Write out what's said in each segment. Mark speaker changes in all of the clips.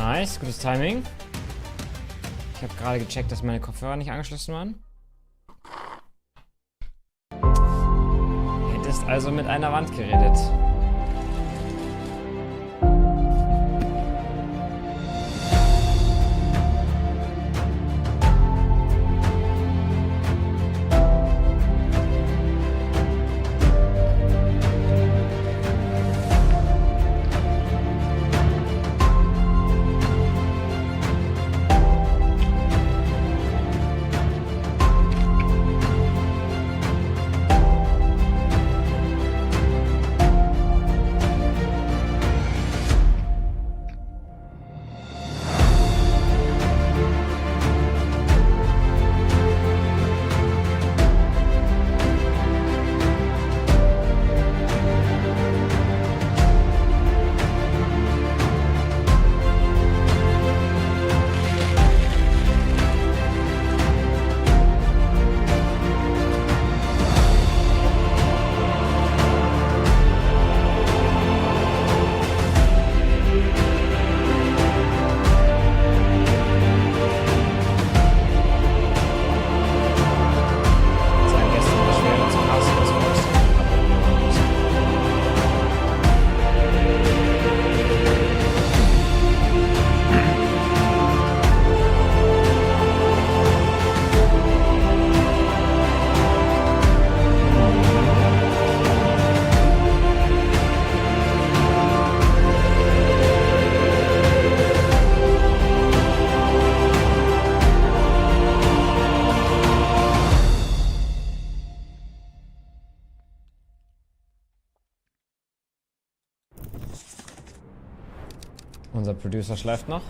Speaker 1: Nice, gutes Timing. Ich habe gerade gecheckt, dass meine Kopfhörer nicht angeschlossen waren. Hättest also mit einer Wand geredet. Unser Producer schläft noch.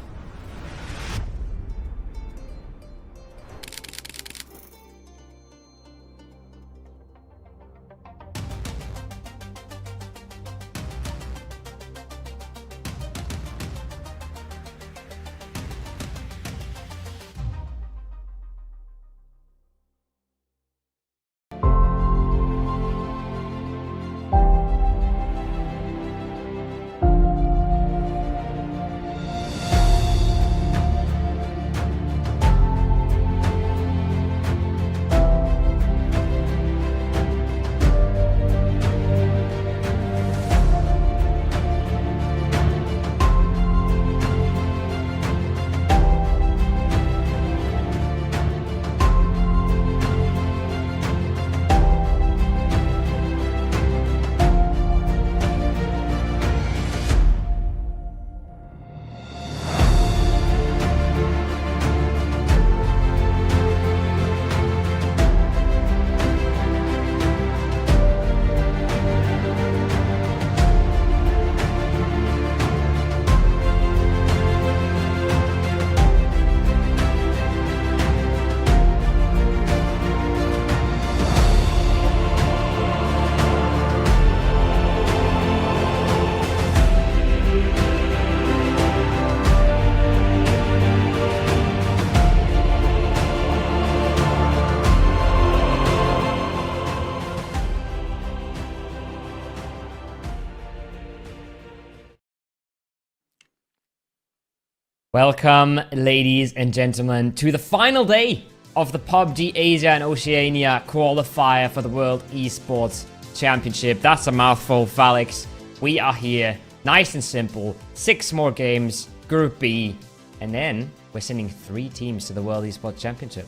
Speaker 1: Welcome, ladies and gentlemen, to the final day of the Pubgm Asia and Oceania qualifier for the World Esports Championship. That's a mouthful, Felix. We are here, nice and simple. 6 more games, Group B, and then we're sending 3 teams to the World Esports Championship.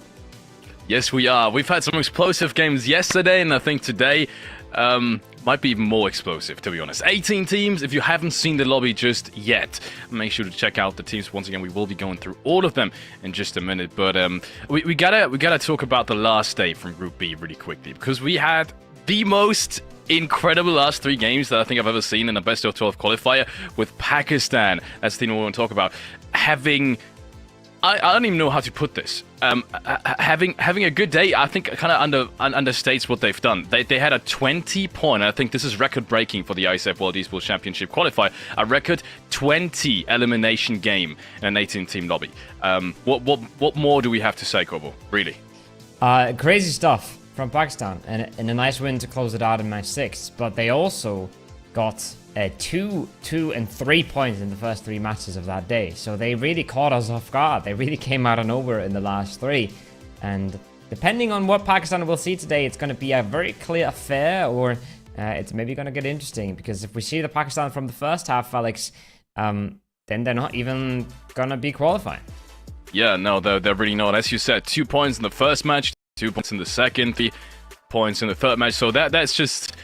Speaker 2: Yes, we are. We've had some explosive games yesterday, and I think today might be even more explosive, to be honest. 18 teams. If you haven't seen the lobby just yet, make sure to check out the teams. Once again, we will be going through all of them in just a minute. But we gotta talk about the last day from Group B really quickly, because we had the most incredible last 3 games that I think I've ever seen in a best of 12 qualifier, with Pakistan. That's the team we want to talk about. Having, I don't even know how to put this. Having a good day, I think, kind of understates what they've done. They had a 20-point, I think this is record-breaking for the Iesf World Esports Championship qualifier, a record 20 elimination game in an 18-team lobby. What more do we have to say, Kobo? Really?
Speaker 1: Crazy stuff from Pakistan, and a nice win to close it out in match 6. But they also got 2, 2, and 3 points in the first 3 matches of that day. So they really caught us off guard. They really came out of nowhere in the last 3. And depending on what Pakistan will see today, it's going to be a very clear affair, or it's maybe going to get interesting. Because if we see the Pakistan from the first half, Alex, then they're not even going to be qualifying.
Speaker 2: Yeah, no, they're really not. As you said, 2 points in the first match, 2 points in the second, 3 points in the third match. So that's just...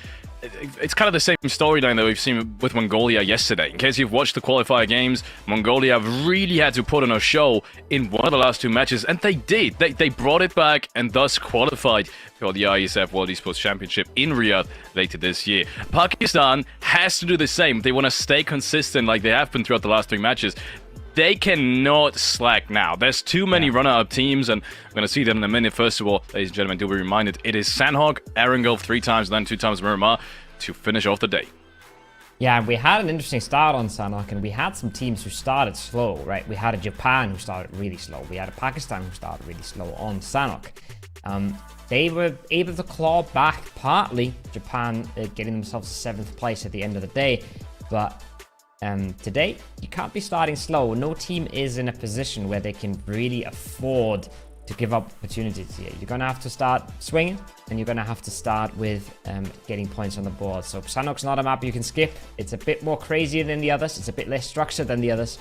Speaker 2: It's kind of the same storyline that we've seen with Mongolia yesterday. In case you've watched the qualifier games, Mongolia really had to put on a show in one of the last 2 matches, and they did. They brought it back and thus qualified for the Iesf World Esports Championship in Riyadh later this year. Pakistan has to do the same. They want to stay consistent like they have been throughout the last 3 matches. They cannot slack now. There's too many runner-up teams, and I'm going to see them in a minute. First of all, ladies and gentlemen, do be reminded, it is Sanhok, Erangel 3 times, and then 2 times Miramar to finish off the day.
Speaker 1: Yeah, we had an interesting start on Sanhok, and we had some teams who started slow, right? We had a Japan who started really slow. We had a Pakistan who started really slow on Sanhok. They were able to claw back partly, Japan getting themselves 7th place at the end of the day, but... today, you can't be starting slow. No team is in a position where they can really afford to give up opportunities here. You're going to have to start swinging, and you're going to have to start with getting points on the board. So Sanhok's not a map you can skip. It's a bit more crazier than the others. It's a bit less structured than the others,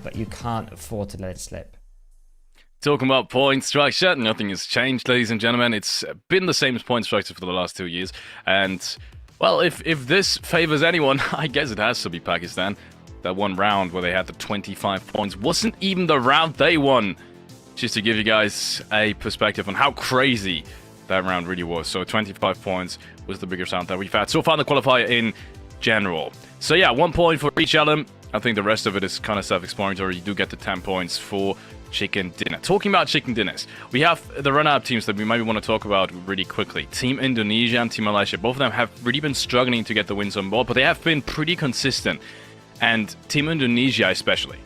Speaker 1: but you can't afford to let it slip.
Speaker 2: Talking about point structure, nothing has changed, ladies and gentlemen. It's been the same point structure for the last 2 years, and... well, if this favors anyone, I guess it has to be Pakistan. That one round where they had the 25 points wasn't even the round they won. Just to give you guys a perspective on how crazy that round really was. So 25 points was the biggest round that we've had so far in the qualifier in general. So yeah, 1 point for each element. I think the rest of it is kind of self-explanatory. You do get the 10 points for chicken dinner. Talking about chicken dinners, we have the run-up teams that we maybe want to talk about really quickly. Team Indonesia and Timor-leste, both of them have really been struggling to get the wins on board, but they have been pretty consistent. And Team Indonesia especially.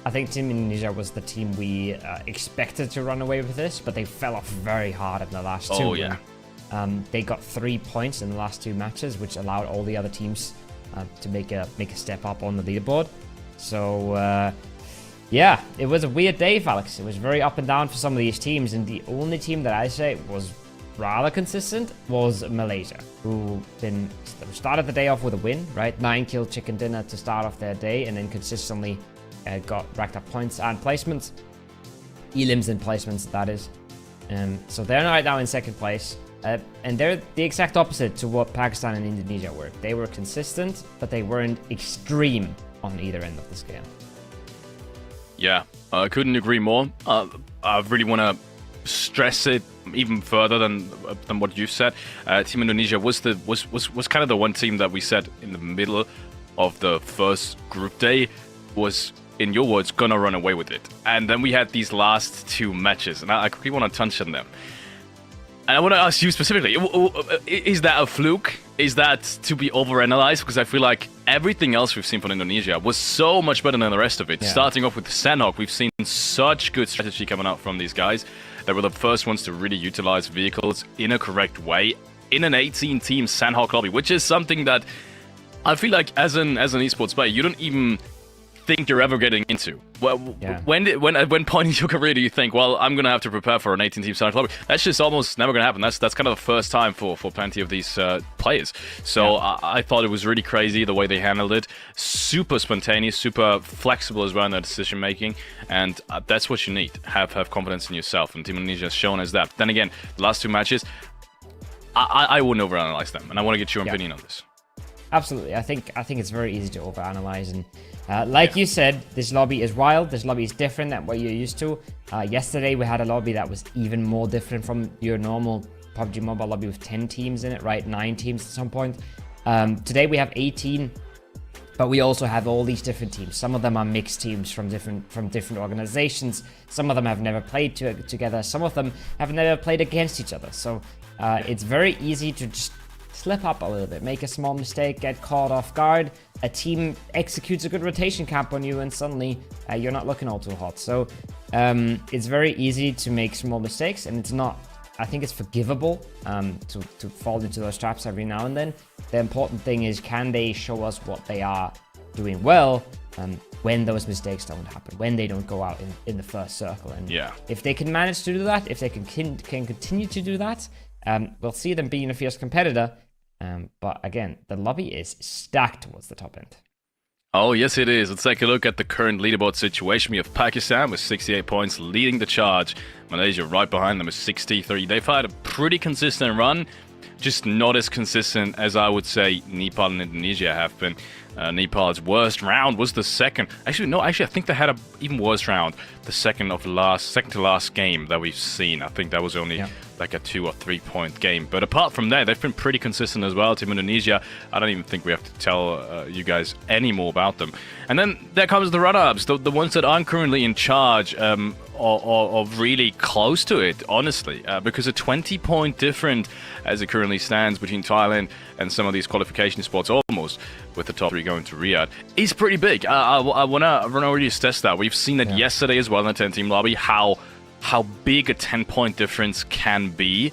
Speaker 1: I think Team Indonesia was the team we expected to run away with this, but they fell off very hard in the last 2.
Speaker 2: Oh, yeah.
Speaker 1: They got 3 points in the last 2 matches, which allowed all the other teams to make a step up on the leaderboard. So... yeah, it was a weird day, Alex. It was very up and down for some of these teams, and the only team that I say was rather consistent was Malaysia, who started the day off with a win, right? 9-kill chicken dinner to start off their day, and then consistently got racked up points and placements. Elims and placements, that is. So they're right now in 2nd place, and they're the exact opposite to what Pakistan and Indonesia were. They were consistent, but they weren't extreme on either end of the scale.
Speaker 2: Yeah, I couldn't agree more. I really want to stress it even further than what you've said. Team Indonesia was kind of the one team that we said in the middle of the first group day was, in your words, gonna run away with it. And then we had these last 2 matches, and I quickly want to touch on them. And I want to ask you specifically, is that a fluke? Is that to be overanalyzed? Because I feel like everything else we've seen from Indonesia was so much better than the rest of it. Yeah. Starting off with Sanhok, we've seen such good strategy coming out from these guys. They were the first ones to really utilize vehicles in a correct way in an 18-team Sanhok lobby, which is something that I feel like as an esports player, you don't even think you're ever getting into. Well, yeah. When point in your career do you think, well, I'm gonna have to prepare for an 18-team Sanhok lobby? That's just almost never gonna happen. That's kind of the first time for plenty of these players. So yeah. I thought it was really crazy the way they handled it. Super spontaneous, super flexible as well in their decision making, and that's what you need. Have confidence in yourself, and Team Indonesia has shown us that. Then again, the last 2 matches, I wouldn't overanalyze them, and I want to get your opinion on this.
Speaker 1: Absolutely, I think it's very easy to overanalyze, and like you said, this lobby is wild. This lobby is different than what you're used to. Yesterday we had a lobby that was even more different from your normal PUBG Mobile lobby with 10 teams in it, right? 9 teams at some point. Today we have 18, but we also have all these different teams. Some of them are mixed teams from different organizations. Some of them have never played together. Some of them have never played against each other. So it's very easy to just slip up a little bit, make a small mistake, get caught off guard. A team executes a good rotation camp on you, and suddenly you're not looking all too hot. So it's very easy to make small mistakes, and it's not I think it's forgivable to fall into those traps every now and then. The important thing is, can they show us what they are doing well when those mistakes don't happen, when they don't go out in the first circle. And if they can manage to do that, if they can continue to do that, we'll see them being a fierce competitor. But again, the lobby is stacked towards the top end.
Speaker 2: Oh, yes, it is. Let's take a look at the current leaderboard situation. We have Pakistan with 68 points leading the charge. Malaysia right behind them with 63. They've had a pretty consistent run, just not as consistent as I would say Nepal and Indonesia have been. Nepal's worst round was the second. Actually, I think they had an even worse round. The second to last game that we've seen. I think that was only like a 2 or 3 point game. But apart from that, they've been pretty consistent as well. Team Indonesia, I don't even think we have to tell you guys any more about them. And then there comes the runner-ups, the ones that aren't currently in charge or really close to it, honestly. Because a 20-point difference as it currently stands between Thailand and some of these qualification spots, almost, with the top 3 going to Riyadh, is pretty big. I want to really stress that. We've seen that yesterday as well in the 10-team lobby, how big a 10-point difference can be,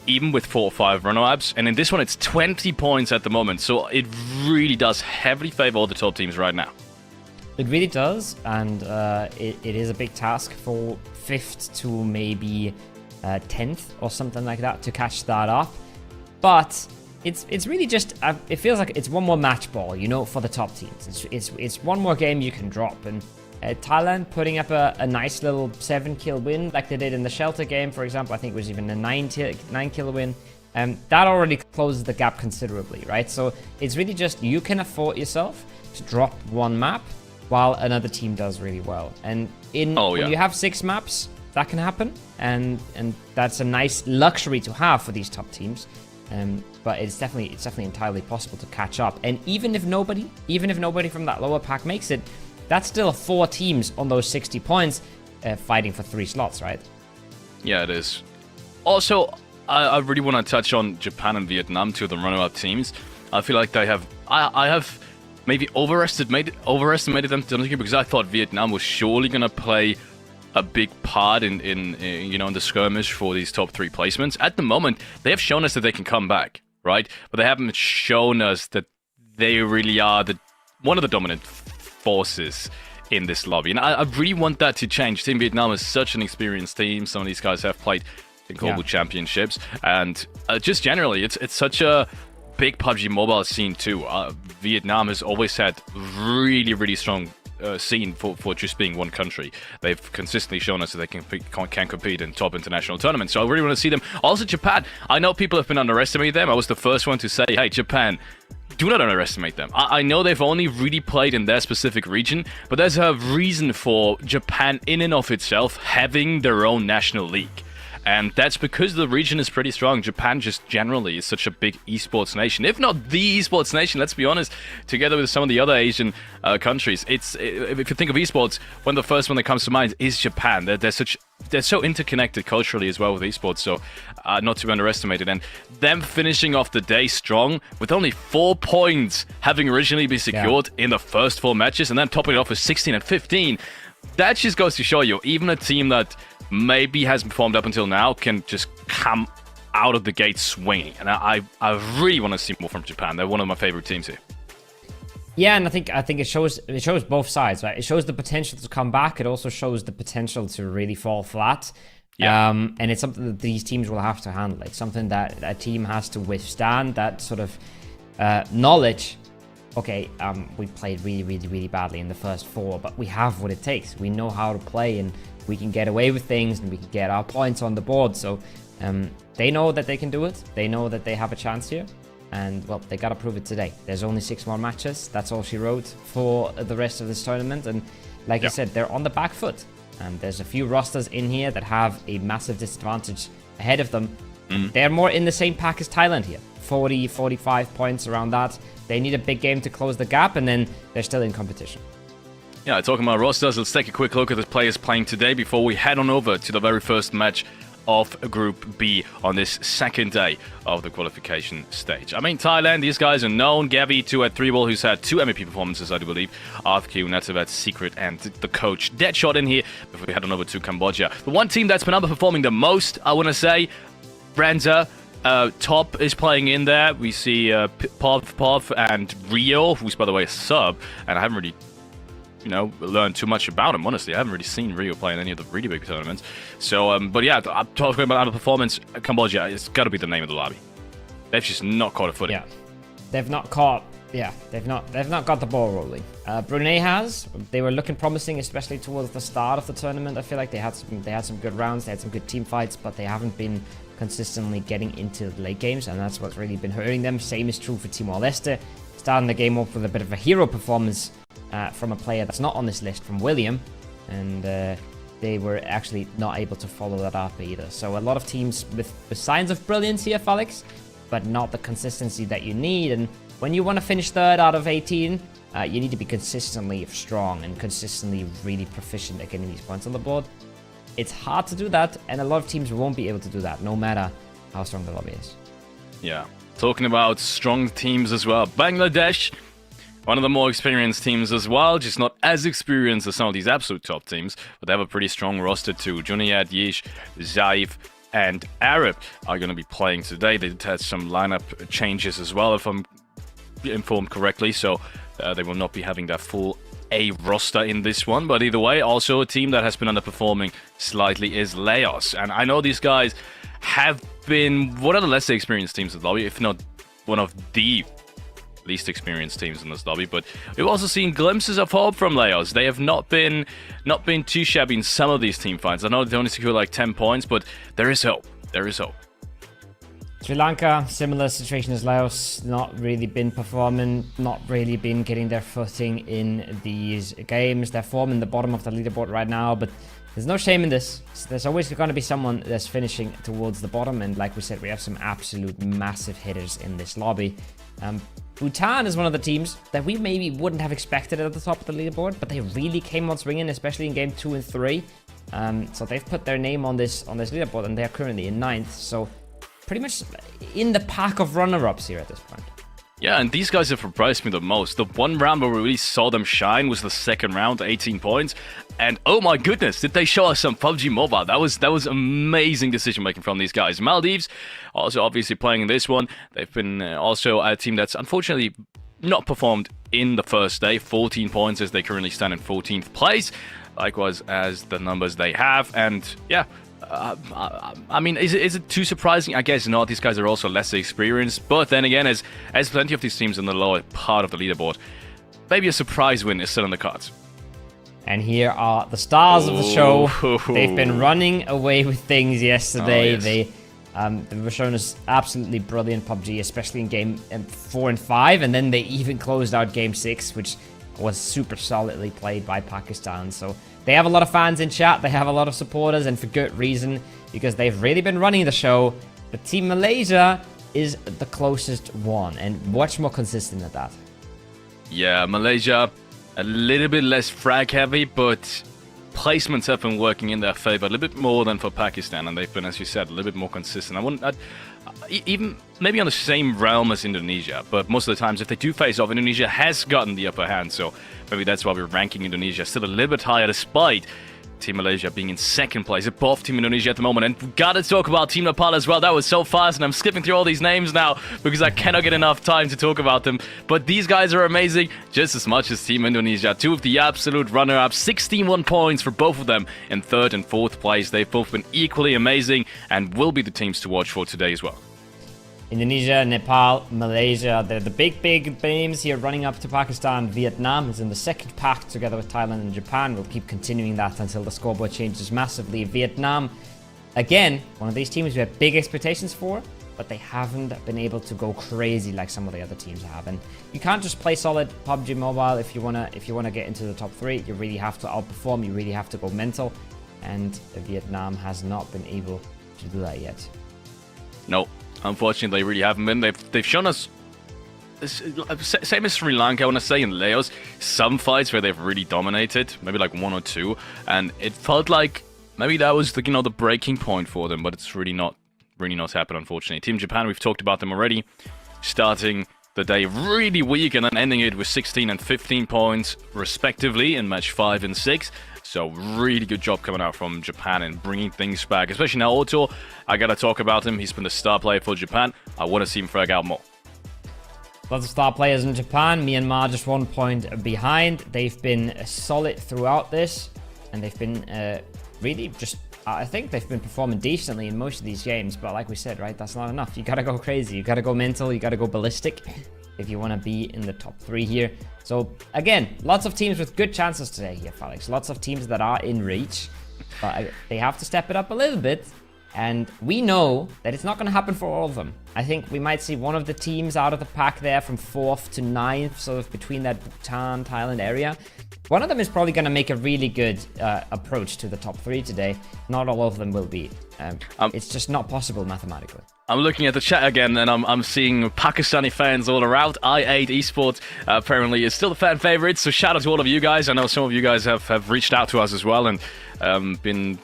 Speaker 2: even with 4 or 5 runner-ups. And in this one, it's 20 points at the moment. So it really does heavily favor all the top teams right now.
Speaker 1: It really does. And it is a big task for 5th to maybe 10th or something like that to catch that up. But it's really just, it feels like it's one more match ball, for the top teams. It's one more game you can drop. And Thailand putting up a nice little 7-kill win like they did in the Shelter game, for example. I think it was even a 9-kill win. That already closes the gap considerably, right? So it's really just, you can afford yourself to drop one map while another team does really well. And when you have 6 maps, that can happen. And that's a nice luxury to have for these top teams. But it's definitely entirely possible to catch up. And even if nobody from that lower pack makes it, that's still 4 teams on those 60 points fighting for 3 slots, right?
Speaker 2: Yeah, it is. Also, I really want to touch on Japan and Vietnam, 2 of the runner-up teams. I feel like they have... I have maybe overestimated them because I thought Vietnam was surely going to play a big part in the skirmish for these top 3 placements. At the moment, they have shown us that they can come back, right? But they haven't shown us that they really are one of the dominant forces in this lobby. And I really want that to change. Team Vietnam is such an experienced team. Some of these guys have played in global championships. And just generally, it's such a big PUBG Mobile scene too. Vietnam has always had really, really strong scene for just being one country. They've consistently shown us that they can compete in top international tournaments. So I really want to see them. Also, Japan. I know people have been underestimating them. I was the first one to say, hey, Japan, do not underestimate them. I know they've only really played in their specific region, but there's a reason for Japan in and of itself having their own national league. And that's because the region is pretty strong. Japan just generally is such a big esports nation. If not the esports nation, let's be honest, together with some of the other Asian countries. If you think of esports, one of the first one that comes to mind is Japan. They're so interconnected culturally as well with esports, so not to be underestimated. And them finishing off the day strong with only 4 points having originally been secured in the first 4 matches, and then topping it off with 16 and 15. That just goes to show you, even a team that maybe hasn't performed up until now can just come out of the gate swinging. And I really want to see more from Japan. They're one of my favorite teams here.
Speaker 1: Yeah, and I think it shows both sides, right? It shows the potential to come back. It also shows the potential to really fall flat. Yeah. And it's something that these teams will have to handle. It's something that a team has to withstand, that sort of knowledge. Okay, we played really, really, really badly in the first 4, but we have what it takes. We know how to play, and we can get away with things, and we can get our points on the board. So they know that they can do it. They know that they have a chance here. And, well, they got to prove it today. There's only 6 more matches. That's all she wrote for the rest of this tournament. And like you said, they're on the back foot. And there's a few rosters in here that have a massive disadvantage ahead of them. They're more in the same pack as Thailand here. 40, 45 points around that. They need a big game to close the gap, and then they're still in competition.
Speaker 2: Yeah, talking about rosters, let's take a quick look at the players playing today before we head on over to the very first match of Group B on this second day of the qualification stage. I mean, Thailand, these guys are known. Gavi, 2 at 3 ball, who's had 2 MVP performances, I do believe. RFQ, Natavat, Secret, and the coach. Deadshot in here before we head on over to Cambodia. The one team that's been underperforming the most, I want to say, Renza, Top is playing in there. We see Pov and Rio, who's by the way a sub, and I haven't really, learned too much about him. Honestly, I haven't really seen Rio play in any of the really big tournaments. So, but yeah, I'm talking about underperformance. Cambodia, it's got to be the name of the lobby. They've just not caught a footing.
Speaker 1: Yeah, they've not caught. Yeah, they've not got the ball rolling. Brunei has. They were looking promising, especially towards the start of the tournament. I feel like they had some good rounds, they had some good team fights, but they haven't been consistently getting into the late games, and that's what's really been hurting them. Same is true for Timor-leste. Starting the game off with a bit of a hero performance from a player that's not on this list, from William, and they were actually not able to follow that up either. So a lot of teams with signs of brilliance here, Felix, but not the consistency that you need. And when you want to finish third out of 18, you need to be consistently strong and consistently really proficient at getting these points on the board. It's hard to do that, and a lot of teams won't be able to do that, no matter how strong the lobby is.
Speaker 2: Yeah. Talking about strong teams as well. Bangladesh, one of the more experienced teams as well, just not as experienced as some of these absolute top teams, but they have a pretty strong roster too. Junaid, Yesh, Zaif, and Arab are going to be playing today. They had some lineup changes as well, if I'm informed correctly, so they will not be having their full A roster in this one. But either way, also a team that has been underperforming slightly is Laos. And I know these guys have been one of the less experienced teams in the lobby, if not one of the least experienced teams in this lobby. But we've also seen glimpses of hope from Laos. They have not been too shabby in some of these team fights. I know they only secure like 10 points, but there is hope. There is hope.
Speaker 1: Sri Lanka, similar situation as Laos, not really been performing, not really been getting their footing in these games. They're forming the bottom of the leaderboard right now, but there's no shame in this. There's always going to be someone that's finishing towards the bottom, and like we said, we have some absolute massive hitters in this lobby. Bhutan is one of the teams that we maybe wouldn't have expected at the top of the leaderboard, but they really came on swinging, especially in game 2 and 3. So they've put their name on this leaderboard, and they're currently in 9th. So pretty much in the pack of runner-ups here at this point.
Speaker 2: Yeah, and these guys have surprised me the most. The one round where we really saw them shine was the second round, 18 points. And oh my goodness, did they show us some PUBG Mobile. That was amazing decision-making from these guys. Maldives, also obviously playing in this one. They've been also a team that's unfortunately not performed in the first day. 14 points as they currently stand in 14th place. Likewise as the numbers they have. And yeah, I mean, is it too surprising? I guess not. These guys are also less experienced. But then again, as plenty of these teams in the lower part of the leaderboard, maybe a surprise win is still in the cards.
Speaker 1: And here are the stars of the show. They've been running away with things yesterday. They were shown as absolutely brilliant PUBG, especially in game 4 and 5. And then they even closed out game 6, which was super solidly played by Pakistan. So they have a lot of fans in chat. They have a lot of supporters, and for good reason, because they've really been running the show. But Team Malaysia is the closest one, and much more consistent at that.
Speaker 2: Yeah, Malaysia, a little bit less frag heavy, but placements have been working in their favor a little bit more than for Pakistan, and they've been, as you said, a little bit more consistent. Even maybe on the same realm as Indonesia, but most of the times if they do face off, Indonesia has gotten the upper hand, so maybe that's why we're ranking Indonesia still a little bit higher, despite Team Malaysia being in second place above Team Indonesia at the moment. And we gotta talk about Team Nepal as well. That was so fast, and I'm skipping through all these names now because I cannot get enough time to talk about them. But these guys are amazing just as much as Team Indonesia. Two of the absolute runner-ups, 61 points for both of them in 3rd and 4th place. They've both been equally amazing and will be the teams to watch for today as well.
Speaker 1: Indonesia, Nepal, Malaysia, they're the big names here running up to Pakistan. Vietnam is in the second pack together with Thailand and Japan. We'll keep continuing that until the scoreboard changes massively. Vietnam, again, one of these teams we had big expectations for, but they haven't been able to go crazy like some of the other teams have. And you can't just play solid PUBG Mobile if you wanna get into the top 3. You really have to outperform, you really have to go mental. And Vietnam has not been able to do that yet.
Speaker 2: No. Unfortunately, they really haven't been. They've shown us, same as Sri Lanka, I want to say, in Laos, some fights where they've really dominated, maybe like 1 or 2, and it felt like maybe that was the the breaking point for them, but it's really not happened, unfortunately. Team Japan, we've talked about them already, starting the day really weak and then ending it with 16 and 15 points respectively in match 5 and 6. So really good job coming out from Japan and bringing things back. Especially now, Otto, I got to talk about him. He's been the star player for Japan. I want to see him frag out more.
Speaker 1: Lots of star players in Japan. Myanmar just 1 point behind. They've been solid throughout this. And they've been really just... I think they've been performing decently in most of these games. But like we said, right, that's not enough. You got to go crazy. You got to go mental. You got to go ballistic if you want to be in the top 3 here. So, again, lots of teams with good chances today here, Felix. Lots of teams that are in reach. But they have to step it up a little bit. And we know that it's not going to happen for all of them. I think we might see one of the teams out of the pack there from 4th to 9th, sort of between that Bhutan, Thailand area. One of them is probably going to make a really good approach to the top 3 today. Not all of them will be. It's just not possible mathematically.
Speaker 2: I'm looking at the chat again, and I'm seeing Pakistani fans all around. I8 Esports apparently is still the fan favorite, so shout out to all of you guys. I know some of you guys have reached out to us as well and been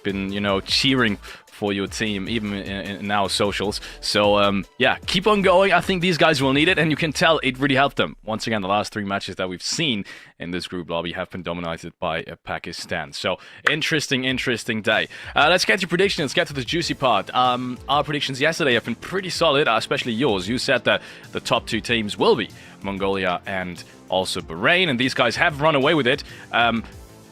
Speaker 2: cheering for your team, even in our socials. So, yeah, keep on going. I think these guys will need it, and you can tell it really helped them. Once again, the last 3 matches that we've seen in this group lobby have been dominated by Pakistan. So, interesting day. Let's get to predictions. Let's get to the juicy part. Our predictions yesterday have been pretty solid, especially yours. You said that the top 2 teams will be Mongolia and also Bahrain, and these guys have run away with it.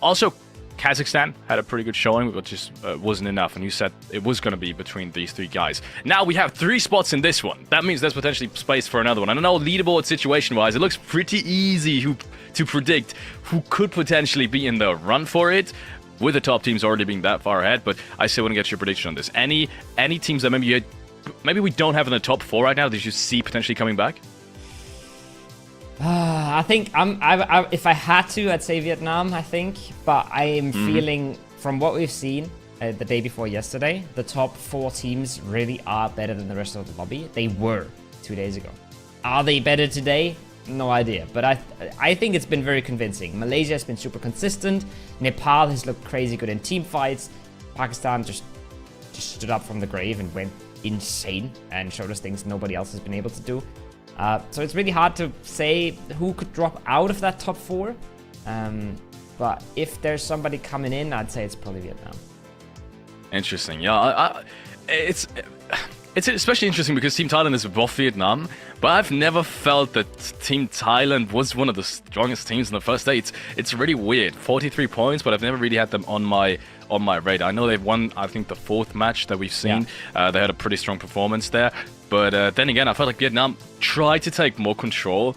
Speaker 2: Also, Kazakhstan had a pretty good showing, but just wasn't enough, and you said it was going to be between these 3 guys. Now we have 3 spots in this one. That means there's potentially space for another one. I don't know, leaderboard situation-wise, it looks pretty easy to predict who could potentially be in the run for it, with the top teams already being that far ahead, but I still want to get your prediction on this. Any teams that maybe we don't have in the top 4 right now that you see potentially coming back?
Speaker 1: I think if I had to, I'd say Vietnam, I think. But I am feeling, from what we've seen the day before yesterday, the top 4 teams really are better than the rest of the lobby. They were 2 days ago. Are they better today? No idea. But I think it's been very convincing. Malaysia has been super consistent. Nepal has looked crazy good in team fights. Pakistan just stood up from the grave and went insane and showed us things nobody else has been able to do. So it's really hard to say who could drop out of that top 4. But if there's somebody coming in, I'd say it's probably Vietnam.
Speaker 2: Interesting. Yeah, it's especially interesting because Team Thailand is above Vietnam, but I've never felt that Team Thailand was one of the strongest teams in the first day. It's really weird. 43 points, but I've never really had them on my radar. I know they've won, I think, the 4th match that we've seen. Yeah. They had a pretty strong performance there. But then again, I felt like Vietnam tried to take more control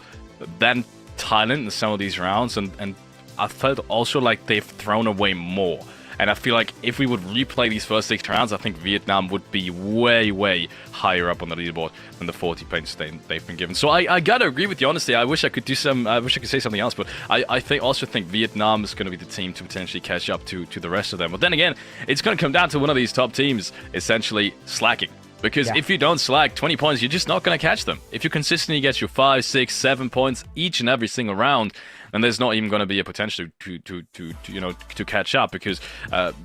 Speaker 2: than Thailand in some of these rounds. And I felt also like they've thrown away more. And I feel like if we would replay these first 6 rounds, I think Vietnam would be way, way higher up on the leaderboard than the 40 points they've been given. So I gotta agree with you, honestly. I wish I could say something else, but I also think Vietnam is going to be the team to potentially catch up to the rest of them. But then again, it's going to come down to one of these top teams essentially slacking. Because if you don't slack 20 points, you're just not going to catch them. If you consistently get your 5, 6, 7 points each and every single round, then there's not even going to be a potential to catch up. Because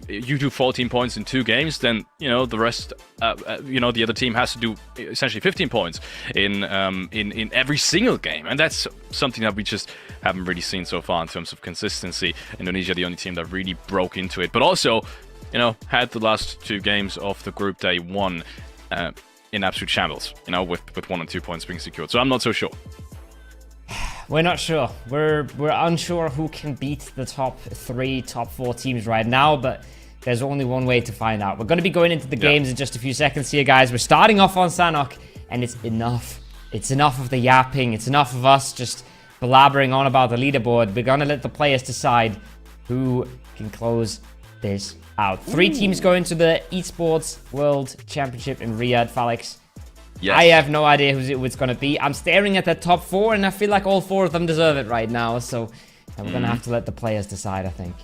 Speaker 2: you do 14 points in 2 games, then the rest, the other team has to do essentially 15 points in every single game, and that's something that we just haven't really seen so far in terms of consistency. Indonesia, the only team that really broke into it, but also had the last 2 games of the group day 1. In absolute shambles, with 1 and 2 points being secured. So I'm not so sure.
Speaker 1: We're not sure. We're unsure who can beat the top 3, top 4 teams right now, but there's only one way to find out. We're going to be going into the games in just a few seconds here, guys. We're starting off on Sanhok, and it's enough. It's enough of the yapping. It's enough of us just blabbering on about the leaderboard. We're going to let the players decide who can close this out. 3 teams going to the Esports World Championship in Riyadh, Felix. Yes. I have no idea who it's going to be. I'm staring at that top 4, and I feel like all 4 of them deserve it right now. So we're going to have to let the players decide, I think.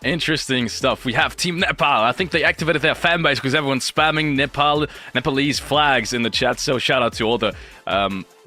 Speaker 2: Interesting stuff. We have Team Nepal. I think they activated their fan base because everyone's spamming Nepalese flags in the chat. So shout out to all the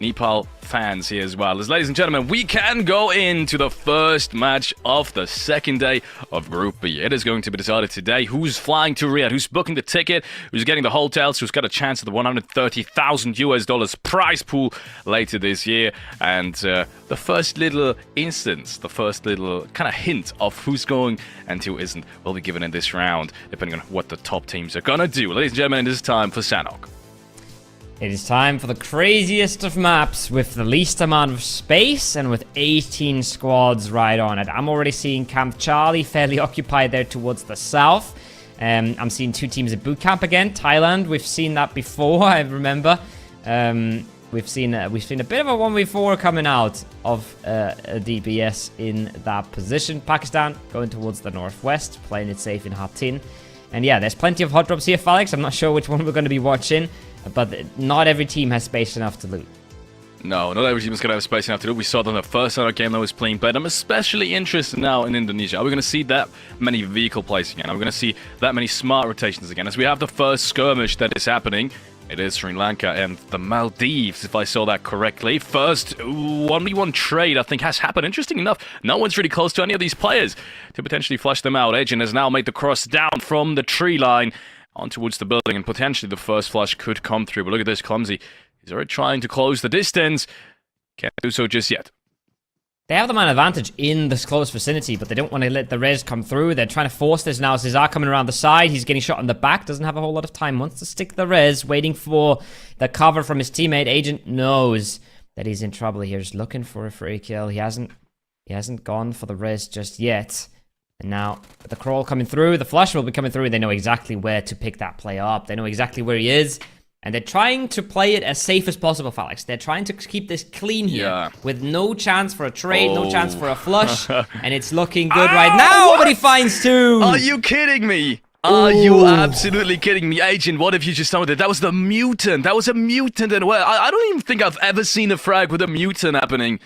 Speaker 2: Nepal fans here as well. As ladies and gentlemen, we can go into the first match of the second day of Group B. It is going to be decided today who's flying to Riyadh, who's booking the ticket, who's getting the hotels, who's got a chance at the $130,000 prize pool later this year. And the first little instance, the first little kind of hint of who's going and who isn't will be given in this round, depending on what the top teams are going to do. Ladies and gentlemen, it is time for Sanhok.
Speaker 1: It is time for the craziest of maps with the least amount of space and with 18 squads right on it. I'm already seeing Camp Charlie fairly occupied there towards the south. I'm seeing two teams at boot camp again. Thailand, we've seen that before, I remember. We've seen a bit of a 1v4 coming out of a DBS in that position. Pakistan going towards the northwest, playing it safe in Hatin. And yeah, there's plenty of hot drops here, Felix. I'm not sure which one we're going to be watching. But not every team has space enough to loot.
Speaker 2: No, not every team is going to have space enough to loot. We saw that in the first Sanhok game that was playing, but I'm especially interested now in Indonesia. Are we going to see that many vehicle plays again? Are we going to see that many smart rotations again? As we have the first skirmish that is happening, it is Sri Lanka and the Maldives, if I saw that correctly. First 1v1 trade, I think, has happened. Interesting enough, no one's really close to any of these players to potentially flush them out. Agent has now made the cross down from the tree line on towards the building, and potentially the first flush could come through. But look at this, Clumsy. He's already trying to close the distance. Can't do so just yet.
Speaker 1: They have the man advantage in this close vicinity, but they don't want to let the res come through. They're trying to force this now. Cesar coming around the side. He's getting shot in the back. Doesn't have a whole lot of time. Wants to stick the res, waiting for the cover from his teammate. Agent knows that he's in trouble here. Just looking for a free kill. He hasn't gone for the res just yet. And now, with the crawl coming through, the flush will be coming through. They know exactly where to pick that play up. They know exactly where he is. And they're trying to play it as safe as possible, Felix. They're trying to keep this clean here. With no chance for a trade, no chance for a flush. And it's looking good right now, but he finds two.
Speaker 2: Are you kidding me? Are you absolutely kidding me? Agent, what if you just told it? That was the mutant. That was a mutant. And well, I don't even think I've ever seen a frag with a mutant happening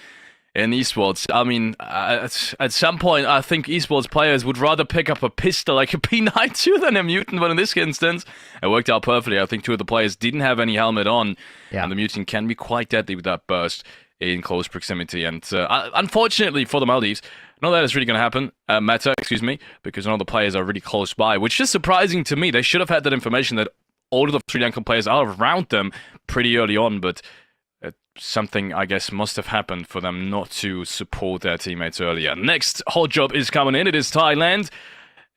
Speaker 2: in esports. I mean, at some point, I think esports players would rather pick up a pistol like a P92 than a mutant, but in this instance, it worked out perfectly. I think two of the players didn't have any helmet on, and the mutant can be quite deadly with that burst in close proximity. And unfortunately for the Maldives, none of that is really going to happen, because none of the players are really close by, which is surprising to me. They should have had that information that all of the Sri Lankan players are around them pretty early on, but something, I guess, must have happened for them not to support their teammates earlier. Next hot job is coming in. It is Thailand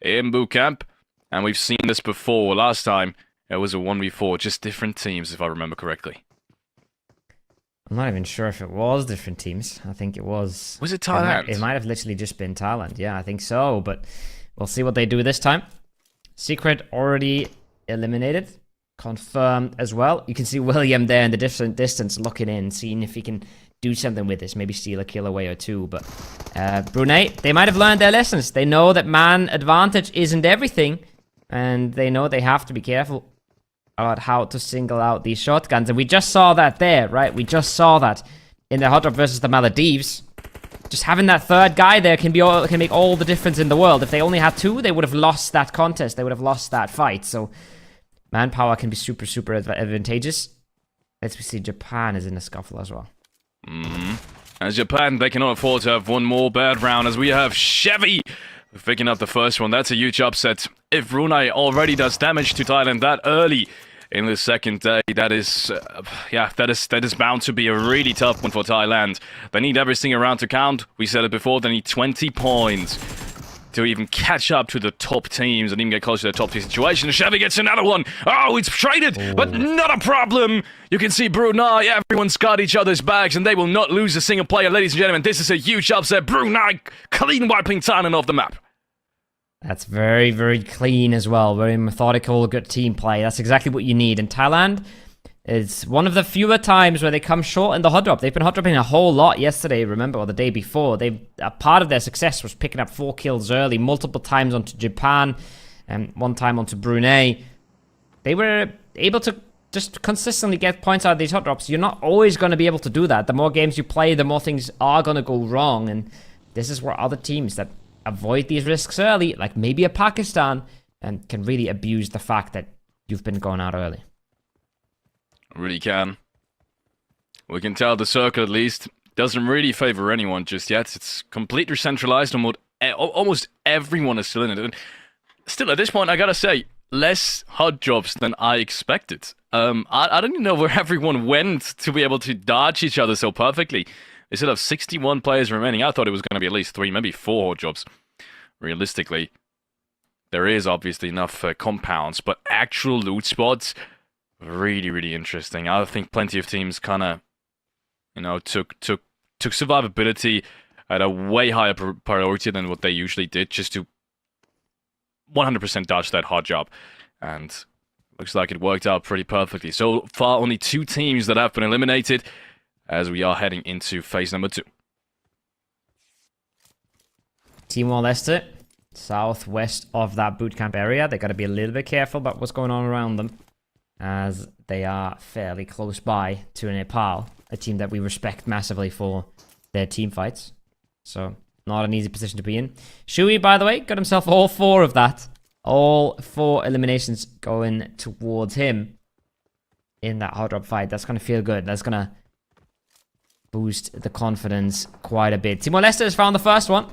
Speaker 2: in boot camp. And we've seen this before. Last time, it was a 1v4. Just different teams, if I remember correctly.
Speaker 1: I'm not even sure if it was different teams. I think it was...
Speaker 2: Was it Thailand?
Speaker 1: It might have literally just been Thailand. Yeah, I think so. But we'll see what they do this time. Secret already eliminated. Confirmed as well. You can see William there in the different distance looking in, seeing if he can do something with this, maybe steal a kill away or two. But Brunei, they might have learned their lessons. They know that man advantage isn't everything, and they know they have to be careful about how to single out these shotguns. And we just saw that there, right? We just saw that in the hot drop versus the Maldives. Just having that third guy there can make all the difference in the world. If they only had two, they would have lost that contest. They would have lost that fight. So manpower can be super, super advantageous. Let's see, Japan is in the scuffle as well.
Speaker 2: As Japan, they cannot afford to have one more bad round, as we have Chevy picking up the first one. That's a huge upset. If Brunei already does damage to Thailand that early in the second day, that is bound to be a really tough one for Thailand. They need everything around to count. We said it before, they need 20 points to even catch up to the top teams and even get close to the top tier situation. And Chevy gets another one. Oh, it's traded, but not a problem. You can see Brunei, everyone's got each other's bags, and they will not lose a single player. Ladies and gentlemen, this is a huge upset. Brunei clean wiping Thailand off the map.
Speaker 1: That's very, very clean as well. Very methodical, good team play. That's exactly what you need. And Thailand is one of the fewer times where they come short in the hot drop. They've been hot dropping a whole lot yesterday, remember, or the day before. A part of their success was picking up 4 kills early, multiple times onto Japan, and one time onto Brunei. They were able to just consistently get points out of these hot drops. You're not always going to be able to do that. The more games you play, the more things are going to go wrong. And this is where other teams that avoid these risks early, like maybe a Pakistan, and can really abuse the fact that you've been going out early.
Speaker 2: Really can. We can tell the circle at least doesn't really favor anyone just yet. It's completely centralized on almost everyone is still in it. And still, at this point, I gotta say, less hot jobs than I expected. I don't even know where everyone went to be able to dodge each other so perfectly. They still have 61 players remaining. I thought it was going to be at least 3, maybe 4 hot jobs. Realistically, there is obviously enough compounds, but actual loot spots, really, really interesting. I think plenty of teams kind of, took survivability at a way higher priority than what they usually did, just to 100% dodge that hot job. And looks like it worked out pretty perfectly. So far, only 2 teams that have been eliminated, as we are heading into phase number 2.
Speaker 1: Timor-leste, southwest of that boot camp area. They got to be a little bit careful about what's going on around them, as they are fairly close by to Nepal, a team that we respect massively for their team fights. So, not an easy position to be in. Shui, by the way, got himself all 4 of that. All 4 eliminations going towards him in that hot drop fight. That's going to feel good. That's going to boost the confidence quite a bit. Timor-Leste has found the first one,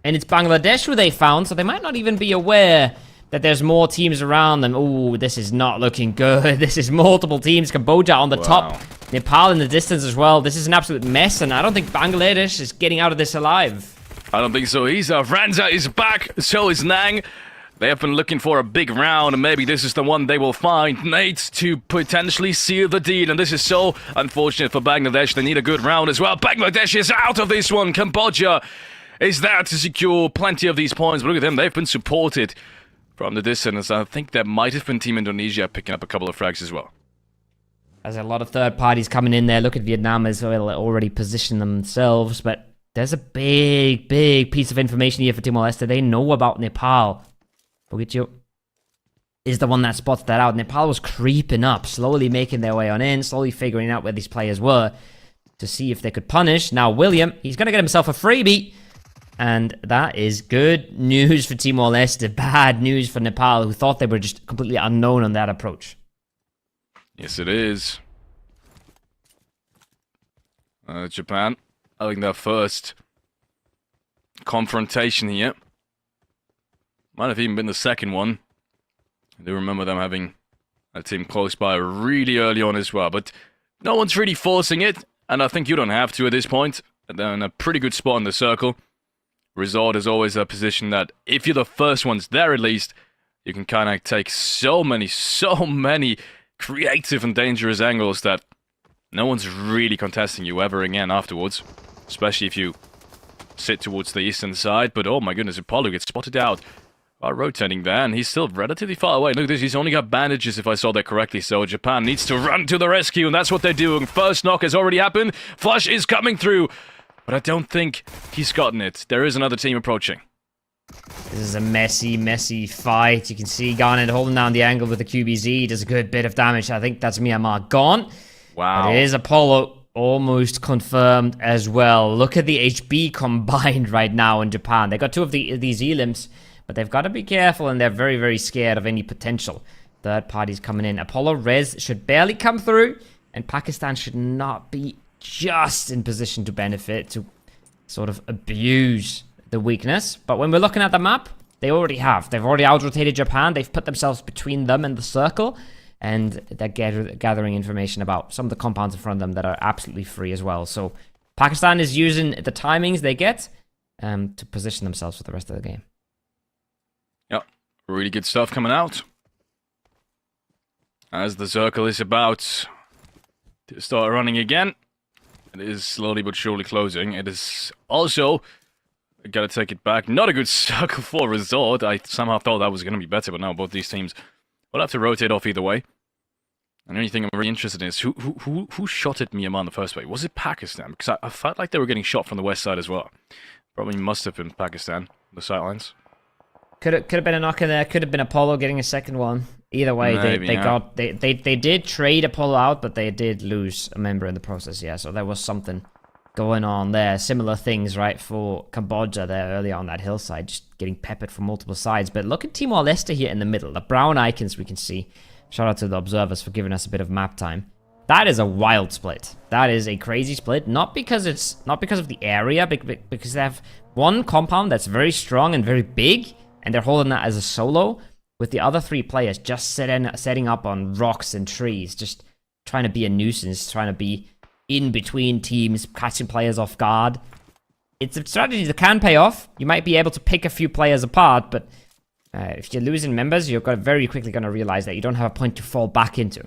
Speaker 1: and it's Bangladesh who they found, so they might not even be aware that there's more teams around them. Ooh, this is not looking good. This is multiple teams. Cambodia on the top. Nepal in the distance as well. This is an absolute mess, and I don't think Bangladesh is getting out of this alive.
Speaker 2: I don't think so either. Ranza is back, so is Nang. They have been looking for a big round, and maybe this is the one they will find. Nate to potentially seal the deal, and this is so unfortunate for Bangladesh. They need a good round as well. Bangladesh is out of this one. Cambodia is there to secure plenty of these points, but look at them. They've been supported from the distance. I think there might have been Team Indonesia picking up a couple of frags as well.
Speaker 1: There's a lot of third parties coming in there. Look at Vietnam as well, already positioned themselves, but there's a big piece of information here for Timor-Leste. They know about Nepal. Pubgm is the one that spots that out. Nepal was creeping up, slowly making their way on in, slowly figuring out where these players were to see if they could punish. Now William, he's going to get himself a freebie. And that is good news for Timor-Leste, bad news for Nepal, who thought they were just completely unknown on that approach.
Speaker 2: Yes, it is. Japan having their first confrontation here. Might have even been the second one. I do remember them having a team close by really early on as well. But no one's really forcing it, and I think you don't have to at this point. They're in a pretty good spot in the circle. Resort is always a position that, if you're the first ones there at least, you can kind of take so many creative and dangerous angles that no one's really contesting you ever again afterwards. Especially if you sit towards the eastern side. But oh my goodness, Apollo gets spotted out. Rotating there, and he's still relatively far away. Look at this, he's only got bandages if I saw that correctly, so Japan needs to run to the rescue, and that's what they're doing. First knock has already happened. Flush is coming through, but I don't think he's gotten it. There is another team approaching.
Speaker 1: This is a messy fight. You can see Garnet holding down the angle with the QBZ. Does a good bit of damage. I think that's Myanmar gone.
Speaker 2: Wow.
Speaker 1: But it is Apollo almost confirmed as well. Look at the HB combined right now in Japan. They got 2 of these elims. But they've got to be careful, and they're very scared of any potential third parties coming in. Apollo Res should barely come through, and Pakistan should not be just in position to benefit, to sort of abuse the weakness. But when we're looking at the map, they already have. They've already out-rotated Japan. They've put themselves between them and the circle, and they're gathering information about some of the compounds in front of them that are absolutely free as well. So Pakistan is using the timings they get to position themselves for the rest of the game.
Speaker 2: Yep, really good stuff coming out. As the circle is about to start running again, it is slowly but surely closing. It is also, gotta take it back, not a good circle for Resort. I somehow thought that was going to be better, but now both these teams will have to rotate off either way. And the only thing I'm really interested in is who shot at Myanmar in the first place? Was it Pakistan? Because I felt like they were getting shot from the west side as well. Probably must have been Pakistan, the sidelines.
Speaker 1: Could have been a knock in there. Could have been Apollo getting a second one. Either way,
Speaker 2: Maybe,
Speaker 1: they did trade Apollo out, but they did lose a member in the process. Yeah, so there was something going on there. Similar things, right, for Cambodia there earlier on that hillside, just getting peppered from multiple sides. But look at Timor-Leste here in the middle. The brown icons we can see. Shout out to the observers for giving us a bit of map time. That is a wild split. That is a crazy split. Not because of the area, because they have one compound that's very strong and very big, and they're holding that as a solo, with the other 3 players just setting up on rocks and trees, just trying to be a nuisance, trying to be in between teams, catching players off guard. It's a strategy that can pay off. You might be able to pick a few players apart, but if you're losing members, you're very quickly going to realize that you don't have a point to fall back into.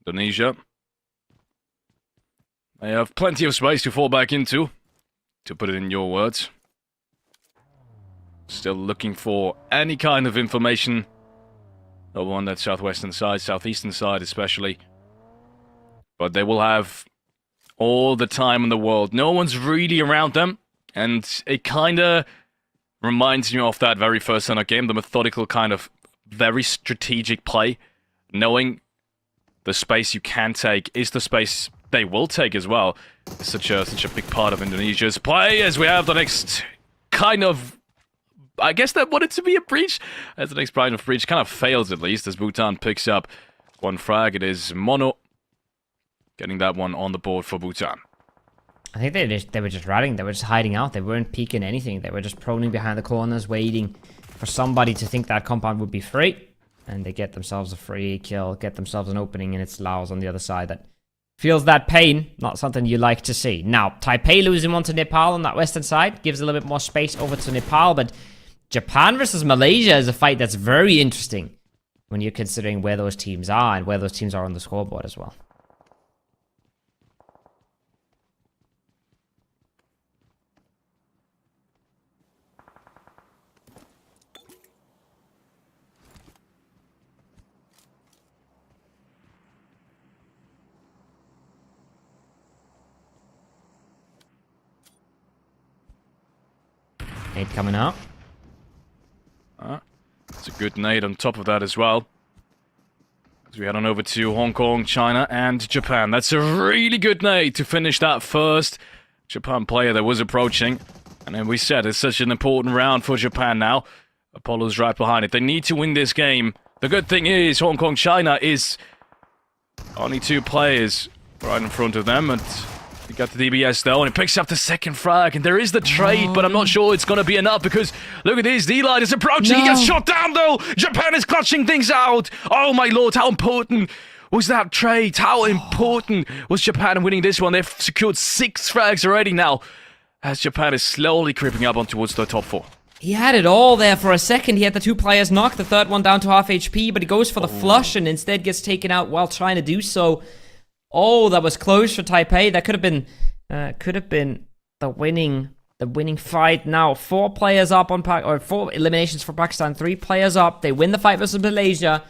Speaker 2: Indonesia. They have plenty of space to fall back into, to put it in your words. Still looking for any kind of information over on that southwestern side, southeastern side especially. But they will have all the time in the world. No one's really around them, and it kind of reminds me of that very first Sanhok game, the methodical kind of very strategic play, knowing the space you can take is the space they will take as well. It's such a big part of Indonesia's play, as we have the next kind of, I guess that wanted to be a breach, as the next kind of breach kind of fails at least, as Bhutan picks up 1 frag. It is Mono getting that one on the board for Bhutan.
Speaker 1: I think they were just ratting. They were just hiding out. They weren't peeking anything. They were just proning behind the corners, waiting for somebody to think that compound would be free. And they get themselves a free kill, get themselves an opening, and it's Laos on the other side that feels that pain. Not something you like to see. Now, Taipei losing one to Nepal on that western side gives a little bit more space over to Nepal, but Japan versus Malaysia is a fight that's very interesting when you're considering where those teams are and where those teams are on the scoreboard as well. Nade coming out.
Speaker 2: It's a good nade on top of that as well. As we head on over to Hong Kong, China, and Japan. That's a really good nade to finish that first Japan player that was approaching. And then we said it's such an important round for Japan now. Apollo's right behind it. They need to win this game. The good thing is Hong Kong, China is only 2 players right in front of them, and we got the DBS though, and it picks up the second frag, and there is the trade, but I'm not sure it's going to be enough, because look at this, D-Line is approaching, He gets shot down though! Japan is clutching things out! Oh my lord, how important was that trade? How important was Japan winning this one? They've secured 6 frags already now, as Japan is slowly creeping up on towards the top 4.
Speaker 1: He had it all there for a second. He had the 2 players knocked, the third one down to half HP, but he goes for the flush and instead gets taken out while trying to do so. Oh, that was close for Taipei. That could have been the winning fight. Now 4 players up on 4 eliminations for Pakistan. 3 players up. They win the fight versus Malaysia,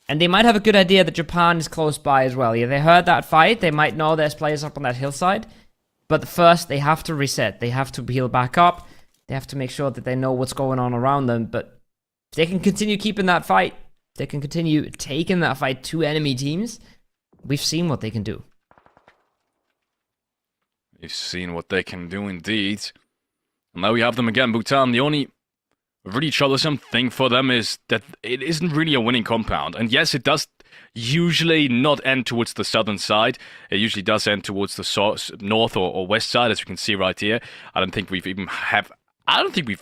Speaker 1: and they might have a good idea that Japan is close by as well. Yeah, they heard that fight. They might know there's players up on that hillside, but first they have to reset. They have to heal back up. They have to make sure that they know what's going on around them. But if they can continue keeping that fight, they can continue taking that fight to enemy teams. We've seen what they can do.
Speaker 2: We've seen what they can do indeed. And now we have them again, Bhutan. The only really troublesome thing for them is that it isn't really a winning compound. And yes, it does usually not end towards the southern side. It usually does end towards the north or west side, as you can see right here. I don't think we've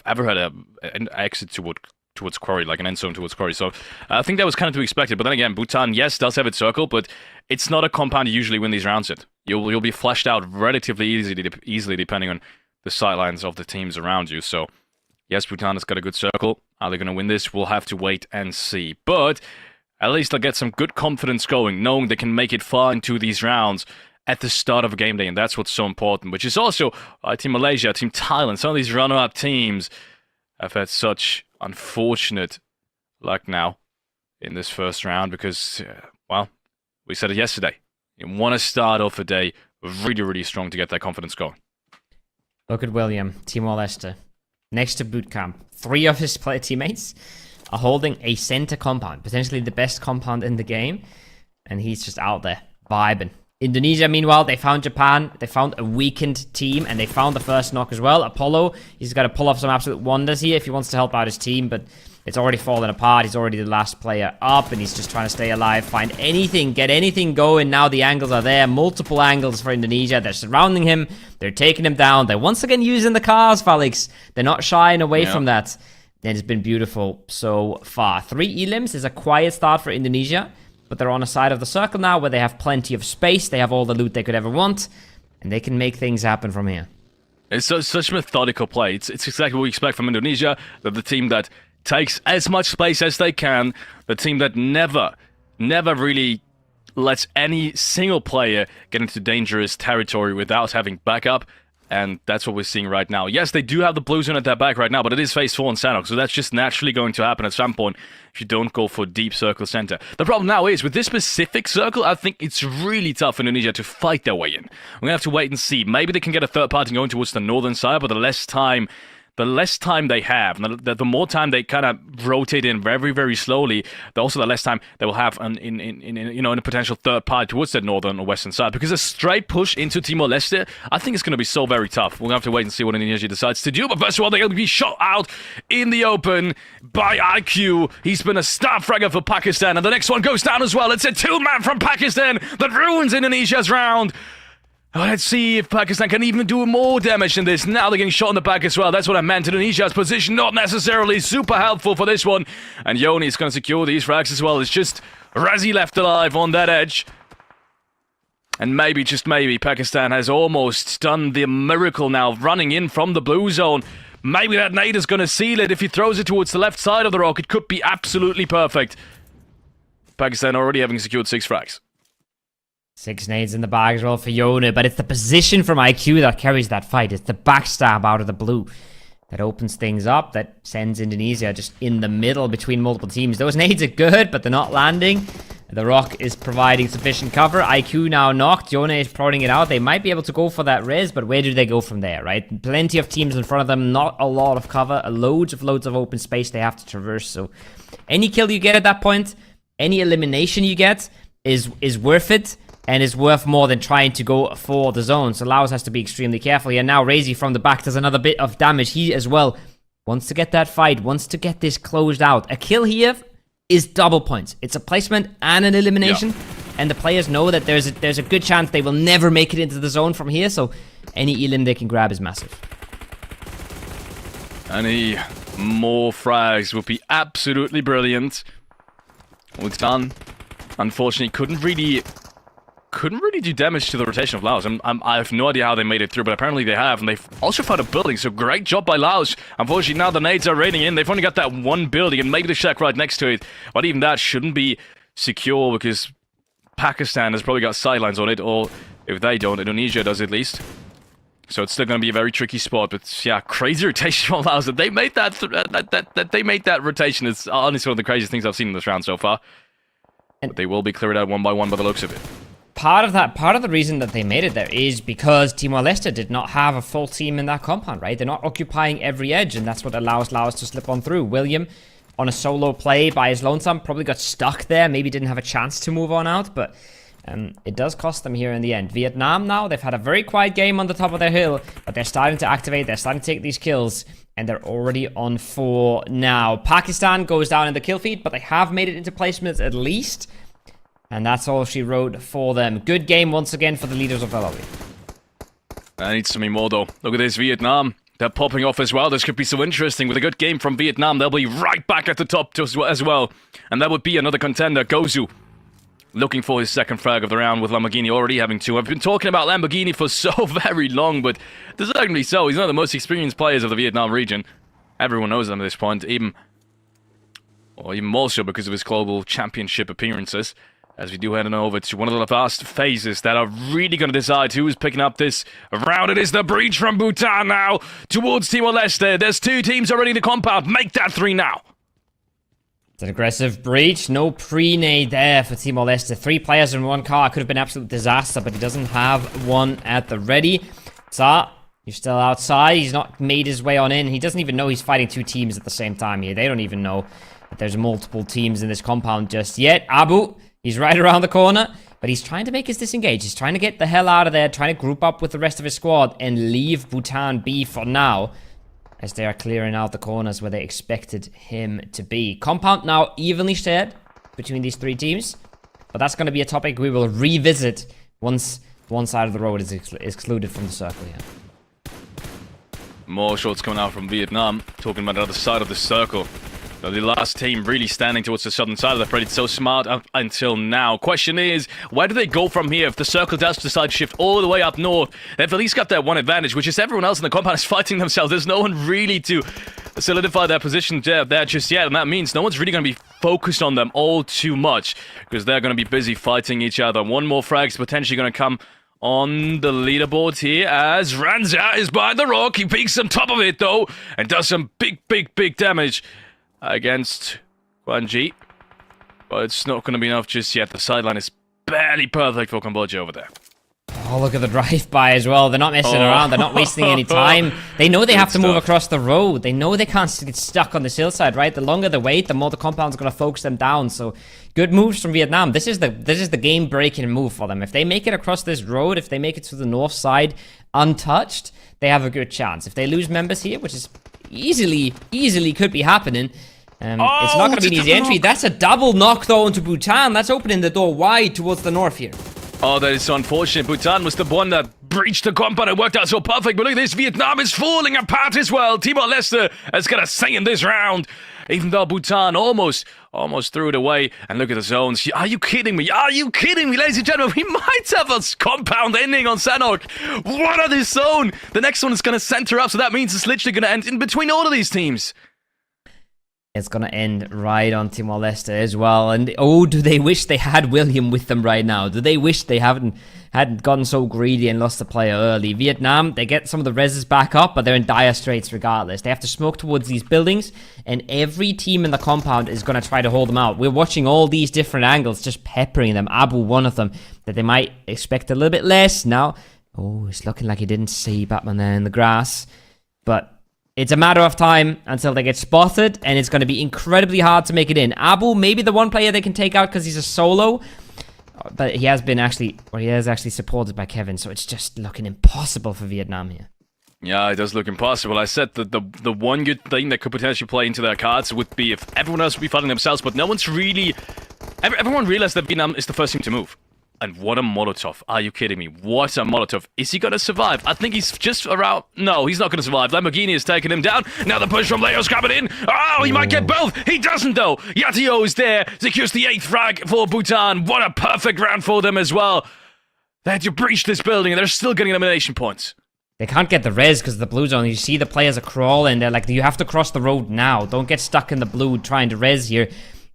Speaker 2: ever had an exit towards Quarry, like an end zone towards Quarry. So I think that was kind of to be expected. But then again, Bhutan, yes, does have its circle, but it's not a compound you usually win these rounds at. You'll be flashed out relatively easily depending on the sidelines of the teams around you. So yes, Bhutan has got a good circle. Are they going to win this? We'll have to wait and see. But at least they'll get some good confidence going, knowing they can make it far into these rounds at the start of a game day, and that's what's so important. Which is also Team Malaysia, Team Thailand, some of these runner-up teams have had such unfortunate luck now in this first round because, well, we said it yesterday. You want to start off a day really, really strong to get that confidence going.
Speaker 1: Look at William, Timor-leste. Next to boot camp, 3 of his teammates are holding a center compound, potentially the best compound in the game, and he's just out there vibing, Indonesia, meanwhile, they found Japan. They found a weakened team, and they found the first knock as well. Apollo, he's got to pull off some absolute wonders here if he wants to help out his team, but it's already fallen apart. He's already the last player up, and he's just trying to stay alive, find anything, get anything going. Now the angles are there. Multiple angles for Indonesia. They're surrounding him. They're taking him down. They're once again using the cars, Felix. They're not shying away from that. And it's been beautiful so far. 3 elims is a quiet start for Indonesia, but they're on a side of the circle now where they have plenty of space. They have all the loot they could ever want, and they can make things happen from here.
Speaker 2: It's such methodical play. It's exactly what we expect from Indonesia. They're the team that takes as much space as they can. The team that never really lets any single player get into dangerous territory without having backup. And that's what we're seeing right now. Yes, they do have the blue zone at their back right now, but it is phase 4 on Sanhok, so that's just naturally going to happen at some point if you don't go for deep circle center. The problem now is, with this specific circle, I think it's really tough for Indonesia to fight their way in. We're going to have to wait and see. Maybe they can get a third party going towards the northern side, but the less time they have, and the more time they kind of rotate in very, very slowly, also the less time they will have in a potential third party towards that northern or western side. Because a straight push into Timor-leste, I think it's going to be so very tough. We're going to have to wait and see what Indonesia decides to do. But first of all, they're going to be shot out in the open by IQ. He's been a star fragger for Pakistan, and the next one goes down as well. It's a 2-man from Pakistan that ruins Indonesia's round. Let's see if Pakistan can even do more damage than this. Now they're getting shot in the back as well. That's what I meant. Indonesia's position not necessarily super helpful for this one. And Yoni is going to secure these frags as well. It's just Razi left alive on that edge. And maybe, just maybe, Pakistan has almost done the miracle now, running in from the blue zone. Maybe that nade is going to seal it. If he throws it towards the left side of the rock, it could be absolutely perfect. Pakistan already having secured 6 frags.
Speaker 1: 6 nades in the bag as well for Yona, but it's the position from IQ that carries that fight. It's the backstab out of the blue that opens things up, that sends Indonesia just in the middle between multiple teams. Those nades are good, but they're not landing. The rock is providing sufficient cover. IQ now knocked. Yona is prodding it out. They might be able to go for that res, but where do they go from there, right? Plenty of teams in front of them, not a lot of cover, loads of open space they have to traverse. So any kill you get at that point, any elimination you get is worth it. And is worth more than trying to go for the zone. So Laos has to be extremely careful here. Now Razi from the back does another bit of damage. He as well wants to get that fight, wants to get this closed out. A kill here is double points. It's a placement and an elimination. Yeah. And the players know that there's a good chance they will never make it into the zone from here. So any elim they can grab is massive.
Speaker 2: Any more frags would be absolutely brilliant. Bhutan, unfortunately, couldn't really do damage to the rotation of Laos. I have no idea how they made it through, but apparently they have, and they've also found a building, so great job by Laos. Unfortunately, now the nades are raining in. They've only got that one building, and maybe the shack right next to it, but even that shouldn't be secure, because Pakistan has probably got sidelines on it, or if they don't, Indonesia does at least. So it's still going to be a very tricky spot, but yeah, crazy rotation from Laos. That they made that rotation is honestly one of the craziest things I've seen in this round so far. But they will be cleared out one by one by the looks of it.
Speaker 1: Part of the reason that they made it there is because Timor-leste did not have a full team in that compound, right? They're not occupying every edge, and that's what allows Laos to slip on through. William, on a solo play by his lonesome, probably got stuck there, maybe didn't have a chance to move on out, but it does cost them here in the end. Vietnam now, they've had a very quiet game on the top of their hill, but they're starting to activate, they're starting to take these kills, and they're already on 4 now. Pakistan goes down in the kill feed, but they have made it into placements at least. And that's all she wrote for them. Good game once again for the leaders of the lobby.
Speaker 2: That needs to be more though. Look at this, Vietnam. They're popping off as well. This could be so interesting. With a good game from Vietnam, they'll be right back at the top as well. And that would be another contender, Gozu. Looking for his second frag of the round with Lamborghini already having 2. I've been talking about Lamborghini for so very long, but deservedly so. He's one of the most experienced players of the Vietnam region. Everyone knows him at this point, even more so because of his global championship appearances. As we do head on over to one of the last phases that are really going to decide who is picking up this round. It is the breach from Bhutan now towards Timor-Leste. There's 2 teams already in the compound. Make that 3 now.
Speaker 1: It's an aggressive breach. No pre-nade there for Timor-Leste. 3 players in 1 car. Could have been an absolute disaster, but he doesn't have one at the ready. Tsar, you're still outside. He's not made his way on in. He doesn't even know he's fighting 2 teams at the same time here. They don't even know that there's multiple teams in this compound just yet. Abu, he's right around the corner. But he's trying to make us disengage. He's trying to get the hell out of there, trying to group up with the rest of his squad and leave Bhutan be for now, as they are clearing out the corners where they expected him to be. Compound now evenly shared between these three teams, but that's going to be a topic we will revisit once one side of the road is excluded from the circle here.
Speaker 2: More shots coming out from Vietnam, talking about the other side of the circle. So the last team really standing towards the southern side. They've played it so smart up until now. Question is, where do they go from here? If the circle does decide to shift all the way up north, they've at least got that one advantage, which is everyone else in the compound is fighting themselves. There's no one really to solidify their position there just yet, and that means no one's really going to be focused on them all too much, because they're going to be busy fighting each other. One more frag's potentially going to come on the leaderboard here as Ranza is by the rock. He peeks on top of it though and does some big damage against Guanji. But it's not going to be enough just yet. The sideline is barely perfect for Cambodia over there.
Speaker 1: Oh, look at the drive-by as well. They're not messing around. They're not wasting any time. They know they have to move across the road. They know they can't get stuck on this hillside, right? The longer they wait, the more the compound's going to focus them down. So good moves from Vietnam. This is the game-breaking move for them. If they make it across this road, if they make it to the north side untouched, they have a good chance. If they lose members here, which is easily could be happening, it's not going to be an easy entry. That's a double knock, though, into Bhutan. That's opening the door wide towards the north here.
Speaker 2: Oh, that is so unfortunate. Bhutan was the one that breached the compound. It worked out so perfect. But look at this. Vietnam is falling apart as well. Timor-leste has got a say in this round. Even though Bhutan almost threw it away. And look at the zones. Are you kidding me? Are you kidding me, ladies and gentlemen? We might have a compound ending on Sanhok. What are this zone? The next one is going to center up. So that means it's literally going to end in between all of these teams.
Speaker 1: It's going to end right on Timor-leste as well. And oh, do they wish they had William with them right now? Do they wish they hadn't gotten so greedy and lost the player early? Vietnam, they get some of the reses back up, but they're in dire straits regardless. They have to smoke towards these buildings, and every team in the compound is going to try to hold them out. We're watching all these different angles, just peppering them. Abu, one of them, that they might expect a little bit less. Now, oh, it's looking like he didn't see Batman there in the grass. But it's a matter of time until they get spotted, and it's going to be incredibly hard to make it in. Abu, maybe the one player they can take out because he's a solo, but he has actually supported by Kevin, so it's just looking impossible for Vietnam here.
Speaker 2: Yeah, it does look impossible. I said that the one good thing that could potentially play into their cards would be if everyone else would be fighting themselves, but no one's really... Everyone realized that Vietnam is the first team to move. And what a Molotov. Are you kidding me? What a Molotov. Is he going to survive? I think he's just around... No, he's not going to survive. Lamborghini has taken him down. Now the push from Leo's coming in. Oh, he might get both. He doesn't, though. Yatio is there. Secures the 8th frag for Bhutan. What a perfect round for them as well. They had to breach this building, and they're still getting elimination points.
Speaker 1: They can't get the res because of the blue zone. You see the players are crawling. They're like, you have to cross the road now. Don't get stuck in the blue trying to res here.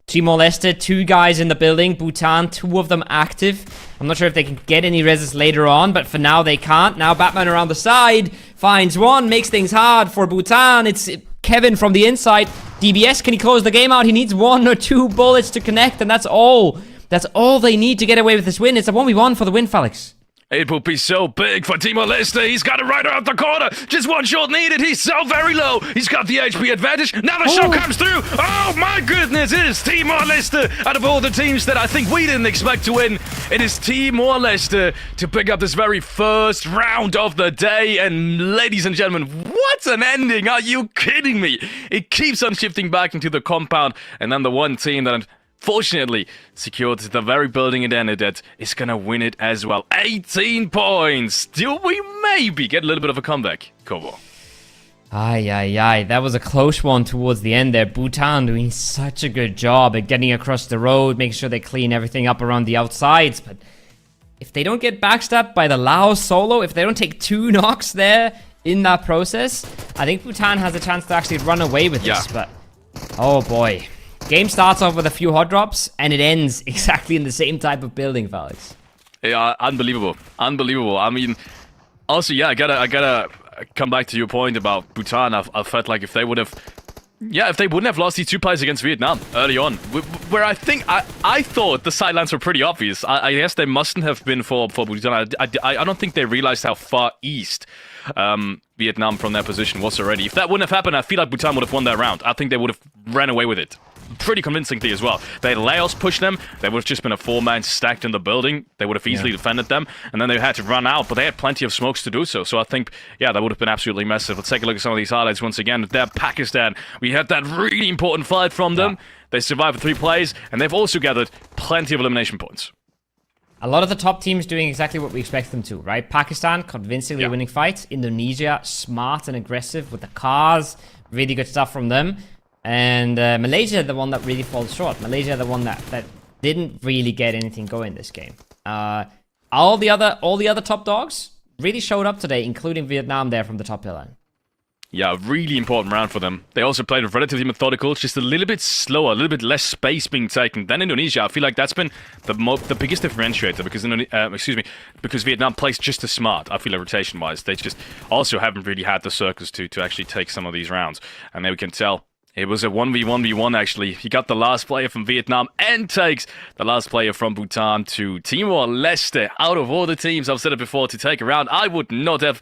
Speaker 1: Timor-leste, 2 guys in the building. Bhutan, 2 of them active. I'm not sure if they can get any reses later on, but for now they can't. Now Batman around the side finds one, makes things hard for Bhutan. It's Kevin from the inside. DBS, can he close the game out? He needs 1 or 2 bullets to connect, and that's all. That's all they need to get away with this win. It's a 1v1 for the win, Felix.
Speaker 2: It will be so big for Timor-Leste. He's got it right around the corner. Just 1 shot needed. He's so very low. He's got the HP advantage. Now the shot comes through. Oh, my goodness. It is Timor-Leste. Out of all the teams that I think we didn't expect to win, it is Timor-Leste to pick up this very first round of the day. And ladies and gentlemen, what an ending. Are you kidding me? It keeps on shifting back into the compound. And then the one team that... fortunately, secured the very building it ended at is going to win it as well. 18 points. Do we maybe get a little bit of a comeback, Kobo?
Speaker 1: Aye. That was a close one towards the end there. Bhutan doing such a good job at getting across the road, making sure they clean everything up around the outsides. But if they don't get backstabbed by the Laos solo, if they don't take 2 knocks there in that process, I think Bhutan has a chance to actually run away with this. But, oh boy. Game starts off with a few hot drops, and it ends exactly in the same type of building, Felix.
Speaker 2: Yeah, unbelievable. I mean, also, yeah, I gotta come back to your point about Bhutan. I felt like if they would have... Yeah, if they wouldn't have lost these 2 plays against Vietnam early on, where I think... I thought the sidelines were pretty obvious. I guess they mustn't have been for Bhutan. I don't think they realized how far east Vietnam from their position was already. If that wouldn't have happened, I feel like Bhutan would have won that round. I think they would have ran away with it. pretty convincingly as well. They had Laos push them. They would have just been a 4-man stacked in the building. They would have easily defended them, and then they had to run out, but they had plenty of smokes to do so. So I think, yeah, that would have been absolutely massive. Let's take a look at some of these highlights once again. They're Pakistan. We had that really important fight from them. They survived for 3 plays, and they've also gathered plenty of elimination points.
Speaker 1: A lot of the top teams doing exactly what we expect them to, right? Pakistan, convincingly winning fights. Indonesia, smart and aggressive with the cars. Really good stuff from them. And Malaysia, the one that really falls short. Malaysia, the one that didn't really get anything going this game. All the other top dogs really showed up today, including Vietnam there from the top hill line.
Speaker 2: Yeah, really important round for them. They also played relatively methodical, just a little bit slower, a little bit less space being taken than Indonesia. I feel like that's been the biggest differentiator because Vietnam plays just as smart. I feel like rotation-wise, they just also haven't really had the circus to actually take some of these rounds, and there we can tell. It was a 1v1v1 actually. He got the last player from Vietnam and takes the last player from Bhutan to Timor-leste. Out of all the teams, I've said it before, to take a round, I would not have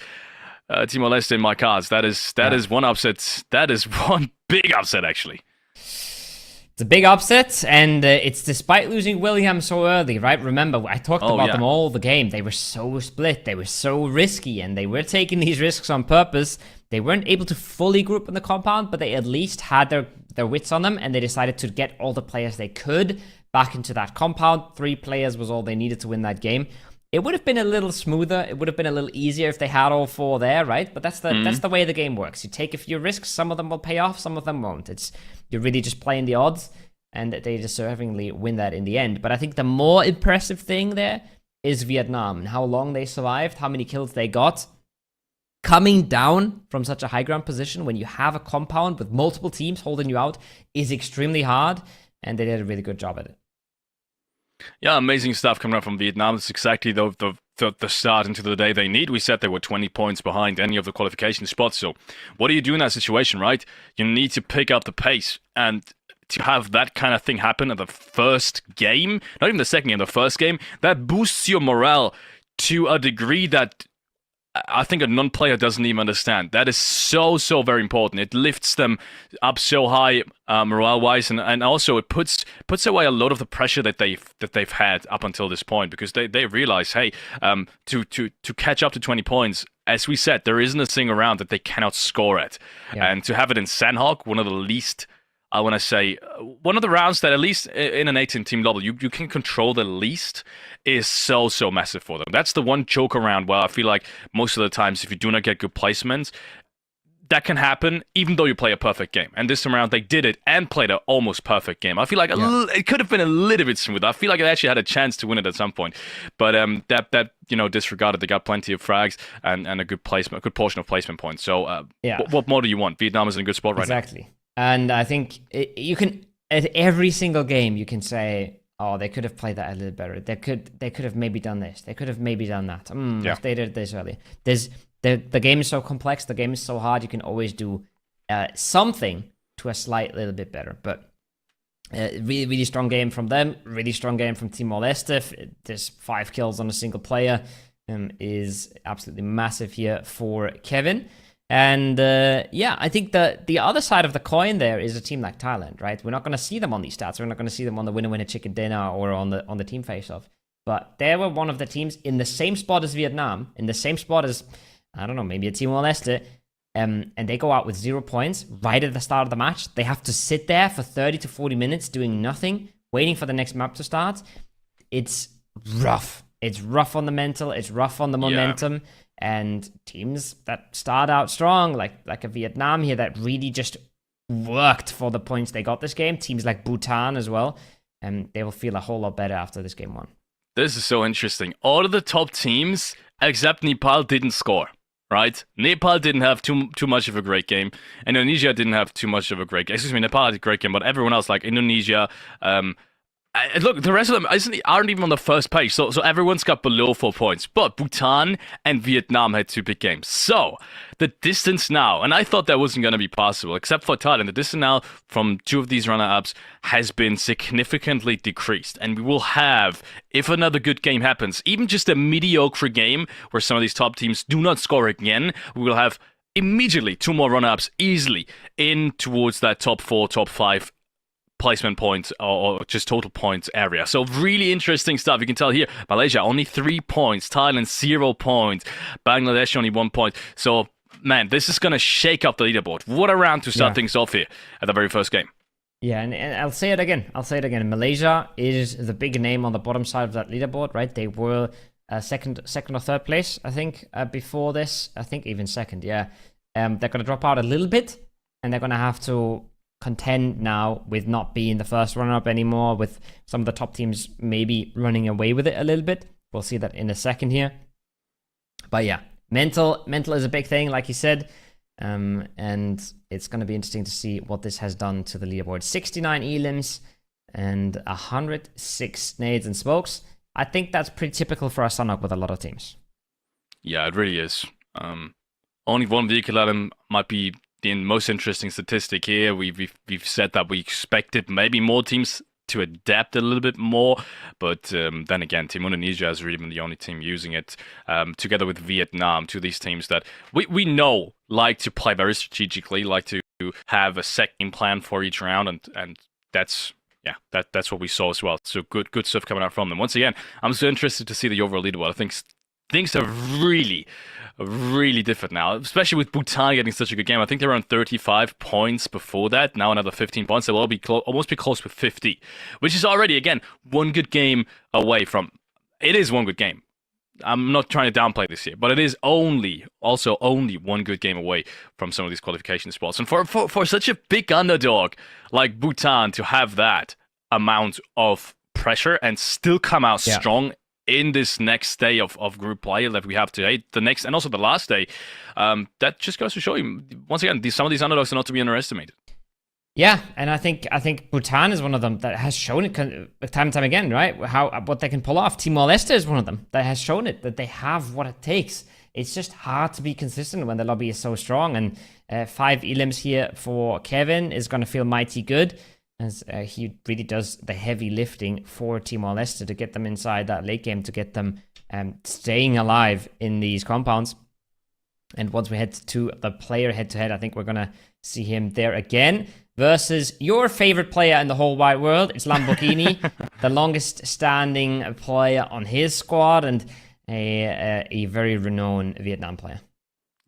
Speaker 2: Timor-leste in my cards. That is one upset. That is one big upset, actually.
Speaker 1: It's a big upset, and it's despite losing William so early, right? Remember, I talked about them all the game. They were so split. They were so risky, and they were taking these risks on purpose. They weren't able to fully group in the compound, but they at least had their wits on them, and they decided to get all the players they could back into that compound. 3 players was all they needed to win that game. It would have been a little smoother. It would have been a little easier if they had all 4 there, right? But that's the way the game works. You take a few risks. Some of them will pay off. Some of them won't. You're really just playing the odds, and they deservingly win that in the end. But I think the more impressive thing there is Vietnam and how long they survived, how many kills they got. Coming down from such a high ground position when you have a compound with multiple teams holding you out is extremely hard, and they did a really good job at it.
Speaker 2: Yeah, amazing stuff coming up from Vietnam. It's exactly the start into the day they need. We said they were 20 points behind any of the qualification spots. So what do you do in that situation, right? You need to pick up the pace. And to have that kind of thing happen at the first game, not even the second game, the first game, that boosts your morale to a degree that I think a non-player doesn't even understand. That is so very important. It lifts them up so high morale-wise, and also it puts away a lot of the pressure that they've had up until this point, because they realize, hey, to catch up to 20 points, as we said, there isn't a single round that they cannot score at, and to have it in Sanhok, one of the least. I want to say one of the rounds that, at least in an 18-team double, you can control the least, is so massive for them. That's the one choke round where I feel like most of the times, if you do not get good placements, that can happen even though you play a perfect game. And this time around, they did it and played an almost perfect game. I feel like it could have been a little bit smoother. I feel like they actually had a chance to win it at some point. But that disregarded. They got plenty of frags and a good placement, a good portion of placement points. So what more do you want? Vietnam is in a good spot right now.
Speaker 1: Exactly. And I think you can, at every single game, you can say, oh, they could have played that a little better. They could have maybe done this. They could have maybe done that. If they did this early. The game is so complex. The game is so hard. You can always do something to a slight little bit better. But really strong game from them. Really strong game from Timor-leste. There's 5 kills on a single player. Is absolutely massive here for Kevin. And I think the other side of the coin there is a team like Thailand, right? We're not going to see them on these stats. We're not going to see them on the winner chicken dinner or on the team face-off. But they were one of the teams in the same spot as Vietnam, in the same spot as, I don't know, maybe a Timor-leste, and they go out with 0 points right at the start of the match. They have to sit there for 30 to 40 minutes doing nothing, waiting for the next map to start. It's rough. It's rough on the mental. It's rough on the momentum. Yeah. And teams that start out strong, like a Vietnam here, that really just worked for the points they got this game. Teams like Bhutan as well, and they will feel a whole lot better after this game 1.
Speaker 2: This is so interesting. All of the top teams, except Nepal, didn't score, right? Nepal didn't have too much of a great game. Indonesia didn't have too much of a great game. Excuse me, Nepal had a great game, but everyone else, like Indonesia, look, the rest of them aren't even on the first page, so everyone's got below 4 points. But Bhutan and Vietnam had 2 big games. So the distance now, and I thought that wasn't going to be possible, except for Thailand, the distance now from 2 of these runner-ups has been significantly decreased. And we will have, if another good game happens, even just a mediocre game where some of these top teams do not score again, we will have immediately 2 more runner-ups easily in towards that top 4, top 5 placement points or just total points area. So really interesting stuff. You can tell here, Malaysia only 3 points, Thailand 0 points, Bangladesh only 1 point. So, man, this is going to shake up the leaderboard. What a round to start things off here at the very first game.
Speaker 1: Yeah, and I'll say it again. Malaysia is the big name on the bottom side of that leaderboard, right? They were second or third place, I think, before this. I think even second, yeah. They're going to drop out a little bit, and they're going to have to contend now with not being the first runner-up anymore, with some of the top teams maybe running away with it a little bit. We'll see that in a second here. But yeah, mental is a big thing, like you said. And it's going to be interesting to see what this has done to the leaderboard. 69 elims and 106 nades and smokes. I think that's pretty typical for a Sanhok with a lot of teams.
Speaker 2: Yeah, it really is. Only one vehicle elim might be the most interesting statistic here. We've said that we expected maybe more teams to adapt a little bit more, but then again, Team Indonesia has really been the only team using it, together with Vietnam, two of these teams that we know like to play very strategically, like to have a second plan for each round, and that's what we saw as well. So good stuff coming out from them. Once again, I'm so interested to see the overall leaderboard. I think things are really different now, especially with Bhutan getting such a good game. I think they're around 35 points before that. Now another 15 points. They'll all be almost be close with 50, which is already, again, one good game away from... It is one good game. I'm not trying to downplay this here, but it is only one good game away from some of these qualification spots. And for such a big underdog like Bhutan to have that amount of pressure and still come out strong in this next day of group play that we have today, the next and also the last day, that just goes to show you, once again, some of these underdogs are not to be underestimated.
Speaker 1: Yeah, and I think Bhutan is one of them that has shown it time and time again, right? What they can pull off. Timor-leste is one of them that has shown it, that they have what it takes. It's just hard to be consistent when the lobby is so strong, and 5 elims here for Kevin is going to feel mighty good, as he really does the heavy lifting for Timor-leste to get them inside that late game, to get them staying alive in these compounds. And once we head to the player head-to-head, I think we're going to see him there again versus your favorite player in the whole wide world. It's Lamborghini, the longest standing player on his squad, and a very renowned Vietnam player.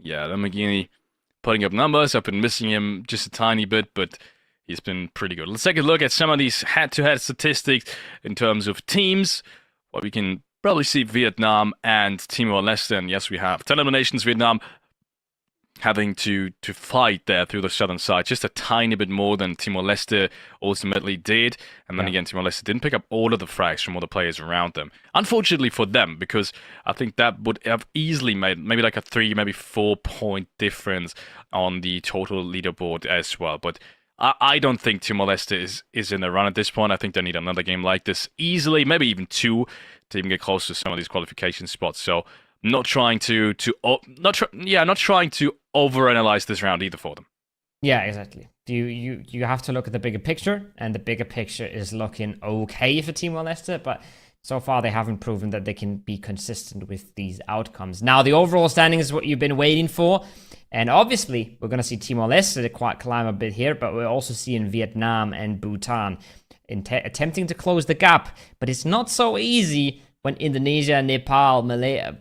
Speaker 2: Yeah, Lamborghini putting up numbers. I've been missing him just a tiny bit, but he's been pretty good. Let's take a look at some of these head-to-head statistics in terms of teams. What we can probably see Vietnam and Timor-Leste, and yes, we have 10 eliminations. Vietnam having to fight there through the southern side, just a tiny bit more than Timor-Leste ultimately did. And then again, Timor-Leste didn't pick up all of the frags from all the players around them. Unfortunately for them, because I think that would have easily made maybe like a 3, maybe 4 point difference on the total leaderboard as well. But I don't think Timor-Leste is in the run at this point. I think they need another game like this easily, maybe even 2, to even get close to some of these qualification spots. So not trying to overanalyze this round either for them.
Speaker 1: Yeah, exactly. You have to look at the bigger picture, and the bigger picture is looking okay for Timor-Leste, but so far they haven't proven that they can be consistent with these outcomes. Now, the overall standing is what you've been waiting for, and obviously we're going to see Timor-Leste quite climb a bit here, but we're also seeing Vietnam and Bhutan attempting to close the gap, but it's not so easy when Indonesia, Nepal, Malaysia,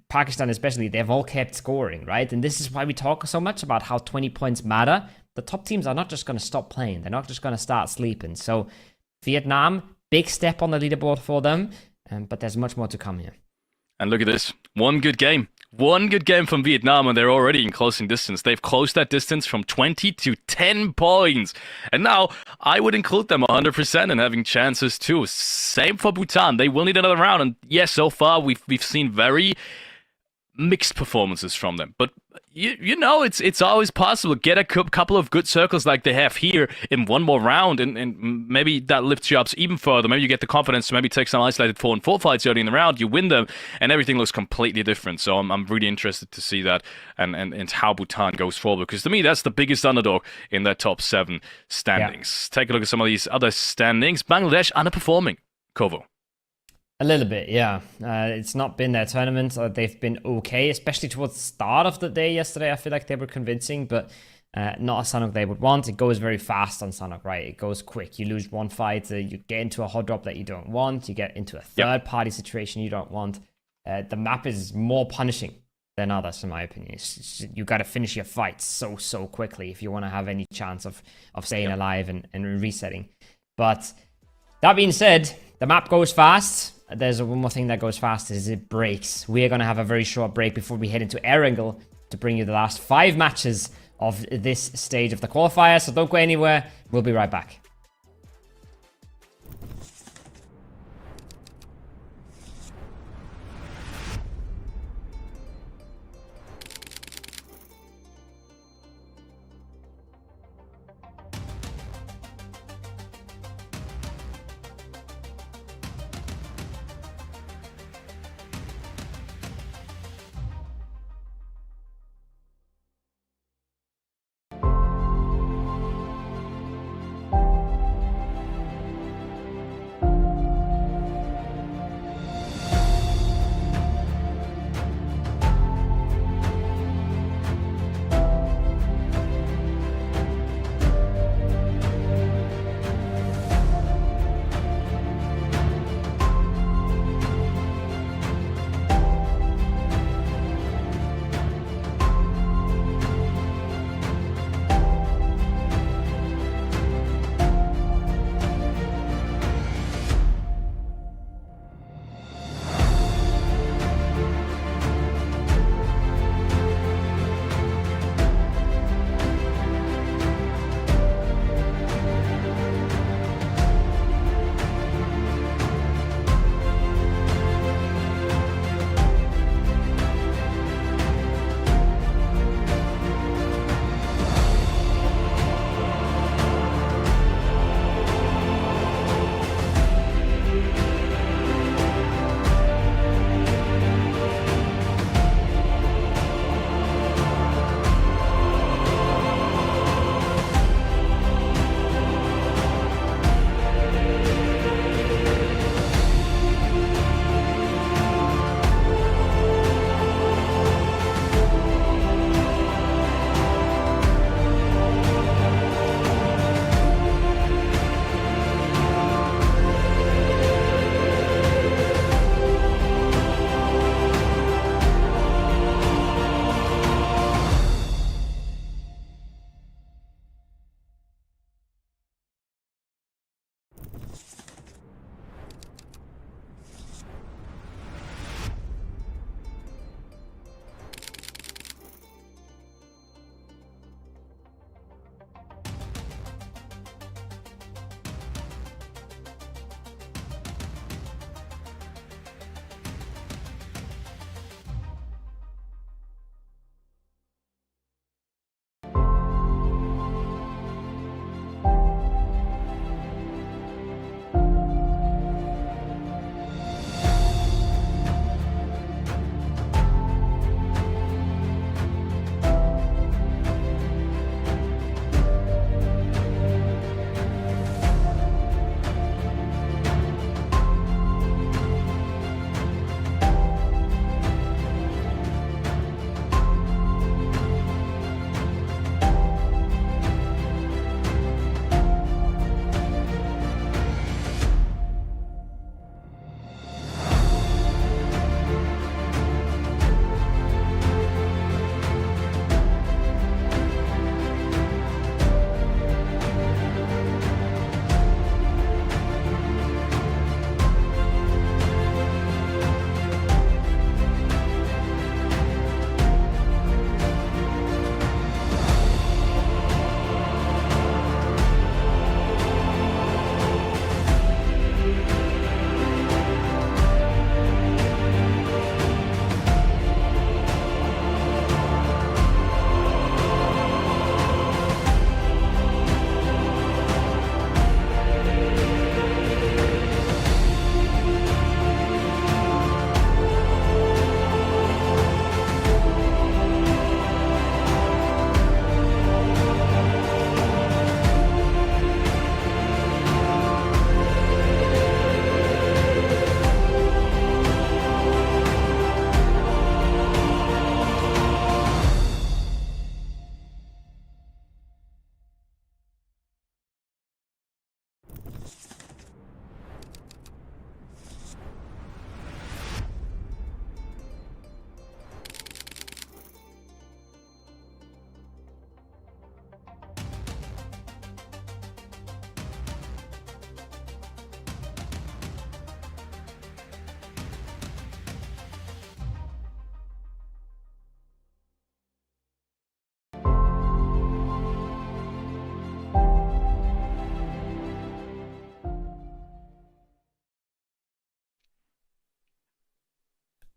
Speaker 1: Pakistan especially, they've all kept scoring, right? And this is why we talk so much about how 20 points matter. The top teams are not just going to stop playing. They're not just going to start sleeping. So Vietnam, big step on the leaderboard for them, but there's much more to come here.
Speaker 2: And look at this. One good game. One good game from Vietnam, and they're already in closing distance. They've closed that distance from 20 to 10 points. And now, I would include them 100% in having chances too. Same for Bhutan. They will need another round. And yes, so far, we've seen very mixed performances from them. But you know, it's always possible. Get a couple of good circles like they have here in one more round, and maybe that lifts you up even further. Maybe you get the confidence to maybe take some isolated 4 and 4 fights early in the round. You win them, and everything looks completely different. So I'm really interested to see that and how Bhutan goes forward, because to me that's the biggest underdog in their top 7 standings. Take a look at some of these other standings. Bangladesh underperforming. Kovo.
Speaker 1: A little bit, yeah. It's not been their tournament. They've been okay, especially towards the start of the day yesterday. I feel like they were convincing, but Not a Sanhok they would want. It goes very fast on Sanhok, right? It goes quick. You lose one fight, you get into a hot drop that you don't want. You get into a third-party situation you don't want. The map is more punishing than others, in my opinion. You got to finish your fights so quickly if you want to have any chance of staying alive and resetting. But that being said, the map goes fast. There's one more thing that goes fast is it breaks. We are going to have a very short break before we head into Erangel to bring you the last 5 matches of this stage of the qualifier. So don't go anywhere. We'll be right back.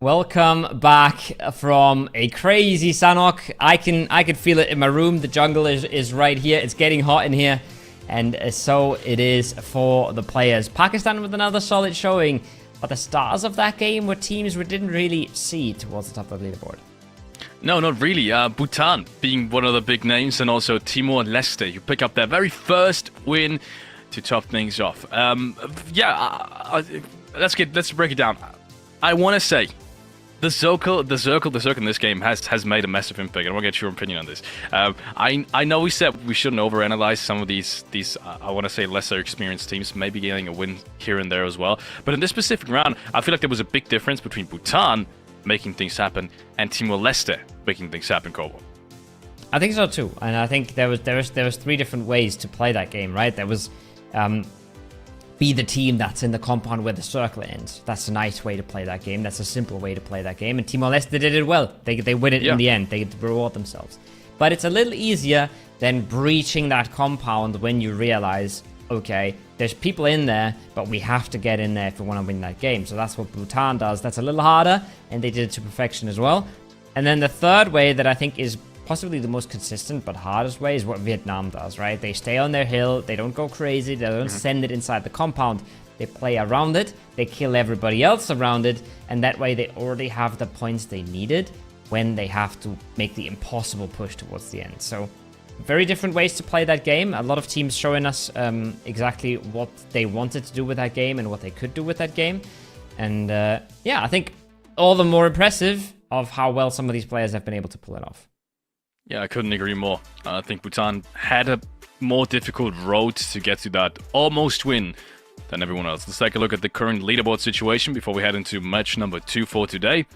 Speaker 1: Welcome back from a crazy Sanhok. I can feel it in my room. The jungle is right here. It's getting hot in here. And so it is for the players. Pakistan with another solid showing. But the stars of that game were teams we didn't really see towards the top of the leaderboard.
Speaker 2: No, not really. Bhutan being one of the big names, and also Timor-leste, who pick up their very first win to top things off. Let's break it down. I want to say the circle in this game has made a massive impact. I want to get your opinion on this. I know we said we shouldn't overanalyze some of these I want to say lesser experienced teams, maybe getting a win here and there as well. But in this specific round, I feel like there was a big difference between Bhutan making things happen and Timor-leste making things happen, Kobo.
Speaker 1: I think so too, and I think there was three different ways to play that game, right? There was be the team that's in the compound where the circle ends. That's a nice way to play that game. That's a simple way to play that game. And Timor-leste did it well. They win it in the end. They reward themselves. But it's a little easier than breaching that compound when you realize, okay, there's people in there, but we have to get in there if we want to win that game. So that's what Bhutan does. That's a little harder, and they did it to perfection as well. And then the third way that I think is possibly the most consistent but hardest way is what Vietnam does, right? They stay on their hill, they don't go crazy, they don't send it inside the compound, they play around it, they kill everybody else around it, and that way they already have the points they needed when they have to make the impossible push towards the end. So very different ways to play that game. A lot of teams showing us exactly what they wanted to do with that game and what they could do with that game. And I think all the more impressive of how well some of these players have been able to pull it off.
Speaker 2: Yeah, I couldn't agree more. I think Bhutan had a more difficult road to get to that almost win than everyone else. Let's take a look at the current leaderboard situation before we head into match number 2 for today.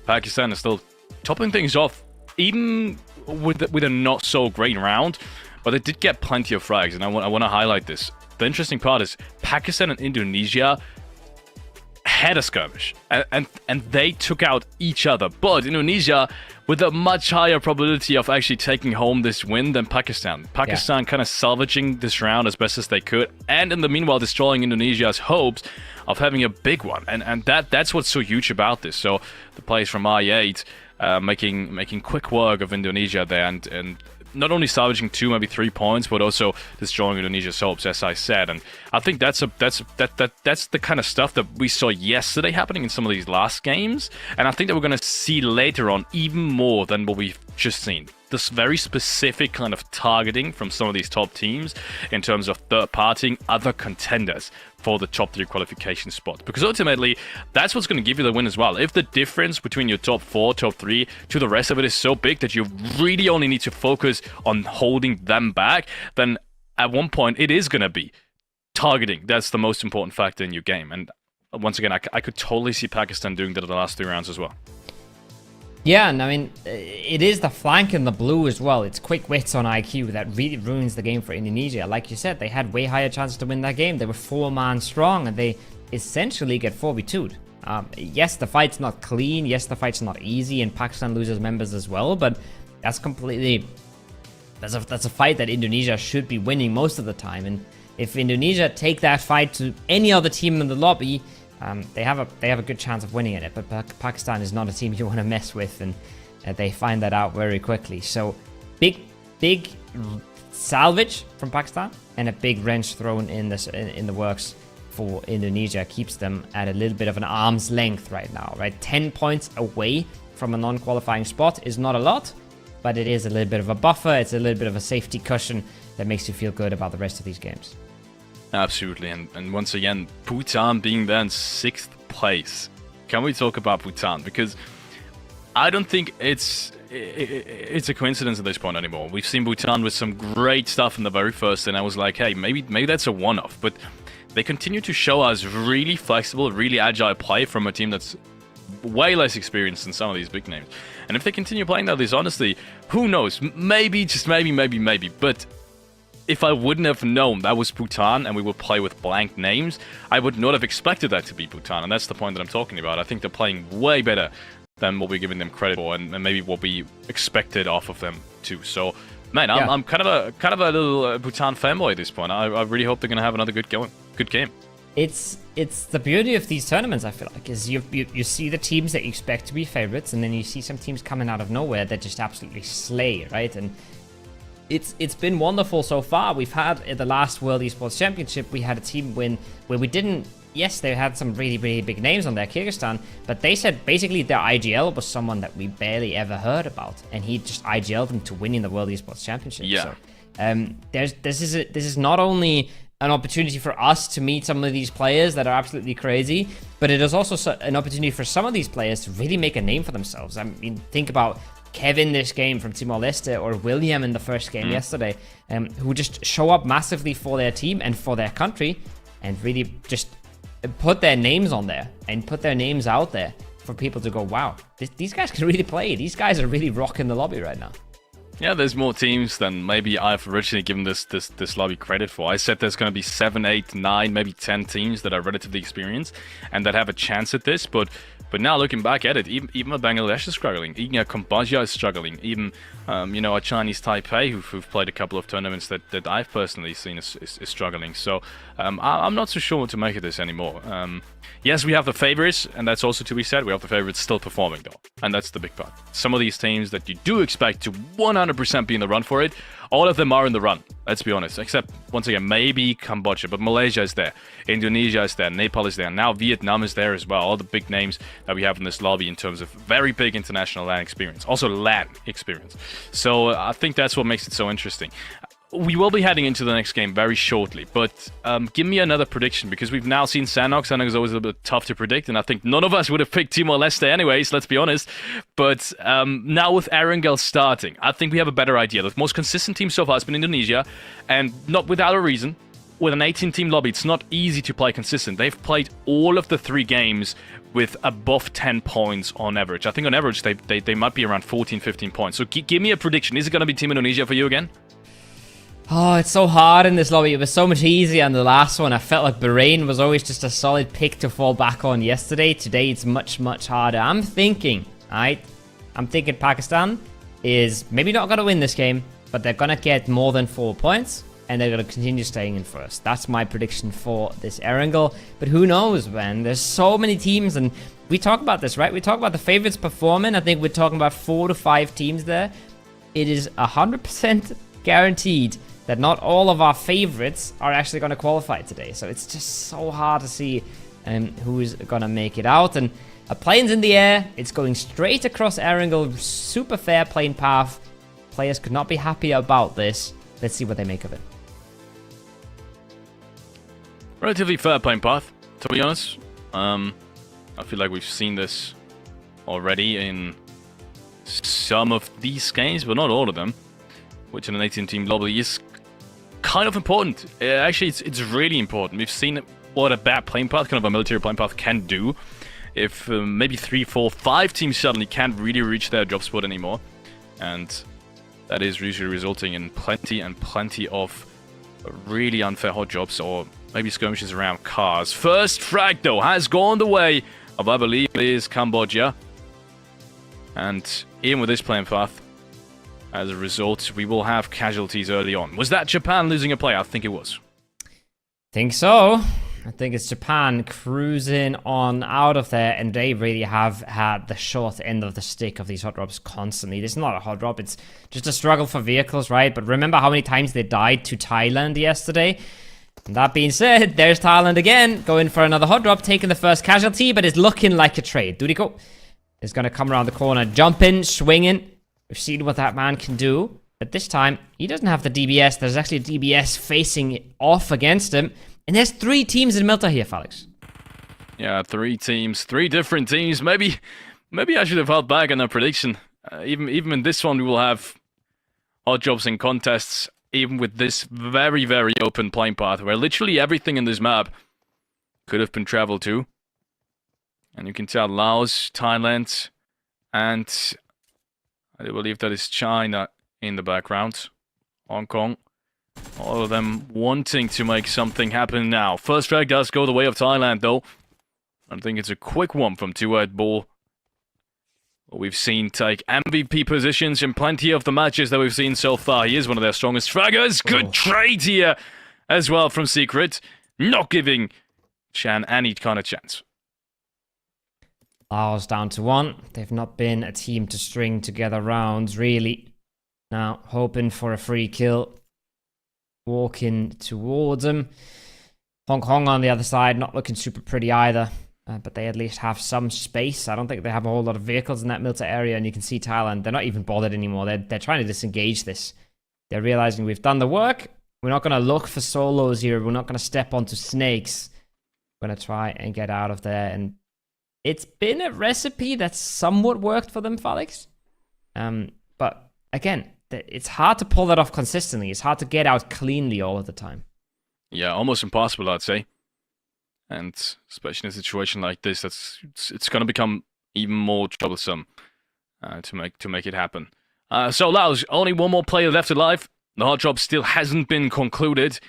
Speaker 2: Pakistan is still topping things off, even with a not so great round, but they did get plenty of frags, and I want to highlight this. The interesting part is Pakistan and Indonesia had a skirmish, and they took out each other, but Indonesia with a much higher probability of actually taking home this win than Pakistan. Pakistan kind of salvaging this round as best as they could, and in the meanwhile destroying Indonesia's hopes of having a big one, and that's what's so huge about this. So the players from I8 making quick work of Indonesia there, and not only salvaging 2, maybe 3 points, but also destroying Indonesia's hopes, as I said. And I think that's the kind of stuff that we saw yesterday happening in some of these last games. And I think that we're going to see later on even more than what we've just seen. This very specific kind of targeting from some of these top teams in terms of third-partying other contenders for the top 3 qualification spot. Because ultimately, that's what's going to give you the win as well. If the difference between your top 4, top 3 to the rest of it is so big that you really only need to focus on holding them back, then at one point it is going to be targeting. That's the most important factor in your game. And once again, I could totally see Pakistan doing that in the last 3 rounds as well.
Speaker 1: Yeah, and I mean, it is the flank in the blue as well. It's quick wits on IQ that really ruins the game for Indonesia. Like you said, they had way higher chances to win that game. They were 4-man strong, and they essentially get 4v2'd. Yes, the fight's not clean. Yes, the fight's not easy, and Pakistan loses members as well, but that's completely... That's a fight that Indonesia should be winning most of the time, and if Indonesia take that fight to any other team in the lobby... They have a good chance of winning it, but Pakistan is not a team you want to mess with, and they find that out very quickly. So big salvage from Pakistan and a big wrench thrown in the works for Indonesia keeps them at a little bit of an arm's length right now. Right, 10 points away from a non-qualifying spot is not a lot, but it is a little bit of a buffer. It's a little bit of a safety cushion that makes you feel good about the rest of these games.
Speaker 2: Absolutely, and once again, Bhutan being there in 6th place. Can we talk about Bhutan? Because I don't think it's a coincidence at this point anymore. We've seen Bhutan with some great stuff in the very first, and I was like, hey, maybe that's a one-off. But they continue to show us really flexible, really agile play from a team that's way less experienced than some of these big names. And if they continue playing like this, honestly, who knows? Maybe, just maybe. But if I wouldn't have known that was Bhutan and we would play with blank names, I would not have expected that to be Bhutan. And that's the point that I'm talking about. I think they're playing way better than what we're giving them credit for, and maybe what we expected off of them too. So, man, I'm kind of a little Bhutan fanboy at this point. I really hope they're going to have another good game.
Speaker 1: it's the beauty of these tournaments, I feel like, is you see the teams that you expect to be favorites, and then you see some teams coming out of nowhere that just absolutely slay, right? And it's been wonderful so far. We've had in the last World Esports Championship, we had a team win where we didn't. Yes, they had some really, really big names on there, Kyrgyzstan, but they said basically their IGL was someone that we barely ever heard about, and he just IGL'd them to winning the World Esports Championship.
Speaker 2: Yeah.
Speaker 1: So, this is not only an opportunity for us to meet some of these players that are absolutely crazy, but it is also an opportunity for some of these players to really make a name for themselves. I mean, think about Kevin this game from Timor-leste, or William in the first game yesterday, who just show up massively for their team and for their country, and really just put their names on there and put their names out there for people to go, wow, these guys can really play. These guys are really rocking the lobby right now.
Speaker 2: Yeah, there's more teams than maybe I've originally given this lobby credit for. I said there's going to be 7, 8, 9, maybe 10 teams that are relatively experienced and that have a chance at this. But now looking back at it, even Bangladesh is struggling. Even Cambodia is struggling. Even a Chinese Taipei who've played a couple of tournaments that I've personally seen is struggling. So I'm not so sure what to make of this anymore. Yes, we have the favorites, and that's also to be said. We have the favorites still performing, though, and that's the big part. Some of these teams that you do expect to 100% be in the run for it, all of them are in the run, let's be honest. Except, once again, maybe Cambodia, but Malaysia is there. Indonesia is there. Nepal is there. Now Vietnam is there as well. All the big names that we have in this lobby in terms of very big international LAN experience. Also LAN experience. So I think that's what makes it so interesting. We will be heading into the next game very shortly, but give me another prediction, because we've now seen Sanhok. Sanhok is always a little bit tough to predict, and I think none of us would have picked Timor-leste anyways, let's be honest. But now with Erangel starting, I think we have a better idea. The most consistent team so far has been Indonesia, and not without a reason. With an 18-team lobby, it's not easy to play consistent. They've played all of the 3 games with above 10 points on average. I think on average, they might be around 14, 15 points. So give me a prediction. Is it going to be Team Indonesia for you again?
Speaker 1: Oh, it's so hard in this lobby. It was so much easier on the last one. I felt like Bahrain was always just a solid pick to fall back on yesterday. Today, it's much, much harder. I'm thinking Pakistan is maybe not going to win this game, but they're going to get more than 4 points, and they're going to continue staying in first. That's my prediction for this Erangel. But who knows, man? There's so many teams, and we talk about this, right? We talk about the favorites performing. I think we're talking about 4 to 5 teams there. It is 100% guaranteed that not all of our favorites are actually going to qualify today. So it's just so hard to see who's going to make it out. And a plane's in the air. It's going straight across Erangel. Super fair plane path. Players could not be happy about this. Let's see what they make of it.
Speaker 2: Relatively fair plane path, to be honest. I feel like we've seen this already in some of these games, but not all of them, which in an 18-team lobby is kind of important. Actually, it's really important. We've seen what a bad plane path, kind of a military plane path, can do. If maybe 3, 4, 5 teams suddenly can't really reach their job spot anymore. And that is usually resulting in plenty and plenty of really unfair hot jobs, or maybe skirmishes around cars. First frag, though, has gone the way of, I believe it is Cambodia. And even with this plane path, as a result, we will have casualties early on. Was that Japan losing a play? I think it was.
Speaker 1: Think so. I think it's Japan cruising on out of there, and they really have had the short end of the stick of these hot drops constantly. This is not a hot drop, it's just a struggle for vehicles, right? But remember how many times they died to Thailand yesterday? And that being said, there's Thailand again, going for another hot drop, taking the first casualty, but it's looking like a trade. Dudiko is going to come around the corner, jumping, swinging. We've seen what that man can do, but this time, he doesn't have the DBS. There's actually a DBS facing off against him, and there's 3 teams in Milta here, Felix.
Speaker 2: Yeah, 3 teams, 3 different teams. Maybe I should have held back on that prediction. Even in this one, we will have odd jobs and contests, even with this very, very open plane path, where literally everything in this map could have been traveled to. And you can tell Laos, Thailand, and I believe that is China in the background. Hong Kong. All of them wanting to make something happen now. First frag does go the way of Thailand, though. I think it's a quick one from 2-8 Ball. We've seen take MVP positions in plenty of the matches that we've seen so far. He is one of their strongest fraggers. Good trade here as well from Secret. Not giving any kind of chance.
Speaker 1: Laos down to 1. They've not been a team to string together rounds, really. Now, hoping for a free kill. Walking towards them. Hong Kong on the other side, not looking super pretty either. But they at least have some space. I don't think they have a whole lot of vehicles in that military area. And you can see Thailand, they're not even bothered anymore. They're trying to disengage this. They're realizing we've done the work. We're not going to look for solos here. We're not going to step onto snakes. We're going to try and get out of there. And it's been a recipe that's somewhat worked for them, Felix. But again, it's hard to pull that off consistently. It's hard to get out cleanly all of the time.
Speaker 2: Yeah, almost impossible, I'd say. And especially in a situation like this, it's going to become even more troublesome to make it happen. So Laos, only one more player left alive. The hard drop still hasn't been concluded,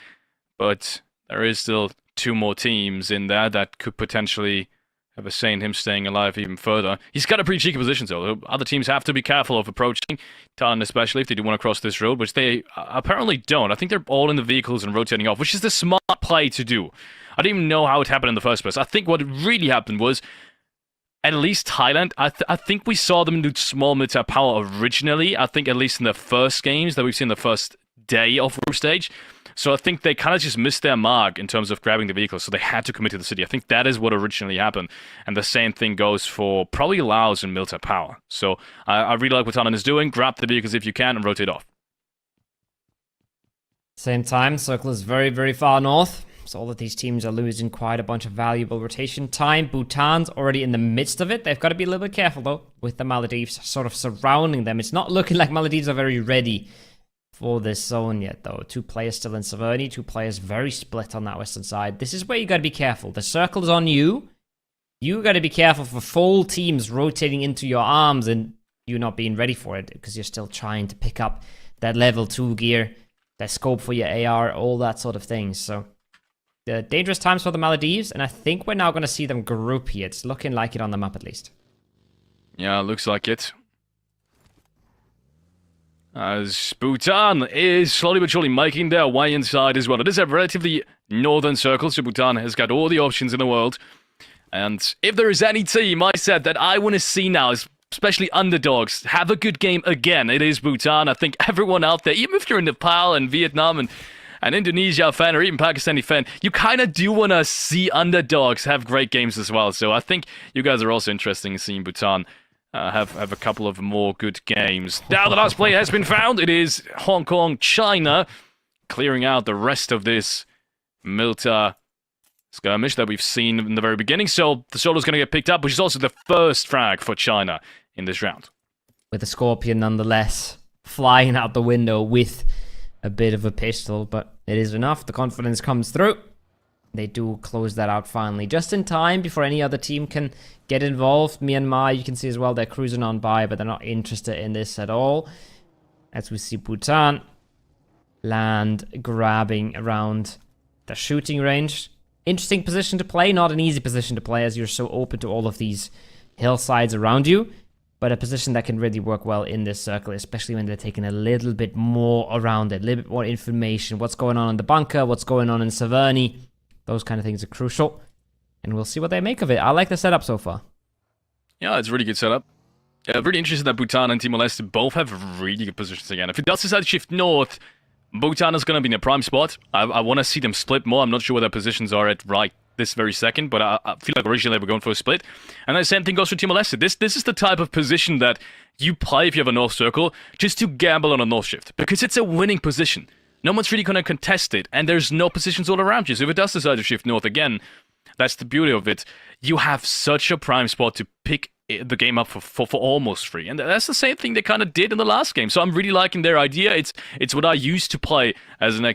Speaker 2: but there is still 2 more teams in there that could potentially have a say in him staying alive even further. He's got a pretty cheeky position, though. Other teams have to be careful of approaching, Thailand especially, if they do want to cross this road, which they apparently don't. I think they're all in the vehicles and rotating off, which is the smart play to do. I didn't even know how it happened in the first place. I think what really happened was, at least Thailand, I think we saw them do small military power originally. I think at least in the first games that we've seen the first day of group stage. So I think they kind of just missed their mark in terms of grabbing the vehicles, so they had to commit to the city. I think that is what originally happened. And the same thing goes for probably Laos and military power. So I really like what Thailand is doing. Grab the vehicles if you can and rotate off.
Speaker 1: Same time, circle is very, very far north. So all of these teams are losing quite a bunch of valuable rotation time. Bhutan's already in the midst of it. They've got to be a little bit careful, though, with the Maldives sort of surrounding them. It's not looking like Maldives are very ready for this zone yet, though. 2 players still in Severny, 2 players very split on that western side. This is where you got to be careful. The circle's on you. You got to be careful for full teams rotating into your arms and you not being ready for it, because you're still trying to pick up that level 2 gear, that scope for your AR, all that sort of thing. So the dangerous times for the Maldives, and I think we're now going to see them group here. It's looking like it on the map, at least.
Speaker 2: Yeah, looks like it. As Bhutan is slowly but surely making their way inside as well. It is a relatively northern circle, so Bhutan has got all the options in the world. And if there is any team, I said, that I want to see now, especially underdogs, have a good game again, it is Bhutan. I think everyone out there, even if you're in Nepal and Vietnam and Indonesia fan or even Pakistani fan, you kind of do want to see underdogs have great games as well. So I think you guys are also interested in seeing Bhutan have a couple of more good games. Now the last player has been found. It is Hong Kong, China, clearing out the rest of this Milta skirmish that we've seen in the very beginning. So the solo's going to get picked up, which is also the first frag for China in this round.
Speaker 1: With the Scorpion, nonetheless, flying out the window with a bit of a pistol, but it is enough. The confidence comes through. They do close that out finally, just in time before any other team can get involved. Myanmar, you can see as well, they're cruising on by, but they're not interested in this at all. As we see Bhutan land grabbing around the shooting range. Interesting position to play, not an easy position to play as you're so open to all of these hillsides around you, but a position that can really work well in this circle, especially when they're taking a little bit more around it, a little bit more information. What's going on in the bunker, what's going on in Severny. Those kind of things are crucial, and we'll see what they make of it. I like the setup so far.
Speaker 2: Yeah, it's a really good setup. Yeah, really interesting that Bhutan and Timor-leste both have really good positions again. If it does decide to shift north, Bhutan is going to be in a prime spot. I want to see them split more. I'm not sure where their positions are at right this very second, but I feel like originally they were going for a split. And the same thing goes for Timor-leste. This is the type of position that you play if you have a north circle, just to gamble on a north shift, because it's a winning position. No one's really going to contest it, and there's no positions all around you. So if it does decide to shift north again, that's the beauty of it. You have such a prime spot to pick the game up for almost free. And that's the same thing they kind of did in the last game. So I'm really liking their idea. It's what I used to play as an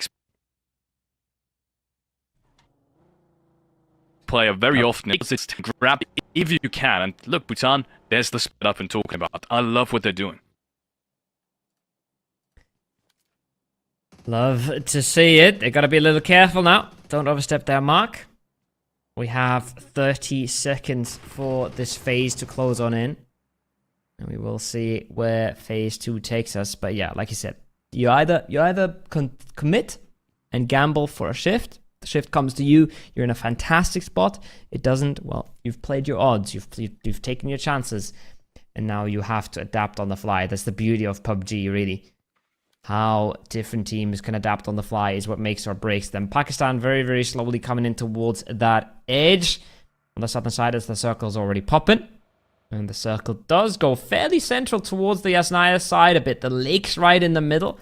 Speaker 2: player very often. It's to grab if you can. And look, Bhutan, there's the split up and talking about. I love what they're doing.
Speaker 1: Love to see it. They got to be a little careful now. Don't overstep their mark. We have 30 seconds for this phase to close on in. And we will see where phase 2 takes us. But yeah, like you said, you either commit and gamble for a shift, the shift comes to you, you're in a fantastic spot. It doesn't, well, you've played your odds, you've taken your chances, and now you have to adapt on the fly. That's the beauty of PUBG, really. How different teams can adapt on the fly is what makes or breaks them. Pakistan very, very slowly coming in towards that edge. On the southern side, as the circle's already popping. And the circle does go fairly central towards the Yasnaya side a bit. The lake's right in the middle.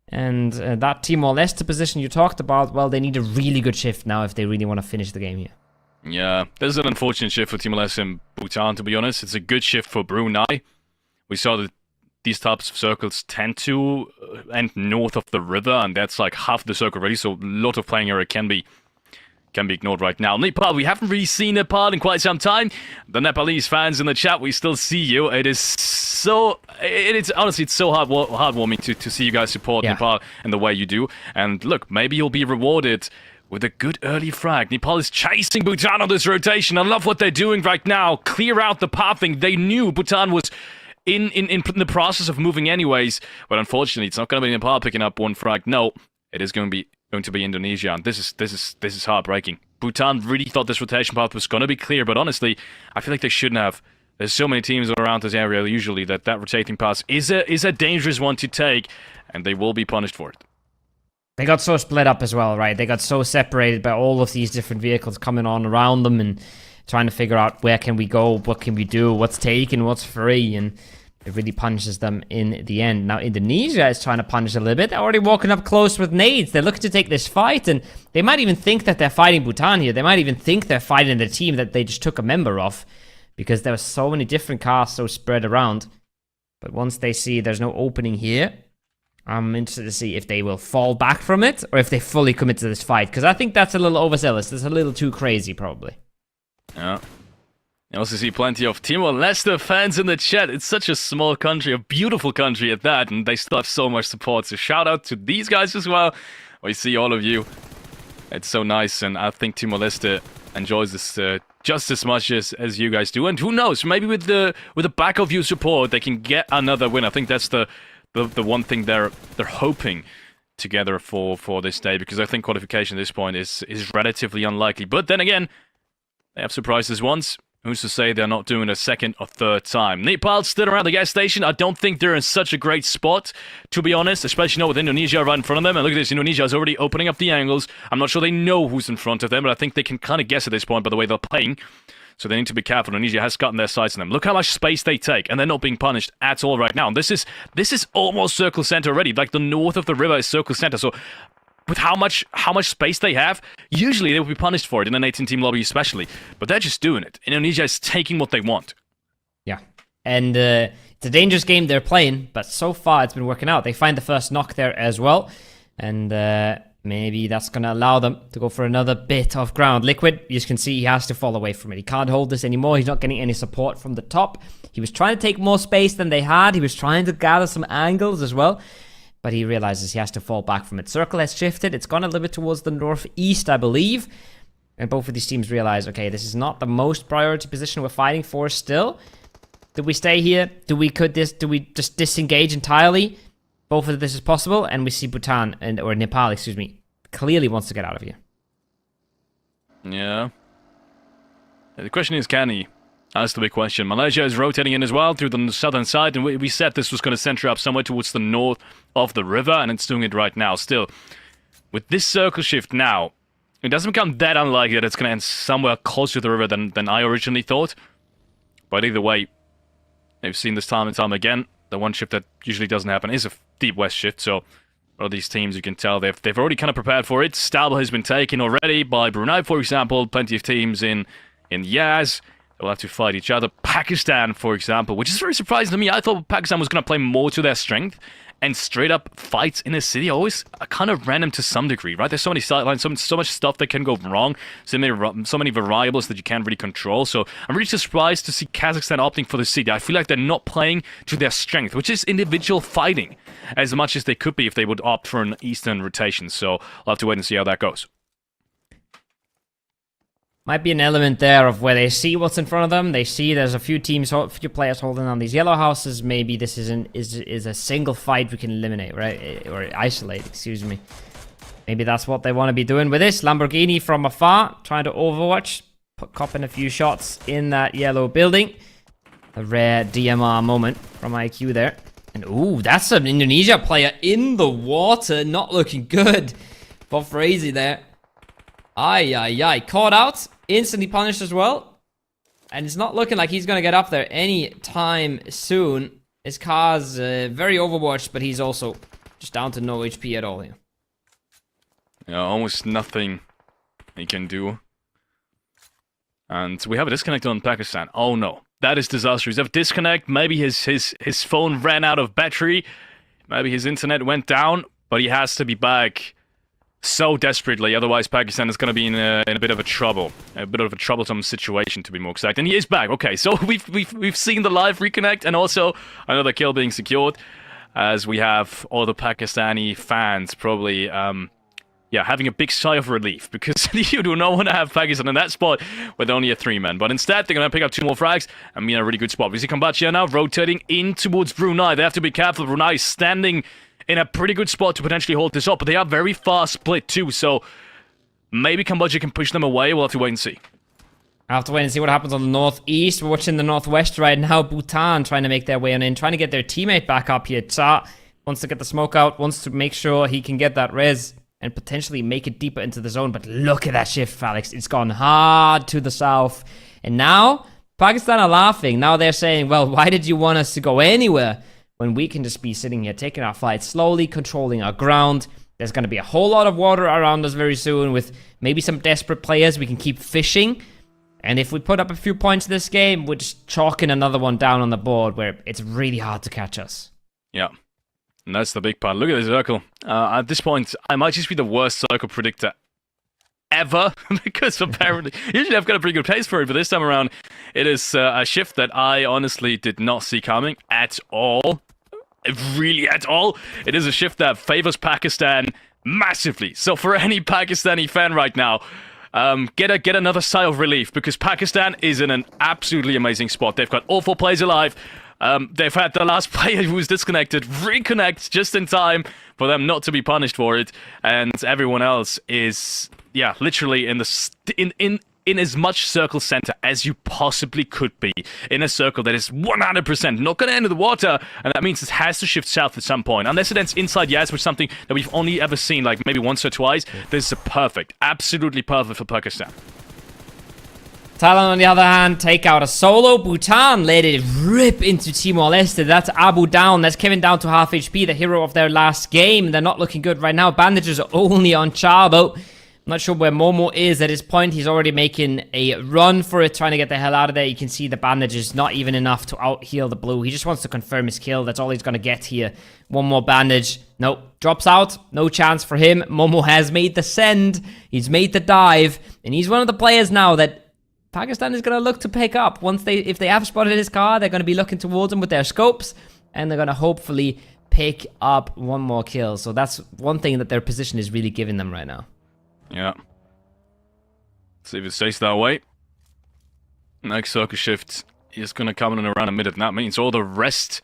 Speaker 1: And that Timor-leste position you talked about, well, they need a really good shift now if they really want to finish the game here.
Speaker 2: Yeah, there's an unfortunate shift for Timor-leste and Bhutan, to be honest. It's a good shift for Brunei. We saw that these types of circles tend to end north of the river, and that's like half the circle already, so a lot of playing area can be ignored right now. Nepal, we haven't really seen Nepal in quite some time. The Nepalese fans in the chat, we still see you. It's honestly, it's so heartwarming to see you guys support Nepal in the way you do. And look, maybe you'll be rewarded with a good early frag. Nepal is chasing Bhutan on this rotation. I love what they're doing right now. Clear out the pathing. They knew Bhutan was in the process of moving anyways, but unfortunately, it's not going to be Nepal picking up one frag. No, it is going to be Indonesia, and this is heartbreaking. Bhutan really thought this rotation path was going to be clear, but honestly, I feel like they shouldn't have. There's so many teams around this area usually that rotating path is a dangerous one to take, and they will be punished for it.
Speaker 1: They got so split up as well, right? They got so separated by all of these different vehicles coming on around them and trying to figure out where can we go, what can we do, what's taken, what's free, and it really punishes them in the end. Now, Indonesia is trying to punish a little bit. They're already walking up close with nades. They're looking to take this fight, and they might even think that they're fighting Bhutan here. They might even think they're fighting the team that they just took a member of, because there were so many different cars so spread around. But once they see there's no opening here, I'm interested to see if they will fall back from it, or if they fully commit to this fight, because I think that's a little overzealous. That's a little too crazy, probably.
Speaker 2: Yeah. I also see plenty of Timor-leste fans in the chat. It's such a small country, a beautiful country at that, and they still have so much support. So shout out to these guys as well. We see all of you. It's so nice, and I think Timor-leste enjoys this just as much as you guys do. And who knows, maybe with the back of your support, they can get another win. I think that's the one thing they're hoping together for this day, because I think qualification at this point is relatively unlikely. But then again, they have surprised us once. Who's to say they're not doing a second or third time? Nepal still around the gas station. I don't think they're in such a great spot, to be honest, especially now with Indonesia right in front of them. And look at this, Indonesia is already opening up the angles. I'm not sure they know who's in front of them, but I think they can kind of guess at this point by the way they're playing. So they need to be careful. Indonesia has gotten their sights on them. Look how much space they take, and they're not being punished at all right now. And this is almost circle center already. Like the north of the river is circle center. So with how much space they have, usually they would be punished for it in an 18-team lobby especially. But they're just doing it. Indonesia is taking what they want.
Speaker 1: Yeah. And it's a dangerous game they're playing, but so far it's been working out. They find the first knock there as well. And maybe that's going to allow them to go for another bit of ground. Liquid, you can see he has to fall away from it. He can't hold this anymore. He's not getting any support from the top. He was trying to take more space than they had. He was trying to gather some angles as well. But he realizes he has to fall back from it. Circle has shifted. It's gone a little bit towards the northeast, I believe. And both of these teams realize, okay, this is not the most priority position we're fighting for still. Do we stay here? Do we just disengage entirely? Both of this is possible. And we see Bhutan, or Nepal, excuse me, clearly wants to get out of here.
Speaker 2: Yeah. The question is, can he? That's the big question. Malaysia is rotating in as well through the southern side, and we said this was going to center up somewhere towards the north of the river, and it's doing it right now. Still, with this circle shift now, it doesn't become that unlikely that it's going to end somewhere closer to the river than I originally thought. But either way, they've seen this time and time again. The one shift that usually doesn't happen is a deep west shift, so all these teams, you can tell, they've already kind of prepared for it. Stabble has been taken already by Brunei, for example. Plenty of teams in Iesf. They'll have to fight each other. Pakistan, for example, which is very surprising to me. I thought Pakistan was going to play more to their strength and straight up fights in a city. Always kind of random to some degree, right? There's so many sidelines, so much stuff that can go wrong, so many variables that you can't really control. So I'm really surprised to see Kazakhstan opting for the city. I feel like they're not playing to their strength, which is individual fighting, as much as they could be if they would opt for an eastern rotation. So I'll have to wait and see how that goes.
Speaker 1: Might be an element there of where they see what's in front of them. They see there's a few teams, a few players holding on these yellow houses. Maybe this is a single fight we can eliminate, right? Or isolate, excuse me. Maybe that's what they want to be doing with this. Lamborghini from afar, trying to overwatch. Copping a few shots in that yellow building. A rare DMR moment from IQ there. And ooh, that's an Indonesia player in the water. Not looking good for Frazee there. Ay. Caught out. Instantly punished as well. And it's not looking like he's going to get up there any time soon. His car's very overwatched, but he's also just down to no HP at all here.
Speaker 2: Yeah, almost nothing he can do. And we have a disconnect on Pakistan. Oh no, that is disastrous. We have a disconnect. Maybe his phone ran out of battery. Maybe his internet went down, but he has to be back so desperately. Otherwise, Pakistan is going to be in a bit of a troublesome situation, to be more exact. And he is back. Okay, so we've seen the live reconnect and also another kill being secured, as we have all the Pakistani fans probably having a big sigh of relief, because you do not want to have Pakistan in that spot with only a 3-man. But instead, they're going to pick up 2 more frags and be in a really good spot. We see Cambodia now rotating in towards Brunei. They have to be careful. Brunei is standing in a pretty good spot to potentially hold this up, but they are very fast split too, so maybe Cambodia can push them away. We'll have to wait and see.
Speaker 1: I'll have to wait and see what happens on the northeast. We're watching the northwest right now. Bhutan trying to make their way on in, trying to get their teammate back up here. Cha wants to get the smoke out, wants to make sure he can get that res and potentially make it deeper into the zone. But look at that shift, Alex. It's gone hard to the south. And now, Pakistan are laughing. Now they're saying, well, why did you want us to go anywhere when we can just be sitting here taking our fight slowly, controlling our ground? There's going to be a whole lot of water around us very soon with maybe some desperate players. We can keep fishing. And if we put up a few points this game, we're just chalking another one down on the board where it's really hard to catch us.
Speaker 2: Yeah. And that's the big part. Look at the circle. At this point, I might just be the worst circle predictor ever, because apparently, usually I've got a pretty good pace for it, but this time around, it is a shift that I honestly did not see coming at all. Really at all. It is a shift that favors Pakistan massively. So for any Pakistani fan right now, get another sigh of relief, because Pakistan is in an absolutely amazing spot. They've got all 4 players alive. They've had the last player who was disconnected reconnect just in time for them not to be punished for it, and everyone else is, literally in as much circle center as you possibly could be, in a circle that is 100% not going to enter the water, and that means it has to shift south at some point. Unless it ends inside Iesf, which is something that we've only ever seen like maybe once or twice, this is absolutely perfect for Pakistan.
Speaker 1: Thailand, on the other hand, take out a solo. Bhutan let it rip into Timor-leste. That's Abu down. That's Kevin down to half HP, the hero of their last game. They're not looking good right now. Bandages are only on Char, though. I'm not sure where Momo is at this point. He's already making a run for it, trying to get the hell out of there. You can see the bandages not even enough to out-heal the blue. He just wants to confirm his kill. That's all he's going to get here. One more bandage. Nope. Drops out. No chance for him. Momo has made the send. He's made the dive. And he's one of the players now that Pakistan is going to look to pick up. If they have spotted his car, they're going to be looking towards him with their scopes, and they're going to hopefully pick up one more kill. So that's one thing that their position is really giving them right now.
Speaker 2: Yeah. See if it stays that way. Next circle shift is going to come in around a minute, and that means all the rest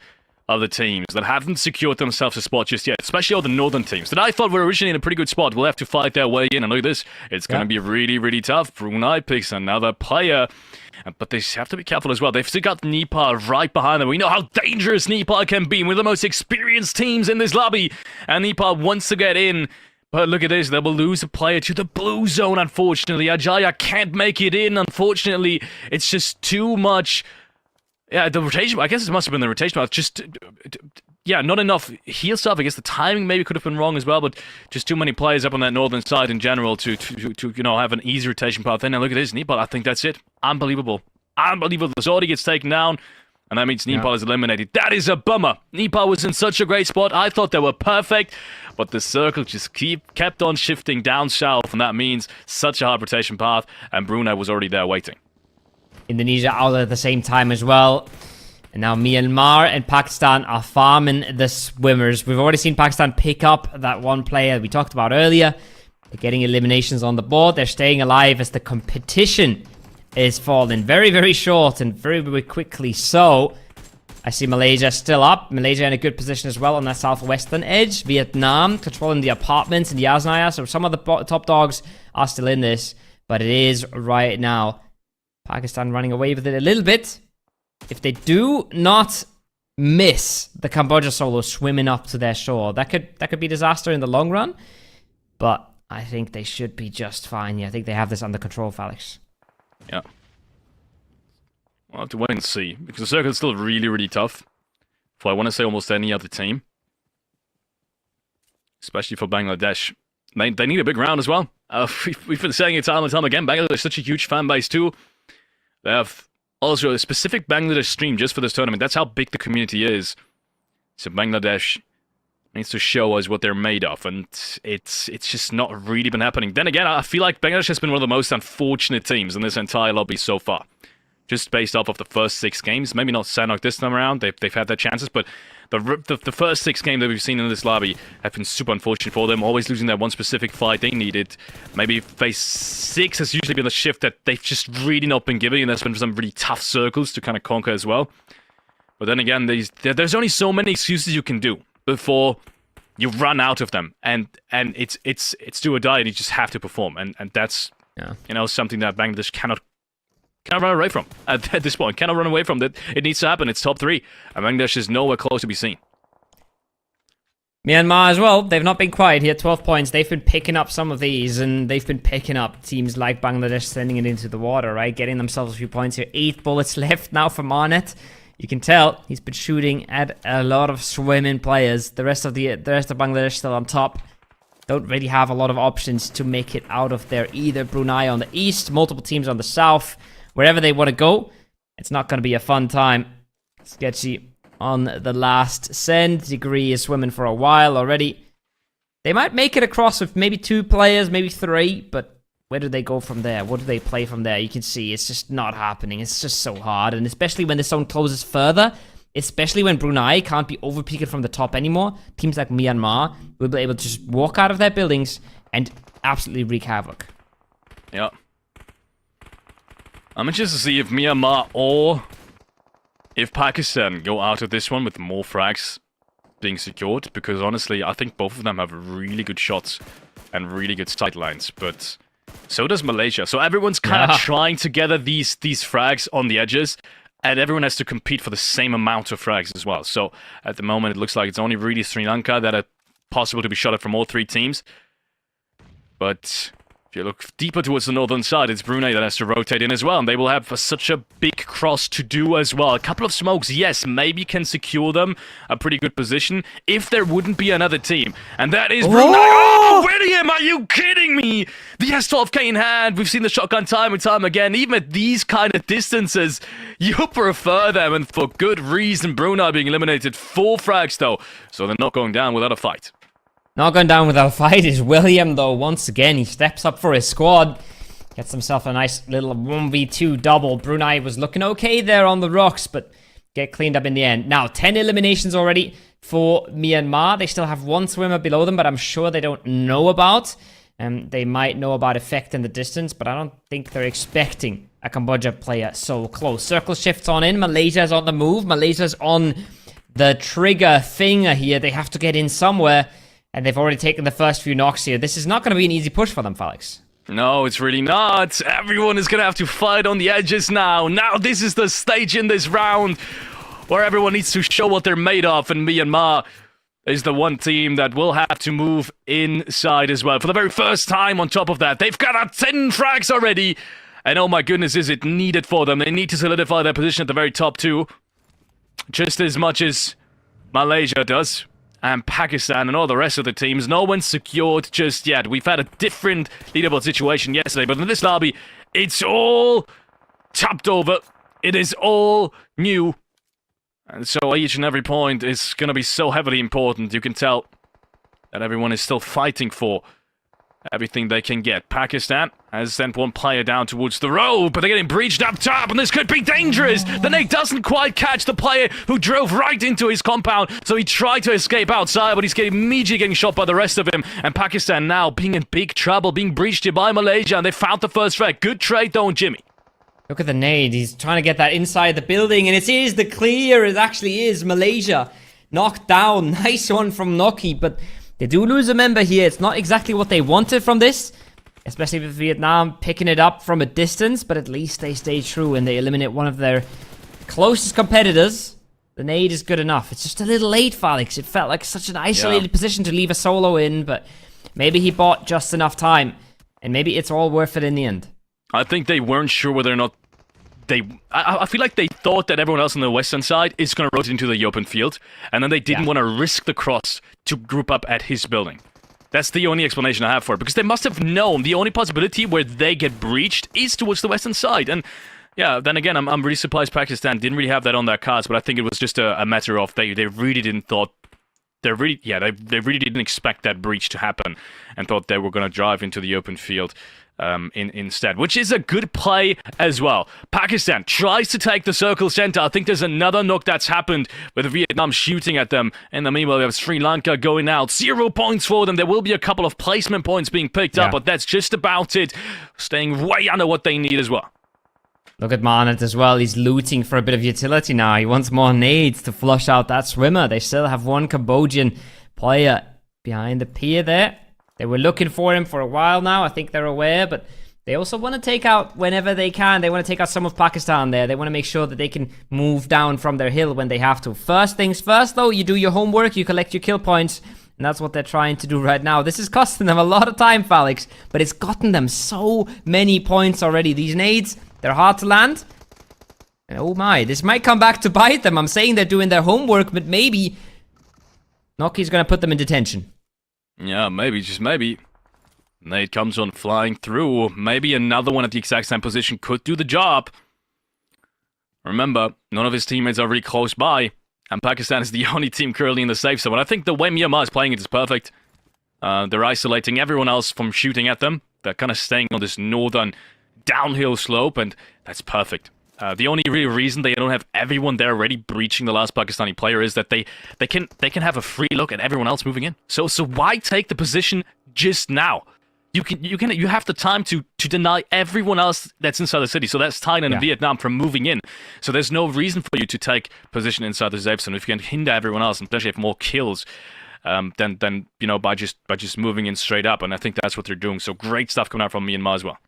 Speaker 2: of the teams that haven't secured themselves a spot just yet, especially all the northern teams that I thought were originally in a pretty good spot, will have to fight their way in. And look at this. It's going to be really, really tough. Brunei picks another player, but they have to be careful as well. They've still got Nepal right behind them. We know how dangerous Nepal can be. We're the most experienced teams in this lobby, and Nepal wants to get in. But look at this, they will lose a player to the blue zone, unfortunately. Ajaya can't make it in, unfortunately. It's just too much. Yeah, the rotation, I guess it must have been the rotation, but just, not enough heal stuff. I guess the timing maybe could have been wrong as well, but just too many players up on that northern side in general to have an easy rotation path. Then now look at this, Nepal, I think that's it. Unbelievable. The Saudi gets taken down, and that means Nepal is eliminated. That is a bummer. Nepal was in such a great spot. I thought they were perfect, but the circle just kept on shifting down south, and that means such a hard rotation path, and Brunei was already there waiting.
Speaker 1: Indonesia out at the same time as well. And now Myanmar and Pakistan are farming the swimmers. We've already seen Pakistan pick up that one player we talked about earlier. They're getting eliminations on the board. They're staying alive as the competition is falling very, very short and very, very quickly. So, I see Malaysia still up. Malaysia in a good position as well on that southwestern edge. Vietnam controlling the apartments in Yasnaya. So some of the top dogs are still in this. But it is right now Pakistan running away with it a little bit. If they do not miss the Cambodia solo swimming up to their shore, that could be disaster in the long run. But I think they should be just fine. Yeah, I think they have this under control, Felix.
Speaker 2: Yeah. We'll have to wait and see, because the circle is still really, really tough for, I want to say, almost any other team. Especially for Bangladesh. They need a big round as well. We've been saying it time and time again, Bangladesh is such a huge fan base too. They have also a specific Bangladesh stream just for this tournament. That's how big the community is. So Bangladesh needs to show us what they're made of, and it's just not really been happening. Then again, I feel like Bangladesh has been one of the most unfortunate teams in this entire lobby so far. Just based off of the first 6 games. Maybe not Sanhok this time around, they've had their chances, but the first 6 games that we've seen in this lobby have been super unfortunate for them, always losing that one specific fight they needed. Maybe phase 6 has usually been the shift that they've just really not been giving, and there's been some really tough circles to kind of conquer as well. But then again, there's only so many excuses you can do before you run out of them, and it's do or die, and you just have to perform, and that's something that Bangladesh cannot run away from at this point. Cannot run away from that. It needs to happen. It's top 3, and Bangladesh is nowhere close to be seen.
Speaker 1: Myanmar as well. They've not been quiet here. 12 points. They've been picking up some of these, and they've been picking up teams like Bangladesh, sending it into the water, right? Getting themselves a few points here. 8 bullets left now for Marnet. You can tell he's been shooting at a lot of swimming players. The rest of Bangladesh still on top. Don't really have a lot of options to make it out of there either. Brunei on the east, multiple teams on the south. Wherever they want to go, it's not going to be a fun time. Sketchy on the last send. Degree is swimming for a while already. They might make it across with maybe 2 players, maybe 3, but where do they go from there? What do they play from there? You can see it's just not happening. It's just so hard, and especially when the zone closes further, especially when Brunei can't be overpeaked from the top anymore, teams like Myanmar will be able to just walk out of their buildings and absolutely wreak havoc.
Speaker 2: Yeah. I'm interested to see if Myanmar or if Pakistan go out of this one with more frags being secured, because honestly, I think both of them have really good shots and really good sight lines, but so does Malaysia. So everyone's kind of trying to gather these frags on the edges, and everyone has to compete for the same amount of frags as well. So at the moment, it looks like it's only really Sri Lanka that are possible to be shot at from all 3 teams. But if you look deeper towards the northern side, it's Brunei that has to rotate in as well, and they will have such a big cross to do as well. A couple of smokes, yes, maybe can secure them a pretty good position if there wouldn't be another team, and that is Brunei. Oh, William, are you kidding me? The S12K in hand, we've seen the shotgun time and time again. Even at these kind of distances, you prefer them, and for good reason. Brunei being eliminated. 4 frags though, so they're not going down without a fight.
Speaker 1: Not going down without a fight is William, though. Once again, he steps up for his squad. Gets himself a nice little 1v2 double. Brunei was looking okay there on the rocks, but get cleaned up in the end. Now, 10 eliminations already for Myanmar. They still have 1 swimmer below them, but I'm sure they don't know about. They might know about effect in the distance, but I don't think they're expecting a Cambodia player so close. Circle shifts on in. Malaysia's on the move. Malaysia's on the trigger finger here. They have to get in somewhere. And they've already taken the first few knocks here. This is not going to be an easy push for them, Felix.
Speaker 2: No, it's really not. Everyone is going to have to fight on the edges now. Now this is the stage in this round where everyone needs to show what they're made of. And Myanmar is the one team that will have to move inside as well. For the very first time on top of that, they've got 10 frags already. And oh my goodness, is it needed for them. They need to solidify their position at the very top too. Just as much as Malaysia does. And Pakistan and all the rest of the teams. No one's secured just yet. We've had a different leaderboard situation yesterday, but in this lobby, it's all tapped over. It is all new. And so each and every point is going to be so heavily important. You can tell that everyone is still fighting for everything they can get. Pakistan has sent 1 player down towards the road, but they're getting breached up top, and this could be dangerous. The nade doesn't quite catch the player who drove right into his compound, so he tried to escape outside, but he's immediately getting shot by the rest of him. And Pakistan now being in big trouble, being breached here by Malaysia, and they found the first frag. Good trade though, Jimmy.
Speaker 1: Look at the nade. He's trying to get that inside the building, and it is the clear. It actually is Malaysia. Knocked down. Nice one from Noki, but they do lose a member here. It's not exactly what they wanted from this, especially with Vietnam picking it up from a distance, but at least they stay true and they eliminate one of their closest competitors. The nade is good enough. It's just a little late, Felix. It felt like such an isolated position to leave a solo in, but maybe he bought just enough time, and maybe it's all worth it in the end.
Speaker 2: I think they weren't sure whether or not I feel like they thought that everyone else on the western side is going to rotate into the open field, and then they didn't want to risk the cross to group up at his building. That's the only explanation I have for it, because they must have known the only possibility where they get breached is towards the western side. And yeah, then again, I'm really surprised Pakistan didn't really have that on their cards, but I think it was just a matter of they really didn't thought. They really didn't expect that breach to happen and thought they were going to drive into the open field instead, which is a good play as well. Pakistan tries to take the circle center. I think there's another knock that's happened with Vietnam shooting at them. In the meanwhile, we have Sri Lanka going out. 0 points for them. There will be a couple of placement points being picked up, but that's just about it. Staying way under what they need as well.
Speaker 1: Look at Marnet as well. He's looting for a bit of utility now. He wants more nades to flush out that swimmer. They still have one Cambodian player behind the pier there. They were looking for him for a while now. I think they're aware, but they also want to take out whenever they can. They want to take out some of Pakistan there. They want to make sure that they can move down from their hill when they have to. First things first, though, you do your homework, you collect your kill points, and that's what they're trying to do right now. This is costing them a lot of time, Felix, but it's gotten them so many points already. These nades, they're hard to land. And oh my, this might come back to bite them. I'm saying they're doing their homework, but maybe Noki's going to put them in detention.
Speaker 2: Yeah, maybe, just maybe. Nade comes on flying through. Maybe another one at the exact same position could do the job. Remember, none of his teammates are really close by, and Pakistan is the only team currently in the safe zone. And I think the way Myanmar is playing it is perfect. They're isolating everyone else from shooting at them. They're kind of staying on this northern downhill slope, and that's perfect. The only real reason they don't have everyone there already breaching the last Pakistani player is that they can have a free look at everyone else moving in. So why take the position just now? You have the time to deny everyone else that's inside the city. So that's Thailand and Vietnam from moving in. So there's no reason for you to take position inside the safe zone if you can hinder everyone else and especially have more kills. Than by just moving in straight up, and I think that's what they're doing. So great stuff coming out from Myanmar as well.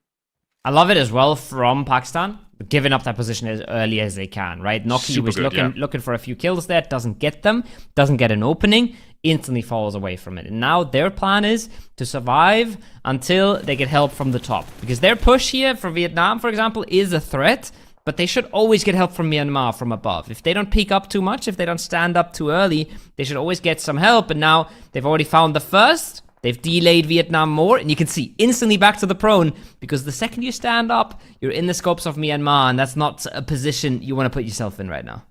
Speaker 1: I love it as well from Pakistan, giving up that position as early as they can, right? Noki was looking for a few kills there, doesn't get them, doesn't get an opening, instantly falls away from it. And now their plan is to survive until they get help from the top. Because their push here for Vietnam, for example, is a threat, but they should always get help from Myanmar from above. If they don't peek up too much, if they don't stand up too early, they should always get some help. And now they've already found the first. They've delayed Vietnam more, and you can see instantly back to the prone, because the second you stand up, you're in the scopes of Myanmar, and that's not a position you want to put yourself in right now.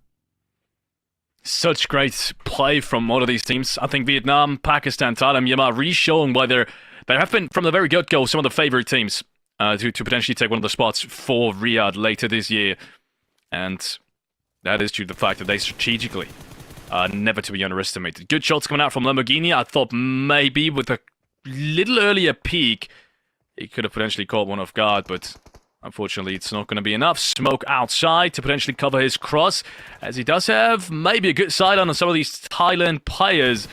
Speaker 2: Such great play from all of these teams. I think Vietnam, Pakistan, Thailand, Myanmar really showing why they have been, from the very get-go, some of the favorite teams to potentially take one of the spots for Riyadh later this year. And that is due to the fact that they strategically never to be underestimated. Good shots coming out from Lamborghini. I thought maybe with a little earlier peak, he could have potentially caught one off guard, but unfortunately it's not going to be enough. Smoke outside to potentially cover his cross, as he does have maybe a good sideline on some of these Thailand players,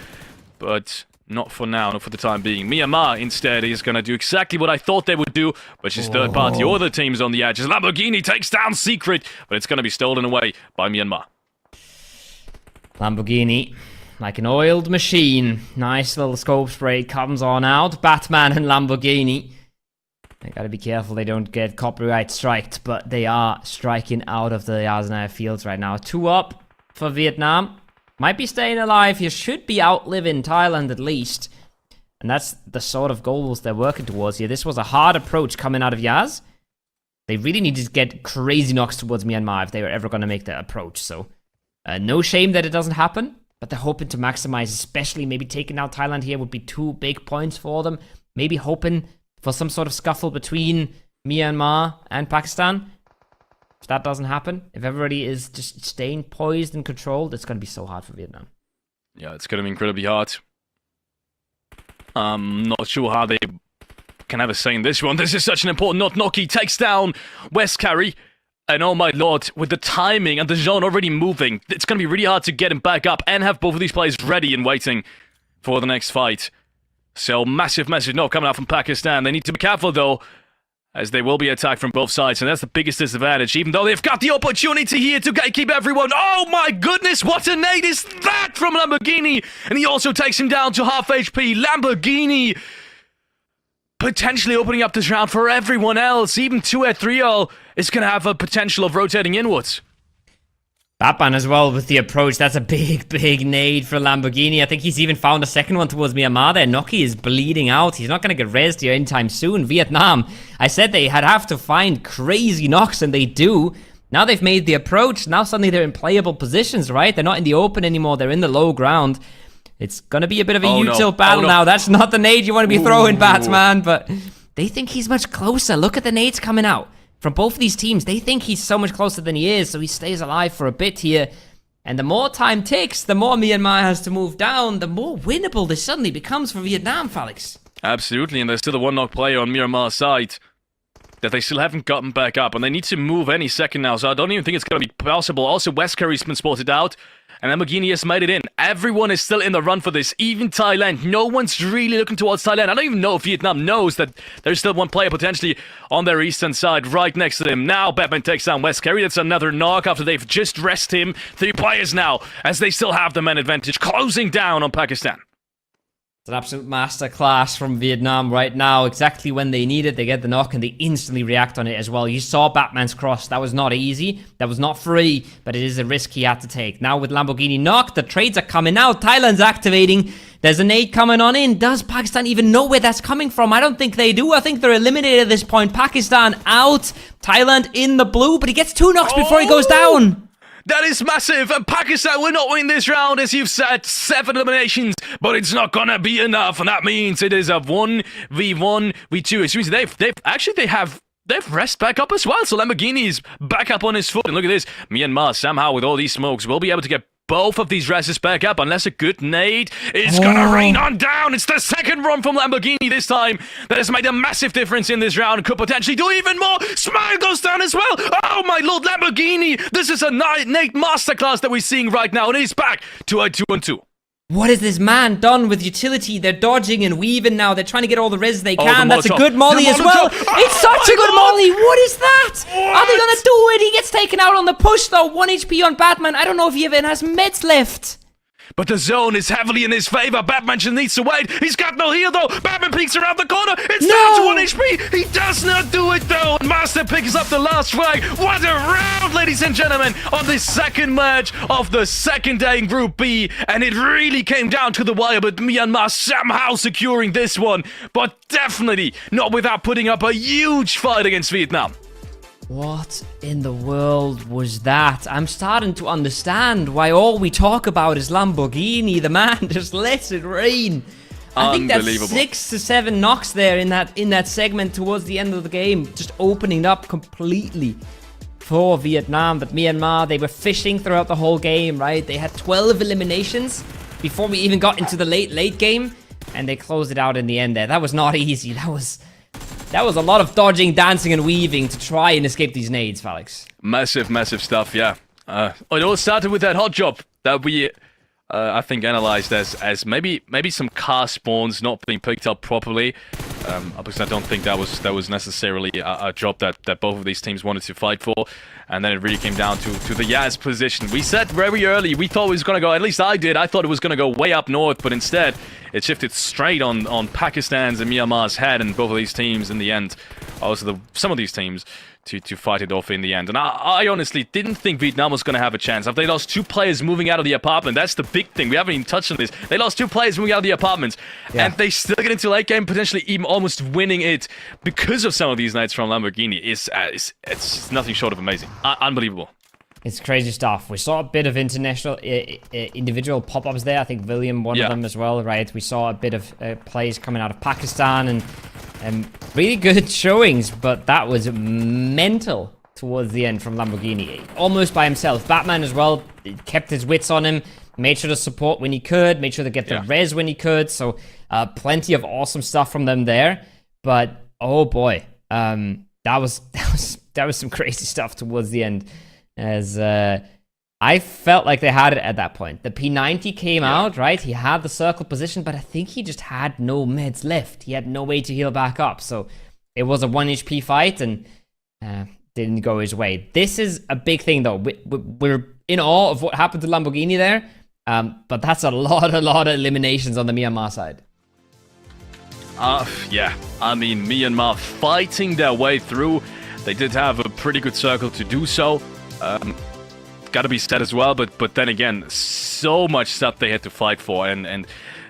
Speaker 2: but not for now, not for the time being. Myanmar, instead, is going to do exactly what I thought they would do, which is third-party other teams on the edges. Lamborghini takes down Secret, but it's going to be stolen away by Myanmar.
Speaker 1: Lamborghini, like an oiled machine. Nice little scope spray comes on out. Batman and Lamborghini. They gotta be careful they don't get copyright striked, but they are striking out of the Yaznaya fields right now. 2 up for Vietnam. Might be staying alive. You should be outliving Thailand at least. And that's the sort of goals they're working towards here. This was a hard approach coming out of Yaz. They really needed to get crazy knocks towards Myanmar if they were ever going to make that approach. So, no shame that it doesn't happen, but they're hoping to maximize, especially maybe taking out Thailand here would be 2 big points for them. Maybe hoping for some sort of scuffle between Myanmar and Pakistan. If that doesn't happen, if everybody is just staying poised and controlled, it's going to be so hard for Vietnam.
Speaker 2: Yeah, it's going to be incredibly hard. I'm not sure how they can have a say in this one. This is such an important knock. Noki takes down West Carry. And oh my lord, with the timing and the zone already moving, it's going to be really hard to get him back up and have both of these players ready and waiting for the next fight. So massive knock coming out from Pakistan. They need to be careful though, as they will be attacked from both sides, and that's the biggest disadvantage, even though they've got the opportunity here to gatekeep everyone. Oh my goodness, what a nade is that from Lamborghini! And he also takes him down to half HP. Lamborghini potentially opening up this round for everyone else. Even 2-3-0 is going to have a potential of rotating inwards.
Speaker 1: Batman as well with the approach. That's a big nade for Lamborghini. I think he's even found a second one towards Myanmar there. Noki is bleeding out. He's not going to get rezzed here anytime soon. Vietnam, I said they have to find crazy knocks, and they do. Now they've made the approach. Now suddenly they're in playable positions, right? They're not in the open anymore. They're in the low ground. It's going to be a bit of a util battle now. That's not the nade you want to be throwing, Batman, but they think he's much closer. Look at the nades coming out from both of these teams. They think he's so much closer than he is, so he stays alive for a bit here. And the more time ticks, the more Myanmar has to move down, the more winnable this suddenly becomes for Vietnam, Felix.
Speaker 2: Absolutely, and there's still a one-knock player on Miramar's side that they still haven't gotten back up, and they need to move any second now, so I don't even think it's going to be possible. Also, West Curry's been spotted out, and Lamborghini has made it in. Everyone is still in the run for this, even Thailand. No one's really looking towards Thailand. I don't even know if Vietnam knows that there's still one player potentially on their eastern side right next to them. Now Batman takes down West Curry. That's another knock after they've just rested him. 3 players now, as they still have the man advantage, closing down on Pakistan.
Speaker 1: It's an absolute masterclass from Vietnam right now. Exactly when they need it, they get the knock and they instantly react on it as well. You saw Batman's cross. That was not easy. That was not free, but it is a risk he had to take. Now with Lamborghini knocked, the trades are coming out. Thailand's activating. There's a nade coming on in. Does Pakistan even know where that's coming from? I don't think they do. I think they're eliminated at this point. Pakistan out. Thailand in the blue, but he gets 2 knocks before he goes down.
Speaker 2: That is massive, and Pakistan will not win this round, as you've said, 7 eliminations, but it's not gonna be enough, and that means it is a 1v1, v2, which means they've rest back up as well, so Lamborghini's back up on his foot, and look at this, Myanmar somehow with all these smokes will be able to get both of these rests back up, unless a good nade is gonna rain on down. It's the second run from Lamborghini this time that has made a massive difference in this round and could potentially do even more. Smile goes down as well. Oh my lord, Lamborghini. This is a nade masterclass that we're seeing right now, and he's back to a 2-2.
Speaker 1: What has this man done with utility? They're dodging and weaving now. They're trying to get all the res they can. That's a good molly as well. It's such a good molly. What is that? Are they going to do it? He gets taken out on the push though. 1 HP on Batman. I don't know if he even has meds left.
Speaker 2: But the zone is heavily in his favor. Batman just needs to wait. He's got no heal though. Batman peeks around the corner. It's down to 1 HP. He does not do it though. Master picks up the last frag. What a round, ladies and gentlemen, on this second match of the second day in Group B. And it really came down to the wire, but Myanmar somehow securing this one. But definitely not without putting up a huge fight against Vietnam.
Speaker 1: What in the world was that? I'm starting to understand why all we talk about is Lamborghini. The man just lets it rain. I think that's 6 to 7 knocks there in that segment towards the end of the game, just opening up completely for Vietnam. But Myanmar, they were fishing throughout the whole game, right? They had 12 eliminations before we even got into the late game, and they closed it out in the end there. That was not easy. That was a lot of dodging, dancing, and weaving to try and escape these nades, Felix.
Speaker 2: Massive stuff, yeah. It all started with that hot job that we, I think, analyzed as maybe some car spawns not being picked up properly. Because I don't think that was necessarily a job that both of these teams wanted to fight for. And then it really came down to the Iesf position. We said very early, we thought it was going to go, at least I did, I thought it was going to go way up north, but instead it shifted straight on Pakistan's and Myanmar's head, and both of these teams in the end, also some of these teams, to fight it off in the end. And I honestly didn't think Vietnam was going to have a chance. After they lost 2 players moving out of the apartment, that's the big thing. We haven't even touched on this. They lost 2 players moving out of the apartments, and they still get into late game, potentially even almost winning it because of some of these nights from Lamborghini. It's nothing short of amazing. Unbelievable.
Speaker 1: It's crazy stuff. We saw a bit of international individual pop-ups there. I think William, one of them as well, right? We saw a bit of plays coming out of Pakistan and really good showings, but that was mental towards the end from Lamborghini. Almost by himself. Batman as well kept his wits on him, made sure to support when he could, made sure to get the res when he could. So plenty of awesome stuff from them there. But oh boy, that was was some crazy stuff towards the end, as I felt like they had it at that point. The P90 came out, right? He had the circle position, but I think he just had no meds left. He had no way to heal back up. So it was a 1 HP fight and didn't go his way. This is a big thing, though. We're in awe of what happened to Lamborghini there, but that's a lot of eliminations on the Myanmar side.
Speaker 2: Yeah. I mean, Myanmar fighting their way through. They did have a pretty good circle to do so. Gotta be said as well, but then again, so much stuff they had to fight for, and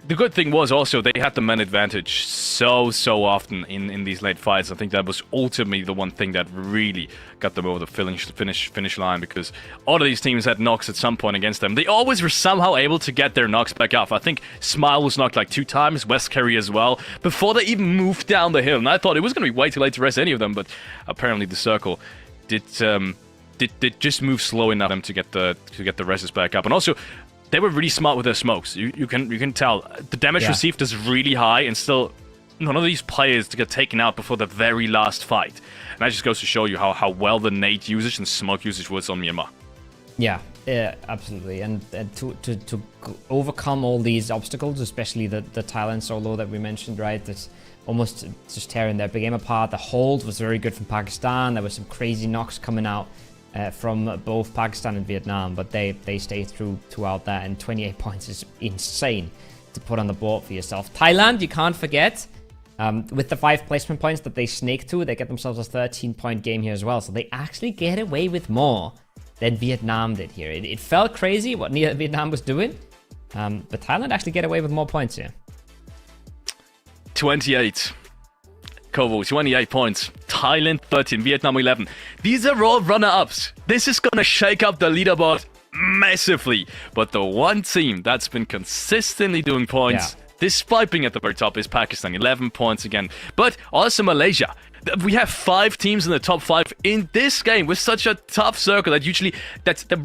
Speaker 2: the good thing was also they had the man advantage so often in these late fights. I think that was ultimately the one thing that really got them over the finish line, because all of these teams had knocks at some point against them. They always were somehow able to get their knocks back off. I think Smile was knocked like 2 times, West Kerry as well, before they even moved down the hill, and I thought it was going to be way too late to rest any of them, but apparently the circle did just move slow enough for them to get the rests back up. And also, they were really smart with their smokes. You can tell the damage received is really high, and still none of these players to get taken out before the very last fight. And that just goes to show you how well the nade usage and smoke usage was on Myanmar.
Speaker 1: Yeah, absolutely. And to overcome all these obstacles, especially the Thailand solo that we mentioned, right? That's almost just tearing their big game apart. The hold was very good from Pakistan. There were some crazy knocks coming out from both Pakistan and Vietnam, but they stayed through throughout that, and 28 points is insane to put on the board for yourself. Thailand, you can't forget, with the 5 placement points that they snake to, they get themselves a 13-point game here as well, so they actually get away with more than Vietnam did here. It felt crazy what Vietnam was doing, but Thailand actually get away with more points here.
Speaker 2: 28. Kovo, 28 points. Thailand 13, Vietnam 11. These are all runner-ups. This is going to shake up the leaderboard massively. But the one team that's been consistently doing points, despite being at the very top, is Pakistan. 11 points again. But also Malaysia. We have 5 teams in the top 5 in this game with such a tough circle that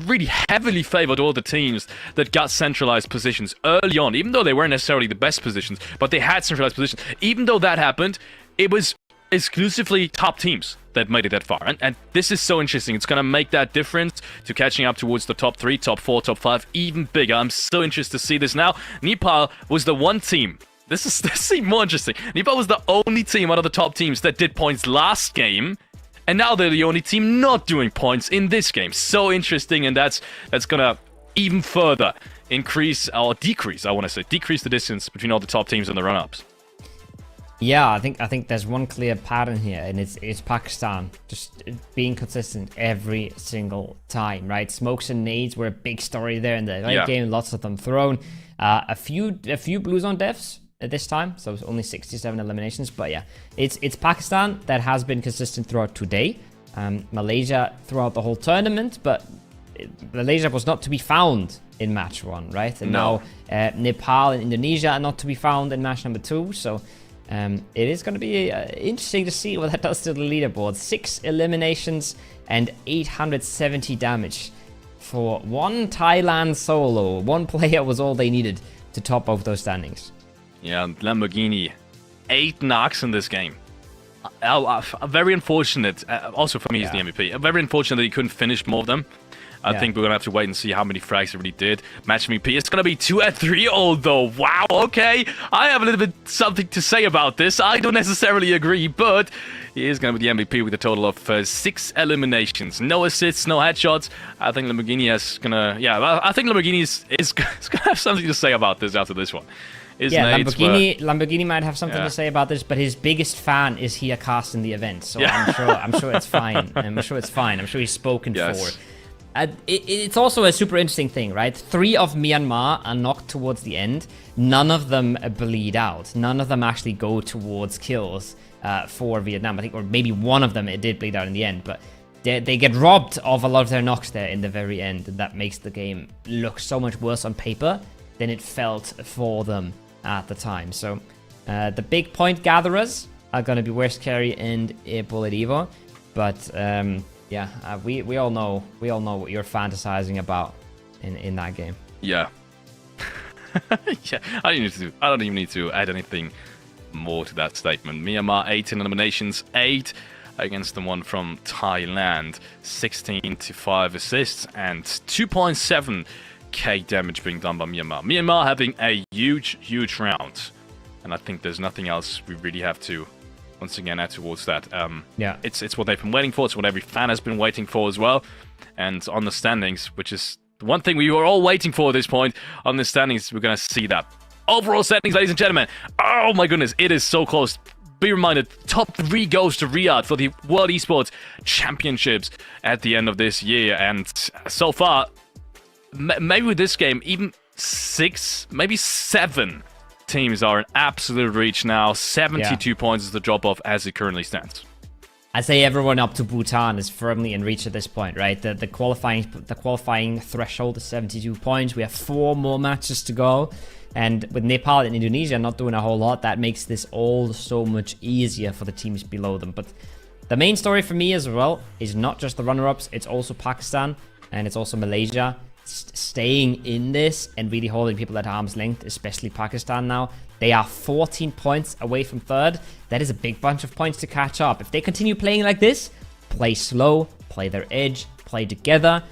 Speaker 2: really heavily favored all the teams that got centralized positions early on, even though they weren't necessarily the best positions, but they had centralized positions. Even though that happened, it was exclusively top teams that made it that far. And this is so interesting. It's going to make that difference to catching up towards the top 3, top 4, top 5 even bigger. I'm so interested to see this now. Nepal was the one team. This is more interesting. Nepal was the only team out of the top teams that did points last game, and now they're the only team not doing points in this game. So interesting, and that's gonna even further decrease the distance between all the top teams and the run-ups.
Speaker 1: Yeah, I think there's one clear pattern here, and it's Pakistan just being consistent every single time, right? Smokes and nades were a big story there in the late game. Lots of them thrown. A few blue zone deaths at this time, so it's only 67 eliminations. But yeah, it's Pakistan that has been consistent throughout today. Malaysia throughout the whole tournament, but Malaysia was not to be found in match 1, right? And now Nepal and Indonesia are not to be found in match number 2. So it is going to be interesting to see what that does to the leaderboard. 6 eliminations and 870 damage for one Thailand solo. One player was all they needed to top off those standings.
Speaker 2: Yeah, Lamborghini, 8 knocks in this game. Very unfortunate. Also for me, he's the MVP. Very unfortunate that he couldn't finish more of them. I think we're going to have to wait and see how many frags he really did. Match MVP, it's going to be 2 at 3 although. Wow, okay. I have a little bit something to say about this. I don't necessarily agree, but he is going to be the MVP with a total of 6 eliminations. No assists, no headshots. I think Lamborghini is going to... Yeah, I think Lamborghini is going to have something to say about this after this one.
Speaker 1: Lamborghini might have something to say about this, but his biggest fan is here casting the event, so I'm sure it's fine. I'm sure it's fine. I'm sure he's spoken for. It's also a super interesting thing, right? 3 of Myanmar are knocked towards the end. None of them bleed out. None of them actually go towards kills for Vietnam. I think, or maybe one of them it did bleed out in the end, but they get robbed of a lot of their knocks there in the very end, and that makes the game look so much worse on paper than it felt for them at the time. So the big point gatherers are going to be West Kerry and Bullet Evo, but we all know what you're fantasizing about in that game.
Speaker 2: Yeah. Yeah, I don't even need to add anything more to that statement. Myanmar 8 in eliminations, 8 against the one from Thailand. 16 to 5 assists and 2.7k damage being done by Myanmar. Myanmar having a huge round. And I think there's nothing else we really have to, once again, add towards that.
Speaker 1: Yeah.
Speaker 2: It's what they've been waiting for. It's what every fan has been waiting for as well. And on the standings, which is the one thing we were all waiting for at this point, on the standings, we're going to see that. Overall standings, ladies and gentlemen. Oh my goodness, it is so close. Be reminded, top 3 goes to Riyadh for the World Esports Championships at the end of this year. And so far, maybe with this game, even 6, maybe 7 teams are in absolute reach now. 72 points is the drop-off as it currently stands.
Speaker 1: I say everyone up to Bhutan is firmly in reach at this point, right? The qualifying threshold is 72 points. We have 4 more matches to go. And with Nepal and Indonesia not doing a whole lot, that makes this all so much easier for the teams below them. But the main story for me as well is not just the runner-ups, it's also Pakistan and it's also Malaysia staying in this and really holding people at arm's length, especially Pakistan now. They are 14 points away from third. That is a big bunch of points to catch up. If they continue playing like this, play slow, play their edge, play together,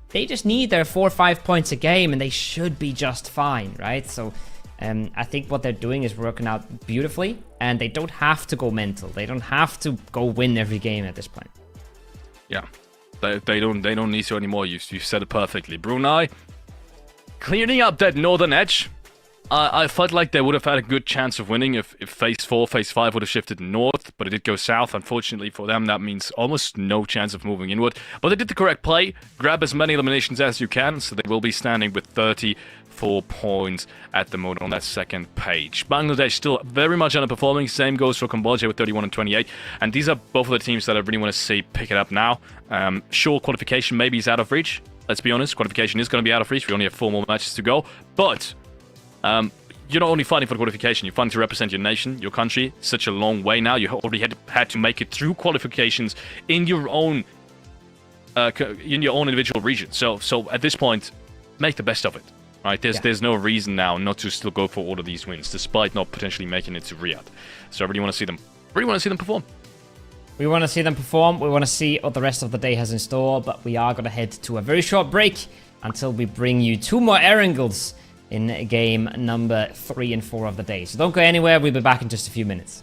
Speaker 1: they just need their 4 or 5 points a game and they should be just fine, right? So I think what they're doing is working out beautifully and they don't have to go mental. They don't have to go win every game at this point.
Speaker 2: Yeah, they don't need to anymore. You've said it perfectly. Brunei, clearing up that northern edge. I felt like they would have had a good chance of winning if Phase 4, Phase 5 would have shifted north, but it did go south. Unfortunately for them, that means almost no chance of moving inward. But they did the correct play. Grab as many eliminations as you can, so they will be standing with 34 points at the moment on that second page. Bangladesh still very much underperforming. Same goes for Cambodia with 31 and 28. And these are both of the teams that I really want to see pick it up now. Sure, qualification maybe is out of reach. Let's be honest, qualification is going to be out of reach. We only have 4 more matches to go. But you're not only fighting for the qualification, you're fighting to represent your nation, your country. Such a long way now. You already had to make it through qualifications in your own individual region. So at this point, make the best of it. Right? There's no reason now not to still go for all of these wins, despite not potentially making it to Riyadh. So I really want to see them. Perform.
Speaker 1: We want to see them perform. We want to see what the rest of the day has in store. But we are going to head to a very short break until we bring you 2 more Erangels in game number 3 and 4 of the day. So don't go anywhere. We'll be back in just a few minutes.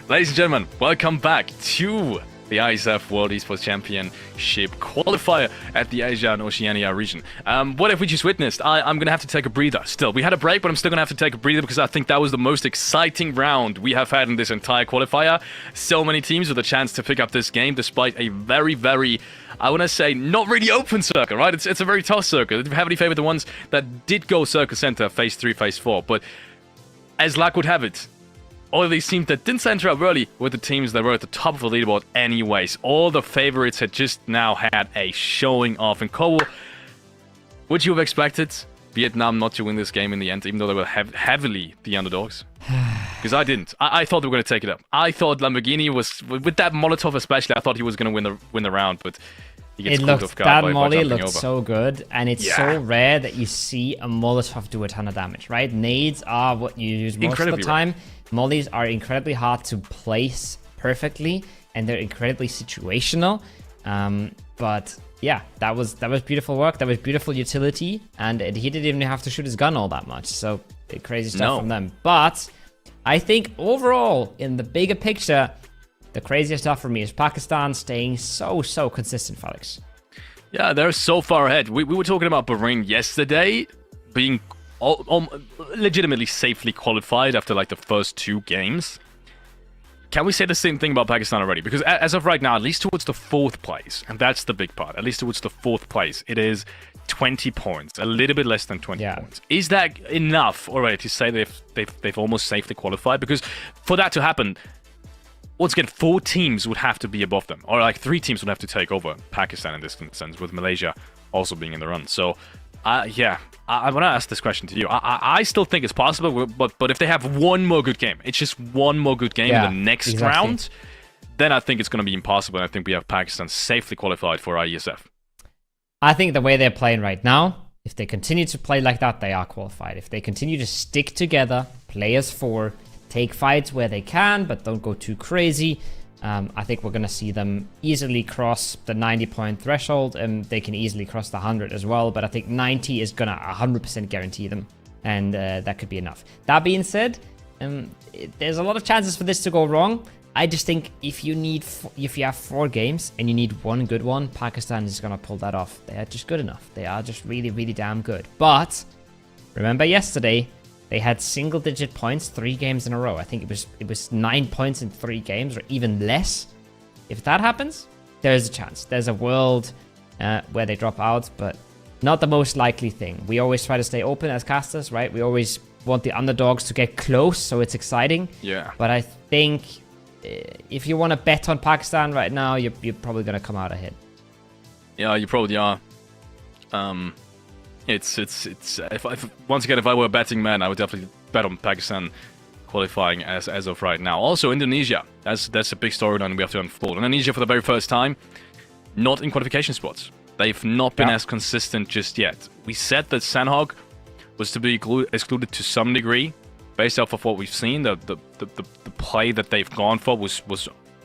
Speaker 2: Ladies and gentlemen, welcome back to the Iesf World Esports Championship qualifier at the Asia and Oceania region. What have we just witnessed? I'm going to have to take a breather. Still, we had a break, but I'm still going to have to take a breather because I think that was the most exciting round we have had in this entire qualifier. So many teams with a chance to pick up this game despite a very, I want to say, not really open circle, right? It's a very tough circle. I heavily favored the ones that did go circle center, phase 3, phase 4. But as luck would have it, all of these teams that didn't center up early were the teams that were at the top of the leaderboard anyways. All the favorites had just now had a showing off. And Kobo, would you have expected Vietnam not to win this game in the end, even though they were heavily the underdogs? Because I didn't. I thought they were going to take it up. I thought Lamborghini was, with that Molotov especially, I thought he was going to win the round, but he gets caught off guard by
Speaker 1: Molly
Speaker 2: jumping
Speaker 1: looked
Speaker 2: over.
Speaker 1: so good, and it's so rare that you see a Molotov do a ton of damage, right? Nades are what you use most of the time. Rare. Mollies are incredibly hard to place perfectly, and they're incredibly situational. But yeah, that was beautiful work. That was beautiful utility, and he didn't even have to shoot his gun all that much. So crazy stuff from them. But I think overall, in the bigger picture, the craziest stuff for me is Pakistan staying so consistent, Felix.
Speaker 2: Yeah, they're so far ahead. We were talking about Bahrain yesterday being legitimately safely qualified after like the first 2 games. Can we say the same thing about Pakistan already? Because as of right now, at least towards the 4th place, and that's the big part, at least towards the 4th place, it is 20 points, a little bit less than 20 points. Is that enough already to say they've almost safely qualified? Because for that to happen, once again, 4 teams would have to be above them, or like 3 teams would have to take over Pakistan in this sense, with Malaysia also being in the run. So I want to ask this question to you. I still think it's possible, but if they have one more good game, it's just one more good game in the next round, then I think it's going to be impossible. And I think we have Pakistan safely qualified for IESF.
Speaker 1: I think the way they're playing right now, if they continue to play like that, they are qualified. If they continue to stick together, play as 4, take fights where they can, but don't go too crazy, I think we're going to see them easily cross the 90-point threshold, and they can easily cross the 100 as well, but I think 90 is going to 100% guarantee them, and that could be enough. That being said, there's a lot of chances for this to go wrong. I just think if you have 4 games and you need one good one, Pakistan is going to pull that off. They are just good enough. They are just really damn good. But remember yesterday, they had single-digit points 3 games in a row. I think it was 9 points in 3 games, or even less. If that happens, there's a chance. There's a world where they drop out, but not the most likely thing. We always try to stay open as casters, right? We always want the underdogs to get close, so it's exciting. Yeah. But I think if you want to bet on Pakistan right now, you're probably going to come out ahead.
Speaker 2: Yeah, you probably are. It's once again, if I were a betting man, I would definitely bet on Pakistan qualifying as of right now. Also, Indonesia, that's a big storyline we have to unfold. Indonesia, for the very first time, not in qualification spots. They've not been as consistent just yet. We said that Sanhok was to be excluded to some degree, based off of what we've seen. The play that they've gone for was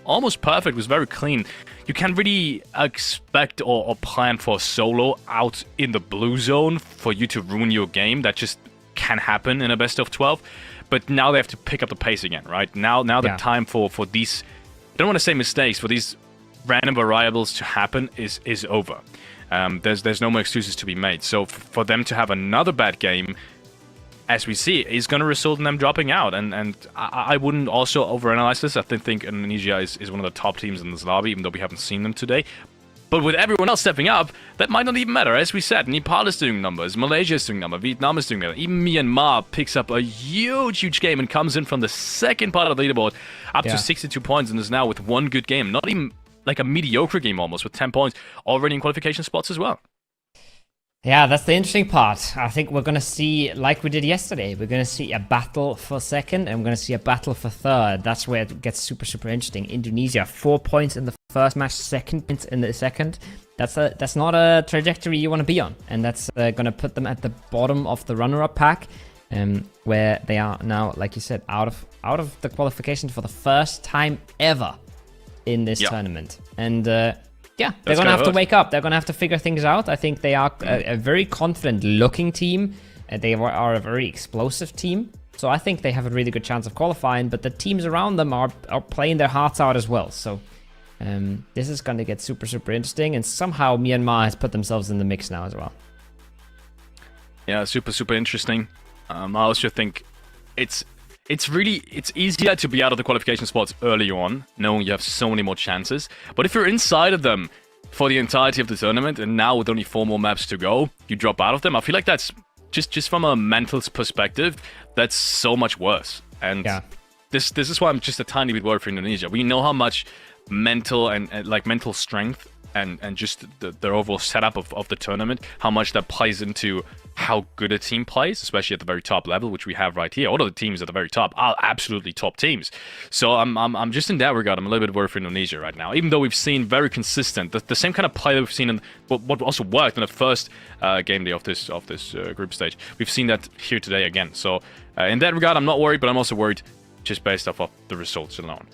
Speaker 2: almost perfect, was very clean. You can't really expect or plan for a solo out in the blue zone for you to ruin your game. That just can happen in a best of 12. But now they have to pick up the pace again, right? Now the time for these, I don't want to say mistakes, for these random variables to happen is over. There's no more excuses to be made. So for them to have another bad game, as we see, is going to result in them dropping out. And I wouldn't also overanalyze this. I think Indonesia is one of the top teams in this lobby, even though we haven't seen them today. But with everyone else stepping up, that might not even matter. As we said, Nepal is doing numbers, Malaysia is doing numbers, Vietnam is doing numbers. Even Myanmar picks up a huge game and comes in from the second part of the leaderboard up to 62 points and is now with one good game. Not even like a mediocre game almost, with 10 points already in qualification spots as well.
Speaker 1: Yeah, that's the interesting part. I think we're going to see, like we did yesterday, we're going to see a battle for second, and we're going to see a battle for third. That's where it gets super interesting. Indonesia, 4 points in the first match, 2 points in the second. That's not a trajectory you want to be on, and that's going to put them at the bottom of the runner-up pack, where they are now, like you said, out of the qualification for the first time ever in this tournament. And yeah, they're going to have to wake up. They're going to have to figure things out. I think they are a very confident-looking team. They are a very explosive team. So I think they have a really good chance of qualifying, but the teams around them are playing their hearts out as well. So this is going to get super, super interesting. And somehow Myanmar has put themselves in the mix now as well.
Speaker 2: Yeah, super, super interesting. I also think it's easier to be out of the qualification spots early on, knowing you have so many more chances. But if you're inside of them for the entirety of the tournament, and now with only 4 more maps to go, you drop out of them, I feel like that's just from a mental perspective, that's so much worse. And this is why I'm just a tiny bit worried for Indonesia. We know how much mental and like mental strength and just the overall setup of the tournament, how much that plays into how good a team plays, especially at the very top level, which we have right here. All of the teams at the very top are absolutely top teams. So I'm just in that regard, I'm a little bit worried for Indonesia right now, even though we've seen very consistent, the same kind of play that we've seen in what also worked in the first game day of this group stage. We've seen that here today again. So in that regard, I'm not worried, but I'm also worried just based off of the results alone.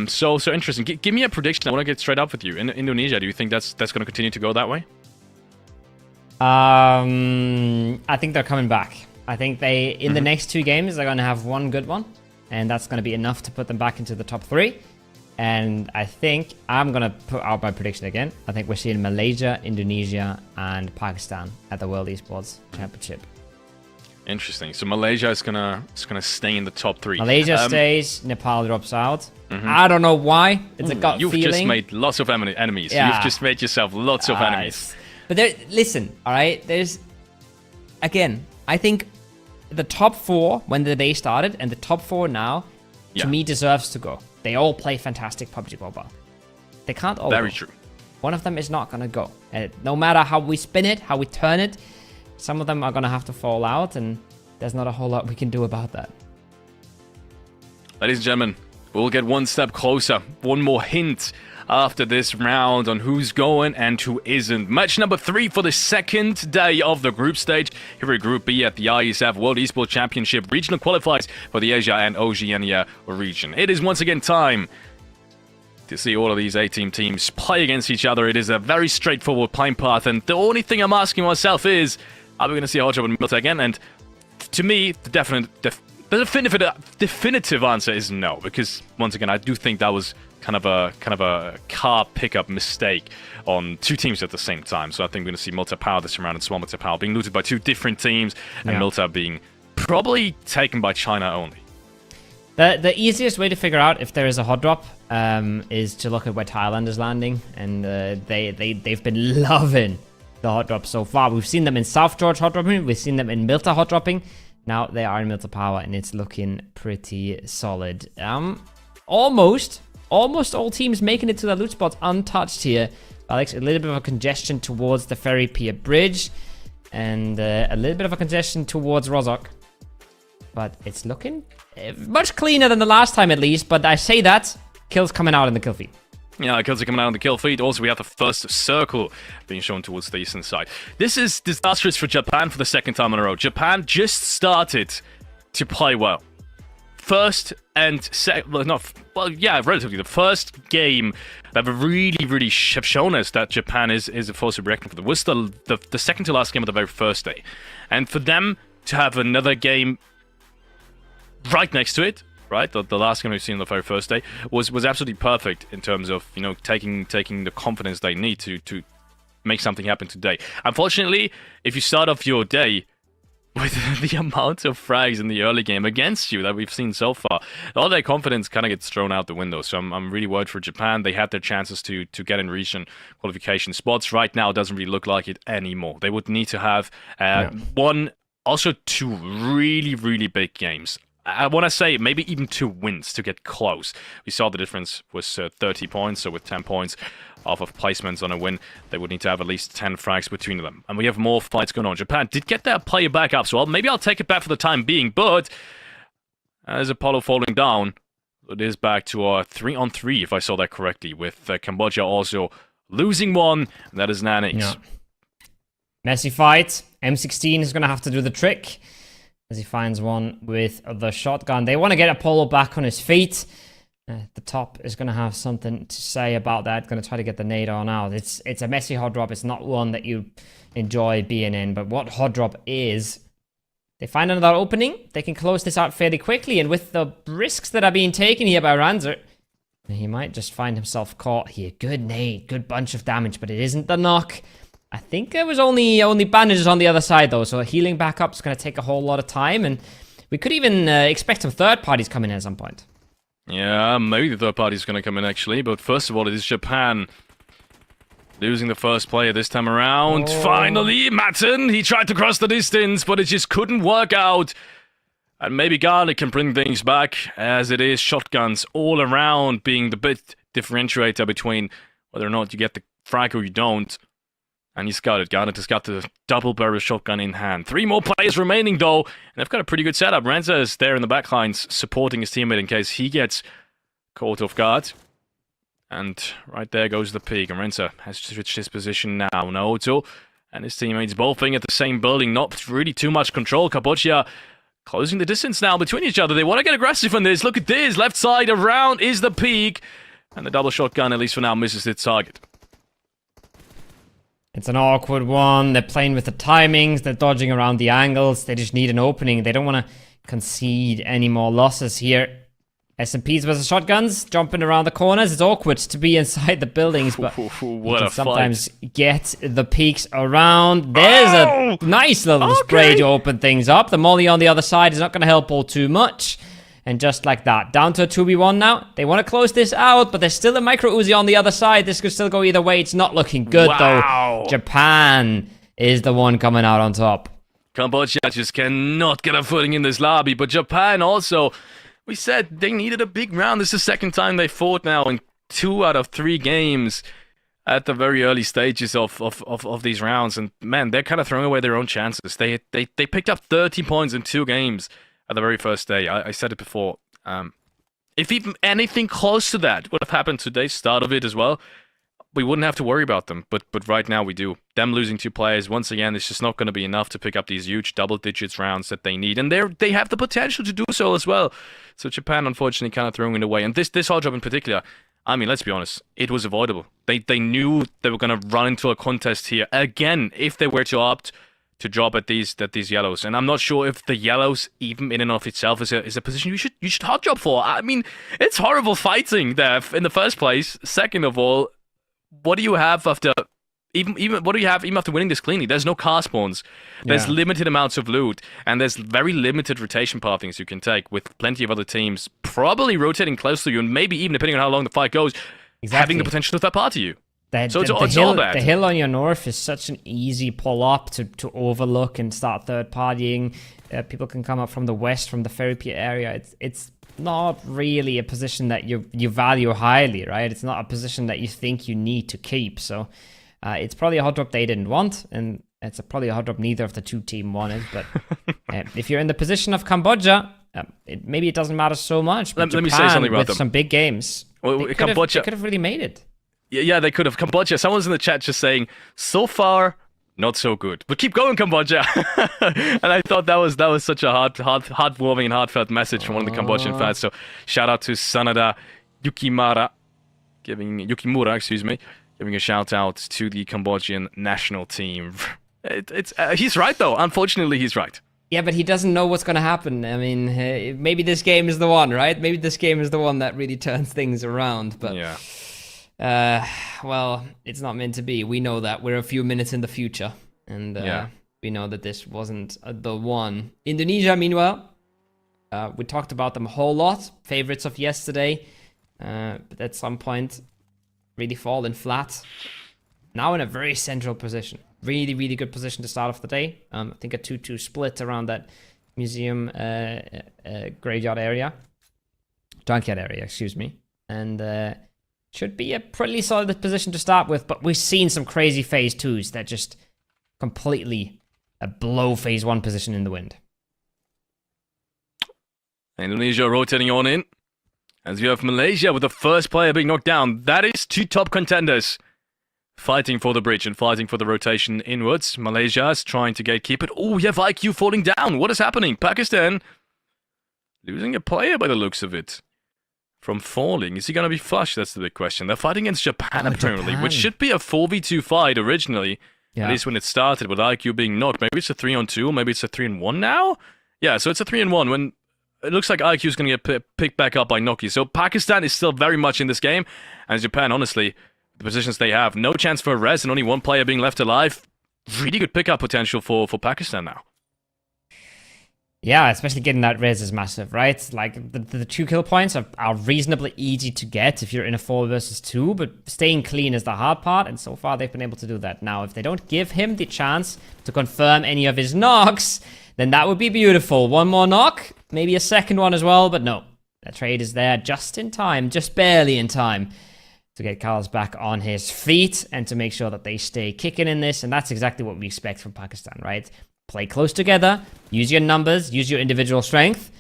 Speaker 2: So interesting. Give me a prediction. I want to get straight up with you. In Indonesia, do you think that's going to continue to go that way?
Speaker 1: I think they're coming back. I think they, in the next 2 games, they're going to have one good one. And that's going to be enough to put them back into the top 3. And I think I'm going to put out my prediction again. I think we're seeing Malaysia, Indonesia, and Pakistan at the World Esports Championship.
Speaker 2: Interesting. So Malaysia is gonna stay in the top 3.
Speaker 1: Malaysia stays, Nepal drops out. I don't know why. It's a gut feeling.
Speaker 2: You've just made lots of enemies.
Speaker 1: Yeah.
Speaker 2: You've just made yourself lots of enemies.
Speaker 1: But listen, all right? There's, again, I think the top 4 when the day started and the top 4 now, to me, deserves to go. They all play fantastic PUBG Mobile. They can't all
Speaker 2: Very
Speaker 1: go.
Speaker 2: true.
Speaker 1: One of them is not going to go. No matter how we spin it, how we turn it, some of them are going to have to fall out, and there's not a whole lot we can do about that.
Speaker 2: Ladies and gentlemen, we'll get one step closer. One more hint after this round on who's going and who isn't. Match number 3 for the second day of the group stage. Here at Group B at the Iesf World Esports Championship regional qualifiers for the Asia and Oceania region. It is once again time to see all of these 18 teams play against each other. It is a very straightforward playing path, and the only thing I'm asking myself is, are we going to see Hotjob and Milta again? And to me, the definitive answer is no, because once again, I do think that was kind of a car pickup mistake on 2 teams at the same time. So I think we're going to see Milta Power this round and Small Milta Power being looted by 2 different teams, and Milta being probably taken by China only.
Speaker 1: The easiest way to figure out if there is a hot drop is to look at where Thailand is landing, and they've been loving the hot drop so far. We've seen them in South George hot dropping, we've seen them in Milta hot dropping. Now they are in Milta Power, and it's looking pretty solid. Almost all teams making it to the loot spots untouched here. Alex, a little bit of a congestion towards the Ferry Pier Bridge, and a little bit of a congestion towards Rozok. But it's looking much cleaner than the last time, at least. But I say that, kills coming out in the kill feed.
Speaker 2: Yeah, the kills are coming out on the kill feed. Also, we have the first circle being shown towards the eastern side. This is disastrous for Japan for the second time in a row. Japan just started to play well. First and second, relatively. The first game that really have shown us that Japan is a force to be reckoned with was the second to last game of the very first day. And for them to have another game right next to it, right, the last game we've seen on the very first day was absolutely perfect in terms of, you know, taking the confidence they need to make something happen today. Unfortunately, if you start off your day with the amount of frags in the early game against you that we've seen so far, all their confidence kind of gets thrown out the window. So I'm really worried for Japan. They had their chances to get in region qualification spots. Right now, it doesn't really look like it anymore. They would need to have also 2 really, really big games. I want to say maybe even 2 wins to get close. We saw the difference was 30 points, so with 10 points off of placements on a win, they would need to have at least 10 frags between them. And we have more fights going on. Japan did get their player back up, so maybe I'll take it back for the time being, but as Apollo falling down, it is back to our 3-on-3, if I saw that correctly, with Cambodia also losing 1, and that is Nanix.
Speaker 1: Yeah. Messy fight. M16 is going to have to do the trick as he finds one with the shotgun. They want to get Apollo back on his feet. The top is going to have something to say about that. Going to try to get the nade on out. It's a messy hot drop. It's not one that you enjoy being in. But what hot drop is, they find another opening, they can close this out fairly quickly. And with the risks that are being taken here by Ranzer, he might just find himself caught here. Good nade, good bunch of damage, but it isn't the knock. I think there was only bandages on the other side, though, so healing back up is going to take a whole lot of time, and we could even expect some third parties coming in at some point.
Speaker 2: Yeah, maybe the third party is going to come in, actually, but first of all, it is Japan losing the first player this time around.
Speaker 1: Oh.
Speaker 2: Finally, Matten, he tried to cross the distance, but it just couldn't work out. And maybe Garlic can bring things back, as it is shotguns all around being the bit differentiator between whether or not you get the frag or you don't. And he's got it. Garnet has got the double barrel shotgun in hand. 3 more players remaining, though. And they've got a pretty good setup. Renza is there in the backlines supporting his teammate in case he gets caught off guard. And right there goes the peak. And Renza has switched his position now. Naoto and his teammates both being at the same building. Not really too much control. Cambodia closing the distance now between each other. They want to get aggressive on this. Look at this. Left side around is the peak. And the double shotgun, at least for now, misses its target.
Speaker 1: It's an awkward one. They're playing with the timings. They're dodging around the angles. They just need an opening. They don't want to concede any more losses here. SMPs versus shotguns, jumping around the corners. It's awkward to be inside the buildings, but you can sometimes get the peaks around. There's a nice little spray to open things up. The molly on the other side is not going to help all too much. And just like that, down to a 2v1 now. They want to close this out, but there's still a micro Uzi on the other side. This could still go either way. It's not looking good, though. Japan is the one coming out on top.
Speaker 2: Cambodia just cannot get a footing in this lobby, but Japan also, we said they needed a big round. This is the second time they fought now in 2 out of 3 games at the very early stages of these rounds. And man, they're kind of throwing away their own chances. They picked up 30 points in 2 games. At the very first day. I said it before. If even anything close to that would have happened today's start of it as well, we wouldn't have to worry about them. But right now we do. Them losing 2 players, once again, it's just not going to be enough to pick up these huge double digits rounds that they need. And they have the potential to do so as well. So Japan, unfortunately, kind of throwing it away. And this hard job in particular, I mean, let's be honest, it was avoidable. They knew they were going to run into a contest here again if they were to opt to drop at these yellows, and I'm not sure if the yellows, even in and of itself, is a position you should hot job for. I mean, it's horrible fighting there in the first place. Second of all, what do you have after even what do you have even after winning this cleanly? There's no car spawns. There's limited amounts of loot, and there's very limited rotation pathings you can take with plenty of other teams probably rotating close to you, and maybe even depending on how long the fight goes, having the potential to third party you. So it's all bad.
Speaker 1: The hill on your north is such an easy pull up to overlook and start third partying. People can come up from the west, from the ferry pier area. It's not really a position that you value highly, right? It's not a position that you think you need to keep. So it's probably a hot drop they didn't want, and it's probably a hot drop neither of the 2 team wanted. But if you're in the position of Cambodia, maybe it doesn't matter so much. But
Speaker 2: let me say something about them.
Speaker 1: Some big games, they could have really made it.
Speaker 2: Yeah, they could have. Cambodia, someone's in the chat just saying, so far, not so good. But keep going, Cambodia. And I thought that was such a heartwarming and heartfelt message from one of the Cambodian fans. So shout out to Sanada Yukimura, giving a shout out to the Cambodian national team. He's right, though. Unfortunately, he's right.
Speaker 1: Yeah, but he doesn't know what's going to happen. I mean, maybe this game is the one, right? Maybe this game is the one that really turns things around. But
Speaker 2: yeah.
Speaker 1: Well, it's not meant to be. We know that. We're a few minutes in the future. And we know that this wasn't the one. Indonesia, meanwhile, we talked about them a whole lot. Favorites of yesterday. But at some point, really fallen flat. Now in a very central position. Really, really good position to start off the day. I think a 2-2 split around that museum graveyard area. Junkyard area, excuse me. And should be a pretty solid position to start with, but we've seen some crazy phase 2s that just completely blow phase 1 position in the wind.
Speaker 2: Indonesia rotating on in. As you have Malaysia with the first player being knocked down. That is 2 top contenders fighting for the bridge and fighting for the rotation inwards. Malaysia is trying to gatekeep it. Oh, you have IQ falling down. What is happening? Pakistan losing a player by the looks of it. From falling. Is he going to be flushed? That's the big question. They're fighting against Japan, apparently, which should be a 4v2 fight originally.
Speaker 1: Yeah.
Speaker 2: At least when it started with IQ being knocked. Maybe it's a 3-on-2, maybe it's a 3-on-1 now? Yeah, so it's a 3-on-1 when it looks like IQ is going to get picked back up by Noki. So Pakistan is still very much in this game. And Japan, honestly, the positions they have, no chance for a res and only one player being left alive. Really good pickup potential for Pakistan now.
Speaker 1: Yeah, especially getting that res is massive, right? Like, the 2 kill points are reasonably easy to get if you're in a 4 versus 2, but staying clean is the hard part, and so far they've been able to do that. Now, if they don't give him the chance to confirm any of his knocks, then that would be beautiful. One more knock, maybe a second one as well, but no. That trade is there just in time, just barely in time, to get Carlos back on his feet and to make sure that they stay kicking in this, and that's exactly what we expect from Pakistan, right? Play close together, use your numbers, use your individual strength,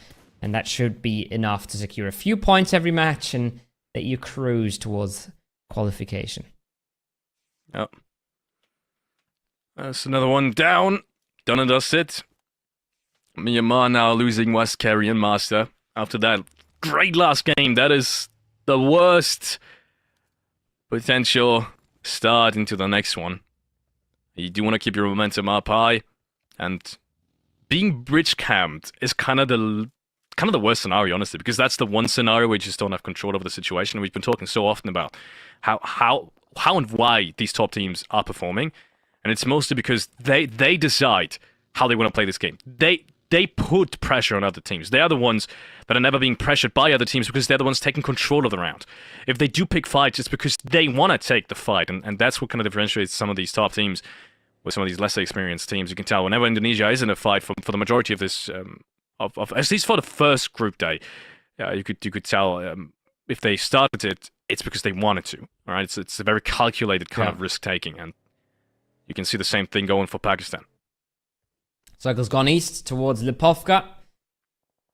Speaker 1: and that should be enough to secure a few points every match and let you cruise towards qualification.
Speaker 2: Yep. That's another one down. Done and dusted. Myanmar now losing West Carrion Master. After that great last game, that is the worst potential start into the next one. You do want to keep your momentum up high. And being bridge camped is kind of the worst scenario, honestly, because that's the one scenario where you just don't have control over the situation. We've been talking so often about how and why these top teams are performing, and it's mostly because they decide how they want to play this game. They put pressure on other teams. They are the ones that are never being pressured by other teams because they're the ones taking control of the round. If they do pick fights, it's because they want to take the fight, and that's what kind of differentiates some of these top teams with some of these lesser experienced teams. You can tell whenever Indonesia is in a fight for the majority of this, of at least for the first group day, you could tell if they started it, it's because they wanted to. All right, it's a very calculated kind of risk taking, and you can see the same thing going for Pakistan.
Speaker 1: Circle's gone east towards Lipovka.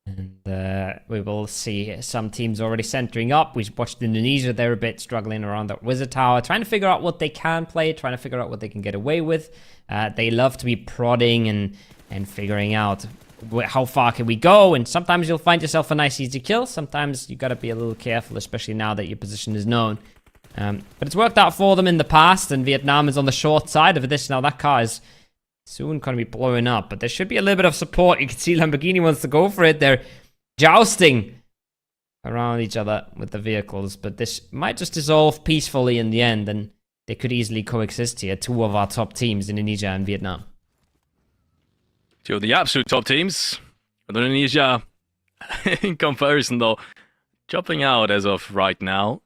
Speaker 1: And we will see some teams already centering up. We watched Indonesia. They're a bit struggling around that wizard tower, trying to figure out what they can play, trying to figure out what they can get away with. They love to be prodding and figuring out how far can we go. And sometimes you'll find yourself a nice easy kill. Sometimes you got to be a little careful, especially now that your position is known. But it's worked out for them in the past, and Vietnam is on the short side of this. Now that car is soon going to be blowing up, but there should be a little bit of support. You can see Lamborghini wants to go for it. They're jousting around each other with the vehicles, but this might just dissolve peacefully in the end, and they could easily coexist here. 2 of our top teams, Indonesia and Vietnam.
Speaker 2: 2 of the absolute top teams. Indonesia, in comparison though, dropping out as of right now.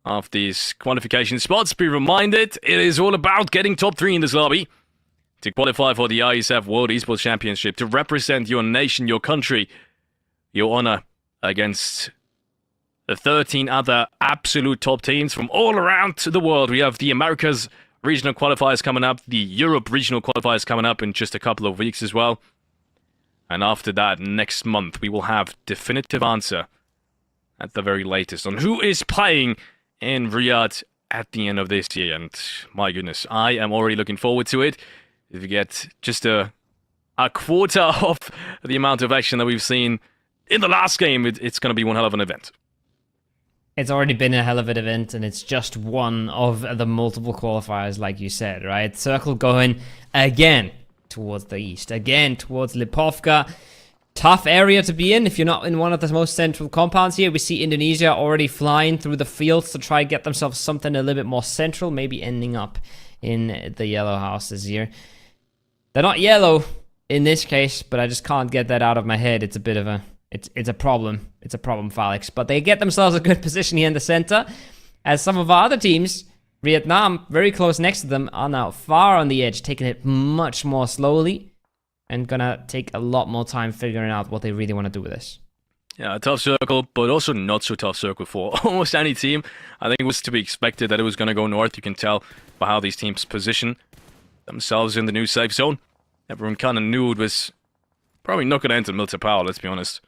Speaker 2: Of these qualification spots, be reminded, it is all about getting top 3 in this lobby to qualify for the Iesf World Esports Championship, to represent your nation, your country, your honor against the 13 other absolute top teams from all around the world. We have the Americas regional qualifiers coming up, the Europe regional qualifiers coming up in just a couple of weeks as well. And after that, next month, we will have definitive answer at the very latest on who is playing in Riyadh at the end of this year. And my goodness, I am already looking forward to it. If you get just a quarter of the amount of action that we've seen in the last game, it's going to be one hell of an event.
Speaker 1: It's already been a hell of an event, and it's just one of the multiple qualifiers, like you said, right? Circle going again towards the east, again towards Lipovka. Tough area to be in if you're not in one of the most central compounds here. We see Indonesia already flying through the fields to try and get themselves something a little bit more central, maybe ending up in the yellow houses here. They're not yellow in this case, but I just can't get that out of my head. It's a bit of a... It's a problem. It's a problem, Felix. But they get themselves a good position here in the center, as some of our other teams, Vietnam, very close next to them, are now far on the edge, taking it much more slowly, and gonna take a lot more time figuring out what they really want to do with this.
Speaker 2: Yeah, a tough circle, but also not so tough circle for almost any team. I think it was to be expected that it was going to go north. You can tell by how these teams position themselves in the new safe zone. Everyone kind of knew it was probably not going to enter Milta Power, let's be honest.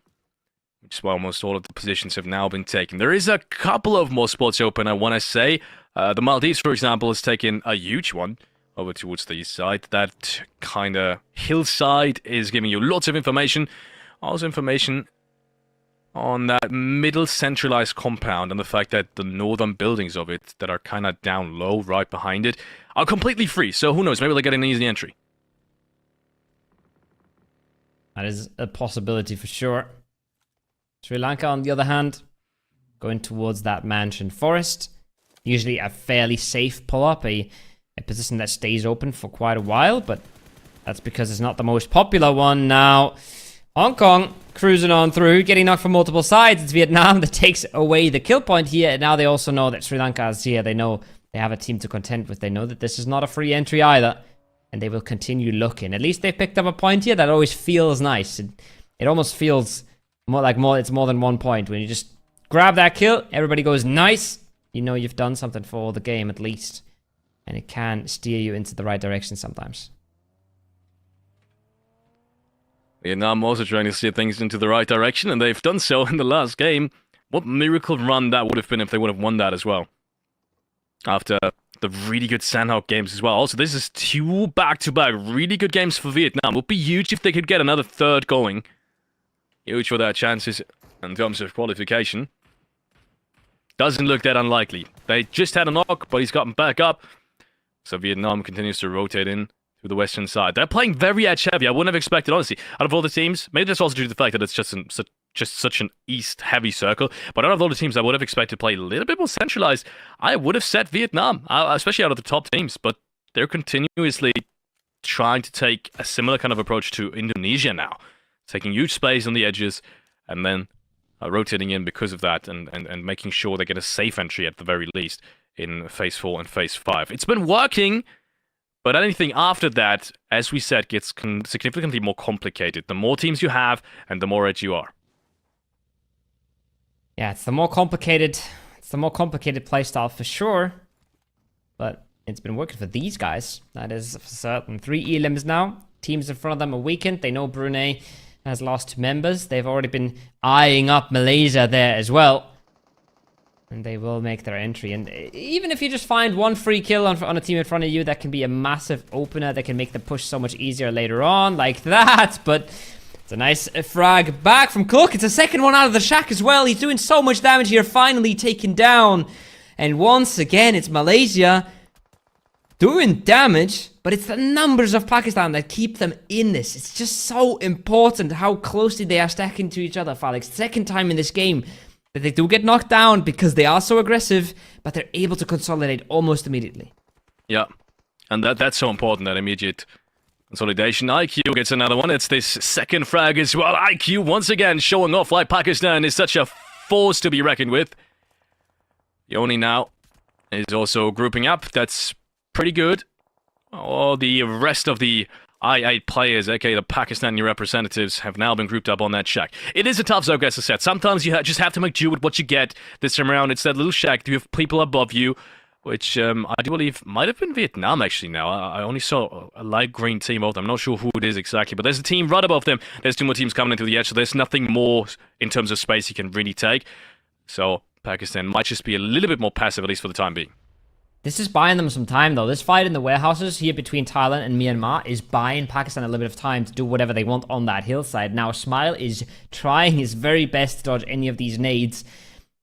Speaker 2: Which is why almost all of the positions have now been taken. There is a couple of more spots open, I want to say. The Maldives, for example, has taken a huge one over towards the east side. That kind of hillside is giving you lots of information. Also information on that middle centralized compound and the fact that the northern buildings of it that are kind of down low right behind it are completely free. So who knows, maybe they'll get an easy entry.
Speaker 1: That is a possibility for sure. Sri Lanka, on the other hand, going towards that mansion forest. Usually a fairly safe pull-up, a position that stays open for quite a while, but that's because it's not the most popular one. Now, Hong Kong cruising on through, getting knocked from multiple sides. It's Vietnam that takes away the kill point here. And now they also know that Sri Lanka is here. They know they have a team to contend with. They know that this is not a free entry either. And they will continue looking. At least they picked up a point here that always feels nice. It almost feels it's more than 1 point. When you just grab that kill, everybody goes, nice. You know you've done something for the game at least. And it can steer you into the right direction sometimes.
Speaker 2: Vietnam also trying to steer things into the right direction, and they've done so in the last game. What miracle run that would have been if they would have won that as well. After the really good Sanhok games as well. Also, this is 2 back-to-back really good games for Vietnam. It would be huge if they could get another third going. Huge for their chances in terms of qualification. Doesn't look that unlikely. They just had a knock, but he's gotten back up. So Vietnam continues to rotate in to the western side. They're playing very edge-heavy. I wouldn't have expected, honestly. Out of all the teams, maybe that's also due to the fact that it's just such an east-heavy circle. But out of all the teams I would have expected to play a little bit more centralized, I would have set Vietnam, especially out of the top teams. But they're continuously trying to take a similar kind of approach to Indonesia now. Taking huge space on the edges and then rotating in because of that and making sure they get a safe entry at the very least in Phase 4 and Phase 5. It's been working, but anything after that, as we said, gets significantly more complicated. The more teams you have and the more edge you are.
Speaker 1: Yeah, it's the more complicated playstyle for sure. But it's been working for these guys. That is for certain. 3 elims now. Teams in front of them are weakened. They know Brunei has lost members. They've already been eyeing up Malaysia there as well. And they will make their entry. And even if you just find 1 free kill on a team in front of you, that can be a massive opener that can make the push so much easier later on, like that. But it's a nice frag back from Cook. It's a second one out of the shack as well. He's doing so much damage here, finally taken down. And once again, it's Malaysia doing damage, but it's the numbers of Pakistan that keep them in this. It's just so important how closely they are stacking to each other, Felix. Second time in this game that they do get knocked down because they are so aggressive, but they're able to consolidate almost immediately.
Speaker 2: Yeah, and that's so important, that immediate consolidation. IQ gets another one. It's this second frag as well. IQ once again showing off why Pakistan is such a force to be reckoned with. Yoni now is also grouping up. That's pretty good. All the rest of the I-8 players, aka the Pakistani representatives, have now been grouped up on that shack. It is a tough zone, as I said. Sometimes you just have to make do with what you get. This time around, it's that little shack. You have people above you, which I do believe might have been Vietnam, actually, now. I only saw a light green team of them. I'm not sure who it is exactly, but there's a team right above them. There's 2 more teams coming into the edge, so there's nothing more in terms of space you can really take. So Pakistan might just be a little bit more passive, at least for the time being.
Speaker 1: This is buying them some time, though. This fight in the warehouses here between Thailand and Myanmar is buying Pakistan a little bit of time to do whatever they want on that hillside. Now, Smile is trying his very best to dodge any of these nades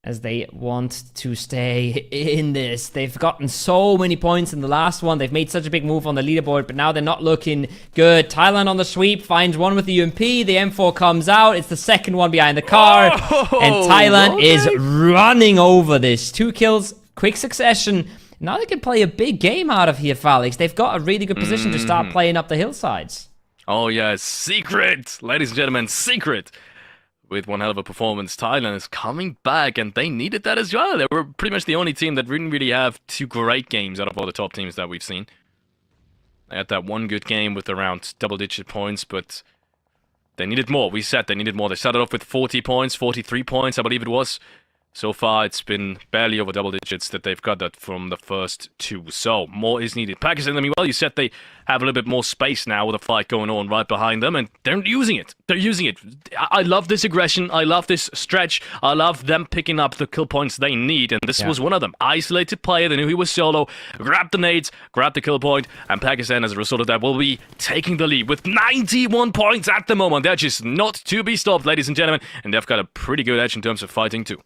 Speaker 1: as they want to stay in this. They've gotten so many points in the last one. They've made such a big move on the leaderboard, but now they're not looking good. Thailand on the sweep, finds one with the UMP. The M4 comes out. It's the second one behind the car. And Thailand is running over this. 2 kills, quick succession. Now they can play a big game out of here, Felix. They've got a really good position to start playing up the hillsides.
Speaker 2: Oh, yeah, secret! Ladies and gentlemen, secret! With one hell of a performance, Thailand is coming back, and they needed that as well. They were pretty much the only team that didn't really have 2 great games out of all the top teams that we've seen. They had that 1 good game with around double-digit points, but they needed more. We said they needed more. They started off with 40 points, 43 points, I believe it was. So far, it's been barely over double digits that they've got that from the first two. So, more is needed. Pakistan, I mean, well, you said they have a little bit more space now with a fight going on right behind them, and they're using it. They're using it. I love this aggression. I love this stretch. I love them picking up the kill points they need, and this was one of them. Isolated player, they knew he was solo, grabbed the nades, grabbed the kill point, and Pakistan, as a result of that, will be taking the lead with 91 points at the moment. They're just not to be stopped, ladies and gentlemen, and they've got a pretty good edge in terms of fighting, too.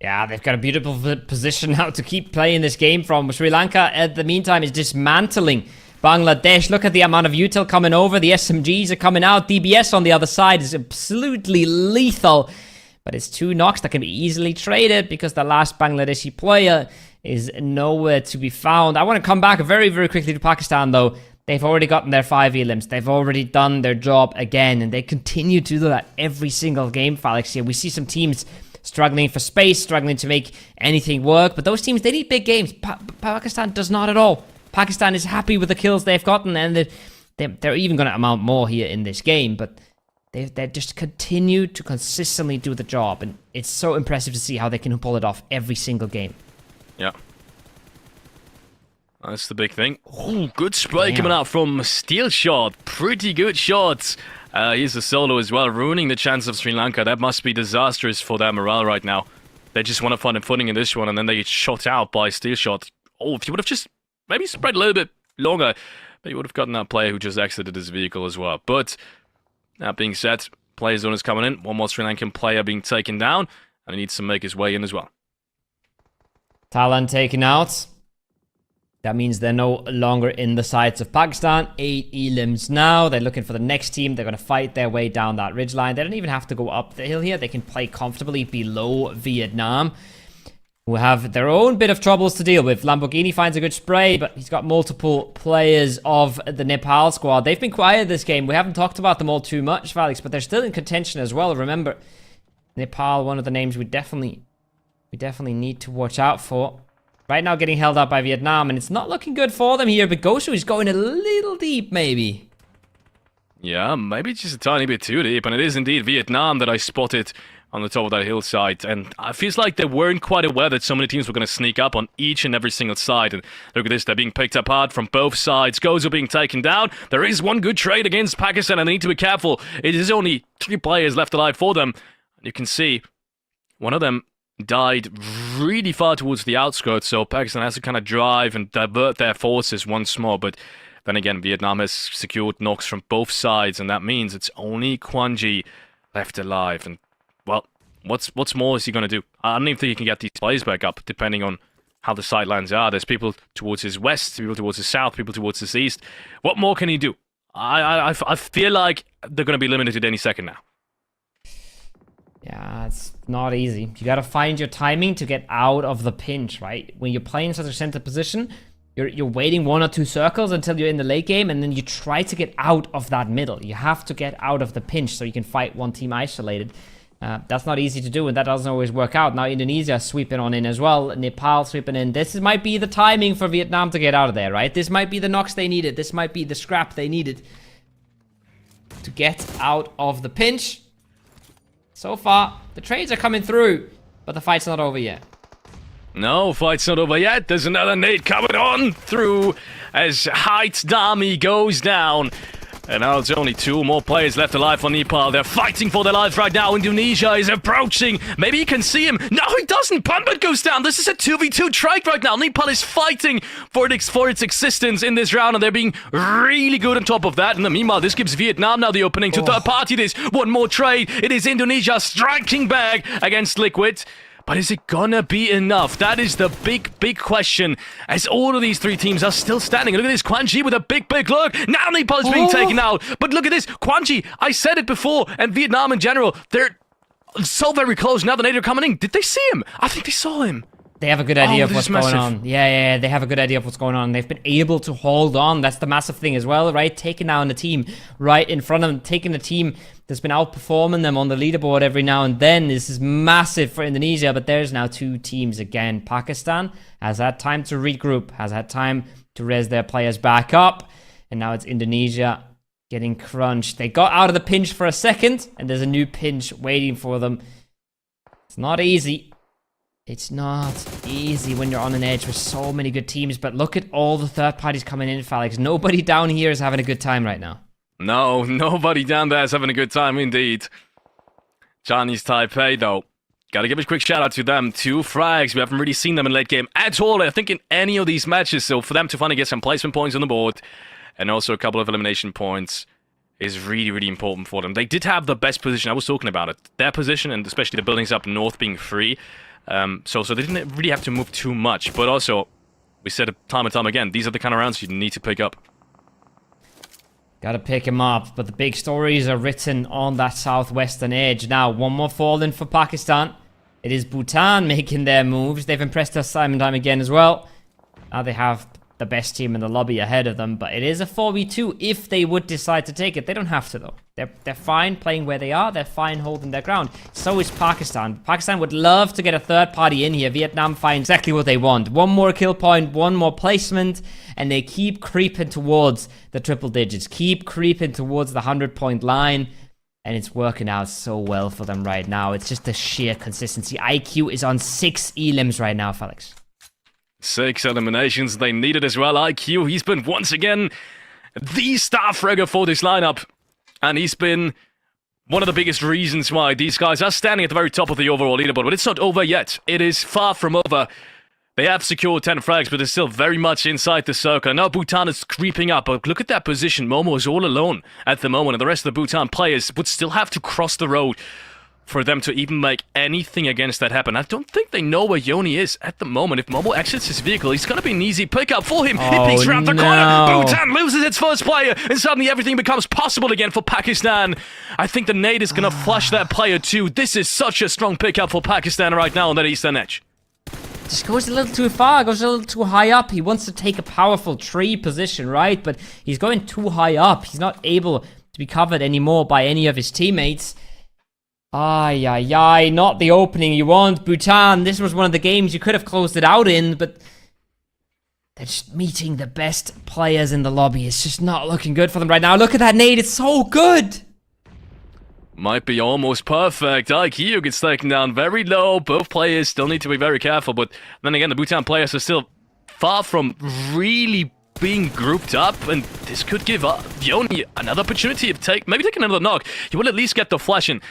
Speaker 1: Yeah, they've got a beautiful position now to keep playing this game from. Sri Lanka, at the meantime, is dismantling Bangladesh. Look at the amount of util coming over. The SMGs are coming out. DBS on the other side is absolutely lethal. But it's 2 knocks that can be easily traded because the last Bangladeshi player is nowhere to be found. I want to come back very, very quickly to Pakistan, though. They've already gotten their 5 elims. They've already done their job again. And they continue to do that every single game, Felix. Here we see some teams struggling for space, struggling to make anything work. But those teams, they need big games. Pakistan does not at all. Pakistan is happy with the kills they've gotten, and they're even going to amount more here in this game. But they just continue to consistently do the job. And it's so impressive to see how they can pull it off every single game.
Speaker 2: Yeah. That's the big thing. Ooh, good spray coming out from Steel Shot. Pretty good shots. Here's a solo as well, ruining the chance of Sri Lanka. That must be disastrous for their morale right now. They just want to find a footing in this one, and then they get shot out by Steel Shot. Oh, if you would have just maybe spread a little bit longer, but you would have gotten that player who just exited his vehicle as well. But that being said, player zone is coming in. One more Sri Lankan player being taken down, and he needs to make his way in as well.
Speaker 1: Thailand taken out. That means they're no longer in the sights of Pakistan. 8 elims now. They're looking for the next team. They're going to fight their way down that ridgeline. They don't even have to go up the hill here. They can play comfortably below Vietnam, who have their own bit of troubles to deal with. Lamborghini finds a good spray, but he's got multiple players of the Nepal squad. They've been quiet this game. We haven't talked about them all too much, Felix, but they're still in contention as well. Remember, Nepal, one of the names we definitely need to watch out for. Right now getting held up by Vietnam, and it's not looking good for them here, but Gosu is going a little deep, maybe.
Speaker 2: Yeah, maybe just a tiny bit too deep, and it is indeed Vietnam that I spotted on the top of that hillside, and it feels like they weren't quite aware that so many teams were going to sneak up on each and every single side, and look at this, they're being picked apart from both sides. Gosu being taken down. There is one good trade against Pakistan, and they need to be careful. It is only 3 players left alive for them. You can see one of them died really far towards the outskirts, so Pakistan has to kind of drive and divert their forces once more. But then again, Vietnam has secured knocks from both sides, and that means it's only Kwanji left alive. And well, what's more is he going to do? I don't even think he can get these players back up, depending on how the sidelines are. There's people towards his west, people towards his south, people towards his east. What more can he do? I feel like they're going to be limited any second now.
Speaker 1: Yeah, it's not easy. You gotta find your timing to get out of the pinch, right? When you're playing such a center position, you're waiting 1 or 2 circles until you're in the late game, and then you try to get out of that middle. You have to get out of the pinch so you can fight one team isolated. That's not easy to do, and that doesn't always work out. Now Indonesia sweeping on in as well. Nepal sweeping in. This might be the timing for Vietnam to get out of there, right? This might be the knocks they needed. This might be the scrap they needed to get out of the pinch. So far, the trades are coming through, but the fight's not over yet.
Speaker 2: No, fight's not over yet. There's another nade coming on through as Heights Dami goes down. And now it's only 2 more players left alive for Nepal. They're fighting for their lives right now. Indonesia is approaching. Maybe he can see him. No, he doesn't. Punbut goes down. This is a 2v2 trike right now. Nepal is fighting for its existence in this round, and they're being really good on top of that. And meanwhile, this gives Vietnam now the opening to third party this. One more trade. It is Indonesia striking back against Liquid. But is it gonna be enough? That is the big question, as all of these 3 teams are still standing. Look at this, Kwanji with a big look. Now Nepal is being taken out. But look at this, Kwanji, I said it before, and Vietnam in general, they're so very close. Now the nade are coming in. Did they see him? I think they saw him.
Speaker 1: They have a good idea of what's going on. Yeah, they have a good idea of what's going on. They've been able to hold on. That's the massive thing as well, right? Taking down the team right in front of them, taking the team that's been outperforming them on the leaderboard every now and then. This is massive for Indonesia, but there's now 2 teams again. Pakistan has had time to regroup, has had time to res their players back up, and now it's Indonesia getting crunched. They got out of the pinch for a second, and there's a new pinch waiting for them. It's not easy. It's not easy when you're on an edge with so many good teams, but look at all the third parties coming in, Felix. Nobody down here is having a good time right now.
Speaker 2: No, nobody down there is having a good time indeed. Chinese Taipei, though. Gotta give a quick shout out to them. 2 frags. We haven't really seen them in late game at all, I think, in any of these matches. So for them to finally get some placement points on the board, and also a couple of elimination points, is really, really important for them. They did have the best position. I was talking about it. Their position, and especially the buildings up north being free. So they didn't really have to move too much. But also, we said it time and time again, these are the kind of rounds you need to pick up.
Speaker 1: Gotta pick him up, but the big stories are written on that southwestern edge. Now, one more fallen for Pakistan. It is Bhutan making their moves. They've impressed us time and time again as well. Now they have the best team in the lobby ahead of them, but it is a 4v2 if they would decide to take it. They don't have to, though. They're fine playing where they are. They're fine holding their ground. So is Pakistan. Pakistan would love to get a third party in here. Vietnam finds exactly what they want. One more kill point, one more placement, and they keep creeping towards the triple digits. Keep creeping towards the 100-point line, and it's working out so well for them right now. It's just the sheer consistency. IQ is on 6 elims right now, Felix.
Speaker 2: 6 eliminations they needed as well. IQ, he's been once again the star fragger for this lineup. And he's been one of the biggest reasons why these guys are standing at the very top of the overall leaderboard. But it's not over yet. It is far from over. They have secured 10 frags, but they're still very much inside the circle. Now Bhutan is creeping up, but look at that position. Momo is all alone at the moment, and the rest of the Bhutan players would still have to cross the road for them to even make anything against that happen. I don't think they know where Yoni is at the moment. If Momo exits his vehicle, he's going to be an easy pickup for him. He peeks around the corner. Bhutan loses its first player, and suddenly everything becomes possible again for Pakistan. I think the nade is going to flush that player too. This is such a strong pickup for Pakistan right now on that eastern edge.
Speaker 1: Just goes a little too far, goes a little too high up. He wants to take a powerful tree position, right? But he's going too high up. He's not able to be covered anymore by any of his teammates. Ay, ay, ay, not the opening you want. Bhutan, this was one of the games you could have closed it out in, but they're just meeting the best players in the lobby. It's just not looking good for them right now. Look at that nade, it's so good.
Speaker 2: Might be almost perfect. IQ gets taken down very low. Both players still need to be very careful, but then again, the Bhutan players are still far from really being grouped up, and this could give Yoni another opportunity of maybe taking another knock. He will at least get the flash in.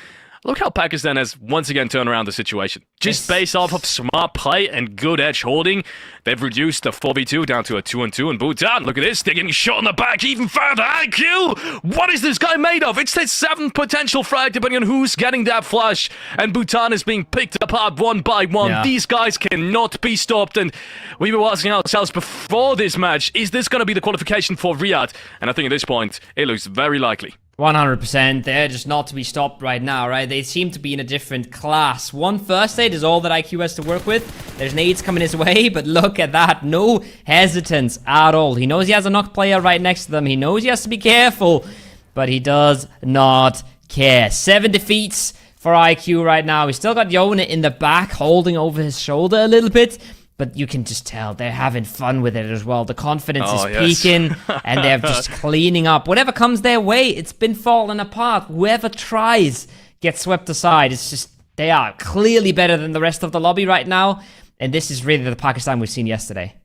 Speaker 2: Look how Pakistan has once again turned around the situation. Just based off of smart play and good edge holding, they've reduced the 4v2 down to a 2-on-2. And Bhutan, look at this, they're getting shot in the back even further. IQ! What is this guy made of? It's that 7th potential frag, depending on who's getting that flash. And Bhutan is being picked apart one by one. Yeah. These guys cannot be stopped. And we were asking ourselves before this match, is this going to be the qualification for Riyadh? And I think at this point, it looks very likely.
Speaker 1: 100%. They're just not to be stopped right now, right? They seem to be in a different class. One first aid is all that IQ has to work with. There's nades coming his way, but look at that. No hesitance at all. He knows he has a knock player right next to them. He knows he has to be careful, but he does not care. 7 defeats for IQ right now. He's still got Yona in the back, holding over his shoulder a little bit. But you can just tell they're having fun with it as well. The confidence is peaking, and they're just cleaning up. Whatever comes their way, it's been falling apart. Whoever tries gets swept aside. It's just, they are clearly better than the rest of the lobby right now. And this is really the Pakistan we've seen yesterday.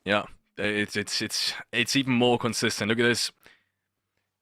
Speaker 2: Yeah, it's even more consistent. Look at this.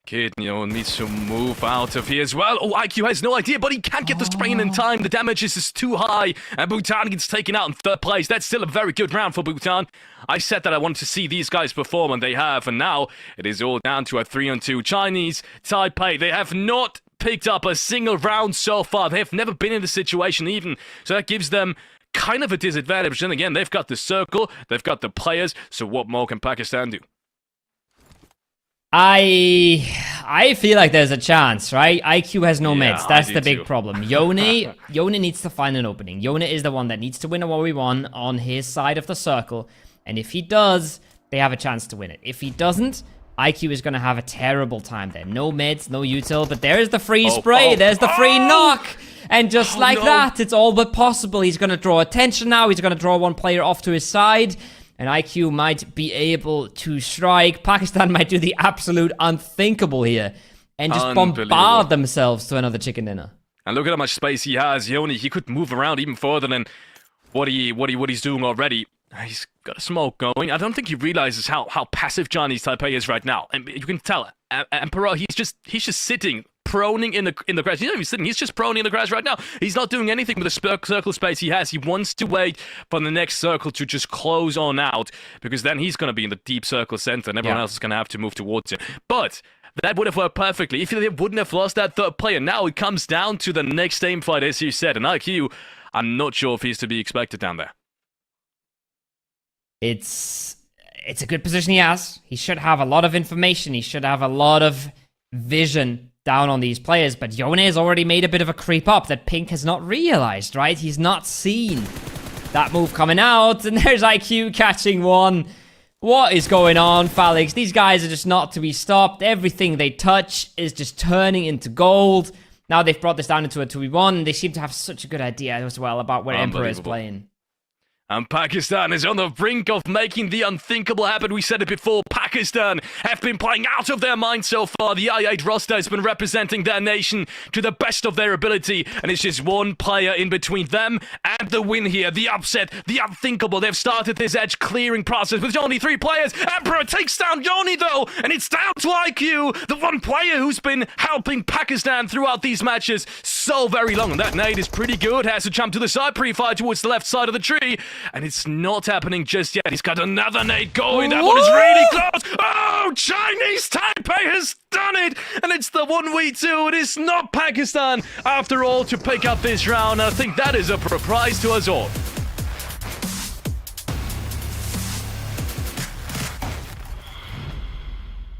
Speaker 2: Kid, needs to move out of here as well. Oh, IQ has no idea, but he can't get the spray in time. The damage is just too high, and Bhutan gets taken out in 3rd place. That's still a very good round for Bhutan. I said that I wanted to see these guys perform, and they have, and now it is all down to a 3-on-2. Chinese Taipei, they have not picked up a single round so far. They have never been in this situation even, so that gives them kind of a disadvantage. And again, they've got the circle, they've got the players, so what more can Pakistan do?
Speaker 1: I feel like there's a chance, right? IQ has no meds. That's the big problem. Yone needs to find an opening. Yone is the one that needs to win a 1v1 on his side of the circle. And if he does, they have a chance to win it. If he doesn't, IQ is going to have a terrible time there. No meds, no util, but there's the free spray. There's the free knock. And just like that, it's all but possible. He's going to draw attention now. He's going to draw one player off to his side. And IQ might be able to strike. Pakistan might do the absolute unthinkable here and just bombard themselves to another chicken dinner.
Speaker 2: And look at how much space he has. He could move around even further than what he's doing already. He's got a smoke going. I don't think he realizes how passive Chinese Taipei is right now. And you can tell, Emperor, he's just sitting, proning in the grass. He's not even sitting, he's just proning in the grass right now. He's not doing anything with the circle space he has. He wants to wait for the next circle to just close on out, because then he's going to be in the deep circle center and everyone else is going to have to move towards him. But that would have worked perfectly if they wouldn't have lost that third player. Now it comes down to the next team fight, as you said. And IQ, I'm not sure if he's to be expected down there.
Speaker 1: It's a good position he has. He should have a lot of information. He should have a lot of vision down on these players. But Yone has already made a bit of a creep up that Pink has not realized, right? He's not seen that move coming out. And there's IQ catching one. What is going on, Felix? These guys are just not to be stopped. Everything they touch is just turning into gold. Now they've brought this down into a 2v1. They seem to have such a good idea as well about where Emperor is playing.
Speaker 2: And Pakistan is on the brink of making the unthinkable happen. We said it before, Pakistan have been playing out of their mind so far. The I-8 roster has been representing their nation to the best of their ability. And it's just one player in between them and the win here. The upset, the unthinkable. They've started this edge clearing process with only 3 players. Emperor takes down Yoni though. And it's down to IQ, the one player who's been helping Pakistan throughout these matches so very long. And that nade is pretty good. Has to jump to the side, pre-fire towards the left side of the tree. And it's not happening just yet. He's got another nade going. That one is really close. Oh, Chinese Taipei has done it. And it's the 1v2. It is not Pakistan, after all, to pick up this round. I think that is a surprise to us all.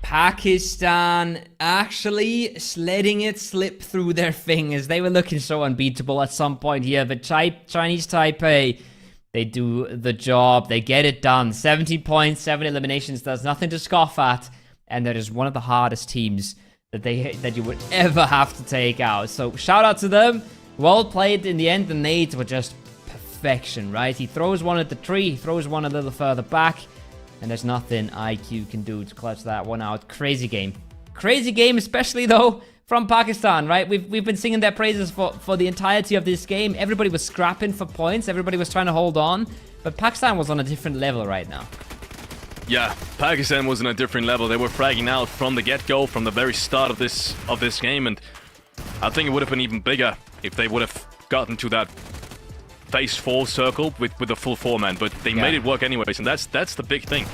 Speaker 1: Pakistan actually letting it slip through their fingers. They were looking so unbeatable at some point here. But Chinese Taipei, they do the job. They get it done. 17 points, 7 eliminations. There's nothing to scoff at. And that is one of the hardest teams that you would ever have to take out. So shout out to them. Well played in the end. The nades were just perfection, right? He throws one at the tree. He throws one a little further back. And there's nothing IQ can do to clutch that one out. Crazy game. Crazy game, especially though from Pakistan, right? We've been singing their praises for the entirety of this game. Everybody was scrapping for points. Everybody was trying to hold on. But Pakistan was on a different level right now.
Speaker 2: Yeah, Pakistan was on a different level. They were fragging out from the get-go, from the very start of this game. And I think it would have been even bigger if they would have gotten to that phase 4 circle with a full 4-man. But they made it work anyways. And that's the big thing.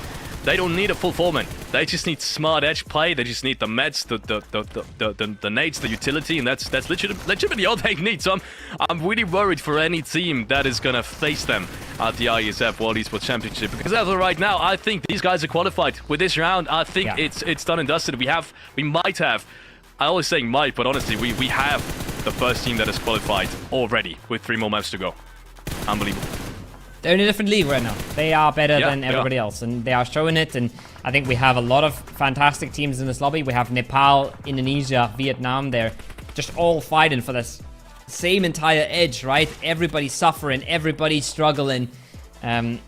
Speaker 2: They don't need a full 4-man. They just need smart edge play. They just need the meds, the nades, the utility, and that's legitimately all they need. So I'm really worried for any team that is gonna face them at the Iesf World Esports Championship, because as of right now, I think these guys are qualified with this round. I think it's done and dusted. We might have. I always say might, but honestly, we have the first team that is qualified already with 3 more maps to go. Unbelievable.
Speaker 1: They're in a different league right now. They are better than everybody else, and they are showing it. And I think we have a lot of fantastic teams in this lobby. We have Nepal, Indonesia, Vietnam. They're just all fighting for this same entire edge, right? Everybody's suffering, everybody's struggling. And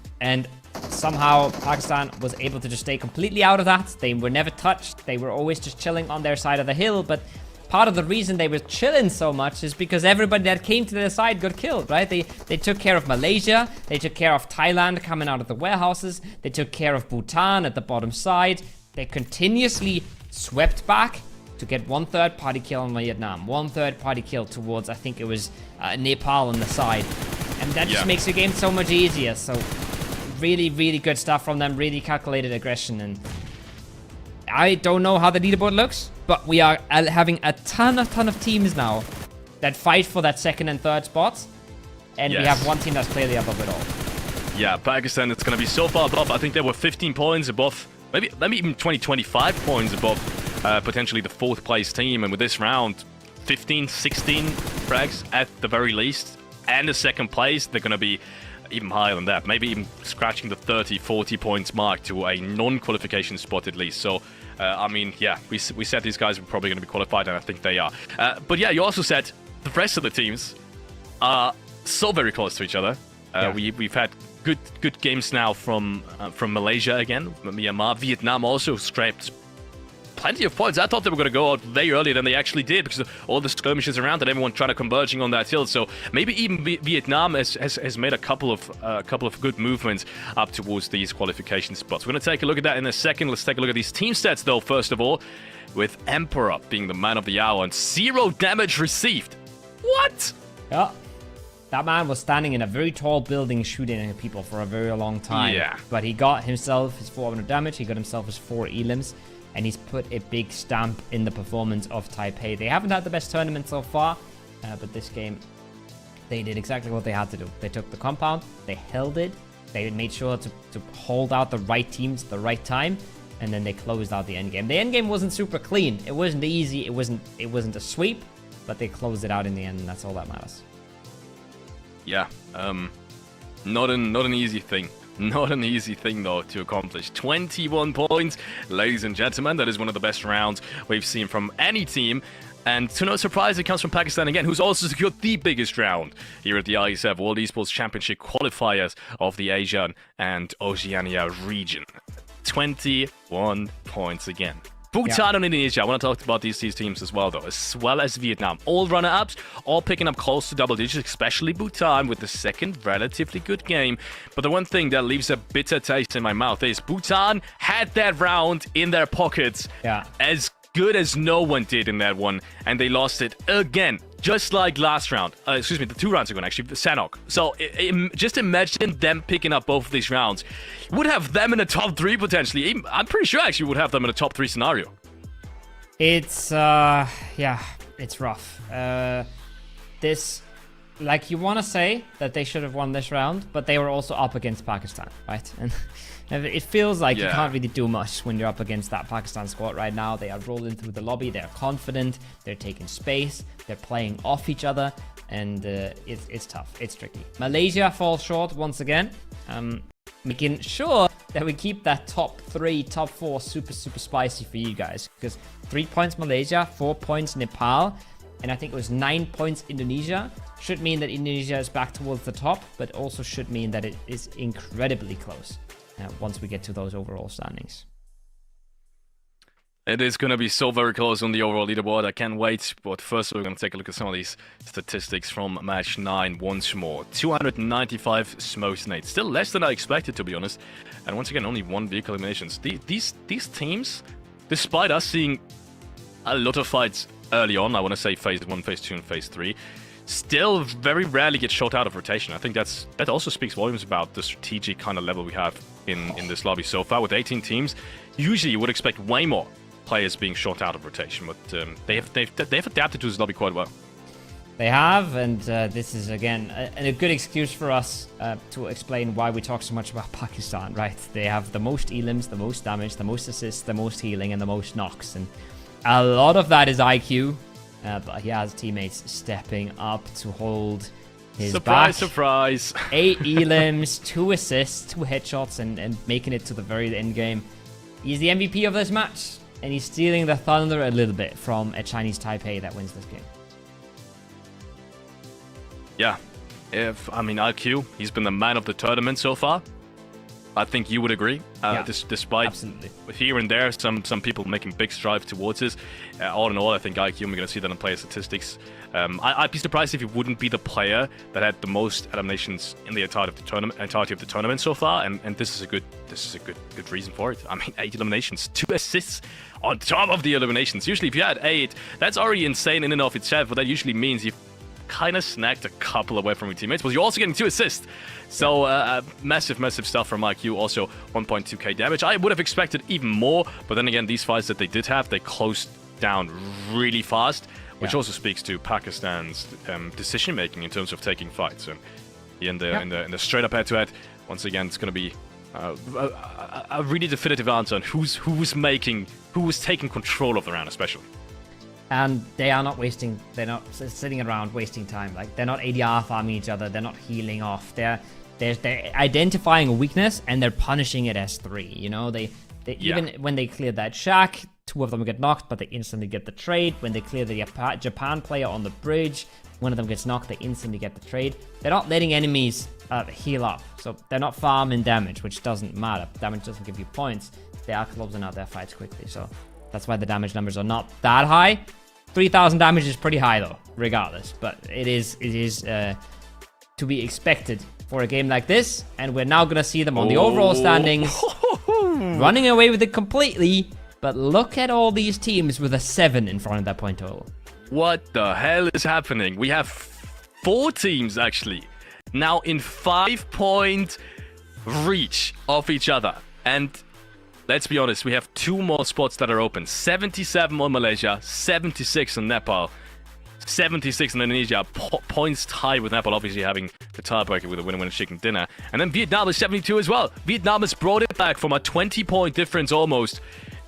Speaker 1: somehow Pakistan was able to just stay completely out of that. They were never touched. They were always just chilling on their side of the hill. But part of the reason they were chilling so much is because everybody that came to their side got killed, right? They took care of Malaysia. They took care of Thailand coming out of the warehouses. They took care of Bhutan at the bottom side. They continuously swept back to get 1 third-party kill on Vietnam. 1 third-party kill towards, I think it was Nepal on the side. And that just makes your game so much easier. So really, really good stuff from them. Really calculated aggression. And I don't know how the leaderboard looks, but we are having a ton of teams now that fight for that 2nd and 3rd spots. And we have one team that's clearly above it all.
Speaker 2: Yeah, Pakistan is going to be so far above. I think they were 15 points above, maybe even 25 points above potentially the 4th place team. And with this round, 15, 16 frags at the very least. And the 2nd place, they're going to be even higher than that. Maybe even scratching the 30, 40 points mark to a non-qualification spot at least. So, I mean, yeah, we said these guys were probably going to be qualified, and I think they are. But yeah, you also said the rest of the teams are so very close to each other. We've had good games now from Malaysia again, Myanmar, Vietnam also scraped plenty of points. I thought they were going to go out way earlier than they actually did because of all the skirmishes around and everyone trying to converging on that hill. So maybe even Vietnam has made a couple of good movements up towards these qualification spots. We're going to take a look at that in a second. Let's take a look at these team stats, though, first of all, with Emperor being the man of the hour and 0 damage received. What?
Speaker 1: Yeah. That man was standing in a very tall building shooting at people for a very long time.
Speaker 2: Yeah.
Speaker 1: But he got himself his 400 damage, he got himself his 4 elims, and he's put a big stamp in the performance of Taipei. They haven't had the best tournament so far, but this game, they did exactly what they had to do. They took the compound, they held it, they made sure to hold out the right teams at the right time, and then they closed out the endgame. The endgame wasn't super clean. It wasn't easy. It wasn't a sweep, but they closed it out in the end, and that's all that matters.
Speaker 2: Yeah, not an easy thing. Not an easy thing, though, to accomplish. 21 points, ladies and gentlemen. That is one of the best rounds we've seen from any team. And to no surprise, it comes from Pakistan again, who's also secured the biggest round here at the Iesf World Esports Championship qualifiers of the Asian and Oceania region. 21 points again. Bhutan and Indonesia, I want to talk about these teams as well, though, as well as Vietnam. All runner-ups, all picking up close to double digits, especially Bhutan with the second relatively good game. But the one thing that leaves a bitter taste in my mouth is Bhutan had that round in their pockets as good as no one did in that one, and they lost it again. Just like last round, excuse me, the 2 rounds ago, actually, Sanhok. So just imagine them picking up both of these rounds. Would have them in the top 3 potentially. I'm pretty sure actually would have them in a top 3 scenario.
Speaker 1: It's, yeah, it's rough. Like, you want to say that they should have won this round, but they were also up against Pakistan, right? And it feels like you can't really do much when you're up against that Pakistan squad right now. They are rolling through the lobby. They're confident. They're taking space. They're playing off each other. And it's tough. It's tricky. Malaysia falls short once again. Making sure that we keep that top 3, top 4 super spicy for you guys. Because 3 points Malaysia, 4 points Nepal, and I think it was 9 points Indonesia. Should mean that Indonesia is back towards the top, but also should mean that it is incredibly close once we get to those overall standings.
Speaker 2: It is going to be so very close on the overall leaderboard. I can't wait. But first, we're going to take a look at some of these statistics from match 9 once more. 295 smokes nades. Still less than I expected, to be honest. And once again, only 1 vehicle eliminations. These teams, despite us seeing a lot of fights early on, I want to say phase 1, phase 2, and phase 3, still very rarely get shot out of rotation. I think that also speaks volumes about the strategic kind of level we have in this lobby so far. With 18 teams, usually you would expect way more players being shot out of rotation, but they've adapted to this lobby quite well.
Speaker 1: They have, and this is again a good excuse for us to explain why we talk so much about Pakistan, right? They have the most elims, the most damage, the most assists, the most healing, and the most knocks, and a lot of that is IQ. But he has teammates stepping up to hold his back.
Speaker 2: Surprise!
Speaker 1: 8 elims, 2 assists, 2 headshots, and making it to the very end game. He's the MVP of this match, and he's stealing the thunder a little bit from a Chinese Taipei that wins this game.
Speaker 2: Yeah, I mean IQ, he's been the man of the tournament so far. I think you would agree, despite
Speaker 1: absolutely.
Speaker 2: Here and there some people making big strides towards this. All in all, I think IQ, we're going to see that in player statistics. I'd be surprised if he wouldn't be the player that had the most eliminations in the entirety of the tournament so far, and this is a good reason for it. I mean, 8 eliminations, 2 assists on top of the eliminations. Usually, if you had 8, that's already insane in and of itself. But that usually means you've kind of snagged a couple away from your teammates, but you're also getting 2 assists. So massive stuff from IQ. Also 1.2k damage. I would have expected even more, but then again, these fights that they did have, they closed down really fast, which also speaks to Pakistan's decision making in terms of taking fights. And in the straight up head-to-head, once again, it's going to be a really definitive answer on who's taking control of the round, especially.
Speaker 1: And they are not wasting, they're not sitting around wasting time. Like, they're not ADR farming each other, they're not healing off. They're identifying a weakness and they're punishing it as 3. You know, they even when they clear that shack, 2 of them get knocked, but they instantly get the trade. When they clear the Japan player on the bridge, one of them gets knocked, they instantly get the trade. They're not letting enemies heal up, so they're not farming damage, which doesn't matter. Damage doesn't give you points. They are closing out their fights quickly, so That's why the damage numbers are not that high. 3,000 damage is pretty high though, regardless. But it is to be expected for a game like this. And we're now going to see them on the overall standings. Running away with it completely. But look at all these teams with a 7 in front of that point total.
Speaker 2: What the hell is happening? We have 4 teams, actually, now in 5-point reach of each other. And let's be honest, we have 2 more spots that are open. 77 on Malaysia, 76 on Nepal, 76 in Indonesia. Points tied with Nepal, obviously having the tiebreaker with a winner-winner chicken dinner. And then Vietnam is 72 as well. Vietnam has brought it back from a 20-point difference almost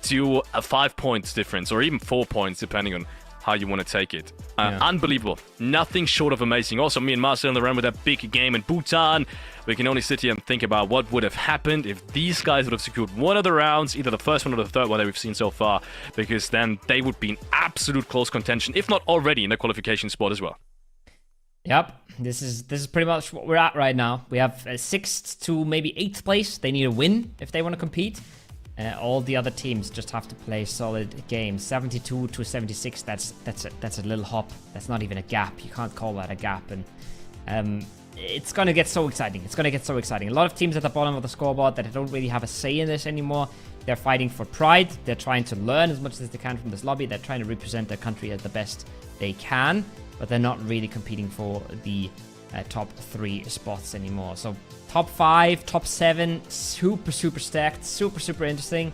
Speaker 2: to a 5-point difference, or even 4 points, depending on how you want to take it. Unbelievable. Nothing short of amazing. Also, Myanmar still in the run with that big game in Bhutan. We can only sit here and think about what would have happened if these guys would have secured one of the rounds, either the first one or the third one that we've seen so far, because then they would be in absolute close contention, if not already in the qualification spot as well.
Speaker 1: Yep, this is pretty much what we're at right now. We have 6th to maybe 8th place. They need a win if they want to compete. All the other teams just have to play solid games. 72 to 76. That's a little hop. That's not even a gap. You can't call that a gap. And it's gonna get so exciting. It's gonna get so exciting. A lot of teams at the bottom of the scoreboard that don't really have a say in this anymore. They're fighting for pride. They're trying to learn as much as they can from this lobby. They're trying to represent their country as the best they can, but they're not really competing for the top 3 spots anymore. So top 5, top 7, super stacked, super interesting,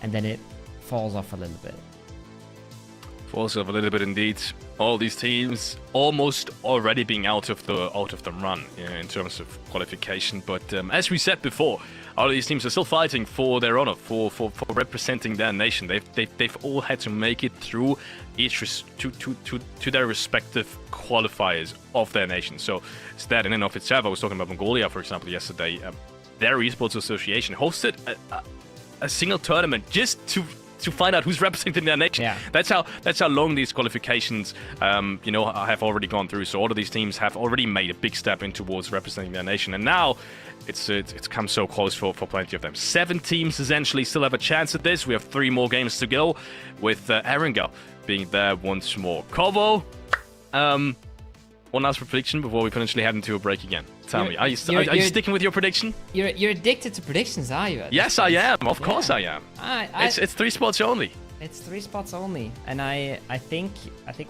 Speaker 1: and then it falls off a little bit.
Speaker 2: Falls off a little bit indeed. All these teams almost already being out of the run in terms of qualification. But as we said before, all of these teams are still fighting for their honor, for representing their nation. They've all had to make it through each to their respective qualifiers of their nation. So it's that in and of itself. I was talking about Mongolia, for example, yesterday. Their Esports Association hosted a single tournament just to find out who's representing their nation.
Speaker 1: Yeah.
Speaker 2: That's how long these qualifications have already gone through. So all of these teams have already made a big step in towards representing their nation, and now it's come so close for plenty of them. 7 teams essentially still have a chance at this. We have 3 more games to go, with Erangel being there once more. Kovo, one last prediction before we potentially head into a break again. Tell me, are you sticking with your prediction?
Speaker 1: You're addicted to predictions, are you?
Speaker 2: Yes, I am. Of course I am. It's 3 spots only.
Speaker 1: It's 3 spots only, and I think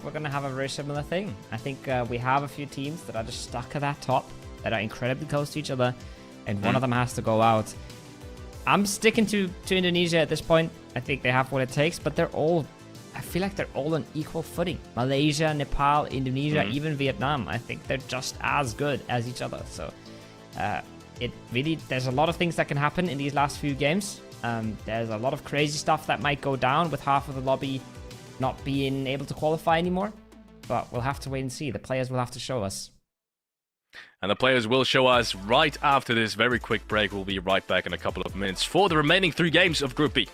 Speaker 1: we're gonna have a very similar thing. I think we have a few teams that are just stuck at that top, that are incredibly close to each other, and one of them has to go out. I'm sticking to Indonesia at this point. I think they have what it takes, but I feel like they're all on equal footing. Malaysia, Nepal, Indonesia, even Vietnam. I think they're just as good as each other. So there's a lot of things that can happen in these last few games. There's a lot of crazy stuff that might go down with half of the lobby not being able to qualify anymore. But we'll have to wait and see. The players will have to show us.
Speaker 2: And the players will show us right after this very quick break. We'll be right back in a couple of minutes for the remaining 3 games of Group B.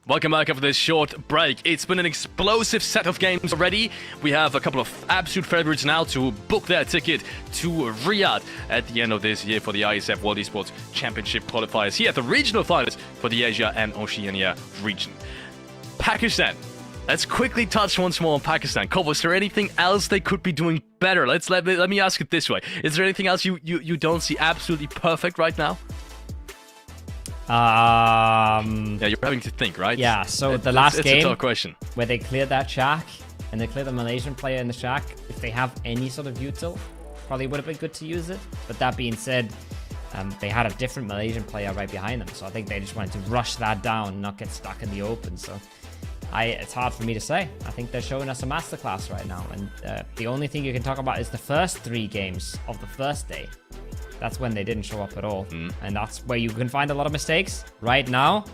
Speaker 2: Welcome back after this short break. It's been an explosive set of games already. We have a couple of absolute favorites now to book their ticket to Riyadh at the end of this year for the Iesf World Esports Championship qualifiers here at the regional finals for the Asia and Oceania region. Pakistan. Let's quickly touch once more on Pakistan. Kob, is there anything else they could be doing better? Let me ask it this way. Is there anything else you don't see absolutely perfect right now? Yeah, you're having to think, right?
Speaker 1: Yeah, so the last game,
Speaker 2: it's a tough question.
Speaker 1: Where they cleared that shack, and they cleared the Malaysian player in the shack, if they have any sort of util, probably would have been good to use it. But that being said, they had a different Malaysian player right behind them, so I think they just wanted to rush that down and not get stuck in the open. So it's hard for me to say. I think they're showing us a masterclass right now, and the only thing you can talk about is the first 3 games of the first day. That's when they didn't show up at all. And that's where you can find a lot of mistakes. Right now,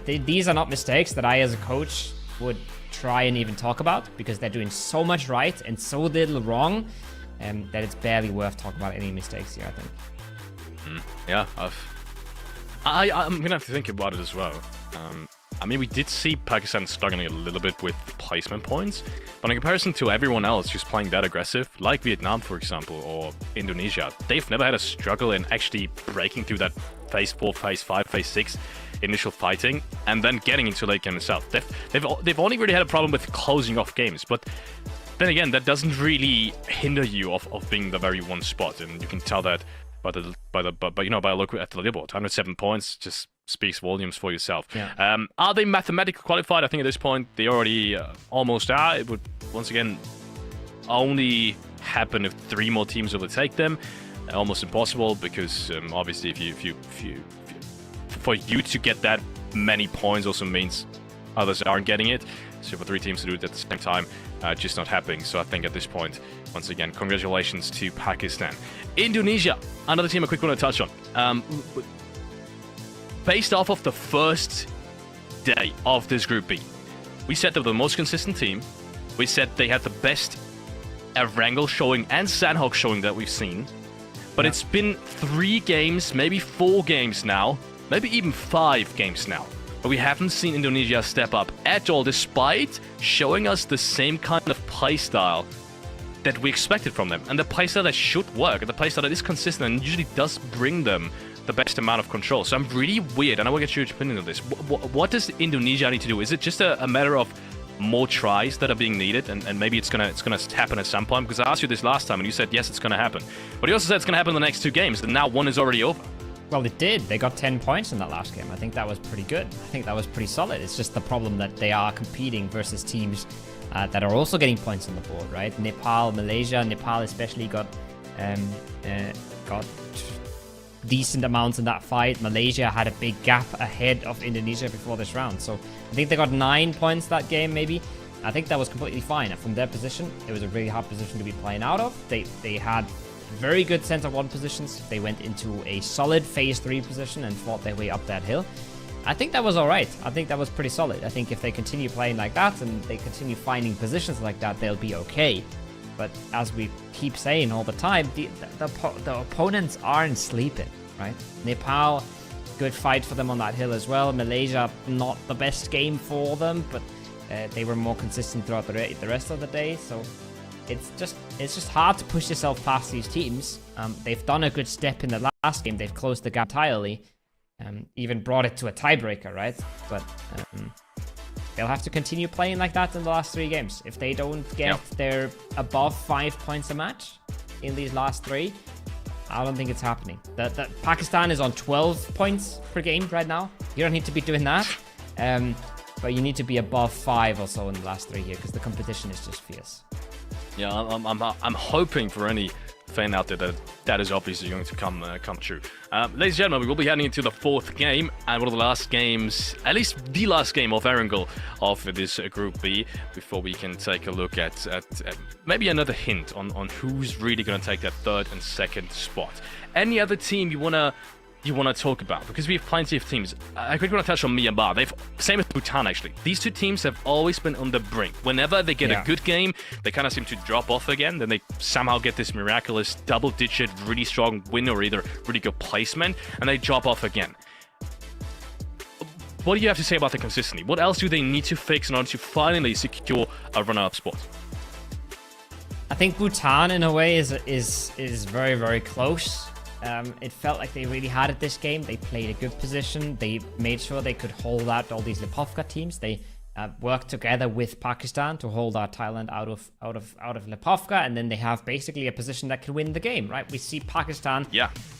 Speaker 1: these are not mistakes that I as a coach would try and even talk about, because they're doing so much right and so little wrong that it's barely worth talking about any mistakes here, I think.
Speaker 2: Yeah, I'm going to have to think about it as well. I mean, we did see Pakistan struggling a little bit with placement points, but in comparison to everyone else who's playing that aggressive, like Vietnam, for example, or Indonesia, they've never had a struggle in actually breaking through that phase 4, phase 5, phase 6 initial fighting, and then getting into late game itself. They've only really had a problem with closing off games, but then again, that doesn't really hinder you of being the very one spot, and you can tell that by a look at the leaderboard. 107 points just speaks volumes for yourself.
Speaker 1: Yeah.
Speaker 2: Are they mathematically qualified? I think at this point they already almost are. It would once again only happen if 3 more teams overtake them. Almost impossible, because obviously if you for you to get that many points also means others aren't getting it. So for 3 teams to do it at the same time, just not happening. So I think at this point, once again, congratulations to Pakistan. Indonesia, another team I quickly want to touch on. Based off of the first day of this Group B, we said they were the most consistent team. We said they had the best Erangel showing and Sanhok showing that we've seen. But It's been 3 games, maybe 4 games now, maybe even 5 games now, but we haven't seen Indonesia step up at all, despite showing us the same kind of playstyle that we expected from them. And the playstyle that should work, and the playstyle that is consistent and usually does bring them the best amount of control. So I'm really weird, and I will get your opinion on this. What does Indonesia need to do? Is it just a matter of more tries that are being needed, and maybe it's gonna happen at some point? Because I asked you this last time, and you said yes, it's gonna happen. But you also said it's gonna happen in the next 2 games, and now 1 is already over.
Speaker 1: Well, it did. They got 10 points in that last game. I think that was pretty good. I think that was pretty solid. It's just the problem that they are competing versus teams that are also getting points on the board, right? Nepal, Malaysia. Nepal especially got decent amounts in that fight. Malaysia had a big gap ahead of Indonesia before this round. So I think they got 9 points that game, maybe. I think that was completely fine. And from their position, it was a really hard position to be playing out of. They had very good center 1 positions. They went into a solid phase 3 position and fought their way up that hill. I think that was all right. I think that was pretty solid. I think if they continue playing like that and they continue finding positions like that, they'll be okay. But as we keep saying all the time, the opponents aren't sleeping, right? Nepal, good fight for them on that hill as well. Malaysia, not the best game for them, but they were more consistent throughout the rest of the day. So it's just hard to push yourself past these teams. They've done a good step in the last game. They've closed the gap entirely. Even brought it to a tiebreaker, right? But they'll have to continue playing like that in the last 3 games. If they don't get their above 5 points a match in these last 3, I don't think it's happening. Pakistan is on 12 points per game right now. You don't need to be doing that. But you need to be above 5 or so in the last 3 here, because the competition is just fierce.
Speaker 2: Yeah, I'm hoping for any fan out there that is obviously going to come true. Ladies and gentlemen, we will be heading into the 4th game, and one of the last games, at least the last game of Erangel of this Group B, before we can take a look at maybe another hint on who's really going to take that 3rd and 2nd spot. Any other team you want to talk about? Because we have plenty of teams. I quickly want to touch on Myanmar. Same with Bhutan, actually. These 2 teams have always been on the brink. Whenever they get a good game, they kind of seem to drop off again. Then they somehow get this miraculous double-digit, really strong win or either really good placement, and they drop off again. what do you have to say about the consistency? What else do they need to fix in order to finally secure a runner-up spot?
Speaker 1: I think Bhutan, in a way, is very, very close. It felt like they really had it this game. They played a good position. They made sure they could hold out all these Lipovka teams. They worked together with Pakistan to hold out Thailand out of Lipovka, and then they have basically a position that can win the game, right? We see Pakistan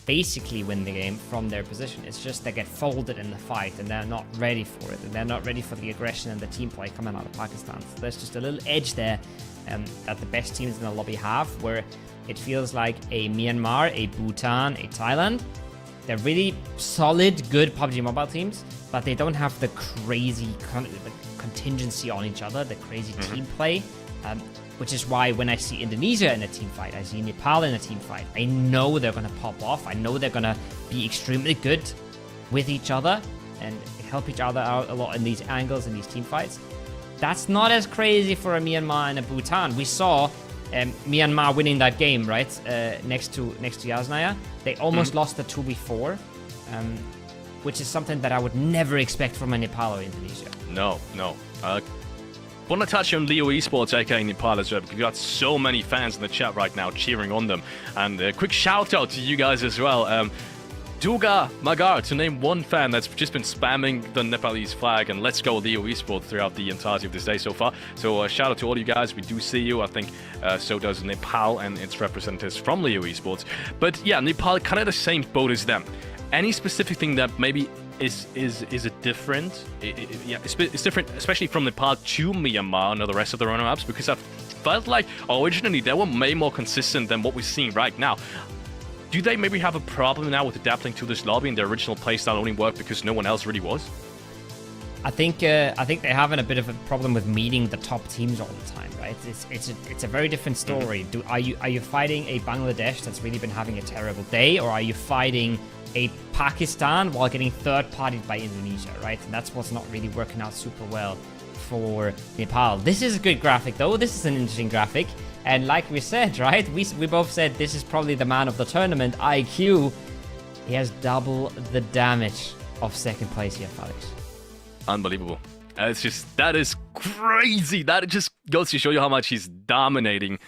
Speaker 1: basically win the game from their position. It's just they get folded in the fight, and they're not ready for it, and they're not ready for the aggression and the team play coming out of Pakistan. So there's just a little edge there that the best teams in the lobby have, where it feels like a Myanmar, a Bhutan, a Thailand. They're really solid, good PUBG Mobile teams, but they don't have the crazy contingency on each other, the crazy team play, which is why when I see Indonesia in a team fight, I see Nepal in a team fight, I know they're going to pop off. I know they're going to be extremely good with each other and help each other out a lot in these angles, in these team fights. That's not as crazy for a Myanmar and a Bhutan. We saw Myanmar winning that game, right? Next to Yasnaya. They almost lost the 2v4, which is something that I would never expect from a Nepal or Indonesia.
Speaker 2: No. Want to touch on Leo Esports, aka Nepal as well, because we've got so many fans in the chat right now cheering on them. And a quick shout out to you guys as well. Duga Magar, to name one fan that's just been spamming the Nepalese flag and let's go Leo Esports throughout the entirety of this day so far. So shout out to all you guys. We do see you. I think so does Nepal and its representatives from Leo Esports. But yeah, Nepal kind of the same boat as them. Any specific thing that maybe is it different? It's different, especially from Nepal to Myanmar and the rest of the runner-ups, because I felt like originally they were way more consistent than what we're seeing right now. Do they maybe have a problem now with adapting to this lobby and their original playstyle only worked because no one else really was?
Speaker 1: I think they're having a bit of a problem with meeting the top teams all the time, right? It's a very different story. Are you fighting a Bangladesh that's really been having a terrible day, or are you fighting a Pakistan while getting third-partied by Indonesia, right? And that's what's not really working out super well for Nepal. This is a good graphic, though. This is an interesting graphic. And like we said, right? We both said this is probably the man of the tournament, IQ. He has double the damage of second place here, Felix.
Speaker 2: Unbelievable. That is crazy. That just goes to show you how much he's dominating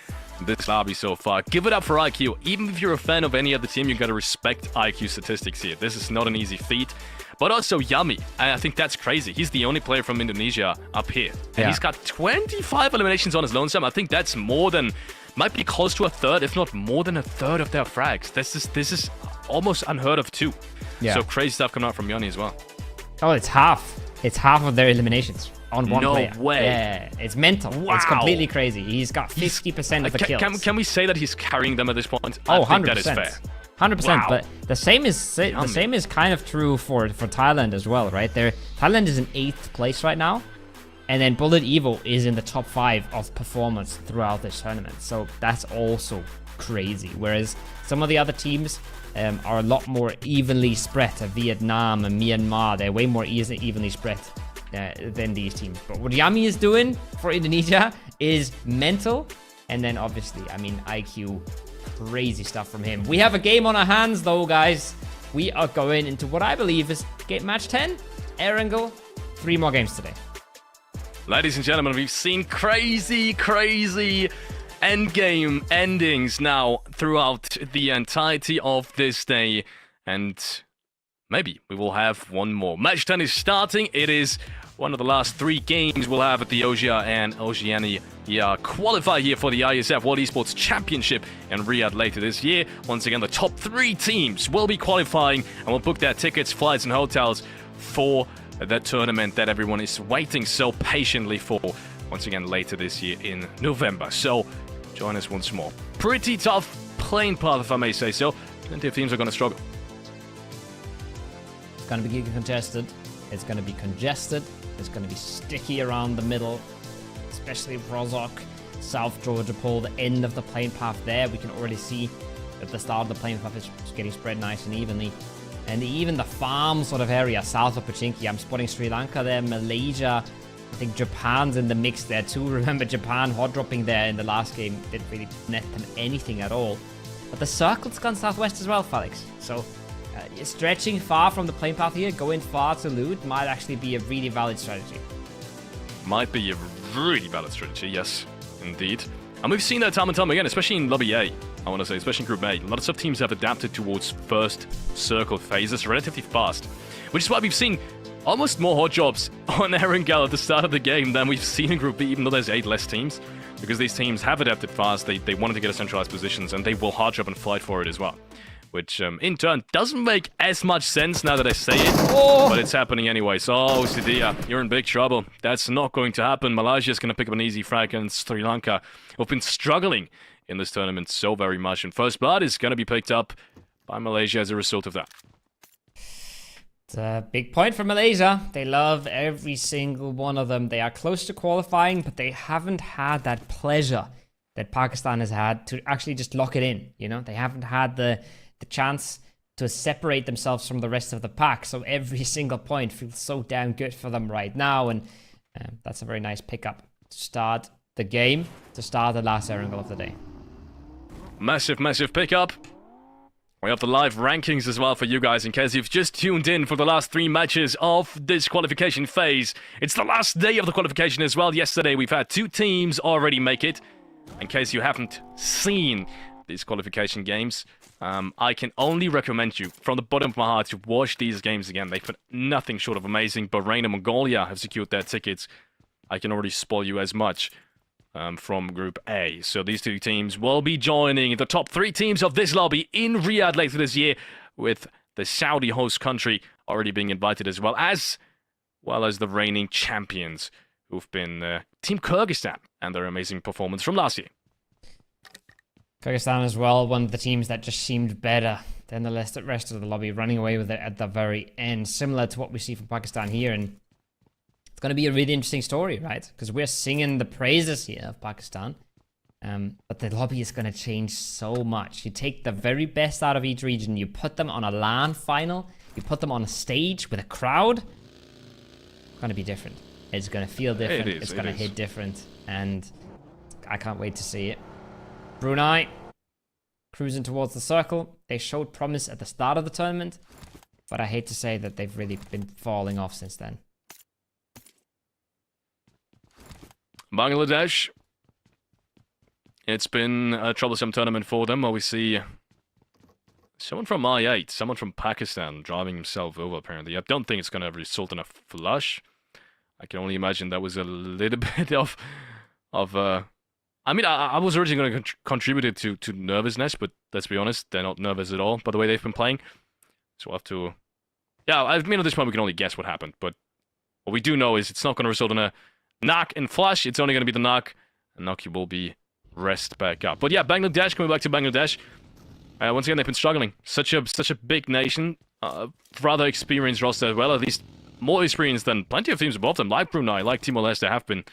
Speaker 2: this lobby so far. Give it up for IQ. Even if you're a fan of any other team, you gotta respect IQ statistics here. This is not an easy feat. But also Yummy. I think that's crazy. He's the only player from Indonesia up here. And he's got 25 eliminations on his lonesome. I think that's more than, might be close to a third, if not more than a third of their frags. This is almost unheard of too. So crazy stuff coming out from Yummy as well.
Speaker 1: Oh, it's half. It's half of their eliminations on one player.
Speaker 2: No way.
Speaker 1: Yeah, it's mental. Wow. It's completely crazy. He's got 50% of the kills.
Speaker 2: Can we say that he's carrying them at this point?
Speaker 1: Oh,
Speaker 2: I think
Speaker 1: 100%.
Speaker 2: that is fair.
Speaker 1: 100%, wow. But the same is kind of true for Thailand as well, right? Thailand is in 8th place right now, and then Bullet Evo is in the top 5 of performance throughout this tournament. So that's also crazy. Whereas some of the other teams are a lot more evenly spread. Vietnam and Myanmar, they're way more evenly spread than these teams. But what Yami is doing for Indonesia is mental, and then obviously, I mean, IQ. Crazy stuff from him. We have a game on our hands, though, guys. We are going into what I believe is game match 10. Erangel, 3 more games today.
Speaker 2: Ladies and gentlemen, we've seen crazy endgame endings now throughout the entirety of this day. And maybe we will have one more. Match 10 is starting. It is one of the last 3 games we'll have at the Osia and Oceania qualifier here for the Iesf World Esports Championship in Riyadh later this year. Once again, the top 3 teams will be qualifying and will book their tickets, flights, and hotels for the tournament that everyone is waiting so patiently for. Once again, later this year in November. So, join us once more. Pretty tough playing path, if I may say so. Plenty of teams are going to struggle.
Speaker 1: It's going to be congested. It's going to be congested. It's going to be sticky around the middle, especially Rozok, South Georgia Pole, the end of the plane path there. We can already see that the start of the plane path is getting spread nice and evenly. And even the farm sort of area south of Pachinki, I'm spotting Sri Lanka there, Malaysia. I think Japan's in the mix there too. Remember, Japan hot dropping there in the last game didn't really net them anything at all. But the circle's gone southwest as well, Felix. So Stretching far from the plane path here, going far to loot, might actually be a really valid strategy.
Speaker 2: Might be a really valid strategy, yes, indeed. And we've seen that time and time again, especially in Lobby A, I want to say, especially in Group A. A lot of sub-teams have adapted towards first circle phases relatively fast, which is why we've seen almost more hot jobs on Erangel at the start of the game than we've seen in Group B, even though there's 8 less teams, because these teams have adapted fast, they wanted to get a centralized positions, and they will hard job and fight for it as well. Which, in turn, doesn't make as much sense now that I say it, but it's happening anyway. So, Sidia, you're in big trouble. That's not going to happen. Malaysia is going to pick up an easy frag against Sri Lanka, who've been struggling in this tournament so very much. And first blood is going to be picked up by Malaysia as a result of that.
Speaker 1: It's a big point for Malaysia. They love every single one of them. They are close to qualifying, but they haven't had that pleasure that Pakistan has had to actually just lock it in. You know, they haven't had the chance to separate themselves from the rest of the pack. So every single point feels so damn good for them right now. And that's a very nice pickup to start the game, to start the last Erangel of the day.
Speaker 2: Massive, massive pickup. We have the live rankings as well for you guys in case you've just tuned in for the last 3 matches of this qualification phase. It's the last day of the qualification as well. Yesterday we've had 2 teams already make it. In case you haven't seen these qualification games, I can only recommend you from the bottom of my heart to watch these games again. They've been nothing short of amazing. Bahrain and Mongolia have secured their tickets. I can already spoil you as much from Group A. So these 2 teams will be joining the top 3 teams of this lobby in Riyadh later this year, with the Saudi host country already being invited as well as the reigning champions, who've been Team Kyrgyzstan and their amazing performance from last year.
Speaker 1: Kyrgyzstan as well, one of the teams that just seemed better than the rest of the lobby, running away with it at the very end, similar to what we see from Pakistan here. And it's going to be a really interesting story, right? Because we're singing the praises here of Pakistan, but the lobby is going to change so much. You take the very best out of each region, you put them on a LAN final, you put them on a stage with a crowd. It's going to be different. It's going to feel different. It's going to hit different, and I can't wait to see it. Brunei, cruising towards the circle. They showed promise at the start of the tournament, but I hate to say that they've really been falling off since then.
Speaker 2: Bangladesh. It's been a troublesome tournament for them, where we see someone from I-8, someone from Pakistan driving himself over, apparently. I don't think it's going to result in a flush. I can only imagine that was a little bit of I mean, I was originally going to contribute it to nervousness, but let's be honest, they're not nervous at all by the way they've been playing. So we'll have to... Yeah, I mean, at this point we can only guess what happened, but what we do know is it's not going to result in a knock and flush. It's only going to be the knock, and knock will be rest back up. But yeah, Bangladesh, coming back to Bangladesh. Once again, they've been struggling. Such a big nation, rather experienced roster as well, at least more experienced than plenty of teams above them, like Brunei, like Timor-leste have been.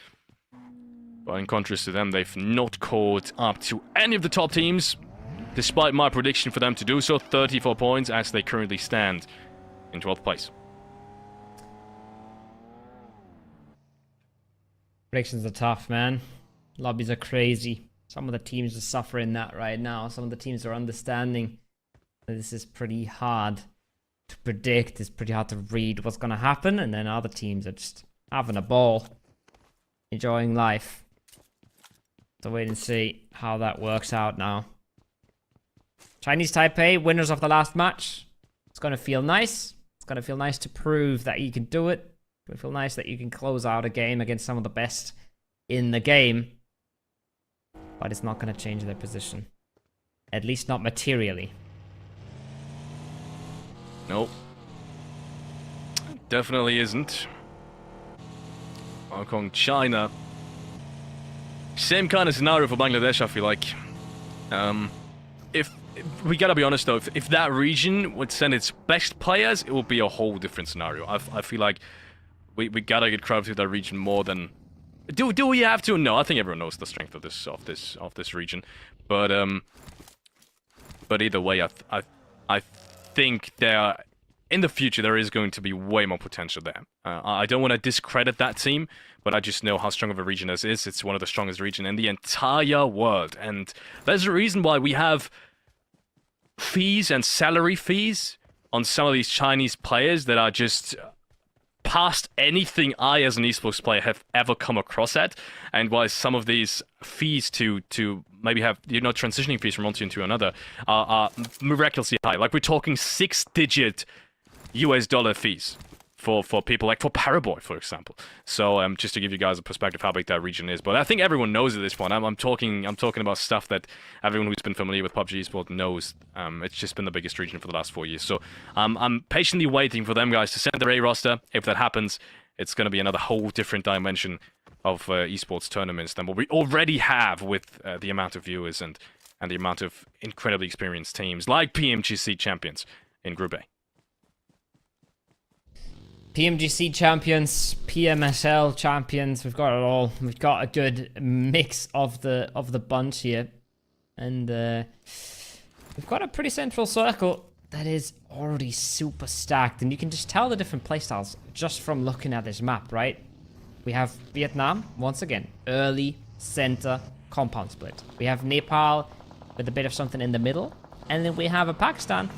Speaker 2: But in contrast to them, they've not caught up to any of the top teams, despite my prediction for them to do so. 34 points as they currently stand in 12th place.
Speaker 1: Predictions are tough, man. Lobbies are crazy. Some of the teams are suffering that right now. Some of the teams are understanding that this is pretty hard to predict. It's pretty hard to read what's going to happen. And then other teams are just having a ball, enjoying life. So wait and see how that works out now. Chinese Taipei, winners of the last match. It's going to feel nice. It's going to feel nice to prove that you can do it. It's going to feel nice that you can close out a game against some of the best in the game. But it's not going to change their position. At least not materially.
Speaker 2: Nope. Definitely isn't. Hong Kong, China. Same kind of scenario for Bangladesh, I feel like. If we gotta be honest though, if that region would send its best players, it would be a whole different scenario. I feel like we gotta get crowd through that region more than... Do we have to? No, I think everyone knows the strength of this region. But either way, I think in the future there is going to be way more potential there. I don't want to discredit that team, but I just know how strong of a region this is. It's one of the strongest regions in the entire world, and there's a reason why we have fees and salary fees on some of these Chinese players that are just past anything I, as an esports player, have ever come across at, and why some of these fees to maybe have, transitioning fees from one team to another are miraculously high. Like, we're talking 6-digit US dollar fees for people, like for Paraboy, for example. So just to give you guys a perspective how big that region is. But I think everyone knows at this point. I'm talking about stuff that everyone who's been familiar with PUBG Esports knows. It's just been the biggest region for the last 4 years. So I'm patiently waiting for them guys to send their A roster. If that happens, it's going to be another whole different dimension of esports tournaments than what we already have with the amount of viewers and the amount of incredibly experienced teams like PMGC champions in Group A.
Speaker 1: PMGC champions, PMSL champions, we've got it all. We've got a good mix of the bunch here. And we've got a pretty central circle that is already super stacked. And you can just tell the different playstyles just from looking at this map, right? We have Vietnam, once again, early, center, compound split. We have Nepal with a bit of something in the middle. And then we have a Pakistan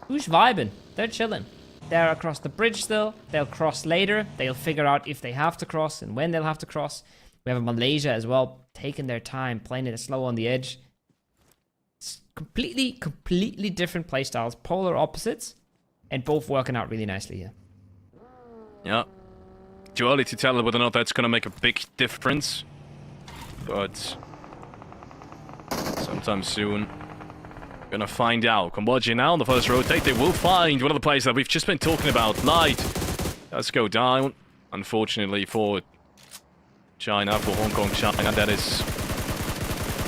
Speaker 1: who's vibing. They're chilling. They're across the bridge still. They'll cross later. They'll figure out if they have to cross and when they'll have to cross. We have Malaysia as well, taking their time, playing it slow on the edge. It's completely different playstyles, polar opposites, and both working out really nicely here.
Speaker 2: Yeah. Too early to tell whether or not that's going to make a big difference, but sometime soon. Gonna find out. Cambodia now on the first rotate. They will find one of the players that we've just been talking about. Light does go down, unfortunately for China, for Hong Kong China. That is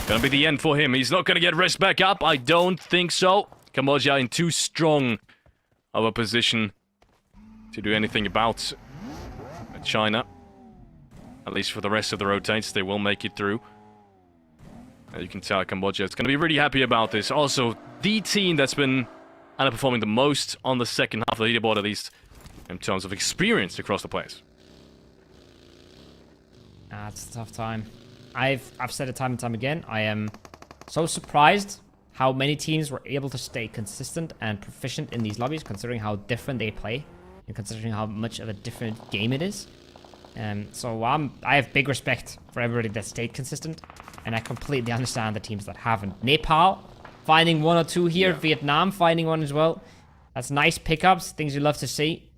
Speaker 2: gonna be the end for him. He's not gonna get rest back up. I don't think so. Cambodia in too strong of a position to do anything about China. At least for the rest of the rotates, they will make it through. You can tell Cambodia is going to be really happy about this. Also, the team that's been underperforming the most on the second half of the leaderboard, at least in terms of experience across the players.
Speaker 1: It's a tough time. I've said it time and time again. I am so surprised how many teams were able to stay consistent and proficient in these lobbies, considering how different they play and considering how much of a different game it is. So I have big respect for everybody that stayed consistent, and I completely understand the teams that haven't. Nepal finding one or two here. Yeah. Vietnam finding one as well. That's nice pickups, things you love to see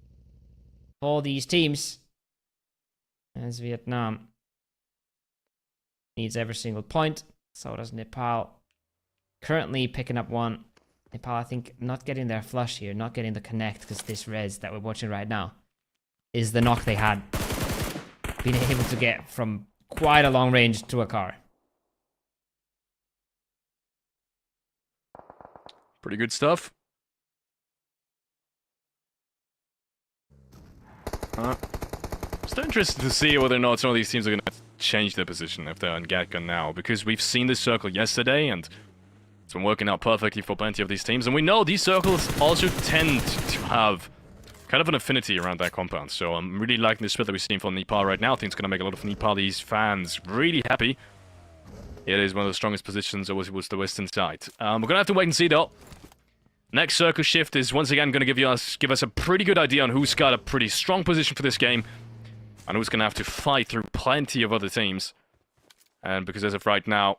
Speaker 1: for these teams. As Vietnam needs every single point, so does Nepal. Currently picking up one. Nepal, I think, not getting their flush here, not getting the connect, because this res that we're watching right now is the knock they had. Being able to get from quite a long range to a car.
Speaker 2: Pretty good stuff. Still interested to see whether or not some of these teams are going to change their position if they're on Gatgun now, because we've seen this circle yesterday and it's been working out perfectly for plenty of these teams, and we know these circles also tend to have kind of an affinity around that compound. So I'm really liking the split that we're seeing from Nepal right now. I think it's going to make a lot of Nepalese fans really happy. It is one of the strongest positions, was the western side. We're going to have to wait and see, though. Next circle shift is once again going to give us a pretty good idea on who's got a pretty strong position for this game, and who's going to have to fight through plenty of other teams. And because as of right now,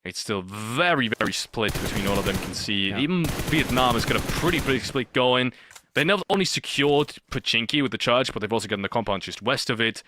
Speaker 2: it's still very, very split between all of them. You can see even Vietnam has got a pretty big split going. They not only secured Pachinki with the charge, but they've also gotten the compound just west of it,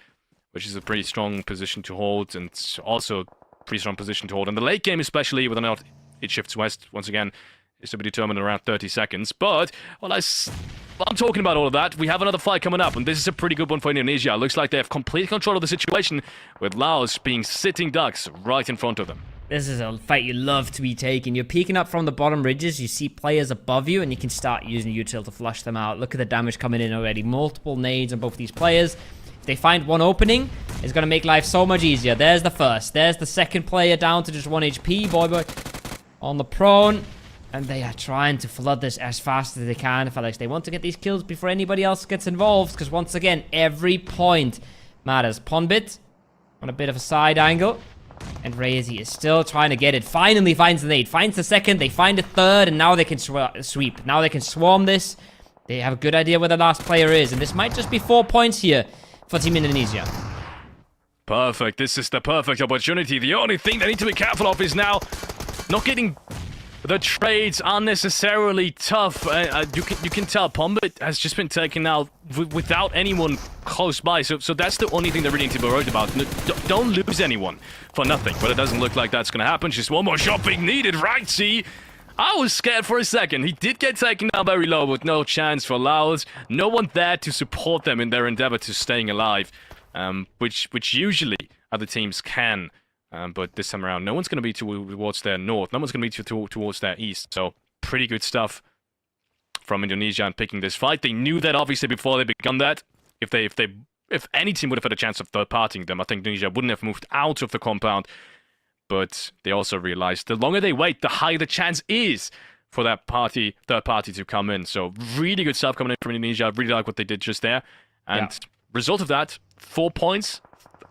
Speaker 2: which is a pretty strong position to hold, and also a pretty strong position to hold. In the late game, especially, whether or not it shifts west, once again, is to be determined in around 30 seconds. But, well, I'm talking about all of that. We have another fight coming up, and this is a pretty good one for Indonesia. It looks like they have complete control of the situation, with Laos being sitting ducks right in front of them.
Speaker 1: This is a fight you love to be taking. You're peeking up from the bottom ridges, you see players above you, and you can start using util to flush them out. Look at the damage coming in already. Multiple nades on both these players. If they find one opening, it's going to make life so much easier. There's the first. There's the second player down to just 1 HP. Boy on the prone. And they are trying to flood this as fast as they can. Felix, they want to get these kills before anybody else gets involved, because once again, every point matters. Ponbit on a bit of a side angle. And Razy is still trying to get it. Finally finds the nade. Finds the second. They find the third. And now they can sweep. Now they can swarm this. They have a good idea where the last player is, and this might just be 4 points here for Team Indonesia.
Speaker 2: Perfect. This is the perfect opportunity. The only thing they need to be careful of is now not getting the trades unnecessarily tough. You can tell Pombit has just been taken out without anyone close by. So that's the only thing they really need to be worried about. Don't lose anyone for nothing. But it doesn't look like that's going to happen. Just one more shot being needed, right? See? I was scared for a second. He did get taken down very low with no chance for Laos. No one there to support them in their endeavor to staying alive. Which usually other teams can. But this time around, no one's going to be towards their north. No one's going to be towards their east. So, pretty good stuff from Indonesia and picking this fight. They knew that, obviously, before they begun that. If any team would have had a chance of third-partying them, I think Indonesia wouldn't have moved out of the compound. But they also realized the longer they wait, the higher the chance is for that third party to come in. So, really good stuff coming in from Indonesia. I really like what they did just there. And result of that, 4 points,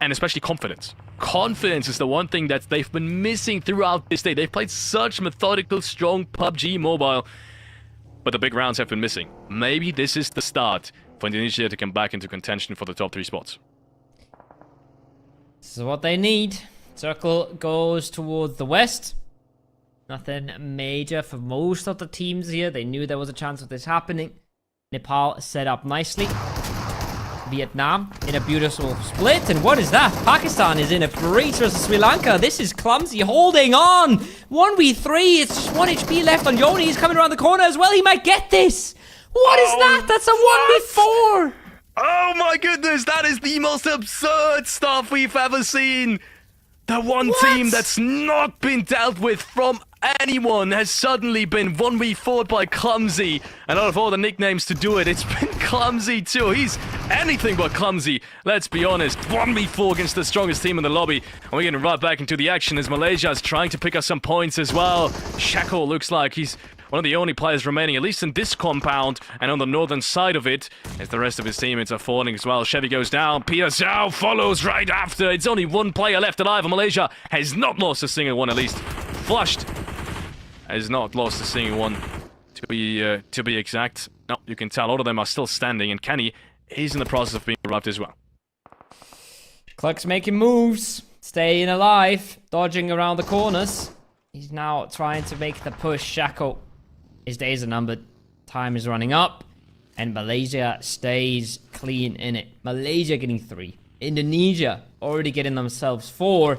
Speaker 2: and especially confidence. Confidence is the one thing that they've been missing throughout this day. They've played such methodical, strong PUBG Mobile, but the big rounds have been missing. Maybe this is the start for Indonesia to come back into contention for the top 3 spots.
Speaker 1: This is what they need. Circle goes towards the west. Nothing major for most of the teams here. They knew there was a chance of this happening. Nepal set up nicely. Vietnam in a beautiful split. And what is that? Pakistan is in a breach versus Sri Lanka. This is clumsy holding on. 1v3. It's just 1 HP left on Yoni. He's coming around the corner as well. He might get this. What is that? That's a 1v4.
Speaker 2: Oh my goodness. That is the most absurd stuff we've ever seen. The one team that's not been dealt with from anyone has suddenly been 1v4'd by Clumsy. And out of all the nicknames to do it, it's been Clumsy too. He's anything but clumsy, let's be honest. 1v4 against the strongest team in the lobby. And we're getting right back into the action as Malaysia is trying to pick up some points as well. Shackle looks like he's one of the only players remaining, at least in this compound, and on the northern side of it, as the rest of his teammates are falling as well. Chevy goes down, Pia Zhao follows right after. It's only one player left alive, and Malaysia has not lost a single one, at least. Flushed has not lost a single one, to be exact. No, you can tell all of them are still standing, and Kenny is in the process of being revived as well.
Speaker 1: Cluck's making moves, staying alive, dodging around the corners. He's now trying to make the push. Shackle. His days are numbered. Time is running up. And Malaysia stays clean in it. Malaysia getting 3. Indonesia already getting themselves 4.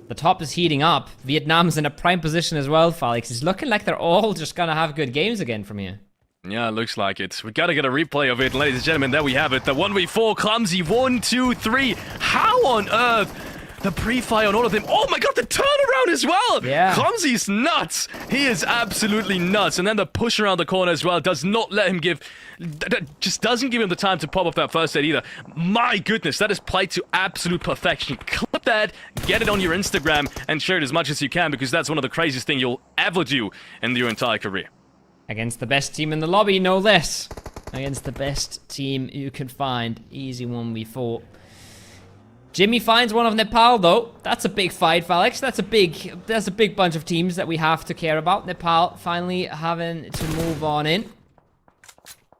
Speaker 1: The top is heating up. Vietnam's in a prime position as well, Felix. It's looking like they're all just going to have good games again from here.
Speaker 2: Yeah, it looks like it. We gotta get a replay of it, ladies and gentlemen. There we have it. The 1v4 Clumsy. 1, 2, 3. How on earth? The pre-fire on all of them. Oh my god, the turnaround as well!
Speaker 1: Yeah.
Speaker 2: Clumsy's nuts! He is absolutely nuts. And then the push around the corner as well does not let him just doesn't give him the time to pop off that first aid either. My goodness, that is played to absolute perfection. Clip that, get it on your Instagram, and share it as much as you can, because that's one of the craziest things you'll ever do in your entire career.
Speaker 1: Against the best team in the lobby, no less. Against the best team you can find. Easy 1v4. Jimmy finds one of Nepal, though. That's a big fight, Felix. That's a big bunch of teams that we have to care about. Nepal finally having to move on in.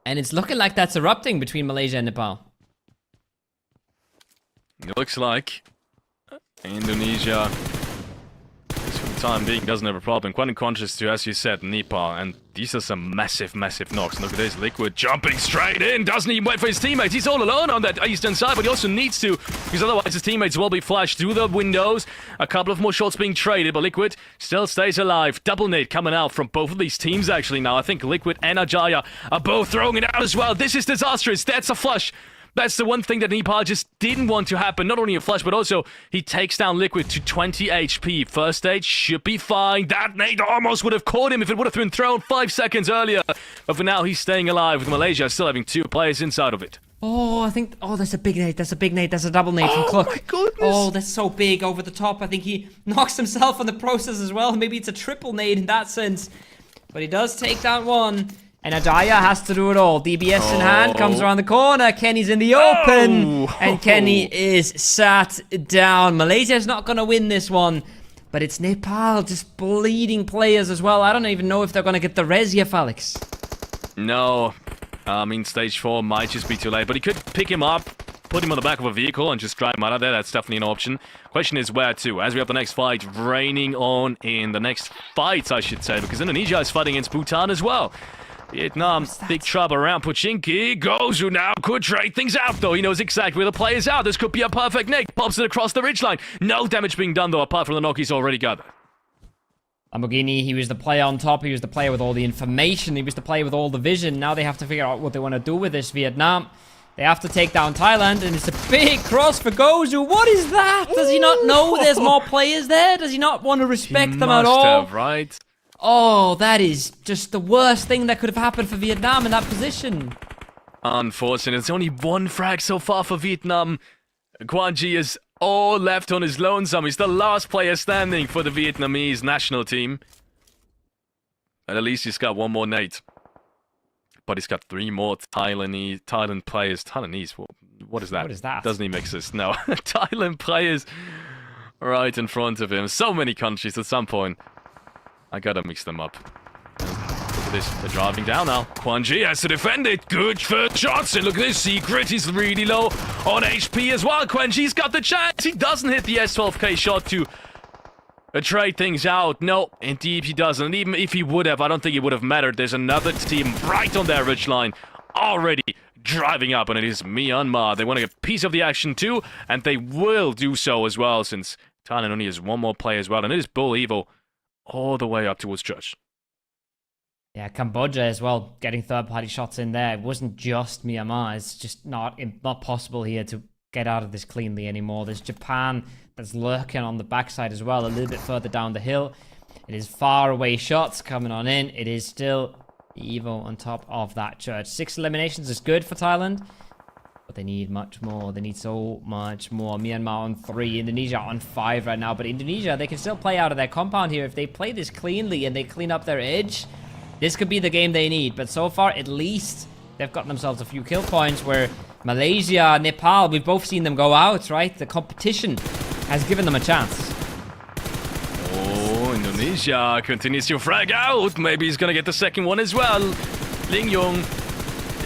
Speaker 1: And it's looking like that's erupting between Malaysia and Nepal.
Speaker 2: It looks like Indonesia, at least for the time being, doesn't have a problem. Quite in contrast to, as you said, Nepal. And these are some massive, massive knocks. Look at this, Liquid jumping straight in. Doesn't even wait for his teammates. He's all alone on that eastern side, but he also needs to, because otherwise his teammates will be flashed through the windows. A couple of more shots being traded, but Liquid still stays alive. Double nade coming out from both of these teams, actually, now. I think Liquid and Ajaya are both throwing it out as well. This is disastrous. That's a flush. That's the one thing that Nepal just didn't want to happen. Not only a flush, but also he takes down Liquid to 20 HP. First stage should be fine. That nade almost would have caught him if it would have been thrown 5 seconds earlier. But for now, he's staying alive, with Malaysia still having 2 players inside of it.
Speaker 1: Oh, I think... Oh, that's a big nade. That's a big nade. That's a double nade from Cluck.
Speaker 2: Oh, my goodness.
Speaker 1: Oh, that's so big over the top. I think he knocks himself on the process as well. Maybe it's a triple nade in that sense. But he does take down one. And Ajaya has to do it all. DBS in hand, comes around the corner. Kenny's in the open. And Kenny is sat down. Malaysia's not going to win this one. But it's Nepal just bleeding players as well. I don't even know if they're going to get the res here, Felix.
Speaker 2: No. Stage 4 might just be too late, but he could pick him up, put him on the back of a vehicle, and just drive him out of there. That's definitely an option. Question is where to, as we have the next fight raining on in the next fight, I should say, because Indonesia is fighting against Bhutan as well. Vietnam, big trouble around Pochinki. Gozu now could trade things out, though. He knows exactly where the player's out. This could be a perfect nade. Pops it across the ridgeline. No damage being done, though, apart from the knock he's already got.
Speaker 1: Lamborghini, he was the player on top. He was the player with all the information. He was the player with all the vision. Now they have to figure out what they want to do with this. Vietnam, they have to take down Thailand, and it's a big cross for Gozu. What is that? Does he not know there's more players there? Does he not want to respect them at all?
Speaker 2: He must have, right?
Speaker 1: Oh, that is just the worst thing that could have happened for Vietnam in that position.
Speaker 2: Unfortunate. It's only one frag so far for Vietnam. Quan Chi is all left on his lonesome. He's the last player standing for the Vietnamese national team. And at least he's got one more nade. But he's got 3 more Thailand players. Thailandese? What is that?
Speaker 1: What is that?
Speaker 2: Doesn't even exist. No. Thailand players right in front of him. So many countries at some point. I gotta mix them up. Look at this. They're driving down now. Quan Chi has to defend it. Good first shots. And look at this. Secret. He's really low on HP as well. Quan Chi's got the chance. He doesn't hit the S12K shot to trade things out. No, indeed he doesn't. And even if he would have, I don't think it would have mattered. There's another team right on their ridgeline already driving up. And it is Myanmar. They want to get a piece of the action too. And they will do so as well, since Thailand only has one more player as well. And it is Bull Evo all the way up towards Church.
Speaker 1: Yeah, Cambodia as well, getting third-party shots in there. It wasn't just Myanmar. It's just not possible here to get out of this cleanly anymore. There's Japan that's lurking on the backside as well, a little bit further down the hill. It is far away shots coming on in. It is still Evo on top of that Church. 6 eliminations is good for Thailand, but they need much more. They need so much more. Myanmar on 3, Indonesia on 5 right now. But Indonesia, they can still play out of their compound here. If they play this cleanly and they clean up their edge, this could be the game they need. But so far, at least, they've gotten themselves a few kill points where Malaysia, Nepal, we've both seen them go out, right? The competition has given them a chance.
Speaker 2: Oh, Indonesia continues to frag out. Maybe he's going to get the second one as well. Ling Yong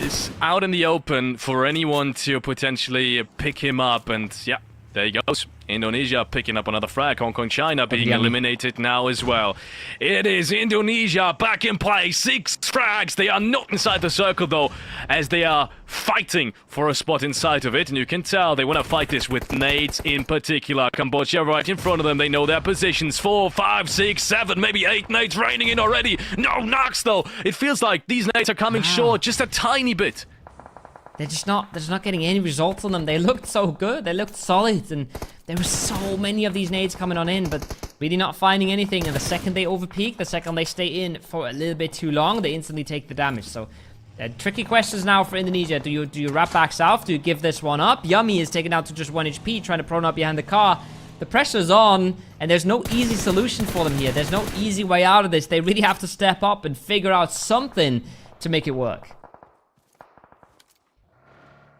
Speaker 2: is out in the open for anyone to potentially pick him up. And yeah, there he goes. Indonesia picking up another frag. Hong Kong, China being eliminated now as well. It is Indonesia back in play. 6 frags. They are not inside the circle though, as they are fighting for a spot inside of it. And you can tell they want to fight this with nades in particular. Cambodia right in front of them. They know their positions. 4, 5, 6, 7, maybe 8 nades raining in already. No knocks though. It feels like these nades are coming short just a tiny bit.
Speaker 1: They're just not getting any results on them. They looked so good. They looked solid. And there were so many of these nades coming on in, but really not finding anything. And the second they overpeak, the second they stay in for a little bit too long, they instantly take the damage. So tricky questions now for Indonesia. Do you wrap back south? Do you give this one up? Yummy is taken out to just 1 HP, trying to prone up behind the car. The pressure's on, and there's no easy solution for them here. There's no easy way out of this. They really have to step up and figure out something to make it work.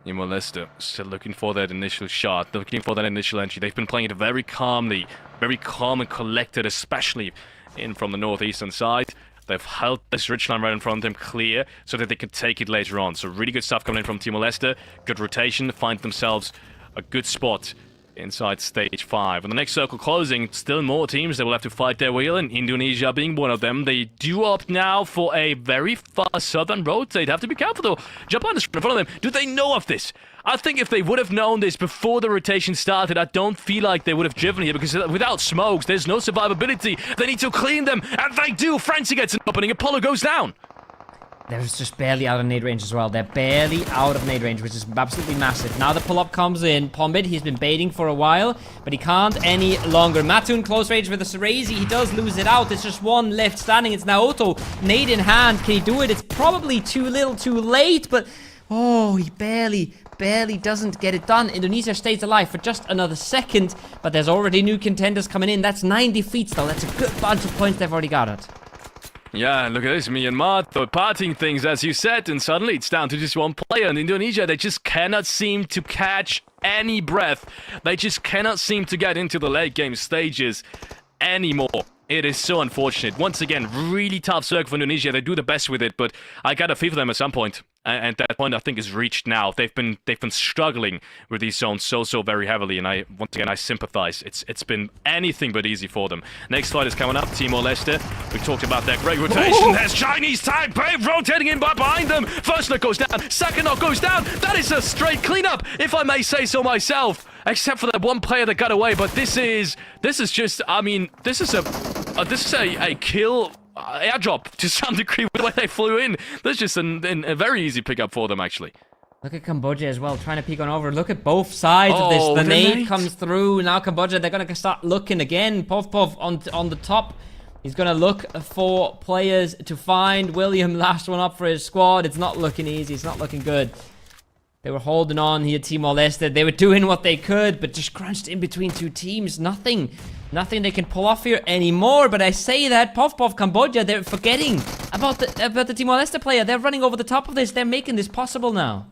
Speaker 2: Timor-leste still looking for that initial shot, looking for that initial entry. They've been playing it very calmly, very calm and collected, especially in from the northeastern side. They've held this ridgeline right in front of them clear so that they could take it later on. So really good stuff coming in from Timor-leste. Good rotation, find themselves a good spot inside stage 5. And the next circle closing, still more teams that will have to fight their wheel, and Indonesia being one of them. They do opt now for a very fast southern road. They'd have to be careful though. Japan is in front of them. Do they know of this? I think if they would have known this before the rotation started, I don't feel like they would have driven here, because without smokes, there's no survivability. They need to clean them, and they do. Francie gets an opening. Apollo goes down.
Speaker 1: They're just barely out of nade range as well. They're barely out of nade range, which is absolutely massive. Now the pull-up comes in. Pombit, he's been baiting for a while, but he can't any longer. Matun close range with the Sarazi. He does lose it out. There's just one left standing. It's Naoto. Nade in hand. Can he do it? It's probably too little too late, but oh, he barely doesn't get it done. Indonesia stays alive for just another second, but there's already new contenders coming in. That's 9 defeats, though. That's a good bunch of points they've already got it.
Speaker 2: Yeah, look at this. Myanmar parting things, as you said, and suddenly it's down to just one player. In Indonesia, they just cannot seem to catch any breath. They just cannot seem to get into the late game stages anymore. It is so unfortunate. Once again, really tough circle for Indonesia. They do the best with it, but I got a feel for them at some point. And that point, I think, is reached now. They've been struggling with these zones so very heavily, and once again I sympathize. It's been anything but easy for them. Next fight is coming up, Timor-leste. We talked about their great rotation. There's Chinese Taipei rotating in behind them. First knock goes down, second knock goes down. That is a straight cleanup, if I may say so myself. Except for that one player that got away, but this is just, I mean, this is a kill airdrop to some degree with the way they flew in. That's just a very easy pickup for them, actually.
Speaker 1: Look at Cambodia as well, trying to peek on over. Look at both sides of this. The nade comes through. Now Cambodia, they're going to start looking again. Puff on the top. He's going to look for players to find. William, last one up for his squad. It's not looking easy. It's not looking good. They were holding on here, Timor-leste. They were doing what they could, but just crunched in between two teams. Nothing they can pull off here anymore. But I say that, Puff Cambodia, they're forgetting about the Timor-leste player. They're running over the top of this. They're making this possible now.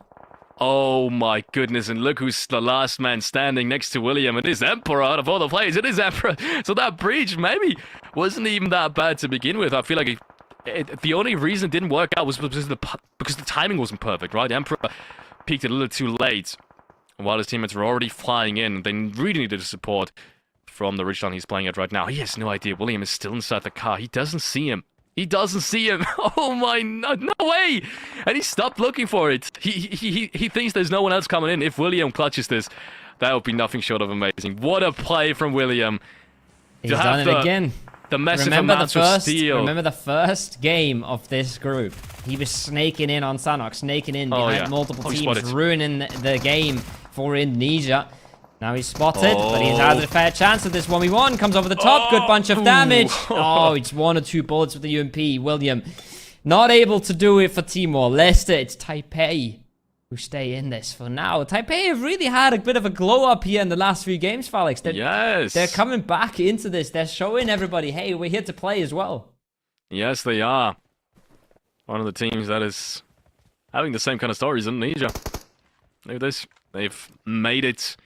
Speaker 2: Oh my goodness, and look who's the last man standing next to William. It is Emperor out of all the players. It is Emperor. So that breach maybe wasn't even that bad to begin with. I feel like the only reason it didn't work out was because the timing wasn't perfect, right? Emperor peaked a little too late, while his teammates were already flying in. They really needed support from the ridgeline he's playing at right now. He has no idea. William is still inside the car. He doesn't see him. He doesn't see him. Oh my, no way! And he stopped looking for it. He thinks there's no one else coming in. If William clutches this, that would be nothing short of amazing. What a play from William.
Speaker 1: He's done it again.
Speaker 2: The massive amounts of steel.
Speaker 1: Remember the first game of this group? He was snaking in on Sanhok, snaking in behind multiple teams, ruining the game for Indonesia. Now he's spotted, but he's had a fair chance of this 1v1. Comes over the top, good bunch of damage. Oh, it's 1 or 2 bullets with the UMP. William not able to do it for Timor-leste. It's Taipei who stay in this for now. Taipei have really had a bit of a glow up here in the last few games, Felix. They're coming back into this. They're showing everybody, hey, we're here to play as well.
Speaker 2: Yes, they are. One of the teams that is having the same kind of stories as Indonesia. Look at this. They've made it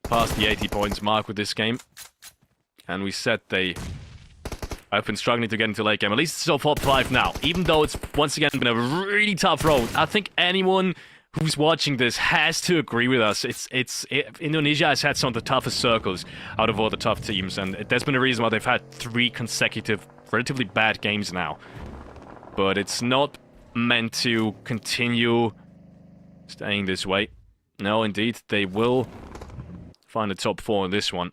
Speaker 2: past the 80 points mark with this game. And we said they have been struggling to get into late game. At least it's still top 5 now. Even though it's once again been a really tough road. I think anyone who's watching this has to agree with us. Indonesia has had some of the toughest circles out of all the tough teams, and there's been a reason why they've had 3 consecutive, relatively bad games now. But it's not meant to continue staying this way. No, indeed, they will find the top 4 in this one,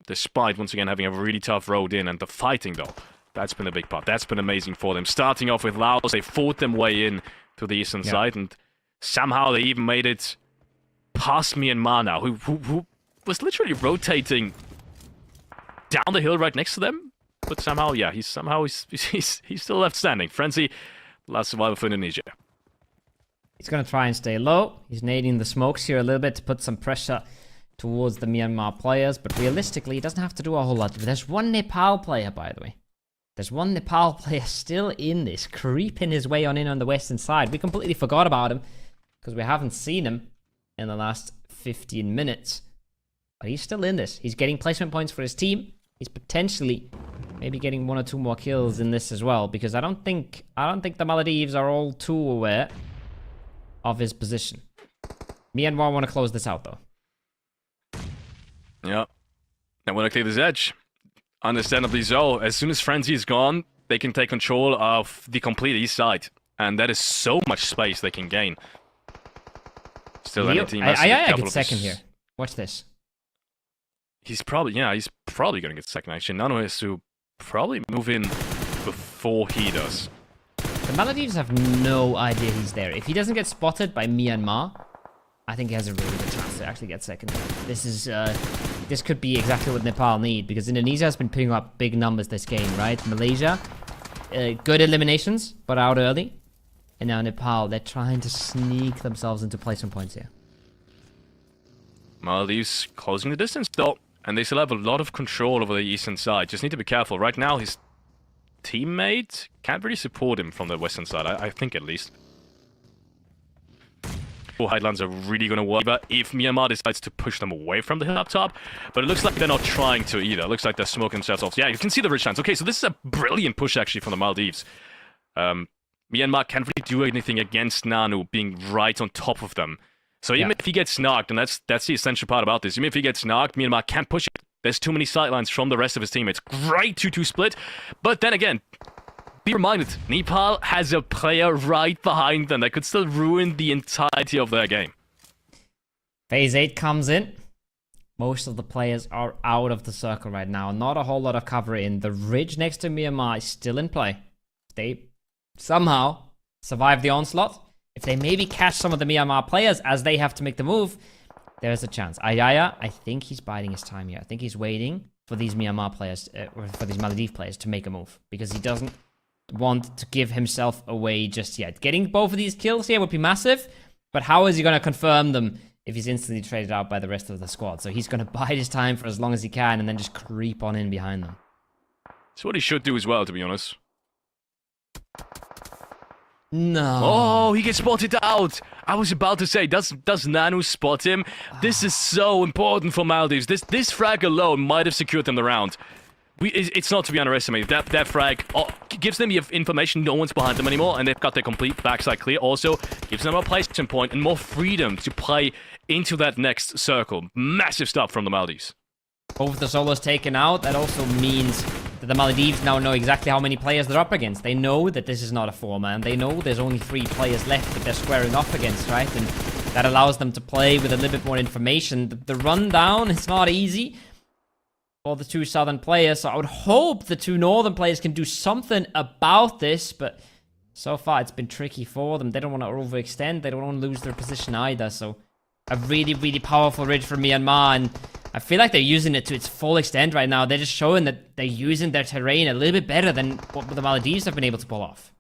Speaker 2: despite once again having a really tough road in. And the fighting, though, that's been a big part. That's been amazing for them. Starting off with Laos, they fought them way in to the eastern side, and somehow they even made it past Myanmar now, who was literally rotating down the hill right next to them. But somehow, yeah, he's still left standing. Frenzy, last survivor for Indonesia.
Speaker 1: He's going to try and stay low. He's nading the smokes here a little bit to put some pressure towards the Myanmar players. But realistically, he doesn't have to do a whole lot. There's one Nepal player, by the way. There's one Nepal player still in this, creeping his way on in on the western side. We completely forgot about him because we haven't seen him in the last 15 minutes. But he's still in this. He's getting placement points for his team. He's potentially maybe getting 1 or 2 more kills in this as well, because I don't think the Maldives are all too aware of his position. Myanmar want to close this out though.
Speaker 2: Yeah. They want to clear this edge. Understandably so. As soon as Frenzy is gone, they can take control of the complete east side. And that is so much space they can gain. Still, any team has
Speaker 1: I get second here. Watch this.
Speaker 2: He's probably going to get second, actually. Nano has to probably move in before he does.
Speaker 1: The Maldives have no idea he's there. If he doesn't get spotted by Myanmar, I think he has a really good chance to actually get second. This could be exactly what Nepal need, because Indonesia has been picking up big numbers this game, right? Malaysia, good eliminations, but out early. And now Nepal, they're trying to sneak themselves into placement points here.
Speaker 2: Maldives closing the distance, though. And they still have a lot of control over the eastern side. Just need to be careful. Right now, his teammate can't really support him from the western side, I think at least. full highlands are really going to work if Myanmar decides to push them away from the hill up top. But it looks like they're not trying to either. It looks like they're smoking themselves off. Yeah, you can see the ridgelands. Okay, so this is a brilliant push actually from the Maldives. Myanmar can't really do anything against Nanu being right on top of them. So even if he gets knocked, and that's the essential part about this, even if he gets knocked, Myanmar can't push it. There's too many sidelines from the rest of his teammates. Great 2-2 split, but then again, be reminded, Nepal has a player right behind them that could still ruin the entirety of their game.
Speaker 1: Phase 8 comes in. Most of the players are out of the circle right now. Not a whole lot of cover in. The ridge next to Myanmar is still in play. They somehow survive the onslaught. If they maybe catch some of the Myanmar players as they have to make the move, there's a chance. Ayaya, I think he's biding his time here. I think he's waiting for these Myanmar players, or for these Maldives players to make a move. Because he doesn't want to give himself away just yet. Getting both of these kills here would be massive, but how is he going to confirm them if he's instantly traded out by the rest of the squad? So he's going to bide his time for as long as he can and then just creep on in behind them.
Speaker 2: That's what he should do as well, to be honest.
Speaker 1: No.
Speaker 2: Oh, he gets spotted out. I was about to say, does Nanu spot him? This is so important for Maldives. This frag alone might have secured them the round. It's not to be underestimated. That frag gives them the information no one's behind them anymore, and they've got their complete backside clear. Also, gives them a placement point and more freedom to play into that next circle. Massive stuff from the Maldives.
Speaker 1: Both the solos taken out. That also means that the Maldives now know exactly how many players they're up against. They know that this is not a 4-man. They know there's only 3 players left that they're squaring off against, right? And that allows them to play with a little bit more information. The rundown is not easy for the 2 southern players, so I would hope the 2 northern players can do something about this, but so far it's been tricky for them. They don't want to overextend. They don't want to lose their position either, so a really, really powerful ridge from Myanmar, and I feel like they're using it to its full extent right now. They're just showing that they're using their terrain a little bit better than what the Maldives have been able to pull off.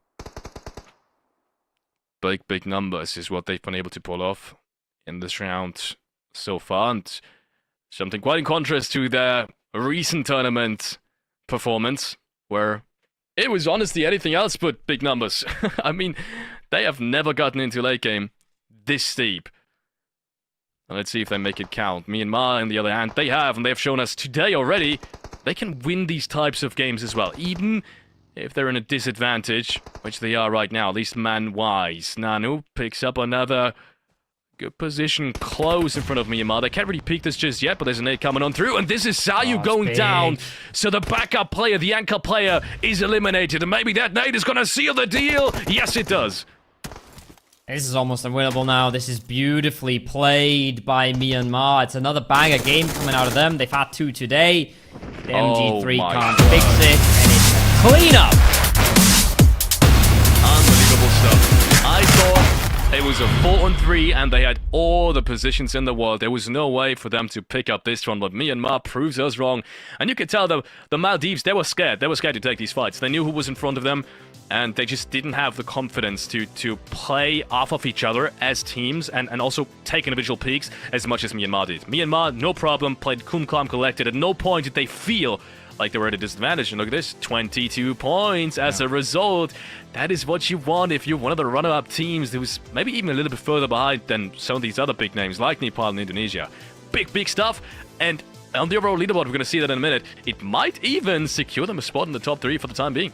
Speaker 2: Big numbers is what they've been able to pull off in this round so far, and something quite in contrast to their recent tournament performance, where it was honestly anything else but big numbers. I mean, they have never gotten into late game this steep. Let's see if they make it count. Myanmar, on the other hand, they have, and they have shown us today already, they can win these types of games as well, even if they're in a disadvantage, which they are right now, at least man-wise. Nanu picks up another good position close in front of Myanmar. They can't really peek this just yet, but there's a nade coming on through, and this is Sayu going down. So the backup player, the anchor player, is eliminated, and maybe that nade is going to seal the deal. Yes, it does.
Speaker 1: This is almost unwinnable now. This is beautifully played by Myanmar. It's another banger game coming out of them. They've had 2 today. The MG3 can't fix it, and it's a cleanup.
Speaker 2: Unbelievable stuff. I thought it was a 4-on-3, and they had all the positions in the world. There was no way for them to pick up this one, but Myanmar proves us wrong. And you could tell the Maldives, they were scared. They were scared to take these fights. They knew who was in front of them, and they just didn't have the confidence to play off of each other as teams and also take individual peaks as much as Myanmar did. Myanmar, no problem, played cool, calm, collected. At no point did they feel like they were at a disadvantage. And look at this, 22 points as a result. That is what you want if you're one of the runner-up teams that was maybe even a little bit further behind than some of these other big names like Nepal and Indonesia. Big stuff. And on the overall leaderboard, we're going to see that in a minute. It might even secure them a spot in the top 3 for the time being.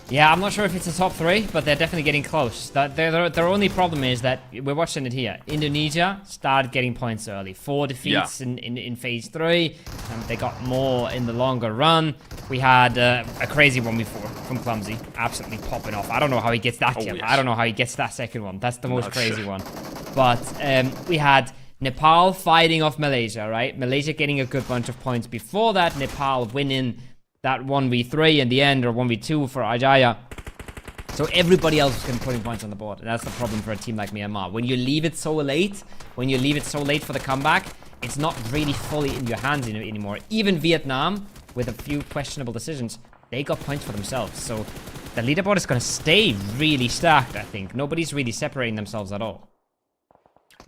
Speaker 1: Yeah, I'm not sure if it's a top 3, but they're definitely getting close. Their only problem is that, we're watching it here, Indonesia started getting points early. 4 defeats in phase 3, and they got more in the longer run. We had a crazy one before from Clumsy, absolutely popping off. I don't know how he gets that kill. Yes. I don't know how he gets that second one. That's the most crazy one. But we had Nepal fighting off Malaysia, right? Malaysia getting a good bunch of points before that. Nepal winning that 1v3 in the end, or 1v2 for Ajaya. So everybody else was going to putting points on the board. And that's the problem for a team like Myanmar. When you leave it so late, for the comeback, it's not really fully in your hands anymore. Even Vietnam, with a few questionable decisions, they got points for themselves. So the leaderboard is going to stay really stacked, I think. Nobody's really separating themselves at all.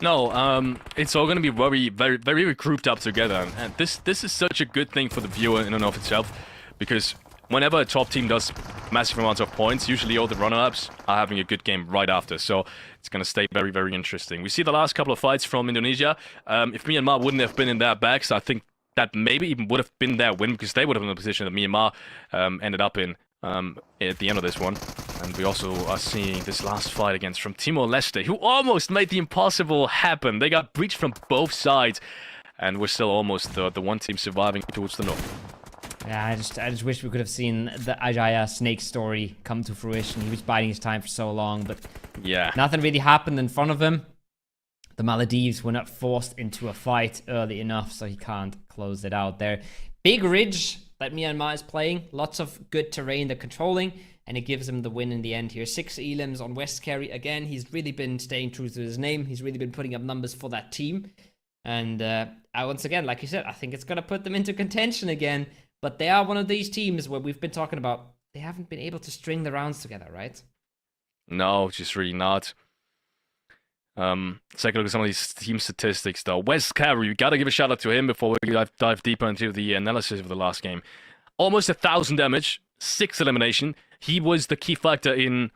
Speaker 2: No, it's all going to be very grouped up together. And this is such a good thing for the viewer in and of itself. Because whenever a top team does massive amounts of points, usually all the runner-ups are having a good game right after. So it's going to stay very, very interesting. We see the last couple of fights from Indonesia. If Myanmar wouldn't have been in their backs, I think that maybe even would have been their win, because they would have been in the position that Myanmar ended up in at the end of this one. And we also are seeing this last fight against from Timor-leste, who almost made the impossible happen. They got breached from both sides, and we're still almost the one team surviving towards the north.
Speaker 1: Yeah, I just wish we could have seen the Ajaya Snake story come to fruition. He was biding his time for so long, but
Speaker 2: yeah,
Speaker 1: nothing really happened in front of him. The Maldives were not forced into a fight early enough, so he can't close it out there. Big ridge that Myanmar is playing. Lots of good terrain they're controlling, and it gives him the win in the end here. 6 elims on West Carry. Again, he's really been staying true to his name. He's really been putting up numbers for that team. And once again, like you said, I think it's going to put them into contention again. But they are one of these teams where we've been talking about, they haven't been able to string the rounds together, right?
Speaker 2: No, just really not. Let's take a look at some of these team statistics, though. West Carry, you got to give a shout out to him before we dive deeper into the analysis of the last game. Almost 1,000 damage, 6 elimination. He was the key factor in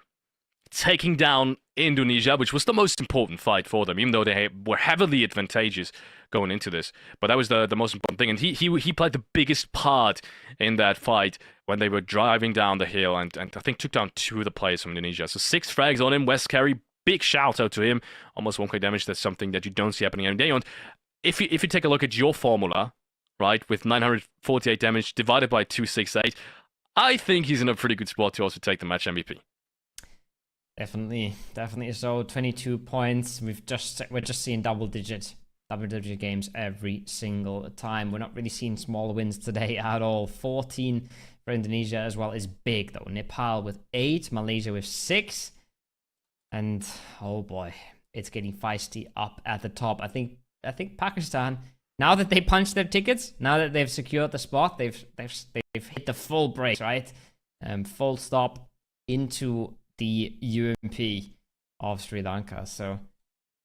Speaker 2: taking down Indonesia, which was the most important fight for them, even though they were heavily advantageous going into this. But that was the most important thing, and he played the biggest part in that fight when they were driving down the hill, and I think took down 2 of the players from Indonesia. So 6 frags on him. West Carry, big shout out to him. Almost 1k damage. That's something that you don't see happening every day. And if you take a look at your formula, right, with 948 damage divided by 268, I think he's in a pretty good spot to also take the match MVP.
Speaker 1: Definitely so. 22 points. We're just seeing double digit games every single time. We're not really seeing small wins today at all. 14 for Indonesia as well is big though. Nepal with 8, Malaysia with 6, and oh boy, it's getting feisty up at the top. I think Pakistan, now that they punched their tickets, now that they've secured the spot, they've hit the full break, right? Full stop into the UMP of Sri Lanka. So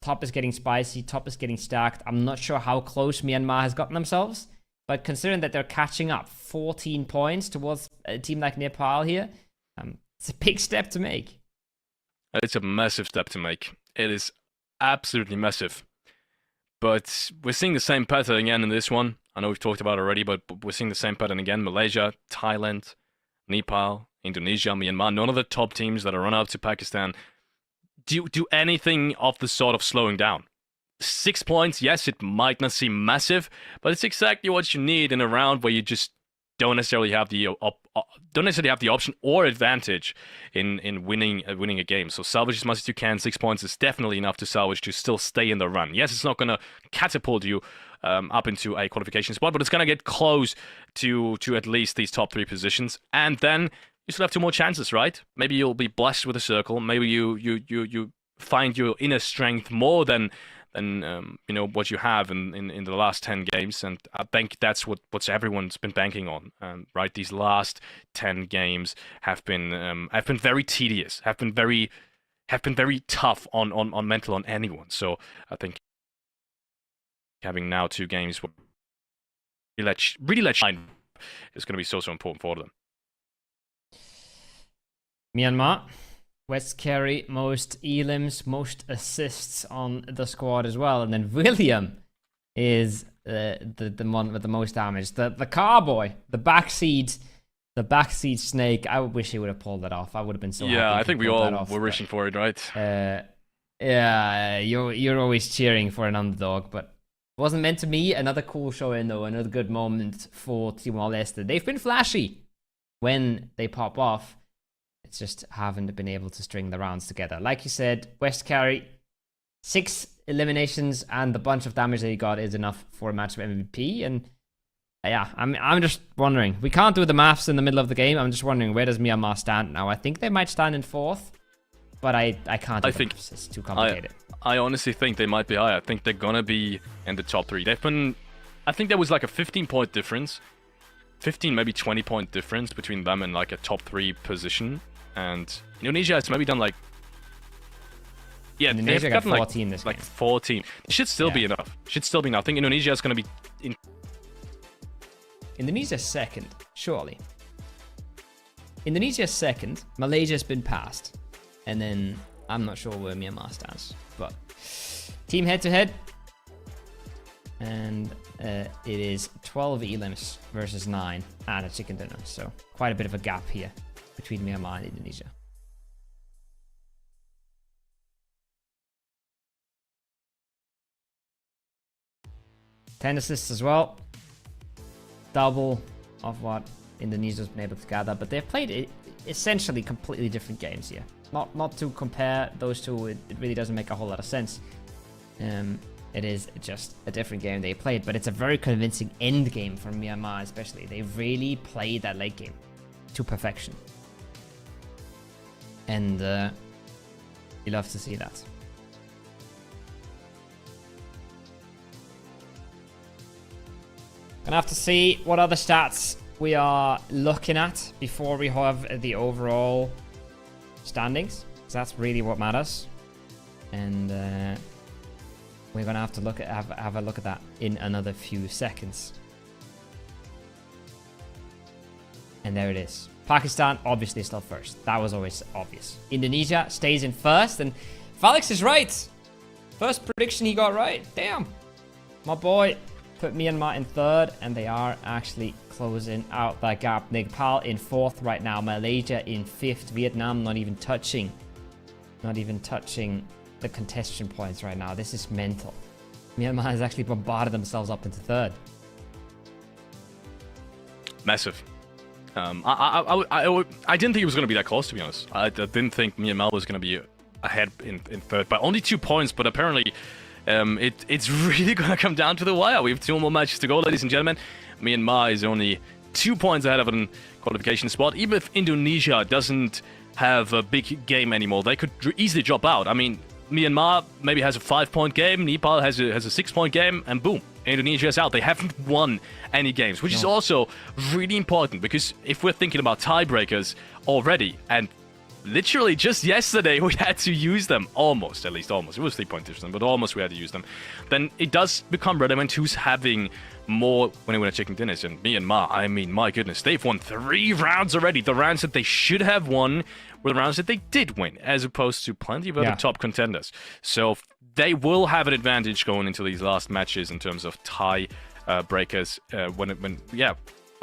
Speaker 1: top is getting spicy, top is getting stacked. I'm not sure how close Myanmar has gotten themselves, but considering that they're catching up 14 points towards a team like Nepal here, it's a big step to make.
Speaker 2: It's a massive step to make. It is absolutely massive. But we're seeing the same pattern again in this one. I know we've talked about it already, but we're seeing the same pattern again. Malaysia, Thailand, Nepal, Indonesia, Myanmar, none of the top teams that are run up to Pakistan do anything of the sort of slowing down. 6 points, yes, it might not seem massive, but it's exactly what you need in a round where you just don't necessarily have the option or advantage in winning a game. So salvage as much as you can. 6 points is definitely enough to salvage to still stay in the run. Yes, it's not going to catapult you up into a qualification spot, but it's going to get close to at least these top 3 positions, and then you still have 2 more chances, right? Maybe you'll be blessed with a circle. Maybe you find your inner strength more than what you have in the last 10 games, and I think that's what everyone's been banking on, right? These last 10 games have been very tedious, have been very tough on mental on anyone. So I think having now 2 games really let shine is going to be so important for them. Myanmar,
Speaker 1: West Carry, most elims, most assists on the squad as well. And then William is the one with the most damage. The carboy, the backseat snake. I wish he would have pulled that off. I would have been so happy.
Speaker 2: Yeah, I think we all were wishing for it, right?
Speaker 1: Yeah, you're always cheering for an underdog, but it wasn't meant to be. Another cool showing though, another good moment for Timor-leste. They've been flashy when they pop off. It's just haven't been able to string the rounds together. Like you said, West Carry, 6 eliminations and the bunch of damage that he got is enough for a match of MVP. And yeah, I'm just wondering. We can't do the maths in the middle of the game. I'm just wondering, where does Myanmar stand now? I think they might stand in 4th, but I can't. I think it's too complicated.
Speaker 2: I honestly think they might be higher. I think they're gonna be in the top 3. They've been. I think there was like a 15-point difference, 15 maybe 20-point difference between them and like a top 3 position. And Indonesia has maybe done like, yeah,
Speaker 1: Indonesia
Speaker 2: they've
Speaker 1: got 14 this
Speaker 2: like
Speaker 1: game.
Speaker 2: 14. It should still be enough. Should still be enough. I think Indonesia is going to be in.
Speaker 1: Indonesia's second, surely. Indonesia is second. Malaysia's been passed. And then I'm not sure where Myanmar stands. But team head-to-head. And it is 12 elims versus 9 and a chicken dinner. So quite a bit of a gap here between Myanmar and Indonesia. Ten assists as well. Double of what Indonesia's been able to gather. But they've played essentially completely different games here. Not to compare those two, it really doesn't make a whole lot of sense. It is just a different game they played, but it's a very convincing end game from Myanmar especially. They really played that late game to perfection. And you love to see that. Gonna have to see what other stats we are looking at before we have the overall standings. So that's really what matters. And we're gonna have to have a look at that in another few seconds. And there it is. Pakistan obviously still first. That was always obvious. Indonesia stays in first, and Felix is right. First prediction he got right. Damn. My boy put Myanmar in third, and they are actually closing out that gap. Nepal in fourth right now. Malaysia in fifth. Vietnam not even touching the contestation points right now. This is mental. Myanmar has actually bombarded themselves up into third.
Speaker 2: Massive. I didn't think it was going to be that close, to be honest. I didn't think Myanmar was going to be ahead in third by only 2 points, but apparently it's really going to come down to the wire. We have 2 more matches to go, ladies and gentlemen. Myanmar is only 2 points ahead of a qualification spot. Even if Indonesia doesn't have a big game anymore, they could easily drop out. I mean, Myanmar maybe has a 5-point game, Nepal has a 6-point game, and boom, Indonesia is out. They haven't won any games, which is also really important, because if we're thinking about tiebreakers already, and literally just yesterday we had to use them, almost. It was 3-point difference, but almost we had to use them. Then it does become relevant who's having more when they win a chicken dinners. And Myanmar, I mean, my goodness, they've won 3 rounds already. The rounds that they should have won were the rounds that they did win, as opposed to plenty of other top contenders. So they will have an advantage going into these last matches in terms of tie breakers when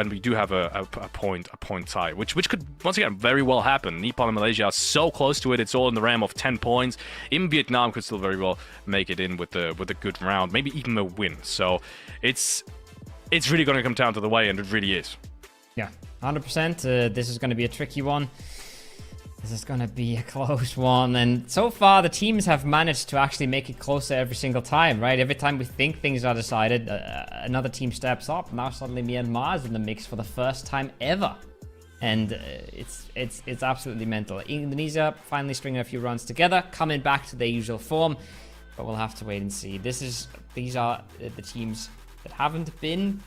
Speaker 2: we do have a point tie, which could once again very well happen. Nepal and Malaysia are so close to it; it's all in the realm of 10 points. Even Vietnam could still very well make it in with a good round, maybe even a win. So it's really going to come down to the way, and it really is.
Speaker 1: Yeah, 100%. This is going to be a tricky one. This is going to be a close one. And so far, the teams have managed to actually make it closer every single time, right? Every time we think things are decided, another team steps up. Now suddenly Myanmar is in the mix for the first time ever. And it's absolutely mental. Indonesia finally stringing a few runs together, coming back to their usual form. But we'll have to wait and see. These are the teams that haven't been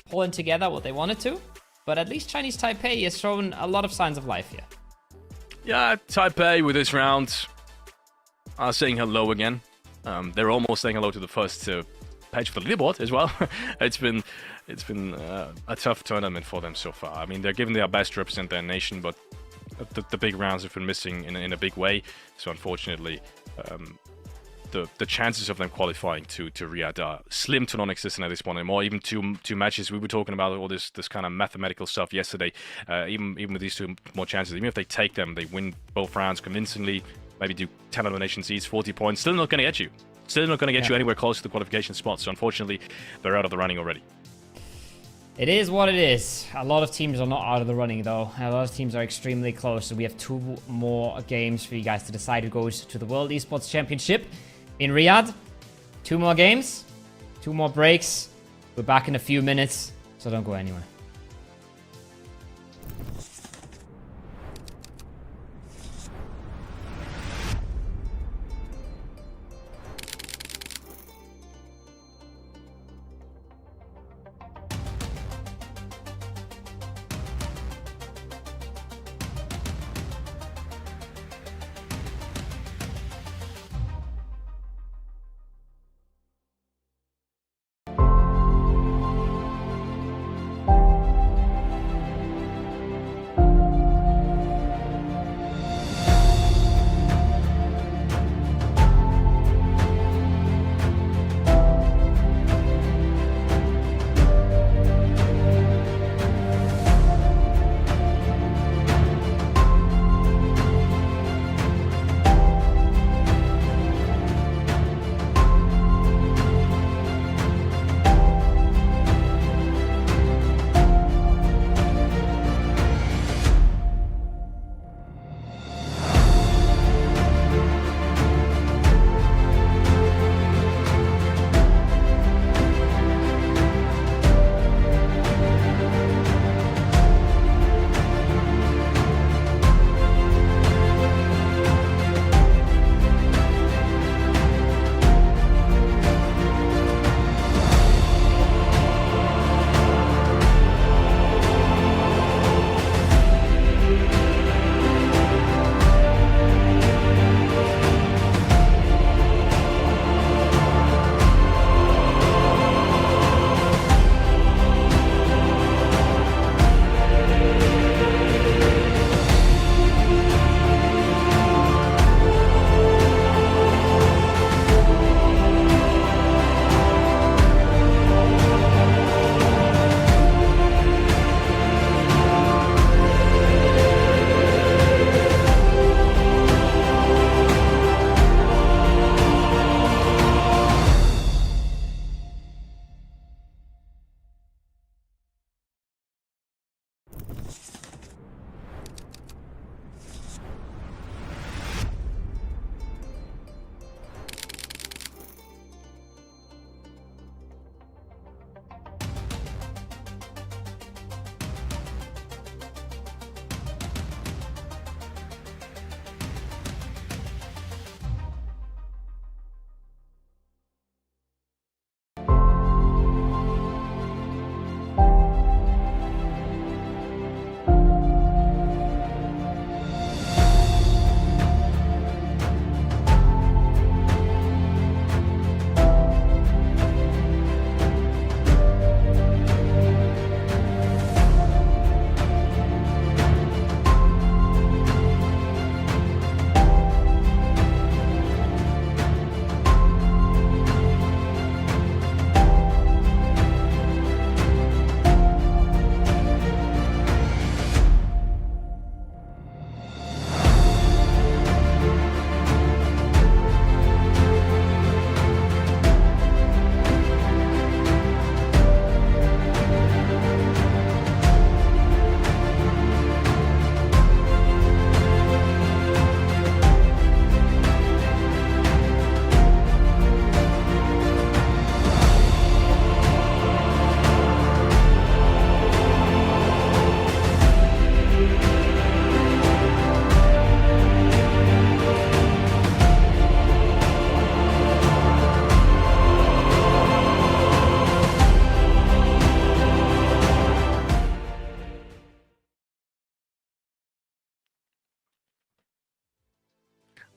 Speaker 1: pulling together what they wanted to. But at least Chinese Taipei has shown a lot of signs of life here.
Speaker 2: Yeah, Taipei with this round are saying hello again. They're almost saying hello to the first page of the leaderboard as well. It's been a tough tournament for them so far. I mean, they're giving their best to represent their nation, but the big rounds have been missing in a big way. So unfortunately, the chances of them qualifying to Riyadh are slim to non-existent at this point anymore. Even two matches, we were talking about all this kind of mathematical stuff yesterday. Even with these 2 more chances, even if they take them, they win both rounds convincingly, maybe do 10 elimination seeds, 40 points, still not going to get you. Still not going to get you anywhere close to the qualification spot. So unfortunately, they're out of the running already.
Speaker 1: It is what it is. A lot of teams are not out of the running, though. A lot of teams are extremely close. So we have 2 more games for you guys to decide who goes to the World Esports Championship in Riyadh. 2 more games, 2 more breaks. We're back in a few minutes, so don't go anywhere.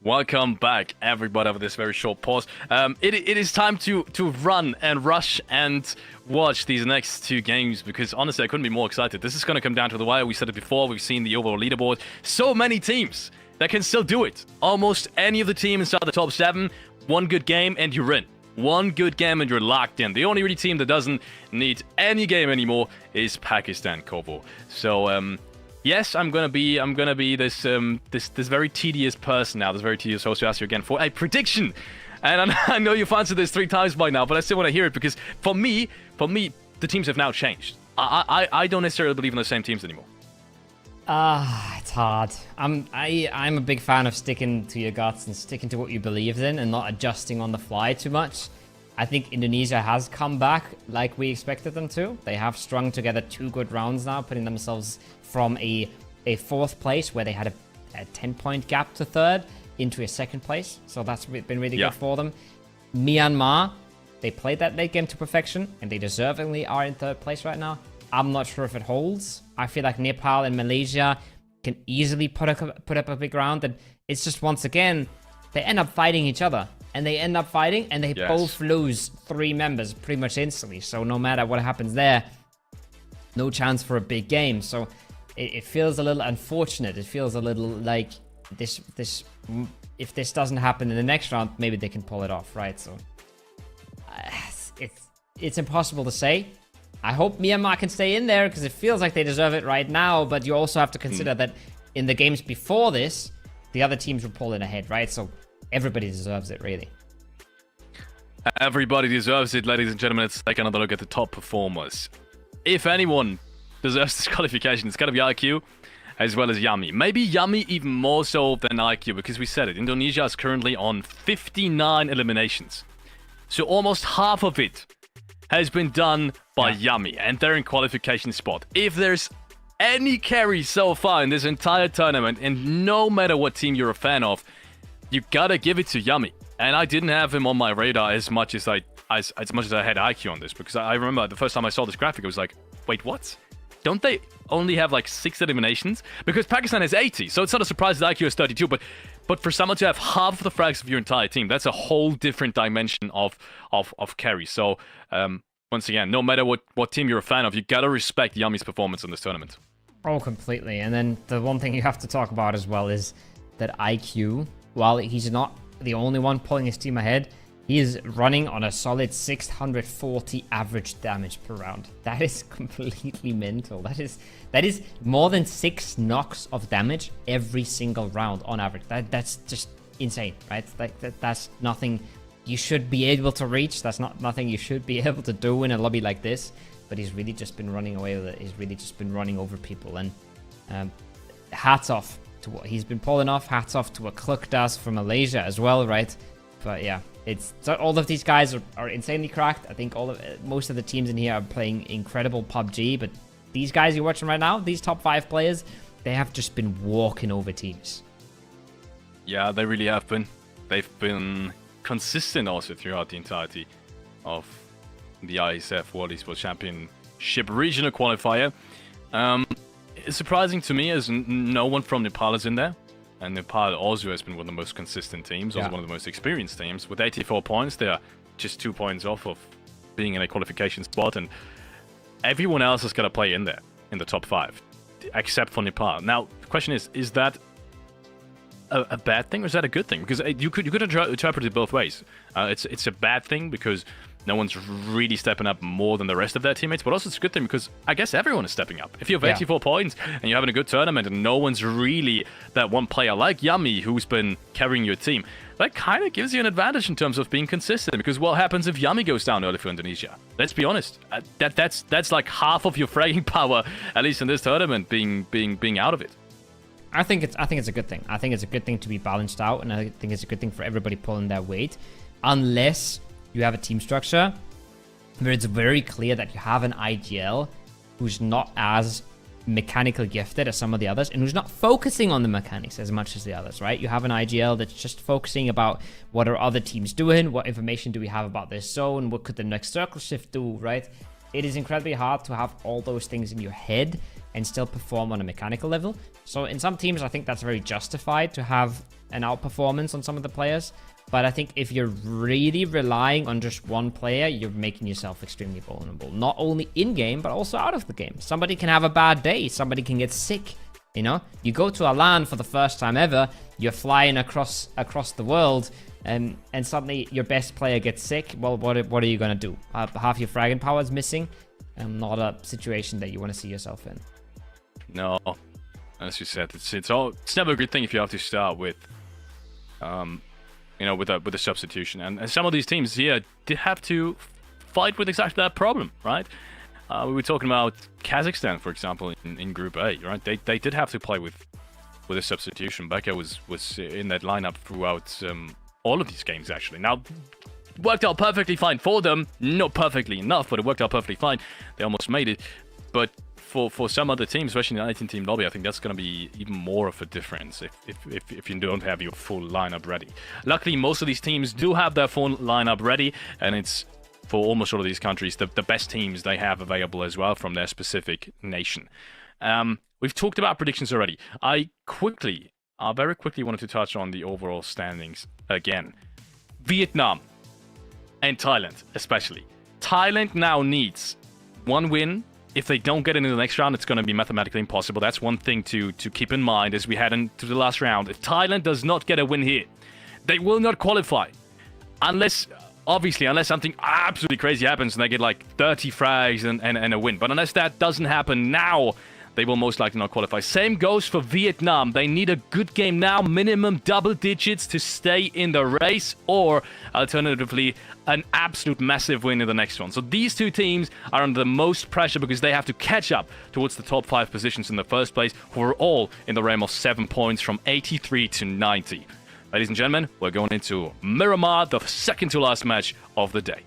Speaker 2: Welcome back, everybody, after this very short pause. It is time to run and rush and watch these next two games, because honestly, I couldn't be more excited. This is going to come down to the wire. We said it before. We've seen the overall leaderboard. So many teams that can still do it. Almost any of the teams inside the top 7. One good game and you're in. One good game and you're locked in. The only really team that doesn't need any game anymore is Pakistan, Kovo. So, yes, I'm gonna be this very tedious person now, this very tedious host who asks you again for a prediction. And I know you've answered this 3 times by now, but I still want to hear it, because for me, the teams have now changed. I don't necessarily believe in the same teams anymore.
Speaker 1: It's hard. I'm a big fan of sticking to your guts and sticking to what you believe in and not adjusting on the fly too much. I think Indonesia has come back like we expected them to. They have strung together 2 good rounds now, putting themselves from a 4th place where they had a 10-point gap to 3rd into a 2nd place. So that's been really good for them. Myanmar, they played that late game to perfection, and they deservingly are in 3rd place right now. I'm not sure if it holds. I feel like Nepal and Malaysia can easily put up a big round, and it's just, once again, they end up fighting each other. And they end up fighting, and they both lose 3 members pretty much instantly. So no matter what happens there, no chance for a big game. So it feels a little unfortunate. It feels a little like this. If this doesn't happen in the next round, maybe they can pull it off, right? So it's impossible to say. I hope Myanmar can stay in there, because it feels like they deserve it right now. But you also have to consider that in the games before this, the other teams were pulling ahead, right? So everybody deserves it, really.
Speaker 2: Everybody deserves it, ladies and gentlemen. Let's take another look at the top performers. If anyone deserves this qualification, it's got to be IQ as well as Yummy. Maybe Yummy even more so than IQ, because we said it. Indonesia is currently on 59 eliminations. So almost half of it has been done by Yummy, and they're in qualification spot. If there's any carry so far in this entire tournament, and no matter what team you're a fan of, you gotta give it to Yummy. And I didn't have him on my radar as much as I had IQ on this, because I remember the first time I saw this graphic, I was like, wait, what? Don't they only have like 6 eliminations? Because Pakistan has 80, so it's not a surprise that IQ is 32, but for someone to have half of the frags of your entire team, that's a whole different dimension of carry. So once again, no matter what team you're a fan of, you gotta respect Yummy's performance in this tournament.
Speaker 1: Oh, completely. And then the one thing you have to talk about as well is that IQ, while he's not the only one pulling his team ahead, he is running on a solid 640 average damage per round. That is completely mental. That is more than 6 knocks of damage every single round on average. That's just insane, right? That's nothing you should be able to reach. That's nothing you should be able to do in a lobby like this. But he's really just been running away with it. He's really just been running over people. And hats off to what he's been pulling off. Hats off to what Cluck does for Malaysia as well, right? But yeah, all of these guys are insanely cracked. I think most of the teams in here are playing incredible PUBG, but these guys you're watching right now, these top 5 players, they have just been walking over teams.
Speaker 2: Yeah, they really have been. They've been consistent also throughout the entirety of the Iesf World Esports Championship regional qualifier. It's surprising to me as no one from Nepal is in there. And Nepal also has been one of the most consistent teams, also one of the most experienced teams. With 84 points, they are just 2 points off of being in a qualification spot. And everyone else has got to play in there, in the top 5, except for Nepal. Now, the question is that a bad thing or is that a good thing? Because you could interpret it both ways. It's a bad thing because no one's really stepping up more than the rest of their teammates, but also it's a good thing because I guess everyone is stepping up. If you have 84 points and you're having a good tournament and no one's really that one player like Yummy who's been carrying your team, that kind of gives you an advantage in terms of being consistent, because what happens if Yummy goes down early for Indonesia? Let's be honest. That's like half of your fragging power, at least in this tournament, being out of it.
Speaker 1: I think it's a good thing. I think it's a good thing to be balanced out, and I think it's a good thing for everybody pulling their weight, unless you have a team structure where it's very clear that you have an IGL who's not as mechanically gifted as some of the others, and who's not focusing on the mechanics as much as the others, right? You have an IGL that's just focusing about what are other teams doing, what information do we have about this zone, what could the next circle shift do, right? it is incredibly hard to have all those things in your head and still perform on a mechanical level. So in some teams, I think that's very justified to have an outperformance on some of the players. But I think if you're really relying on just one player, you're making yourself extremely vulnerable. Not only in-game, but also out of the game. Somebody can have a bad day. Somebody can get sick. You know, you go to a land for the first time ever, you're flying across the world, and suddenly your best player gets sick. Well, what are you going to do? Half your fragging power is missing. Not a situation that you want to see yourself in.
Speaker 2: No, as you said, it's never a good thing if you have to start with, you know, with a substitution. And some of these teams here did have to fight with exactly that problem, right? We were talking about Kazakhstan, for example, in Group A, right? They did have to play with a substitution. Beka was in that lineup throughout all of these games, actually. Now, worked out perfectly fine for them. Not perfectly enough, but it worked out perfectly fine. They almost made it. But for some other teams, especially in the 19-team lobby, I think that's going to be even more of a difference if you don't have your full lineup ready. Luckily, most of these teams do have their full lineup ready, and it's, for almost all of these countries, the best teams they have available as well from their specific nation. We've talked about predictions already. I very quickly wanted to touch on the overall standings again. Vietnam and Thailand, especially. Thailand now needs one win. If they don't get into the next round, it's going to be mathematically impossible. That's one thing to keep in mind as we head into the last round. If Thailand does not get a win here, they will not qualify. Unless something absolutely crazy happens and they get like 30 frags and a win. But unless that doesn't happen now, they will most likely not qualify. Same goes for Vietnam. They need a good game now, minimum double digits to stay in the race, or alternatively, an absolute massive win in the next one. So these two teams are under the most pressure because they have to catch up towards the top 5 positions in the first place, who are all in the realm of 7 points from 83 to 90. Ladies and gentlemen, we're going into Miramar, the second to last match of the day.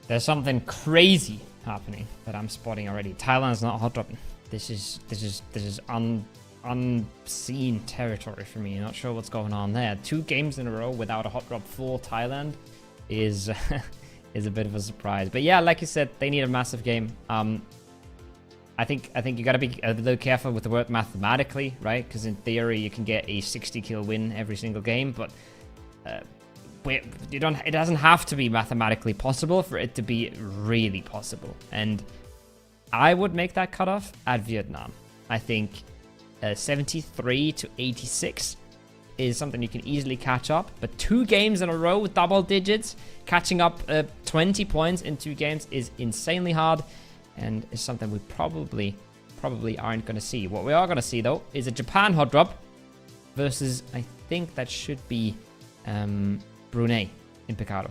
Speaker 1: There's something crazy happening that I'm spotting already. Thailand's not hot dropping. This is unseen territory for me. Not sure what's going on there. 2 games in a row without a hot drop for Thailand is is a bit of a surprise. But yeah, like you said, they need a massive game. I think you gotta be a little careful with the word mathematically, right? Because in theory you can get a 60 kill win every single game, but it doesn't have to be mathematically possible for it to be really possible. And I would make that cutoff at Vietnam. I think 73 to 86 is something you can easily catch up, but 2 games in a row with double digits, catching up 20 points in 2 games is insanely hard, and is something we probably aren't going to see. What we are going to see though is a Japan hot drop versus, I think that should be Brunei in Picado.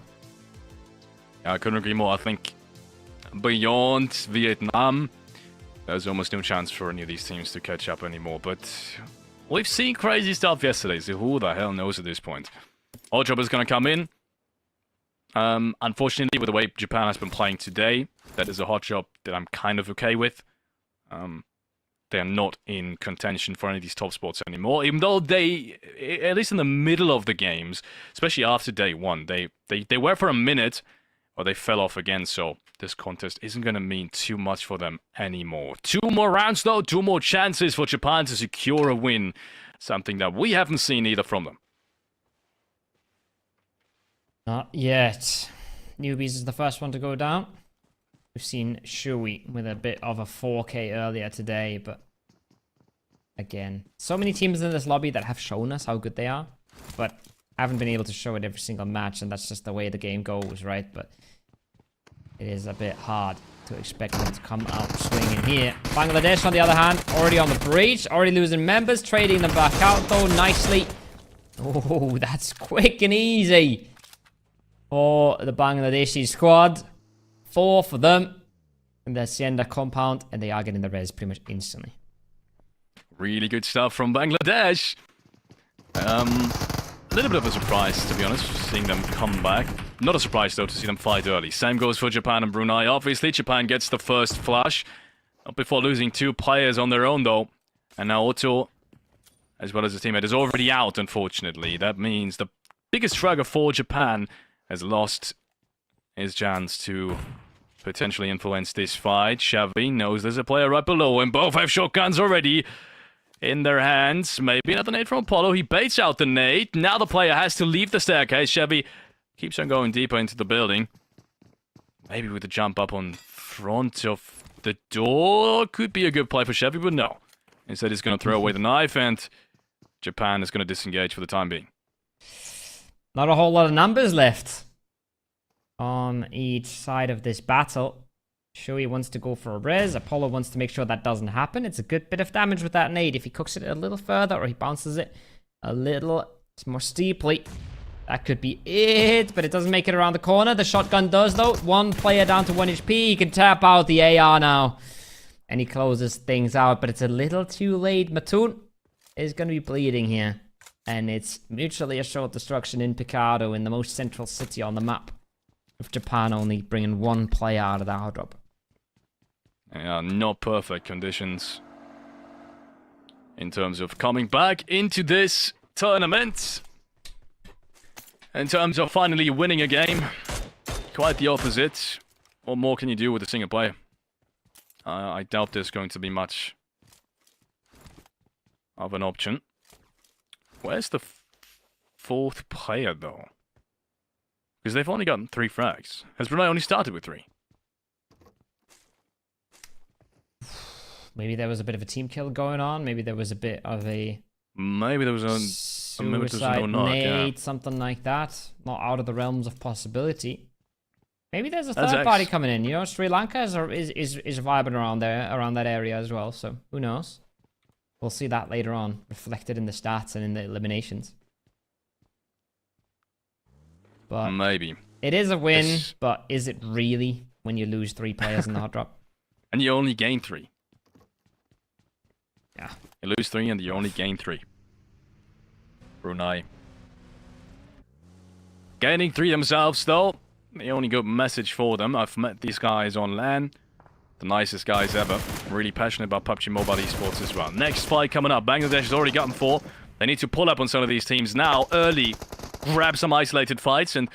Speaker 2: I couldn't agree more. I think beyond Vietnam, there's almost no chance for any of these teams to catch up anymore. But we've seen crazy stuff yesterday, so who the hell knows at this point? Hot drop is going to come in. Unfortunately, with the way Japan has been playing today, that is a hot drop that I'm kind of okay with. They are not in contention for any of these top spots anymore, even though they, at least in the middle of the games, especially after day 1, they were for a minute, or they fell off again, so this contest isn't going to mean too much for them anymore. 2 more rounds though, 2 more chances for Japan to secure a win, something that we haven't seen either from them.
Speaker 1: Not yet. Newbies is the first one to go down. We've seen Shui with a bit of a 4K earlier today, but again, so many teams in this lobby that have shown us how good they are, but haven't been able to show it every single match, and that's just the way the game goes, right? But it is a bit hard to expect them to come out swinging here. Bangladesh, on the other hand, already on the breach, already losing members, trading them back out though nicely. Oh, that's quick and easy for the Bangladeshi squad. 4 for them in the Hacienda compound, and they are getting the res pretty much instantly.
Speaker 2: Really good stuff from Bangladesh. A little bit of a surprise, to be honest, seeing them come back. Not a surprise, though, to see them fight early. Same goes for Japan and Brunei. Obviously, Japan gets the first flush. Not before losing 2 players on their own, though. And now Otto, as well as his teammate, is already out, unfortunately. That means the biggest struggle for Japan has lost his chance to potentially influence this fight. Xavi knows there's a player right below him. Both have shotguns already in their hands. Maybe another nade from Apollo. He baits out the nade. Now the player has to leave the staircase. Xavi keeps on going deeper into the building. Maybe with the jump up on front of the door. Could be a good play for Xavi, but no. Instead, he's going to throw away the knife, and Japan is going to disengage for the time being.
Speaker 1: Not a whole lot of numbers left on each side of this battle. Shui wants to go for a res. Apollo wants to make sure that doesn't happen. It's a good bit of damage with that nade. If he cooks it a little further or he bounces it a little more steeply, that could be it, but it doesn't make it around the corner. The shotgun does, though. One player down to 1 HP. He can tap out the AR now, and he closes things out, but it's a little too late. Matun is going to be bleeding here, and it's mutually assured destruction in Picado, in the most central city on the map, with Japan only bringing 1 player out of the hard drop.
Speaker 2: Yeah, not perfect conditions in terms of coming back into this tournament. In terms of finally winning a game, quite the opposite. What more can you do with a single player? I doubt there's going to be much of an option. Where's the 4th player, though? Because they've only gotten 3 frags. Has Brunei only started with 3?
Speaker 1: Maybe there was a bit of a team kill going on. Maybe there was a bit of a...
Speaker 2: Maybe there was a...
Speaker 1: suicide nade, something like that. Not out of the realms of possibility. Maybe there's a third party coming in. You know, Sri Lanka is vibing around there, around that area as well. So who knows? We'll see that later on, reflected in the stats and in the eliminations. But
Speaker 2: maybe
Speaker 1: it is a win, but is it really when you lose 3 players in the hot drop?
Speaker 2: And you only gain 3.
Speaker 1: Yeah,
Speaker 2: you lose 3 and you only gain 3. Brunei gaining 3 themselves, though. The only good message for them. I've met these guys on LAN. The nicest guys ever. Really passionate about Pubgm Mobile Esports as well. Next fight coming up. Bangladesh has already gotten 4. They need to pull up on some of these teams now, early. Grab some isolated fights, and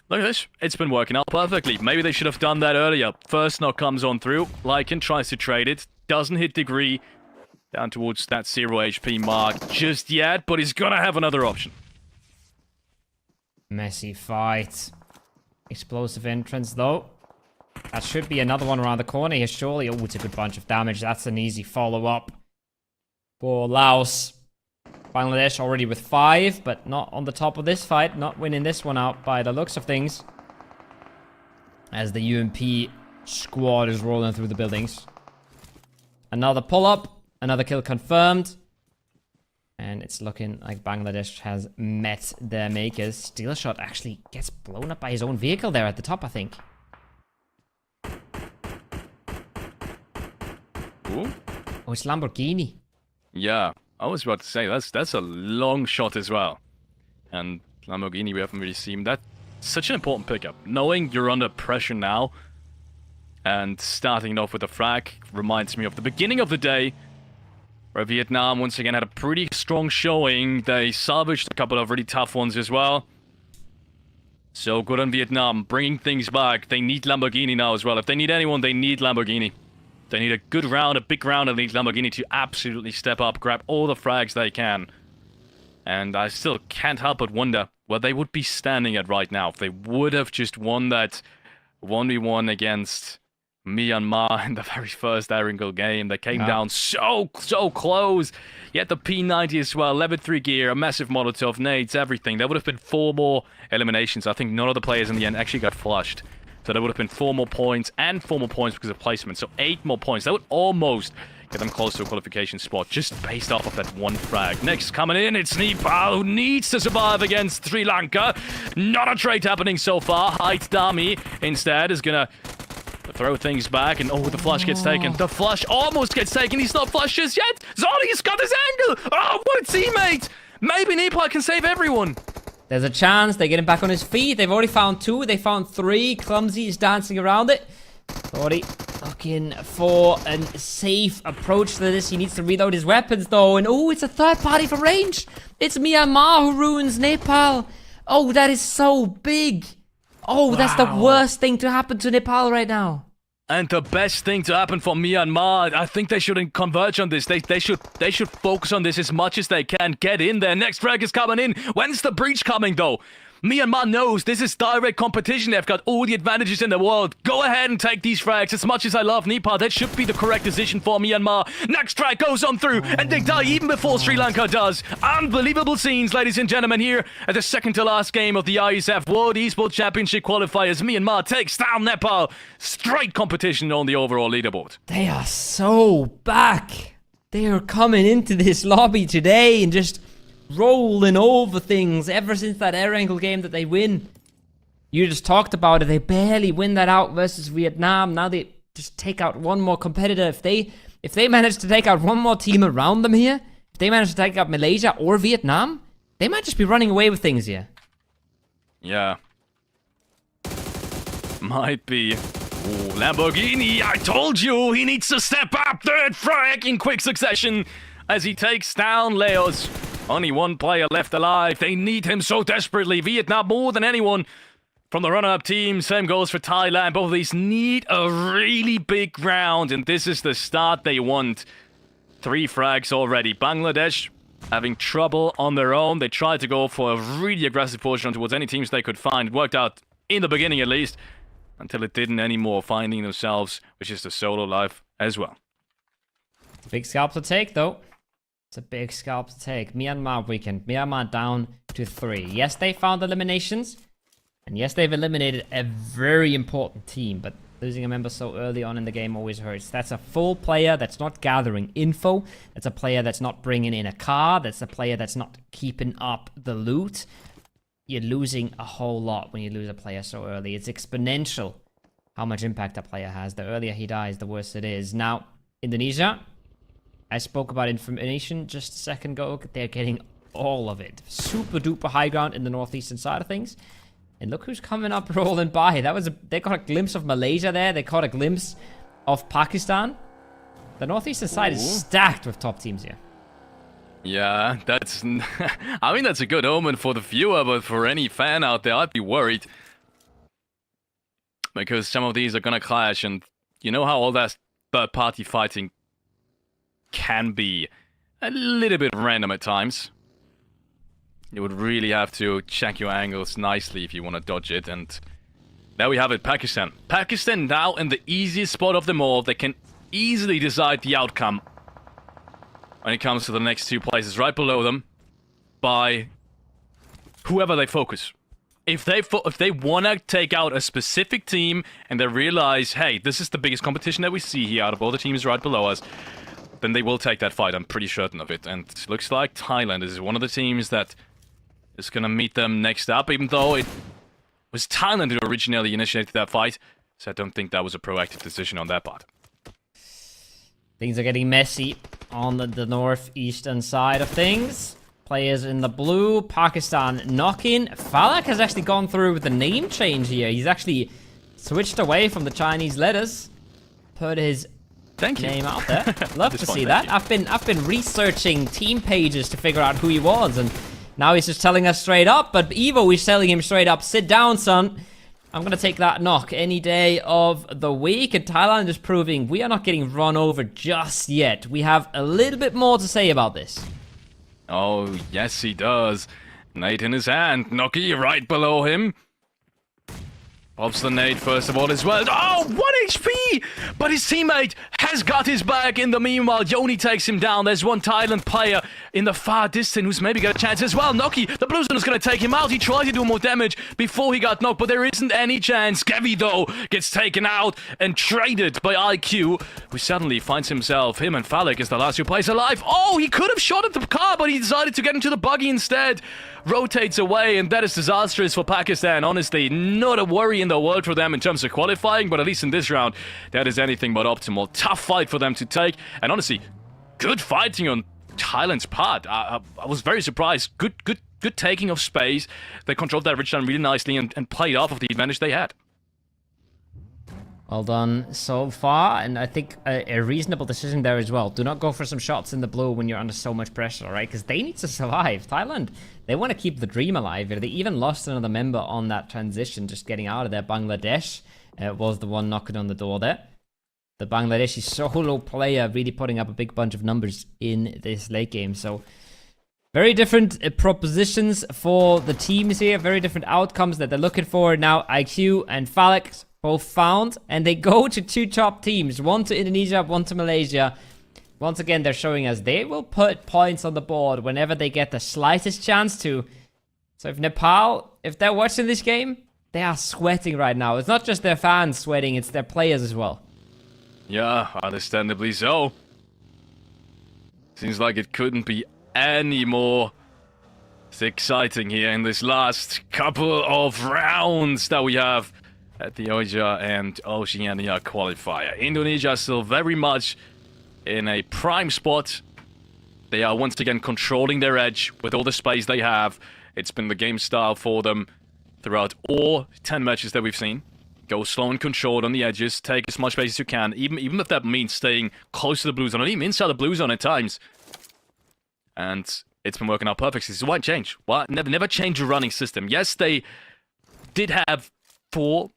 Speaker 2: look at this. It's been working out perfectly. Maybe they should have done that earlier. First knock comes on through. Lycan tries to trade it. Doesn't hit Degree. Down towards that 0 HP mark just yet, but he's gonna have another option.
Speaker 1: Messy fight. Explosive entrance, though. That should be another one around the corner here, surely. Oh, it's a good bunch of damage. That's an easy follow-up for Laos. Bangladesh already with 5, but not on the top of this fight. Not winning this one out by the looks of things, as the UMP squad is rolling through the buildings. Another pull-up. Another kill confirmed. And it's looking like Bangladesh has met their makers. Steel Shot actually gets blown up by his own vehicle there at the top, I think.
Speaker 2: Ooh.
Speaker 1: Oh, it's Lamborghini.
Speaker 2: Yeah, I was about to say, that's a long shot as well. And Lamborghini, we haven't really seen that. Such an important pickup. Knowing you're under pressure now, and starting off with a frag reminds me of the beginning of the day, where Vietnam once again had a pretty strong showing. They salvaged a couple of really tough ones as well. So good on Vietnam, bringing things back. They need Lamborghini now as well. If they need anyone, they need Lamborghini. They need a good round, a big round, and they need Lamborghini to absolutely step up, grab all the frags they can. And I still can't help but wonder where they would be standing at right now if they would have just won that 1v1 against Myanmar in the very first Erangel game. They came down so close. Yet the P90 as well, level 3 gear, a massive Molotov, nades, everything. There would have been 4 more eliminations. I think none of the players in the end actually got flushed. So there would have been 4 more points and 4 more points because of placement. So 8 more points. That would almost get them close to a qualification spot just based off of that one frag. Next coming in, it's Nepal, who needs to survive against Sri Lanka. Not a trade happening so far. Height Dami instead is gonna throw things back, and the flush gets taken. The flush almost gets taken. He's not flushed just yet. Zoli's got his angle. Oh, what a teammate. Maybe Nepal can save everyone.
Speaker 1: There's a chance. They get him back on his feet. They've already found 2. They found 3. Clumsy is dancing around it. Already looking for a safe approach to this. He needs to reload his weapons, though. And it's a third party for range. It's Myanmar who ruins Nepal. Oh, that is so big. Oh, that's the worst thing to happen to Nepal right now.
Speaker 2: And the best thing to happen for Myanmar, I think they shouldn't converge on this. They should focus on this as much as they can. Get in there. Next frag is coming in. When's the breach coming, though? Myanmar knows this is direct competition. They've got all the advantages in the world. Go ahead and take these frags. As much as I love Nepal, that should be the correct decision for Myanmar. Next frag goes on through, and they die even before Sri Lanka does. Unbelievable scenes, ladies and gentlemen, here at the second to last game of the Iesf World Esports Championship qualifiers. Myanmar takes down Nepal. Straight competition on the overall leaderboard.
Speaker 1: They are so back. They are coming into this lobby today and just rolling over things ever since that Erangel game that they win. You just talked about it. They barely win that out versus Vietnam. Now they just take out one more competitor. If they manage to take out one more team around them here, if they manage to take out Malaysia or Vietnam, they might just be running away with things here.
Speaker 2: Yeah. Might be. Ooh, Lamborghini, I told you he needs to step up. Third frag in quick succession as he takes down Laos. Only one player left alive. They need him so desperately. Vietnam more than anyone from the runner-up team. Same goes for Thailand. Both of these need a really big round, and this is the start they want. 3 frags already. Bangladesh having trouble on their own. They tried to go for a really aggressive push on towards any teams they could find. It worked out in the beginning at least, until it didn't anymore, finding themselves, which is the solo life as well.
Speaker 1: Big scalp to take, though. It's a big scalp to take. Myanmar weekend. Myanmar down to 3. Yes, they found eliminations. And yes, they've eliminated a very important team. But losing a member so early on in the game always hurts. That's a full player that's not gathering info. That's a player that's not bringing in a car. That's a player that's not keeping up the loot. You're losing a whole lot when you lose a player so early. It's exponential how much impact a player has. The earlier he dies, the worse it is. Now, Indonesia, I spoke about information just a second ago. They're getting all of it. Super duper high ground in the northeastern side of things. And look who's coming up rolling by. They got a glimpse of Malaysia there. They caught a glimpse of Pakistan. The northeastern side is stacked with top teams here.
Speaker 2: Yeah, that's... I mean, that's a good omen for the viewer, but for any fan out there, I'd be worried. Because some of these are gonna clash, and you know how all that third-party fighting can be a little bit random at times. You would really have to check your angles nicely if you want to dodge it, and there we have it, Pakistan. Pakistan now in the easiest spot of them all. They can easily decide the outcome when it comes to the next 2 places right below them by whoever they focus. If they want to take out a specific team and they realize, hey, this is the biggest competition that we see here out of all the teams right below us, then they will take that fight. I'm pretty certain of it. And it looks like Thailand is one of the teams that is going to meet them next up, even though it was Thailand who originally initiated that fight. So I don't think that was a proactive decision on their part.
Speaker 1: Things are getting messy on the northeastern side of things. Players in the blue, Pakistan knocking. Falak has actually gone through with the name change here. He's actually switched away from the Chinese letters. Put his name out there. Love to see that. I've been researching team pages to figure out who he was, and now he's just telling us straight up. But Evo is telling him straight up, sit down, son. I'm gonna take that knock any day of the week. And Thailand is proving we are not getting run over just yet. We have a little bit more to say about this.
Speaker 2: Oh, yes, he does. Nade in his hand. Noki right below him. Pops the nade first of all as well. Oh, 1 HP! But his teammate has got his back in the meanwhile. Yoni takes him down. There's one Thailand player in the far distance who's maybe got a chance as well. Noki, the blue zone is going to take him out. He tried to do more damage before he got knocked, but there isn't any chance. Kevi, though, gets taken out and traded by IQ, who suddenly finds himself, him and Falak as the last 2 players alive. Oh, he could have shot at the car, but he decided to get into the buggy instead. Rotates away, and that is disastrous for Pakistan. Honestly, not a worry in the world for them in terms of qualifying, but at least in this round, that is anything but optimal. Tough fight for them to take, and honestly, good fighting on Thailand's part. I was very surprised. Good taking of space. They controlled that ridge down really nicely and played off of the advantage they had.
Speaker 1: Well done so far, and I think a reasonable decision there as well. Do not go for some shots in the blue when you're under so much pressure, right? Because they need to survive. Thailand, they want to keep the dream alive. They even lost another member on that transition, just getting out of there. Bangladesh was the one knocking on the door there. The Bangladeshi solo player really putting up a big bunch of numbers in this late game. So very different propositions for the teams here. Very different outcomes that they're looking for. Now IQ and Phalix both found, and they go to two top teams. One to Indonesia, one to Malaysia. Once again, they're showing us they will put points on the board whenever they get the slightest chance to. So if Nepal, if they're watching this game, they are sweating right now. It's not just their fans sweating, it's their players as well.
Speaker 2: Yeah, understandably so. Seems like it couldn't be any more exciting here in this last couple of rounds that we have at the Asia and Oceania qualifier. Indonesia still very much in a prime spot. They are once again controlling their edge with all the space they have. It's been the game style for them throughout all 10 matches that we've seen. Go slow and controlled on the edges, take as much space as you can, even if that means staying close to the blue zone, or even inside the blue zone at times. And it's been working out perfectly. So why change? Why never change your running system? Yes, they did have 4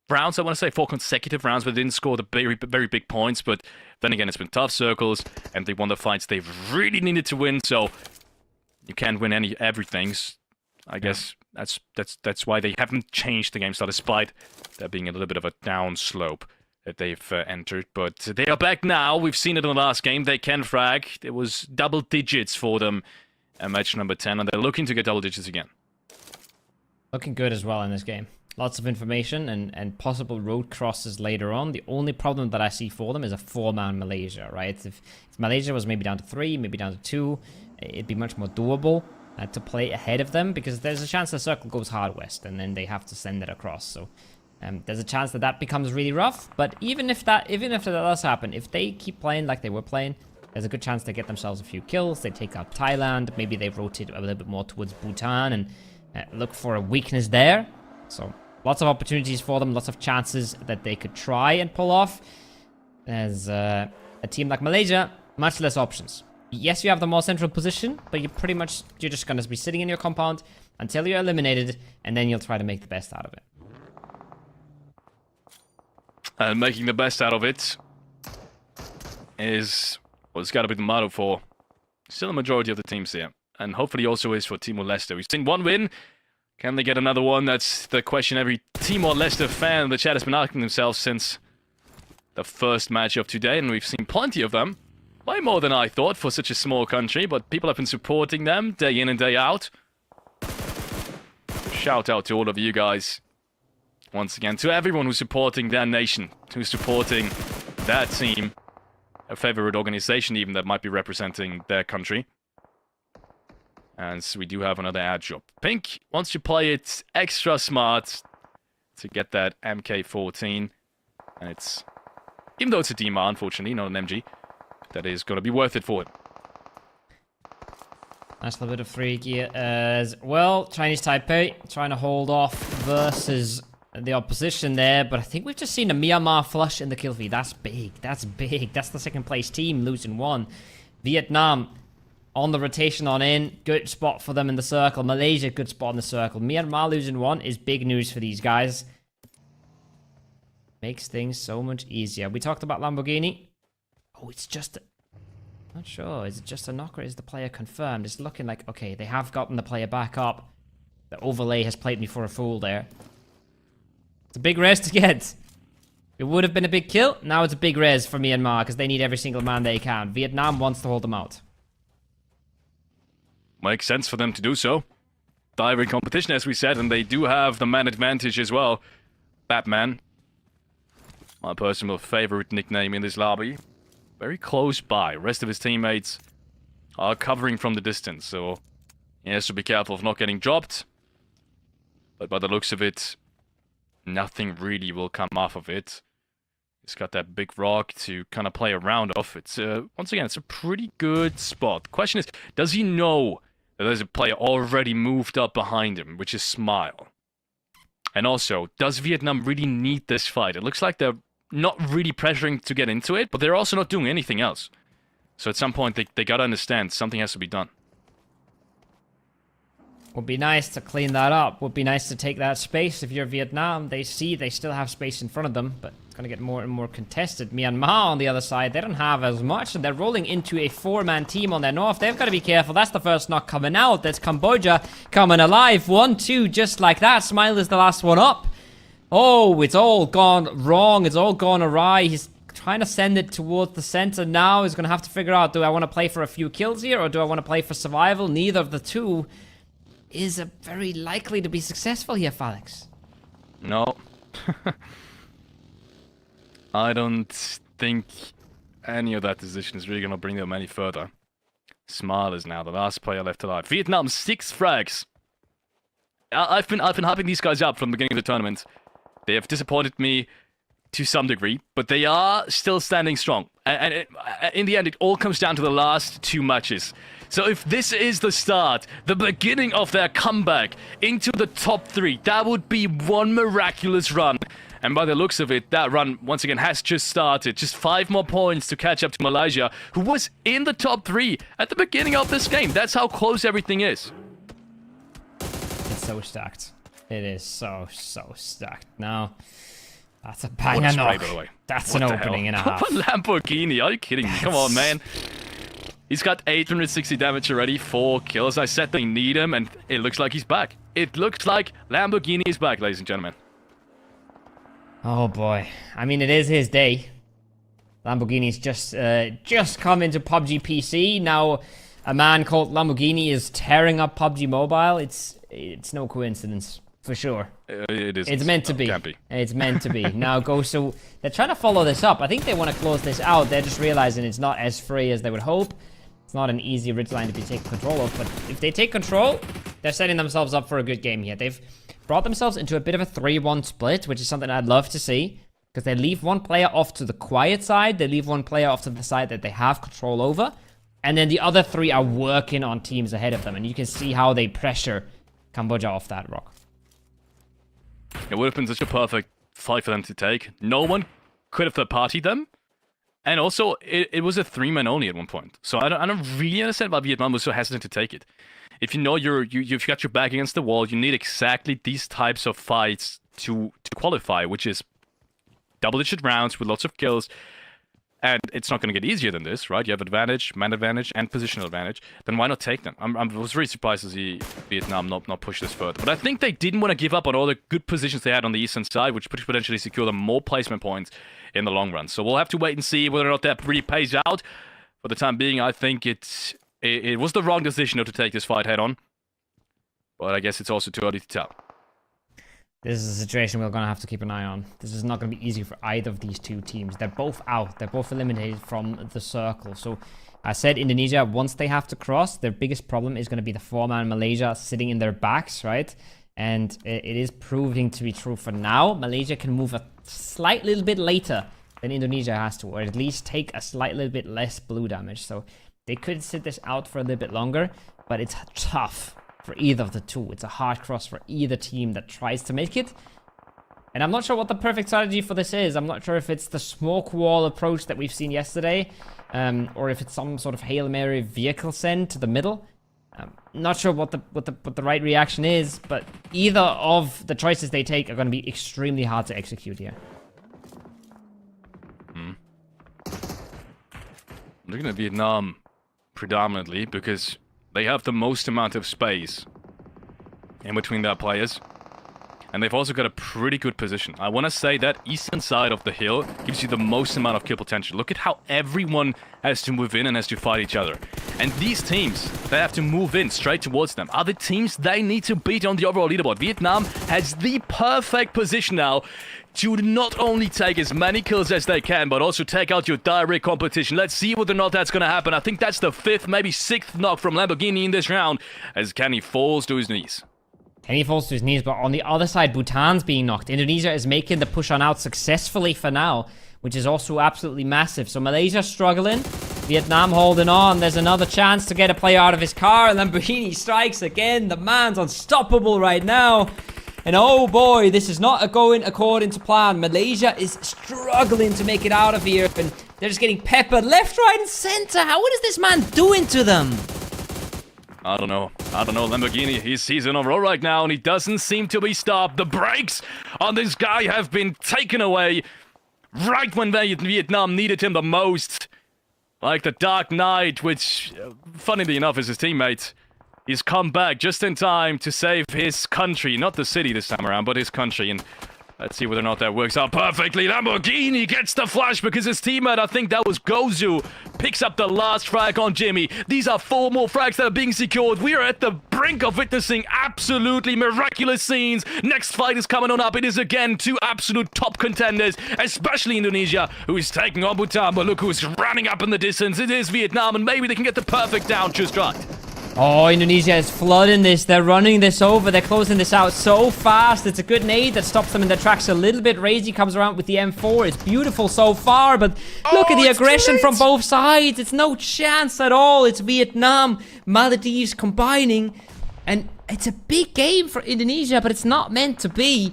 Speaker 2: rounds, I want to say 4 consecutive rounds, but they didn't score the very big points. But then again, it's been tough circles, and they won the fights they've really needed to win. So you can't win everything. I guess that's why they haven't changed the game style, despite there being a little bit of a down slope that they've entered. But they are back now. We've seen it in the last game. They can frag. It was double digits for them at match number 10, and they're looking to get double digits again.
Speaker 1: Looking good as well in this game. Lots of information and possible road crosses later on. The only problem that I see for them is a 4-man Malaysia, right? If Malaysia was maybe down to 3, maybe down to 2, it'd be much more doable to play ahead of them, because there's a chance the circle goes hard west and then they have to send it across. So there's a chance that becomes really rough. But even if that does happen, if they keep playing like they were playing, there's a good chance they get themselves a few kills. They take out Thailand. Maybe they rotate a little bit more towards Bhutan and look for a weakness there. So lots of opportunities for them, lots of chances that they could try and pull off. As a team like Malaysia, much less options. Yes, you have the more central position, but you're just going to be sitting in your compound until you're eliminated, and then you'll try to make the best out of it.
Speaker 2: And making the best out of it is what's got to be the motto for still a majority of the teams here. And hopefully also is for Timor-leste. We've seen one win. Can they get another one? That's the question every Timor-Leste fan in the chat has been asking themselves since the first match of today. And we've seen plenty of them. Way more than I thought for such a small country. But people have been supporting them day in and day out. Shout out to all of you guys. Once again, to everyone who's supporting their nation. Who's supporting their team. A favorite organization even that might be representing their country. And so we do have another ad drop. Pink wants to play it extra smart to get that MK14. And it's, even though it's a DMR, unfortunately, not an MG, that is going to be worth it for it.
Speaker 1: Nice little bit of freaky as well. Chinese Taipei trying to hold off versus the opposition there. But I think we've just seen a Myanmar flush in the kill feed. That's big. That's big. That's the second place team losing 1. Vietnam on the rotation on in. Good spot for them in the circle. Malaysia, good spot in the circle. Myanmar losing 1 is big news for these guys. Makes things so much easier. We talked about Lamborghini. Oh, it's just... Not sure. Is it just a knocker? Is the player confirmed? It's looking like... Okay, they have gotten the player back up. The overlay has played me for a fool there. It's a big res to get. It would have been a big kill. Now it's a big res for Myanmar because they need every single man they can. Vietnam wants to hold them out.
Speaker 2: Makes sense for them to do so. Direct competition, as we said, and they do have the man advantage as well. Batman. My personal favorite nickname in this lobby. Very close by. Rest of his teammates are covering from the distance, so he has to be careful of not getting dropped. But by the looks of it, nothing really will come off of it. He's got that big rock to kind of play around off. It's once again, it's a pretty good spot. The question is, does he know that there's a player already moved up behind him, which is Smile? And also, does Vietnam really need this fight? It looks like they're not really pressuring to get into it, but they're also not doing anything else. So at some point, they gotta understand something has to be done.
Speaker 1: Would be nice to clean that up. Would be nice to take that space. If you're Vietnam, they see they still have space in front of them, but it's going to get more and more contested. Myanmar on the other side, they don't have as much, and they're rolling into a 4-man team on their north. They've got to be careful. That's the first knock coming out. That's Cambodia coming alive. 1-2, just like that. Smile is the last one up. Oh, it's all gone wrong. It's all gone awry. He's trying to send it towards the center now. He's going to have to figure out, do I want to play for a few kills here, or do I want to play for survival? Neither of the two is very likely to be successful here, Felix.
Speaker 2: No. I don't think any of that decision is really going to bring them any further. Smile is now the last player left alive. Vietnam, 6 frags. I've been hyping these guys up from the beginning of the tournament. They have disappointed me to some degree, but they are still standing strong. And in the end, it all comes down to the last 2 matches. So if this is the start, the beginning of their comeback into the top 3, that would be one miraculous run. And by the looks of it, that run, once again, has just started. Just 5 more points to catch up to Malaysia, who was in the top 3 at the beginning of this game. That's how close everything is.
Speaker 1: It's so stacked. It is so stacked. Now, that's a banger knock. By the way. That's an opening and a half.
Speaker 2: What Lamborghini? Are you kidding me? Come on, man. He's got 860 damage already, 4 kills. I said they need him, and it looks like he's back. It looks like Lamborghini is back, ladies and gentlemen.
Speaker 1: Oh boy. I mean, it is his day. Lamborghini's just come into PUBG PC. Now, a man called Lamborghini is tearing up PUBG Mobile. It's no coincidence, for sure.
Speaker 2: It is.
Speaker 1: It's meant to be.
Speaker 2: Can't be.
Speaker 1: It's meant to be. Now go. So they're trying to follow this up. I think they want to close this out. They're just realizing it's not as free as they would hope. It's not an easy ridgeline to be taken control of. But if they take control, they're setting themselves up for a good game here. They've brought themselves into a bit of a 3-1 split, which is something I'd love to see. Because they leave one player off to the quiet side. They leave one player off to the side that they have control over. And then the other 3 are working on teams ahead of them. And you can see how they pressure Cambodia off that rock.
Speaker 2: It would have been such a perfect fight for them to take. No one could have third-partied them. And also, it was a 3-man only at one point. So I don't really understand why Vietnam was so hesitant to take it. If you know you've got your back against the wall, you need exactly these types of fights to qualify, which is double-digit rounds with lots of kills. And it's not going to get easier than this, right? You have advantage, man advantage, and positional advantage. Then why not take them? I was really surprised to see Vietnam not push this further. But I think they didn't want to give up on all the good positions they had on the eastern side, which could potentially secure them more placement points in the long run. So we'll have to wait and see whether or not that really pays out. For the time being, I think it was the wrong decision to take this fight head on. But I guess it's also too early to tell.
Speaker 1: This is a situation we're going to have to keep an eye on. This is not going to be easy for either of these 2 teams. They're both out. They're both eliminated from the circle. So I said Indonesia, once they have to cross, their biggest problem is going to be the 4-man Malaysia sitting in their backs, right? And it is proving to be true for now. Malaysia can move a slight little bit later than Indonesia has to, or at least take a slight little bit less blue damage. So they could sit this out for a little bit longer, but it's tough for either of the 2. It's a hard cross for either team that tries to make it. And I'm not sure what the perfect strategy for this is. I'm not sure if it's the smoke wall approach that we've seen yesterday, or if it's some sort of Hail Mary vehicle send to the middle. Not sure what the right reaction is, but either of the choices they take are going to be extremely hard to execute here.
Speaker 2: I'm looking at Vietnam predominantly because they have the most amount of space in between their players. And they've also got a pretty good position. I want to say that eastern side of the hill gives you the most amount of kill potential. Look at how everyone has to move in and has to fight each other. And these teams, they have to move in straight towards them, are the teams they need to beat on the overall leaderboard. Vietnam has the perfect position now to not only take as many kills as they can, but also take out your direct competition. Let's see whether or not that's going to happen. I think that's the 5th, maybe 6th knock from Lamborghini in this round, as Kenny falls to his knees.
Speaker 1: Kenny falls to his knees, but on the other side, Bhutan's being knocked. Indonesia is making the push on out successfully for now, which is also absolutely massive. So Malaysia struggling, Vietnam holding on. There's another chance to get a player out of his car, and Lamborghini strikes again. The man's unstoppable right now. And oh boy, this is not going according to plan. Malaysia is struggling to make it out of here. And they're just getting peppered left, right, and center. What is this man doing to them?
Speaker 2: I don't know. Lamborghini, he's in a row right now, and he doesn't seem to be stopped. The brakes on this guy have been taken away right when Vietnam needed him the most. Like the Dark Knight, which, funnily enough, is his teammate. He's come back just in time to save his country. Not the city this time around, but his country. And let's see whether or not that works out perfectly. Lamborghini gets the flash because his teammate, I think that was Gozu, picks up the last frag on Jimmy. These are 4 more frags that are being secured. We are at the brink of witnessing absolutely miraculous scenes. Next fight is coming on up. It is again 2 absolute top contenders, especially Indonesia, who is taking on Bhutan. But look who's running up in the distance. It is Vietnam, and maybe they can get the perfect down just right.
Speaker 1: Oh, Indonesia is flooding this. They're running this over. They're closing this out so fast. It's a good nade that stops them in their tracks a little bit. Razy comes around with the M4. It's beautiful so far, but look at the aggression from both sides. It's no chance at all. It's Vietnam, Maldives combining, and it's a big game for Indonesia, but it's not meant to be.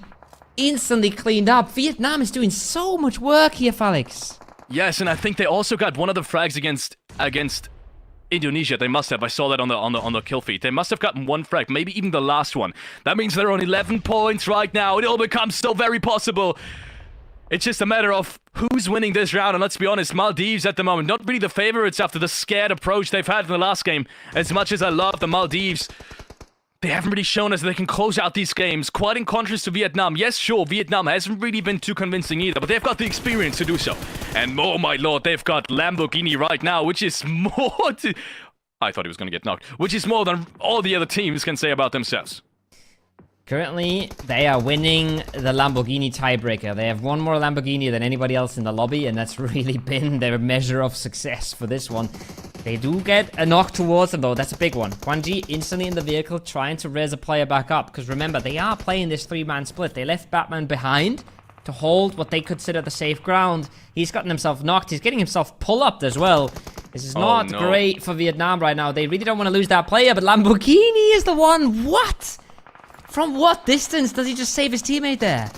Speaker 1: Instantly cleaned up. Vietnam is doing so much work here, Felix.
Speaker 2: Yes, and I think they also got one of the frags against Indonesia. They must have. I saw that on the kill feed. They must have gotten 1 frag, maybe even the last one. That means they're on 11 points right now. It all becomes so very possible. It's just a matter of who's winning this round. And let's be honest, Maldives at the moment, not really the favorites after the scared approach they've had in the last game. As much as I love the Maldives, they haven't really shown us they can close out these games, quite in contrast to Vietnam. Yes, sure, Vietnam hasn't really been too convincing either, but they've got the experience to do so. And oh my lord, they've got Lamborghini right now, which is more to... I thought he was going to get knocked. Which is more than all the other teams can say about themselves.
Speaker 1: Currently, they are winning the Lamborghini tiebreaker. They have 1 more Lamborghini than anybody else in the lobby, and that's really been their measure of success for this one. They do get a knock towards them, though. That's a big one. Quanji instantly in the vehicle, trying to raise a player back up. Because remember, they are playing this 3-man split. They left Batman behind to hold what they consider the safe ground. He's gotten himself knocked. He's getting himself pull-upped as well. This is not great for Vietnam right now. They really don't want to lose that player, but Lamborghini is the one. What? From what distance does he just save his teammate there?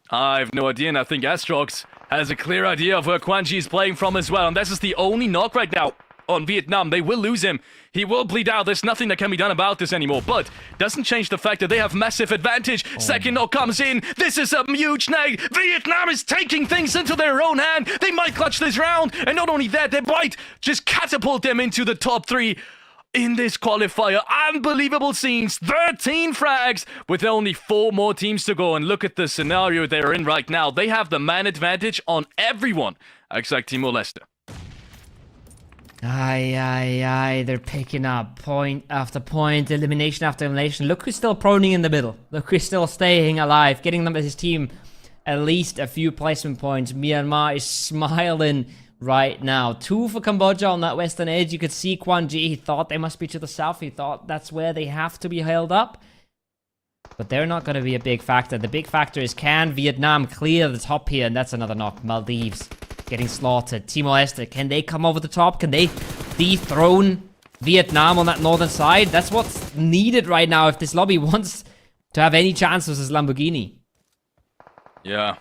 Speaker 2: I have no idea, and I think Astrox has a clear idea of where Quanji is playing from as well. And this is the only knock right now on Vietnam. They will lose him. He will bleed out. There's nothing that can be done about this anymore. But doesn't change the fact that they have massive advantage. Second knock comes in. This is a huge nade. Vietnam is taking things into their own hand. They might clutch this round. And not only that, they might just catapult them into the top 3 in this qualifier. Unbelievable scenes. 13 frags with only 4 more teams to go. And look at the scenario they're in right now. They have the man advantage on everyone except Timor-leste.
Speaker 1: Aye, they're picking up point after point, elimination after elimination. Look who's still proning in the middle. Look who's still staying alive, getting them his team at least a few placement points. Myanmar is smiling right now. 2 for Cambodia on that western edge. You could see Quanji. He thought they must be to the south. He thought that's where they have to be held up. But they're not going to be a big factor. The big factor is, can Vietnam clear the top here? And that's another knock. Maldives getting slaughtered. Timor-leste, can they come over the top? Can they dethrone Vietnam on that northern side? That's what's needed right now if this lobby wants to have any chances as Lamborghini.
Speaker 2: Yeah.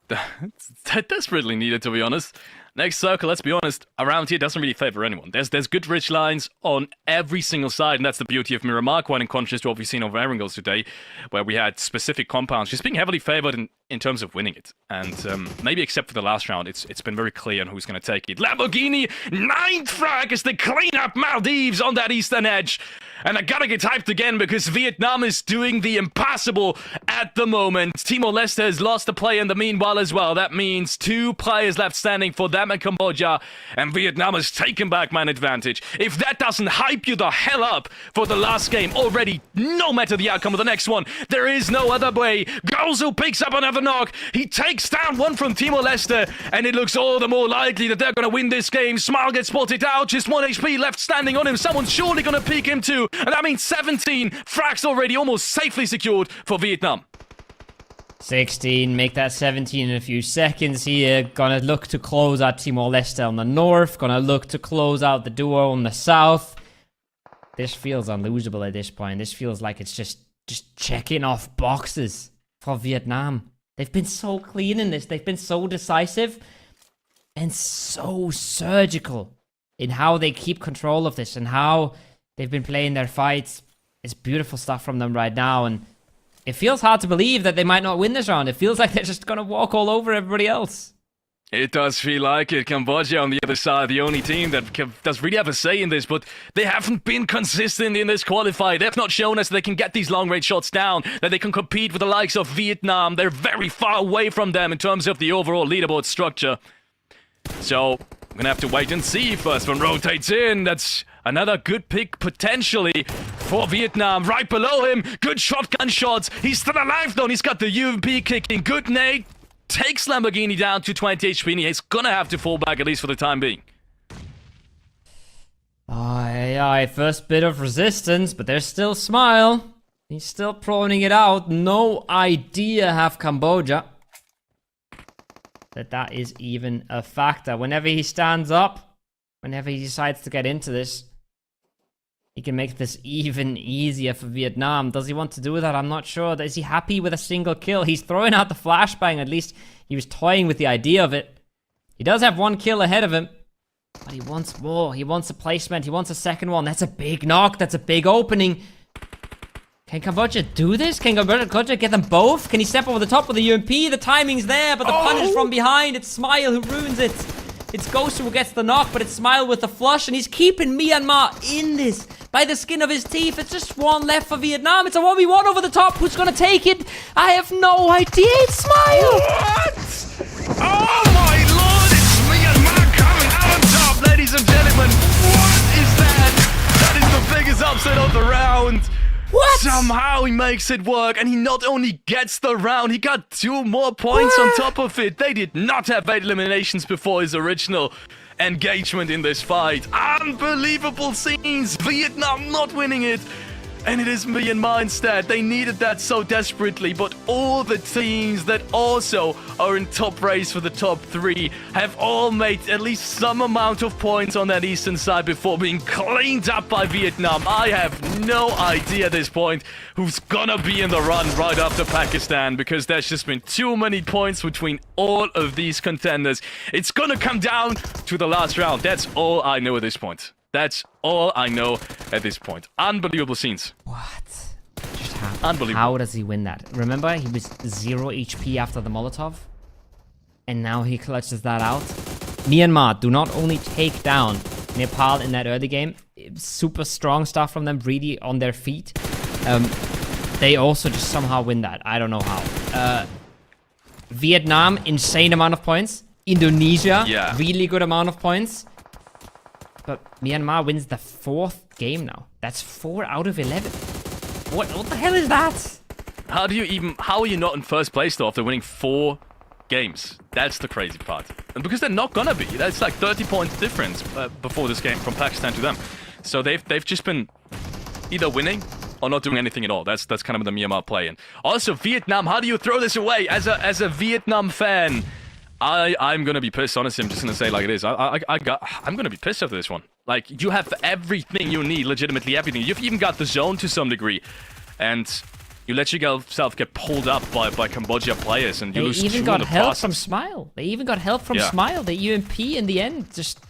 Speaker 2: That's desperately needed, to be honest. Next circle, let's be honest, around here doesn't really favor anyone. There's good ridge lines on every single side, and that's the beauty of Miramar, quite in contrast to what we've seen over Erangel today, where we had specific compounds just being heavily favored in terms of winning it. And maybe except for the last round, it's been very clear on who's going to take it. Lamborghini, 9th frag as they clean up Maldives on that eastern edge. And I gotta get hyped again because Vietnam is doing the impossible at the moment. Timor-Leste has lost a player in the meanwhile as well. That means 2 players left standing for them and Cambodia. And Vietnam has taken back man advantage. If that doesn't hype you the hell up for the last game already, no matter the outcome of the next one, there is no other way. Gozu picks up another knock. He takes down 1 from Timor-Leste. And it looks all the more likely that they're gonna win this game. Smile gets spotted out. Just 1 HP left standing on him. Someone's surely gonna peek him too. And that means 17 frags already almost safely secured for Vietnam.
Speaker 1: 16, make that 17 in a few seconds here. Gonna look to close out Timor-Leste on the north. Gonna look to close out the duo on the south. This feels unlosable at this point. This feels like it's just just checking off boxes for Vietnam. They've been so clean in this. They've been so decisive and so surgical in how they keep control of this and how they've been playing their fights. It's beautiful stuff from them right now, and it feels hard to believe that they might not win this round. It feels like they're just going to walk all over everybody else.
Speaker 2: It does feel like it. Cambodia on the other side, the only team that does really have a say in this, but they haven't been consistent in this qualifier. They've not shown us that they can get these long-range shots down, that they can compete with the likes of Vietnam. They're very far away from them in terms of the overall leaderboard structure. So, we're gonna have to wait and see. First one rotates in. That's another good pick, potentially, for Vietnam. Right below him, good shotgun shots. He's still alive, though, and he's got the UMP kicking. Good nade. Takes Lamborghini down to 20 HP, and he's gonna have to fall back, at least for the time being.
Speaker 1: Aye, first bit of resistance, but there's still Smile. He's still proning it out. No idea, have Cambodia, that is even a factor. Whenever he stands up, whenever he decides to get into this, he can make this even easier for Vietnam. Does he want to do that? I'm not sure. Is he happy with a single kill? He's throwing out the flashbang. At least he was toying with the idea of it. He does have one kill ahead of him, but he wants more. He wants a placement. He wants a second one. That's a big knock. That's a big opening. Can Cambodia do this? Can Cambodia get them both? Can he step over the top with the UMP? The timing's there, but the punish from behind. It's Smile who ruins it. It's Ghost who gets the knock, but it's Smile with the flush, and he's keeping Myanmar in this by the skin of his teeth. It's just one left for Vietnam. It's a 1v1 over the top. Who's gonna take it? I have no idea. It's Smile!
Speaker 2: What? Oh my lord, it's Myanmar coming out on top, ladies and gentlemen. What is that? That is the biggest upset of the round.
Speaker 1: What?
Speaker 2: Somehow he makes it work, and he not only gets the round, he got 2 more points on top of it. They did not have 8 eliminations before his original engagement in this fight. Unbelievable scenes. Vietnam not winning it, and it is Myanmar instead. They needed that so desperately, but all the teams that also are in top race for the top 3 have all made at least some amount of points on that eastern side before being cleaned up by Vietnam. I have no idea at this point who's gonna be in the run right after Pakistan, because there's just been too many points between all of these contenders. It's gonna come down to the last round. That's all I know at this point. That's all I know at this point. Unbelievable scenes.
Speaker 1: What just happened?
Speaker 2: Unbelievable.
Speaker 1: How does he win that? Remember, he was 0 HP after the Molotov, and now he clutches that out. Myanmar do not only take down Nepal in that early game, super strong stuff from them, really on their feet. They also just somehow win that. I don't know how. Vietnam, insane amount of points. Indonesia, really good amount of points. But Myanmar wins the 4th game now. That's 4 out of 11. What the hell is that?
Speaker 2: How are you not in first place though after winning 4 games? That's the crazy part. And because they're not gonna be. That's like 30 points difference before this game from Pakistan to them. So they've just been either winning or not doing anything at all. That's kind of the Myanmar play. And also Vietnam, how do you throw this away? As a Vietnam fan, I'm gonna be pissed, honestly. I'm just gonna say like it is. I'm gonna be pissed after this one. Like, you have everything you need, legitimately everything. You've even got the zone to some degree, and you let yourself get pulled up by Cambodia players, and you lose 2 in the process. They even got help from Smile.
Speaker 1: They even got help from Smile. The UMP in the end, just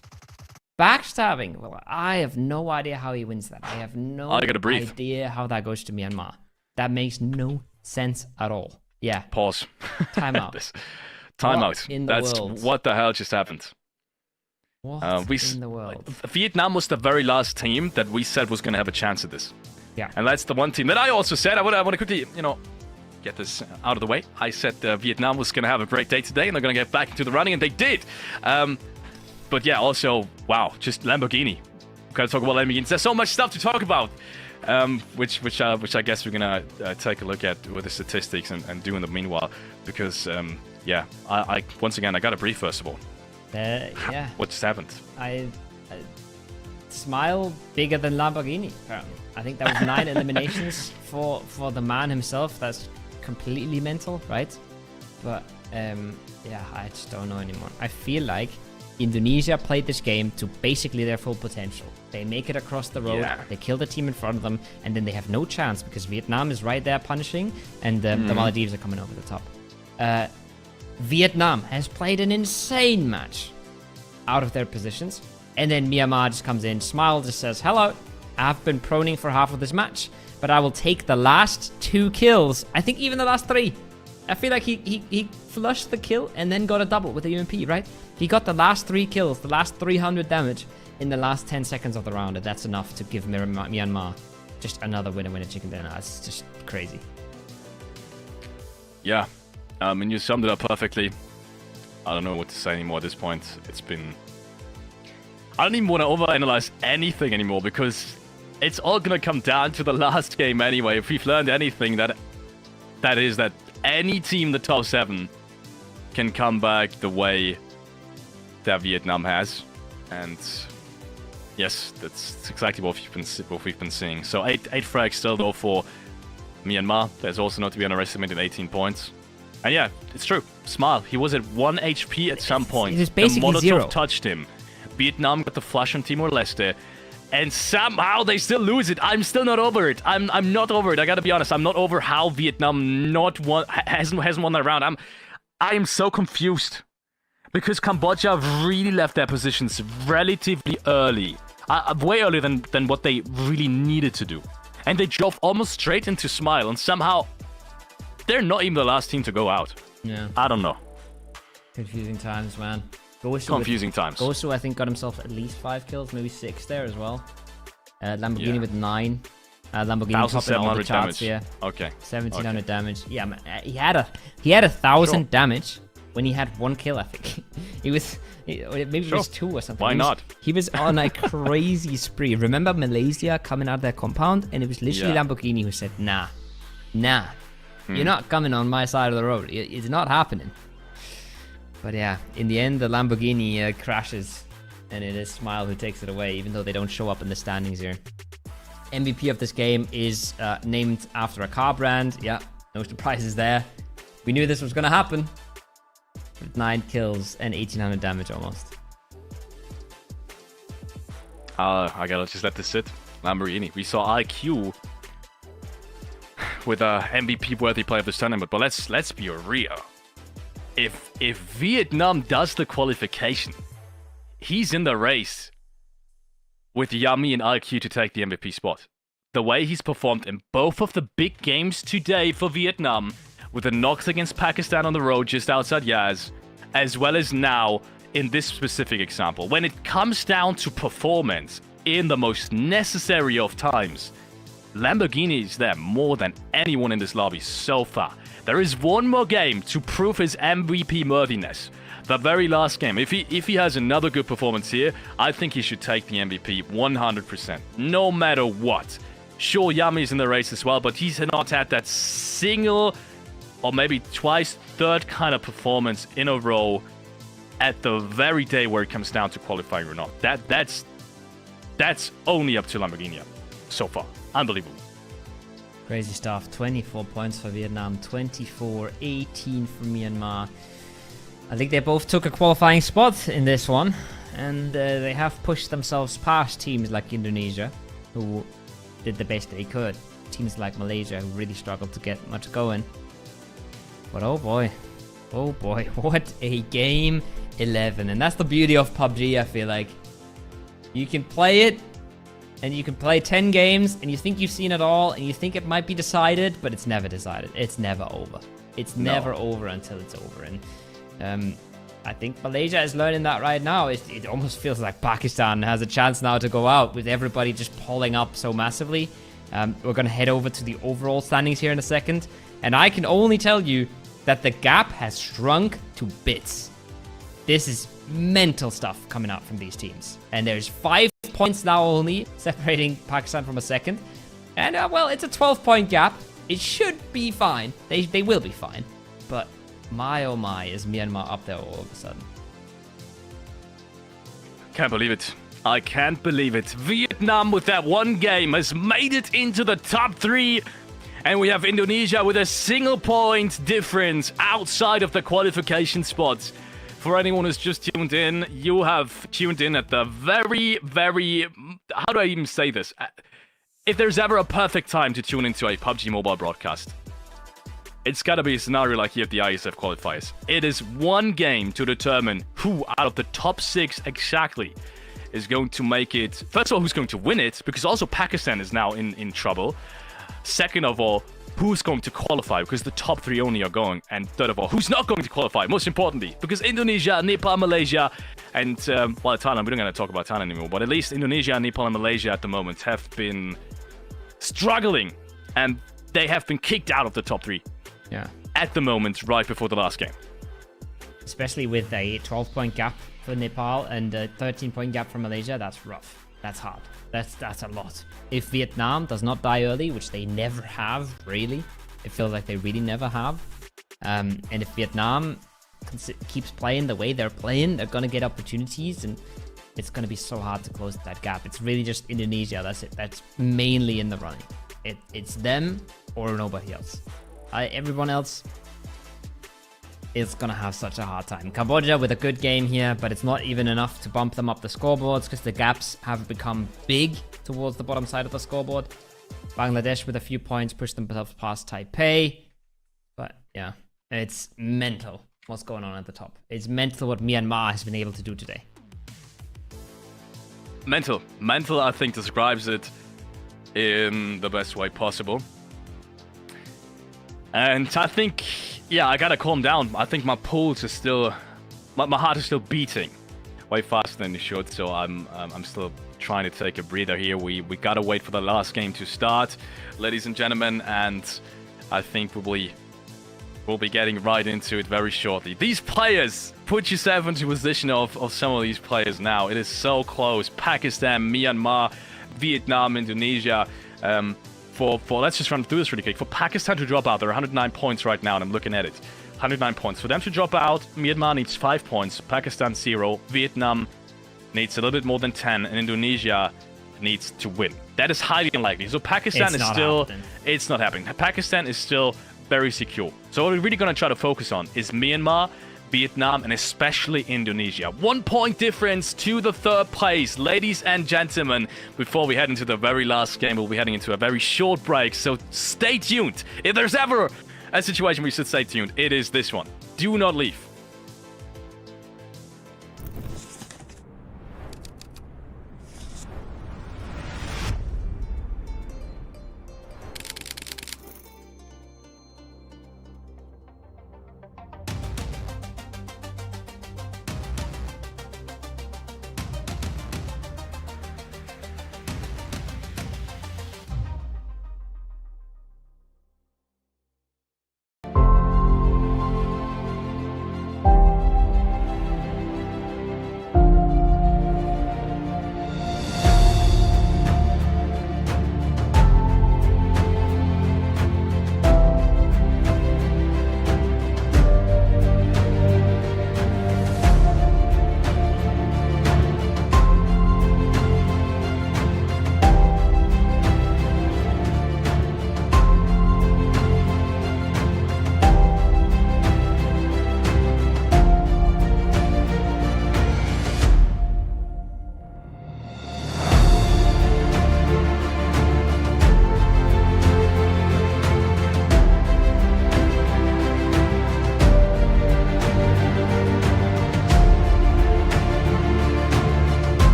Speaker 1: backstabbing. Well, I have no idea how he wins that. I have no idea how that goes to Myanmar. That makes no sense at all. Yeah.
Speaker 2: Pause.
Speaker 1: Time out.
Speaker 2: Timeout. That's
Speaker 1: world?
Speaker 2: What the hell just happened?
Speaker 1: What in the world?
Speaker 2: Vietnam was the very last team that we said was going to have a chance at this.
Speaker 1: Yeah.
Speaker 2: And that's the one team that I also said, I want to quickly, get this out of the way. I said Vietnam was going to have a great day today, and they're going to get back into the running, and they did. But yeah, also, wow, just Lamborghini. We've got to talk about Lamborghinis. There's so much stuff to talk about. Which I guess we're gonna take a look at with the statistics and do in the meanwhile, because I once again I got a brief first of all.
Speaker 1: Yeah.
Speaker 2: What just happened?
Speaker 1: I Smile bigger than Lamborghini. Apparently, I think that was 9 eliminations for the man himself. That's completely mental, right? But I just don't know anymore. I feel like Indonesia played this game to basically their full potential. They make it across the road, they kill the team in front of them, and then they have no chance because Vietnam is right there punishing, and the Maldives are coming over the top. Vietnam has played an insane match out of their positions, and then Myanmar just comes in, Smile just says, hello, I've been proning for half of this match, but I will take the last 2 kills. I think even the last 3. I feel like he flushed the kill and then got a double with the UMP, right? He got the last 3 kills, the last 300 damage in the last 10 seconds of the round, and that's enough to give Myanmar just another winner chicken dinner. It's just crazy.
Speaker 2: Yeah, and you summed it up perfectly. I don't know what to say anymore at this point. It's been... I don't even want to overanalyze anything anymore because it's all going to come down to the last game anyway. If we've learned anything, that is that any team in the top 7 can come back the way that Vietnam has. And yes, that's exactly what we've been seeing. So 8 frags still though for Myanmar. There's also not to be underestimated 18 points. And yeah, it's true. Smile. He was at 1 HP at some point.
Speaker 1: It was basically
Speaker 2: the Molotov
Speaker 1: 0.
Speaker 2: touched him. Vietnam got the flush on Timor-leste. And somehow they still lose it. I'm still not over it. I'm not over it. I gotta be honest. I'm not over how Vietnam hasn't won that round. I am so confused. Because Cambodia really left their positions relatively early. Way earlier than what they really needed to do. And they drove almost straight into Smile. And somehow, they're not even the last team to go out.
Speaker 1: Yeah.
Speaker 2: I don't know.
Speaker 1: Confusing times, man.
Speaker 2: Confusing times.
Speaker 1: Gosu, I think, got himself at least 5 kills, maybe 6 there as well. Lamborghini with 9. Lamborghini topping all the charts here.
Speaker 2: Okay.
Speaker 1: 1700 damage. Yeah, man, he had 1,000 damage when he had 1 kill, I think. Maybe it was 2 or something.
Speaker 2: Why not?
Speaker 1: He was on a crazy spree. Remember Malaysia coming out of their compound, and it was literally Lamborghini who said, nah, you're not coming on my side of the road. It's not happening. But yeah, in the end, the Lamborghini crashes, and it is Smile who takes it away, even though they don't show up in the standings here. MVP of this game is named after a car brand. Yeah, no surprises there. We knew this was going to happen. With 9 kills and 1,800 damage almost.
Speaker 2: I gotta just let this sit. Lamborghini. We saw IQ with a MVP-worthy play of this tournament, but let's be real. If Vietnam does the qualification, he's in the race with Yami and IQ to take the MVP spot. The way he's performed in both of the big games today for Vietnam, with the knocks against Pakistan on the road just outside Yaz, as well as now in this specific example. When it comes down to performance in the most necessary of times, Lamborghini is there more than anyone in this lobby so far. There is one more game to prove his MVP worthiness. The very last game. If he has another good performance here, I think he should take the MVP 100%, no matter what. Sure, Yami's in the race as well, but he's not had that single or maybe twice, third kind of performance in a row at the very day where it comes down to qualifying or not. That's only up to Lamborghini so far. Unbelievable.
Speaker 1: Crazy stuff. 24 points for Vietnam, 24, 18 for Myanmar. I think they both took a qualifying spot in this one, and they have pushed themselves past teams like Indonesia, who did the best they could. Teams like Malaysia, who really struggled to get much going. But oh boy, what a game 11. And that's the beauty of PUBG, I feel like. You can play it, and you can play 10 games, and you think you've seen it all, and you think it might be decided, but it's never decided. It's never over. It's never over until it's over. And I think Malaysia is learning that right now. It almost feels like Pakistan has a chance now to go out with everybody just pulling up so massively. We're going to head over to the overall standings here in a second. And I can only tell you that the gap has shrunk to bits. This is mental stuff coming out from these teams. And there's 5 points now only separating Pakistan from a second. And, well, it's a 12-point gap. It should be fine. They will be fine. But my oh my, is Myanmar up there all of a sudden.
Speaker 2: Can't believe it. I can't believe it. Vietnam with that one game has made it into the top 3. And we have Indonesia with a single point difference outside of the qualification spots for anyone who's just tuned in, you have tuned in at the very, very... How do I even say this? If there's ever a perfect time to tune into a PUBG Mobile broadcast, it's gotta be a scenario like here at the Iesf Qualifiers. It is one game to determine who out of the top 6 exactly is going to make it. First of all, who's going to win it, because also Pakistan is now in trouble. Second of all, who's going to qualify, because the top 3 only are going. And third of all, who's not going to qualify, most importantly, because Indonesia, Nepal, Malaysia, and, Thailand, we don't going to talk about Thailand anymore, but at least Indonesia, Nepal, and Malaysia at the moment have been struggling, and they have been kicked out of the top 3.
Speaker 1: Yeah.
Speaker 2: At the moment, right before the last game.
Speaker 1: Especially with a 12-point gap for Nepal and a 13-point gap for Malaysia, that's rough. That's hard. That's a lot. If Vietnam does not die early, which they never have, really, it feels like they really never have. And if Vietnam keeps playing the way they're playing, they're gonna get opportunities, and it's gonna be so hard to close that gap. It's really just Indonesia. That's it. That's mainly in the running. It's them or nobody else. Everyone else is gonna have such a hard time. Cambodia with a good game here, but it's not even enough to bump them up the scoreboards because the gaps have become big towards the bottom side of the scoreboard. Bangladesh with a few points pushed themselves past Taipei. But yeah, it's mental what's going on at the top. It's mental what Myanmar has been able to do today.
Speaker 2: Mental, I think, describes it in the best way possible. And I think, yeah, I gotta calm down. I think my pulse is still, my heart is still beating way faster than it should. So I'm still trying to take a breather here. We gotta wait for the last game to start, ladies and gentlemen. And I think we'll be getting right into it very shortly. These players, put yourself into position of some of these players now. It is so close. Pakistan, Myanmar, Vietnam, Indonesia. Let's just run through this really quick. For Pakistan to drop out, there are 109 points right now, and I'm looking at it. 109 points. For them to drop out, Myanmar needs 5 points, Pakistan 0, Vietnam needs a little bit more than 10, and Indonesia needs to win. That is highly unlikely. So Pakistan is still... It's not happening. Pakistan is still very secure. So what we're really going to try to focus on is Myanmar, Vietnam, and especially Indonesia. 1 point difference to the 3rd place. Ladies and gentlemen, before we head into the very last game, we'll be heading into a very short break, so stay tuned. If there's ever a situation we should stay tuned, it is this one. Do not leave.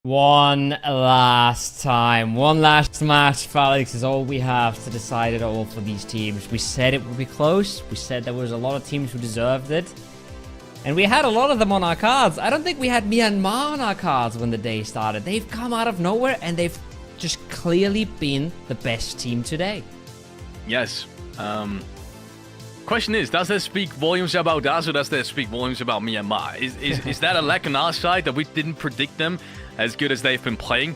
Speaker 1: One last time. One last match, Felix, is all we have to decide it all for these teams. We said it would be close. We said there was a lot of teams who deserved it. And we had a lot of them on our cards. I don't think we had Myanmar on our cards when the day started. They've come out of nowhere and they've just clearly been the best team today.
Speaker 2: Yes. Question is, does that speak volumes about us or does that speak volumes about Myanmar? Is that a lack on our side that we didn't predict them as good as they've been playing?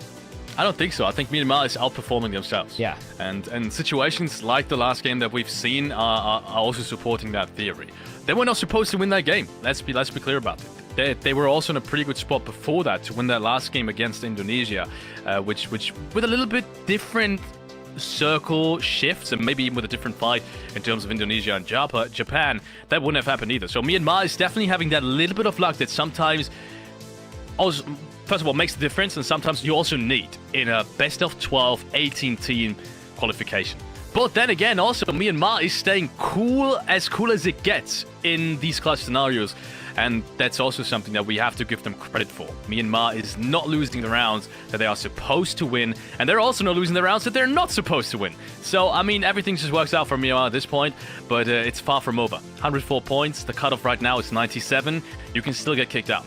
Speaker 2: I don't think so. I think Myanmar is outperforming themselves.
Speaker 1: Yeah. And
Speaker 2: situations like the last game that we've seen are also supporting that theory. They were not supposed to win that game. Let's be clear about it. They were also in a pretty good spot before that to win that last game against Indonesia, which with a little bit different circle shifts and maybe even with a different fight in terms of Indonesia and Japan, that wouldn't have happened either. So Myanmar is definitely having that little bit of luck that sometimes also, first of all, makes the difference, and sometimes you also need in a best of 12, 18 team qualification. But then again, also Myanmar is staying cool as it gets in these clutch scenarios. And that's also something that we have to give them credit for. Myanmar is not losing the rounds that they are supposed to win, and they're also not losing the rounds that they're not supposed to win. So, I mean, everything just works out for Myanmar at this point, but it's far from over. 104 points, the cutoff right now is 97. You can still get kicked out.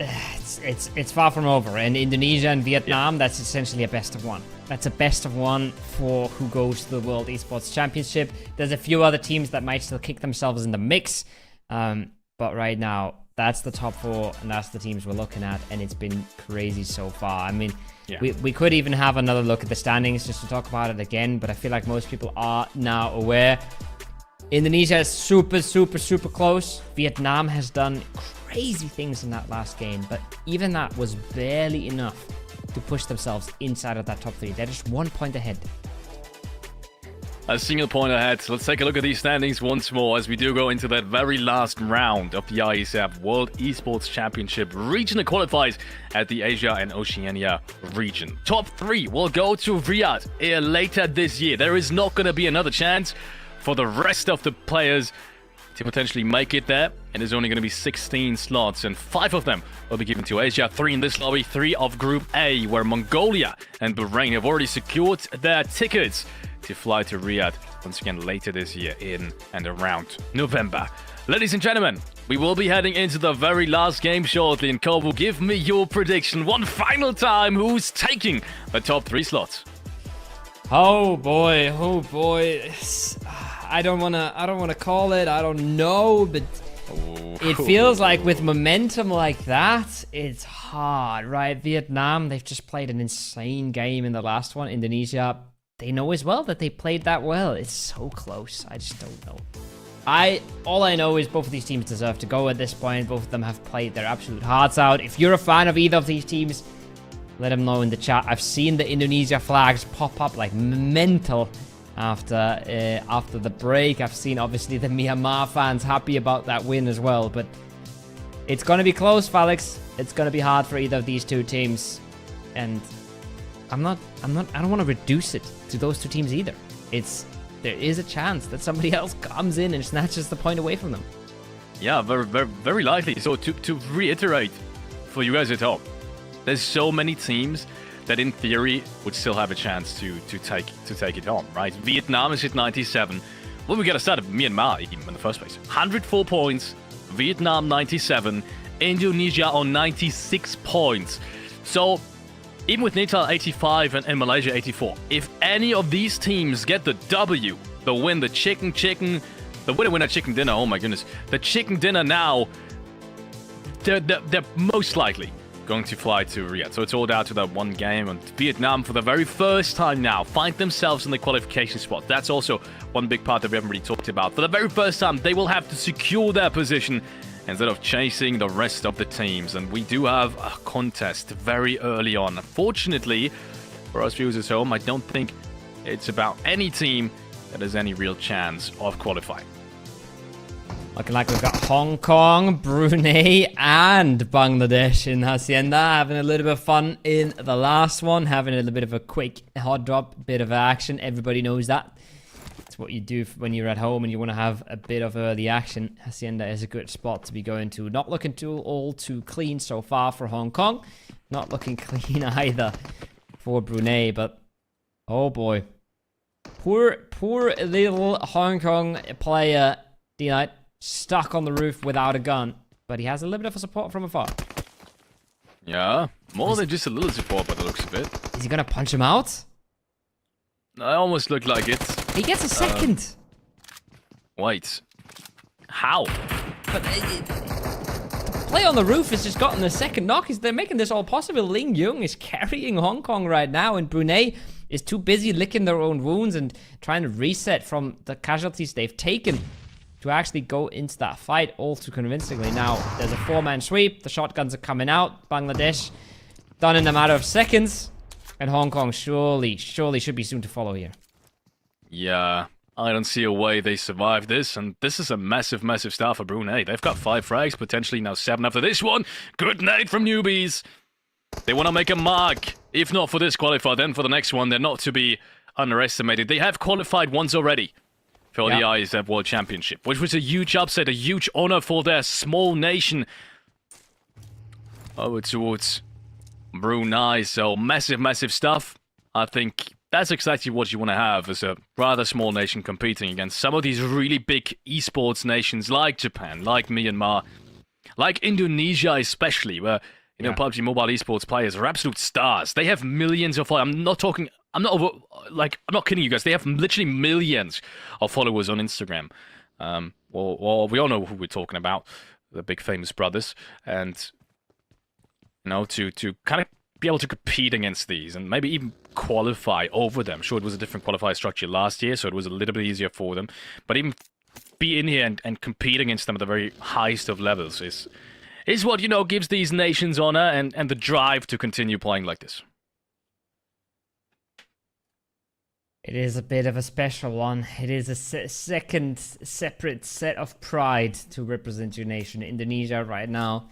Speaker 1: It's far from over. And Indonesia and Vietnam, that's essentially a best of one. That's a best of one for who goes to the World Esports Championship. There's a few other teams that might still kick themselves in the mix. But right now, that's the top four, and that's the teams we're looking at, and it's been crazy so far. I mean, we could even have another look at the standings just to talk about it again, but I feel like most people are now aware. Indonesia is super, super, super close. Vietnam has done crazy things in that last game, but even that was barely enough to push themselves inside of that top three. They're just 1 point ahead.
Speaker 2: A single point ahead. Let's take a look at these standings once more as we do go into that very last round of the Iesf World Esports Championship regional qualifiers at the Asia and Oceania region. Top three will go to Riyadh later this year. There is not going to be another chance for the rest of the players to potentially make it there, and there's only going to be 16 slots, and 5 of them will be given to Asia, 3 in this lobby, 3 of Group A, where Mongolia and Bahrain have already secured their tickets to fly to Riyadh once again later this year in and around November. Ladies and gentlemen, we will be heading into the very last game shortly, and Cole will give me your prediction one final time. Who's taking the top 3 slots?
Speaker 1: Oh boy, I don't wanna call it. I don't know, but it feels like with momentum like that, it's hard, right? Vietnam, they've just played an insane game in the last one. Indonesia, they know as well that they played that well. It's so close. I just don't know. All I know is both of these teams deserve to go at this point. Both of them have played their absolute hearts out. If you're a fan of either of these teams, let them know in the chat. I've seen the Indonesia flags pop up like mental after the break. I've seen obviously the Myanmar fans happy about that win as well. But it's gonna be close, Felix. It's gonna be hard for either of these two teams, and I don't want to reduce it to those two teams either. There is a chance that somebody else comes in and snatches the point away from them.
Speaker 2: Yeah, very, very, very likely. So to reiterate for you guys at home, there's so many teams that in theory would still have a chance to take it home, right? Vietnam is at 97. Well, we got to start at Myanmar even in the first place. 104 points, Vietnam 97, Indonesia on 96 points. So even with Nepal 85 and Malaysia 84, if any of these teams get the W, the win, the winner chicken dinner, oh my goodness, the chicken dinner now, they're most likely going to fly to Riyadh. So it's all down to that one game, and Vietnam for the very first time now find themselves in the qualification spot. That's also one big part that we haven't really talked about. For the very first time, they will have to secure their position instead of chasing the rest of the teams. And we do have a contest very early on. Unfortunately, for us viewers at home, I don't think it's about any team that has any real chance of qualifying.
Speaker 1: Looking like we've got Hong Kong, Brunei, and Bangladesh in Hacienda. Having a little bit of fun in the last one. Having a little bit of a quick hot drop, bit of action. Everybody knows that. It's what you do when you're at home and you want to have a bit of early action. Hacienda is a good spot to be going to. Not looking all too clean so far for Hong Kong. Not looking clean either for Brunei, but oh boy. Poor little Hong Kong player, D-Knight, stuck on the roof without a gun. But he has a little bit of a support from afar.
Speaker 2: Yeah, more than just a little support by the looks of it.
Speaker 1: Is he gonna punch him out?
Speaker 2: I almost look like it.
Speaker 1: He gets a second.
Speaker 2: Wait. How?
Speaker 1: But the play on the roof has just gotten a second knock. They're making this all possible. Ling Yung is carrying Hong Kong right now, and Brunei is too busy licking their own wounds and trying to reset from the casualties they've taken to actually go into that fight all too convincingly. Now, there's a 4-man sweep. The shotguns are coming out. Bangladesh done in a matter of seconds. And Hong Kong surely should be soon to follow here.
Speaker 2: Yeah, I don't see a way they survive this, and this is a massive, massive start for Brunei. They've got 5 frags, potentially now 7 after this one. Good night from newbies. They want to make a mark. If not for this qualifier, then for the next one. They're not to be underestimated. They have qualified once already for the Iesf World Championship, which was a huge upset, a huge honor for their small nation. Over towards Brunei, so massive, massive stuff. I think that's exactly what you want to have as a rather small nation competing against some of these really big esports nations like Japan, like Myanmar, like Indonesia especially, where you know PUBG Mobile esports players are absolute stars. They have millions of followers. I'm not kidding you guys. They have literally millions of followers on Instagram. Well, we all know who we're talking about, the big famous brothers, and you know, to kind of be able to compete against these and maybe even qualify over them. Sure, it was a different qualifier structure last year, so it was a little bit easier for them. But even be in here and compete against them at the very highest of levels is what, you know, gives these nations honor and the drive to continue playing like this.
Speaker 1: It is a bit of a special one. It is a second separate set of pride to represent your nation. Indonesia right now,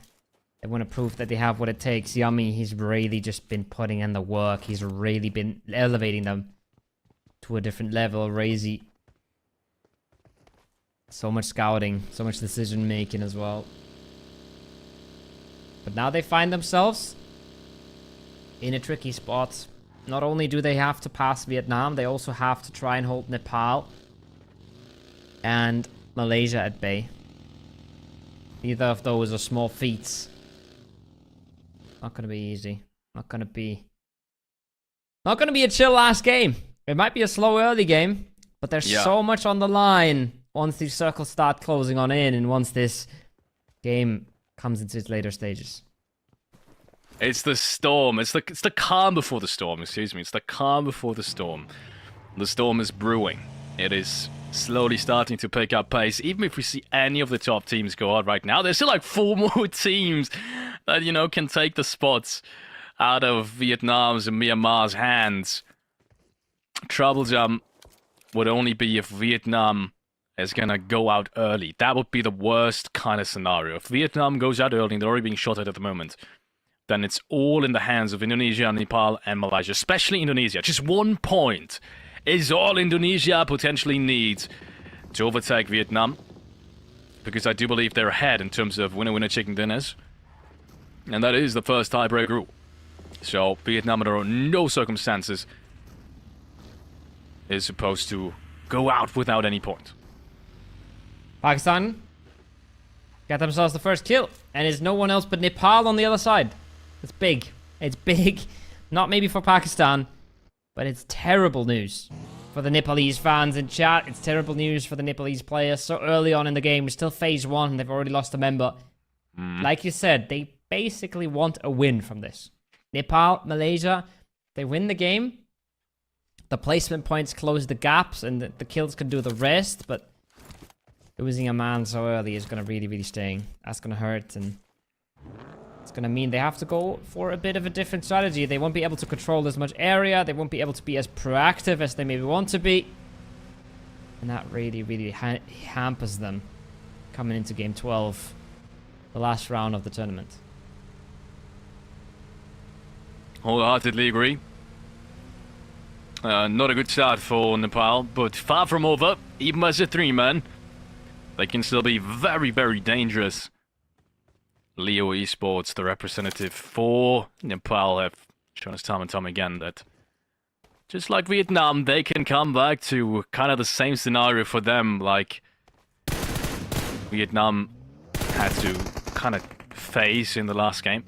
Speaker 1: they want to prove that they have what it takes. Yummy, he's really just been putting in the work. He's really been elevating them to a different level. Razy. So much scouting, so much decision making as well. But now they find themselves in a tricky spot. Not only do they have to pass Vietnam, they also have to try and hold Nepal and Malaysia at bay. Neither of those are small feats. Not gonna be easy. Not gonna be a chill last game. It might be a slow early game, but there's so much on the line once these circles start closing on in and once this game comes into its later stages.
Speaker 2: It's the storm. It's the calm before the storm, excuse me. It's the calm before the storm. The storm is brewing. It is slowly starting to pick up pace. Even if we see any of the top teams go out right now, there's still like 4 more teams that, you know, can take the spots out of Vietnam's and Myanmar's hands. Troublesome would only be if Vietnam is gonna go out early. That would be the worst kind of scenario. If Vietnam goes out early and they're already being shot at the moment, then it's all in the hands of Indonesia, Nepal, and Malaysia, especially Indonesia. Just 1 point is all Indonesia potentially needs to overtake Vietnam, because I do believe they're ahead in terms of winner-winner chicken dinners, and that is the first tiebreak rule. So Vietnam, under no circumstances, is supposed to go out without any point.
Speaker 1: Pakistan got themselves the first kill, and it's no one else but Nepal on the other side. It's big. It's big. Not maybe for Pakistan, but it's terrible news for the Nepalese fans in chat. It's terrible news for the Nepalese players. So early on in the game, we're still phase 1, and they've already lost a member. Like you said, they basically want a win from this. Nepal, Malaysia, they win the game. The placement points close the gaps, and the kills can do the rest, but losing a man so early is going to really, really sting. That's going to hurt, and it's going to mean they have to go for a bit of a different strategy. They won't be able to control as much area. They won't be able to be as proactive as they maybe want to be. And that really, really hampers them coming into game 12, the last round of the tournament.
Speaker 2: Wholeheartedly agree. Not a good start for Nepal, but far from over. Even as a 3-man, they can still be very, very dangerous Leo Esports, the representative for Nepal, have shown us time and time again that just like Vietnam, they can come back to kind of the same scenario for them, like Vietnam had to kind of face in the last game.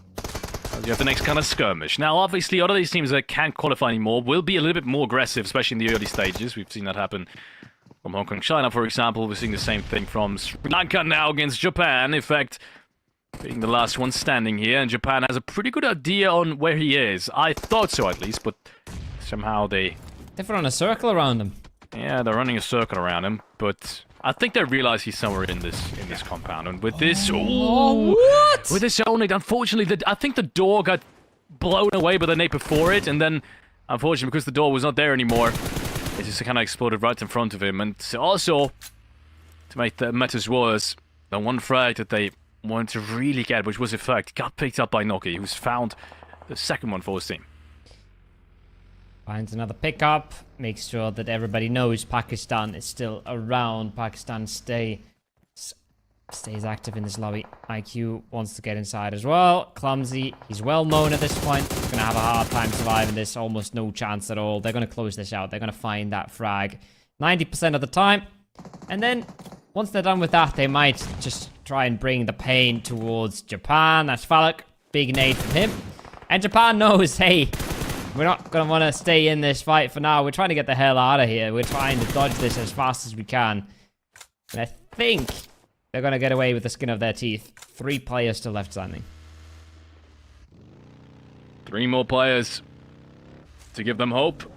Speaker 2: You have the next kind of skirmish. Now, obviously, all of these teams that can't qualify anymore will be a little bit more aggressive, especially in the early stages. We've seen that happen from Hong Kong, China, for example. We're seeing the same thing from Sri Lanka now against Japan. In fact, being the last one standing here, and Japan has a pretty good idea on where he is. I thought so, at least, but somehow they've
Speaker 1: run a circle around him.
Speaker 2: Yeah, they're running a circle around him, but I think they realize he's somewhere in this compound. And with this,
Speaker 1: what?
Speaker 2: With this only, unfortunately, I think the door got blown away by the nade before it, and then, unfortunately, because the door was not there anymore, it just kind of exploded right in front of him. And also, to make the matters worse, the one frag that they wanted to really get, which was in fact, got picked up by Noki, who's found the second one for his team.
Speaker 1: Finds another pickup, makes sure that everybody knows Pakistan is still around. Pakistan stays active in this lobby. IQ wants to get inside as well. Clumsy, he's well known at this point. He's going to have a hard time surviving this. Almost no chance at all. They're going to close this out. They're going to find that frag 90% of the time. And then, once they're done with that, they might just try and bring the pain towards Japan. That's Falak. Big nade from him. And Japan knows, hey, we're not going to want to stay in this fight for now. We're trying to get the hell out of here. We're trying to dodge this as fast as we can. And I think they're going to get away with the skin of their teeth. 3 players still left standing.
Speaker 2: 3 more players to give them hope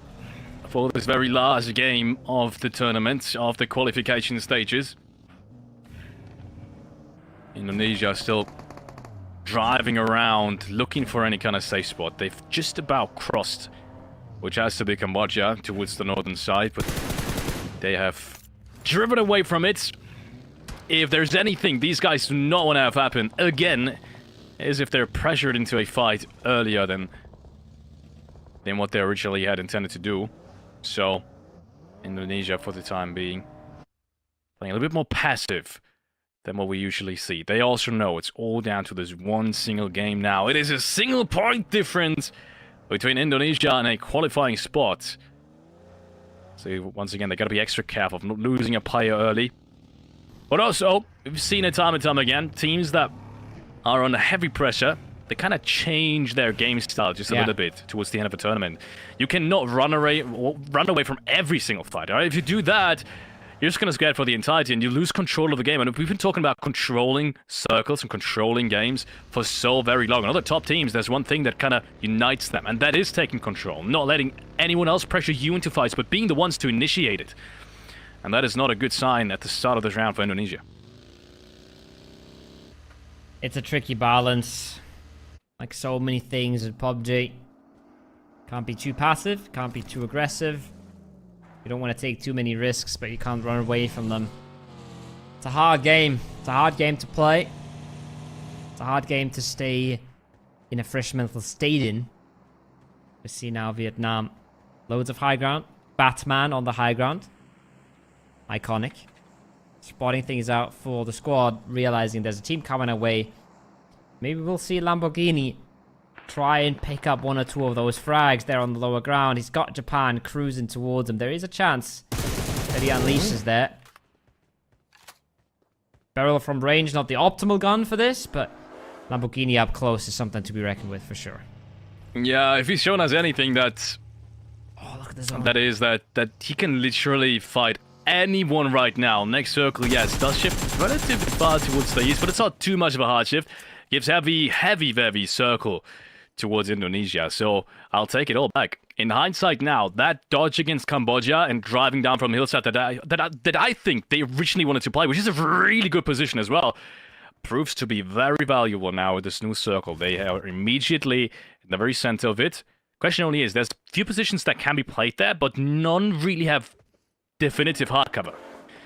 Speaker 2: for this very last game of the tournament, of the qualification stages. Indonesia still driving around, looking for any kind of safe spot. They've just about crossed, which has to be Cambodia, towards the northern side, but they have driven away from it. If there's anything these guys do not want to have happen again, is if they're pressured into a fight earlier than what they originally had intended to do. So, Indonesia, for the time being, playing a little bit more passive than what we usually see. They also know it's all down to this one single game now. It is a single point difference between Indonesia and a qualifying spot. So once again, they got to be extra careful of not losing a player early. But also, we've seen it time and time again, teams that are under heavy pressure, they kind of change their game style just a little bit towards the end of a tournament. You cannot run away from every single fight. Right? If you do that, you're just going to get for the entirety and you lose control of the game. And we've been talking about controlling circles and controlling games for so very long. And other top teams, there's one thing that kind of unites them, and that is taking control. Not letting anyone else pressure you into fights, but being the ones to initiate it. And that is not a good sign at the start of this round for Indonesia.
Speaker 1: It's a tricky balance. Like so many things in PUBG. Can't be too passive, can't be too aggressive. You don't want to take too many risks, but you can't run away from them. It's a hard game. It's a hard game to play. It's a hard game to stay in a fresh mental state in. We see now Vietnam. Loads of high ground. Batman on the high ground. Iconic. Spotting things out for the squad, realizing there's a team coming away. Maybe we'll see Lamborghini try and pick up 1 or 2 of those frags there on the lower ground. He's got Japan cruising towards him. There is a chance that he unleashes there. Barrel from range, not the optimal gun for this, but Lamborghini up close is something to be reckoned with for sure.
Speaker 2: Yeah, if he's shown us anything that...
Speaker 1: Oh, look at this zone.
Speaker 2: That is that he can literally fight anyone right now. Next circle, yes, does shift relatively far towards the east, but it's not too much of a hard shift. Gives heavy circle towards Indonesia, so I'll take it all back. In hindsight now, that dodge against Cambodia and driving down from hillside that I think they originally wanted to play, which is a really good position as well, proves to be very valuable now with this new circle. They are immediately in the very center of it. Question only is, there's few positions that can be played there, but none really have definitive hard cover.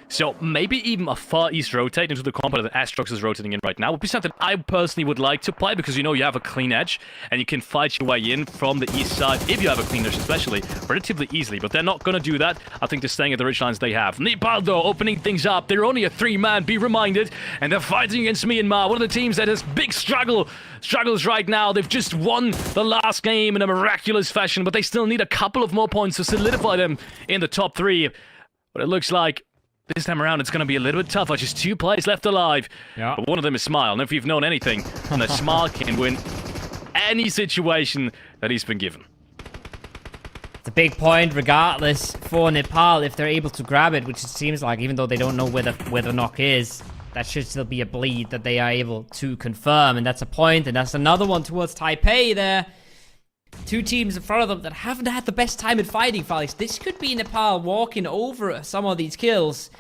Speaker 2: So maybe even a Far East rotate into the combat that Astrox is rotating in right now would be something I personally would like to play, because you know you have a clean edge and you can fight your way in from the east side, if you have a clean edge especially, relatively easily. But they're not going to do that. I think they're staying at the ridgelines they have. Nepal, though, opening things up. They're only a 3-man, be reminded, and they're fighting against Myanmar, one of the teams that has big struggles right now. They've just won the last game in a miraculous fashion, but they still need a couple of more points to solidify them in the top 3. But it looks like this time around, it's going to be a little bit tougher. Just 2 players left alive. Yeah. But one of them is Smile. And if you've known anything, that Smile can win any situation that he's been given.
Speaker 1: It's a big point, regardless, for Nepal, if they're able to grab it, which it seems like, even though they don't know where the knock is, that should still be a bleed that they are able to confirm. And that's a point, and that's another one towards Taipei there. 2 teams in front of them that haven't had the best time in fighting, Felix. This could be Nepal walking over some of these kills.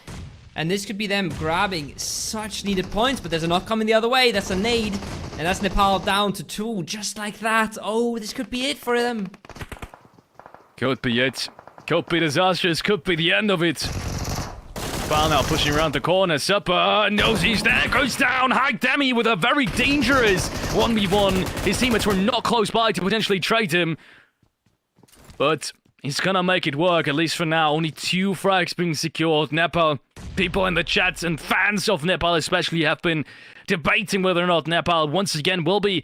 Speaker 1: And this could be them grabbing such needed points. But there's a knock coming the other way. That's a nade. And that's Nepal down to 2. Just like that. Oh, this could be it for them.
Speaker 2: Could be it. Could be disastrous. Could be the end of it. Nepal now pushing around the corner. Supper knows he's there. Goes down. High Demi with a very dangerous 1v1. His teammates were not close by to potentially trade him. But he's gonna make it work, at least for now. Only 2 frags being secured. Nepal, people in the chat and fans of Nepal especially have been debating whether or not Nepal once again will be,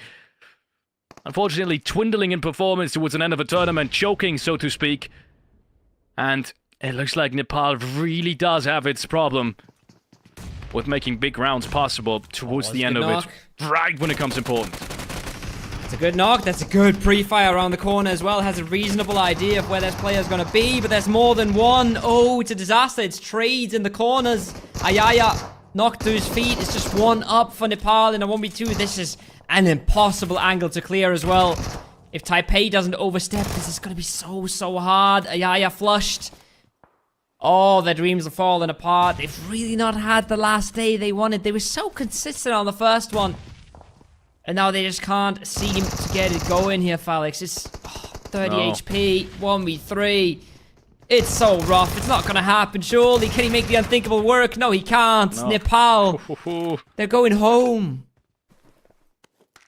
Speaker 2: unfortunately, dwindling in performance towards an end of a tournament, choking, so to speak. And it looks like Nepal really does have its problem with making big rounds possible towards the end of it, right when it comes important.
Speaker 1: It's a good knock. That's a good pre-fire around the corner as well. Has a reasonable idea of where this player's going to be, but there's more than one. Oh, it's a disaster. It's trades in the corners. Ayaya knocked to his feet. It's just 1 up for Nepal in a 1v2. This is an impossible angle to clear as well. If Taipei doesn't overstep, this is going to be so hard. Ayaya flushed. Oh, their dreams are falling apart. They've really not had the last day they wanted. They were so consistent on the first one. And now they just can't seem to get it going here, Felix. It's 30 HP, 1v3. It's so rough. It's not going to happen, surely. Can he make the unthinkable work? No, he can't. No. Nepal. They're going home.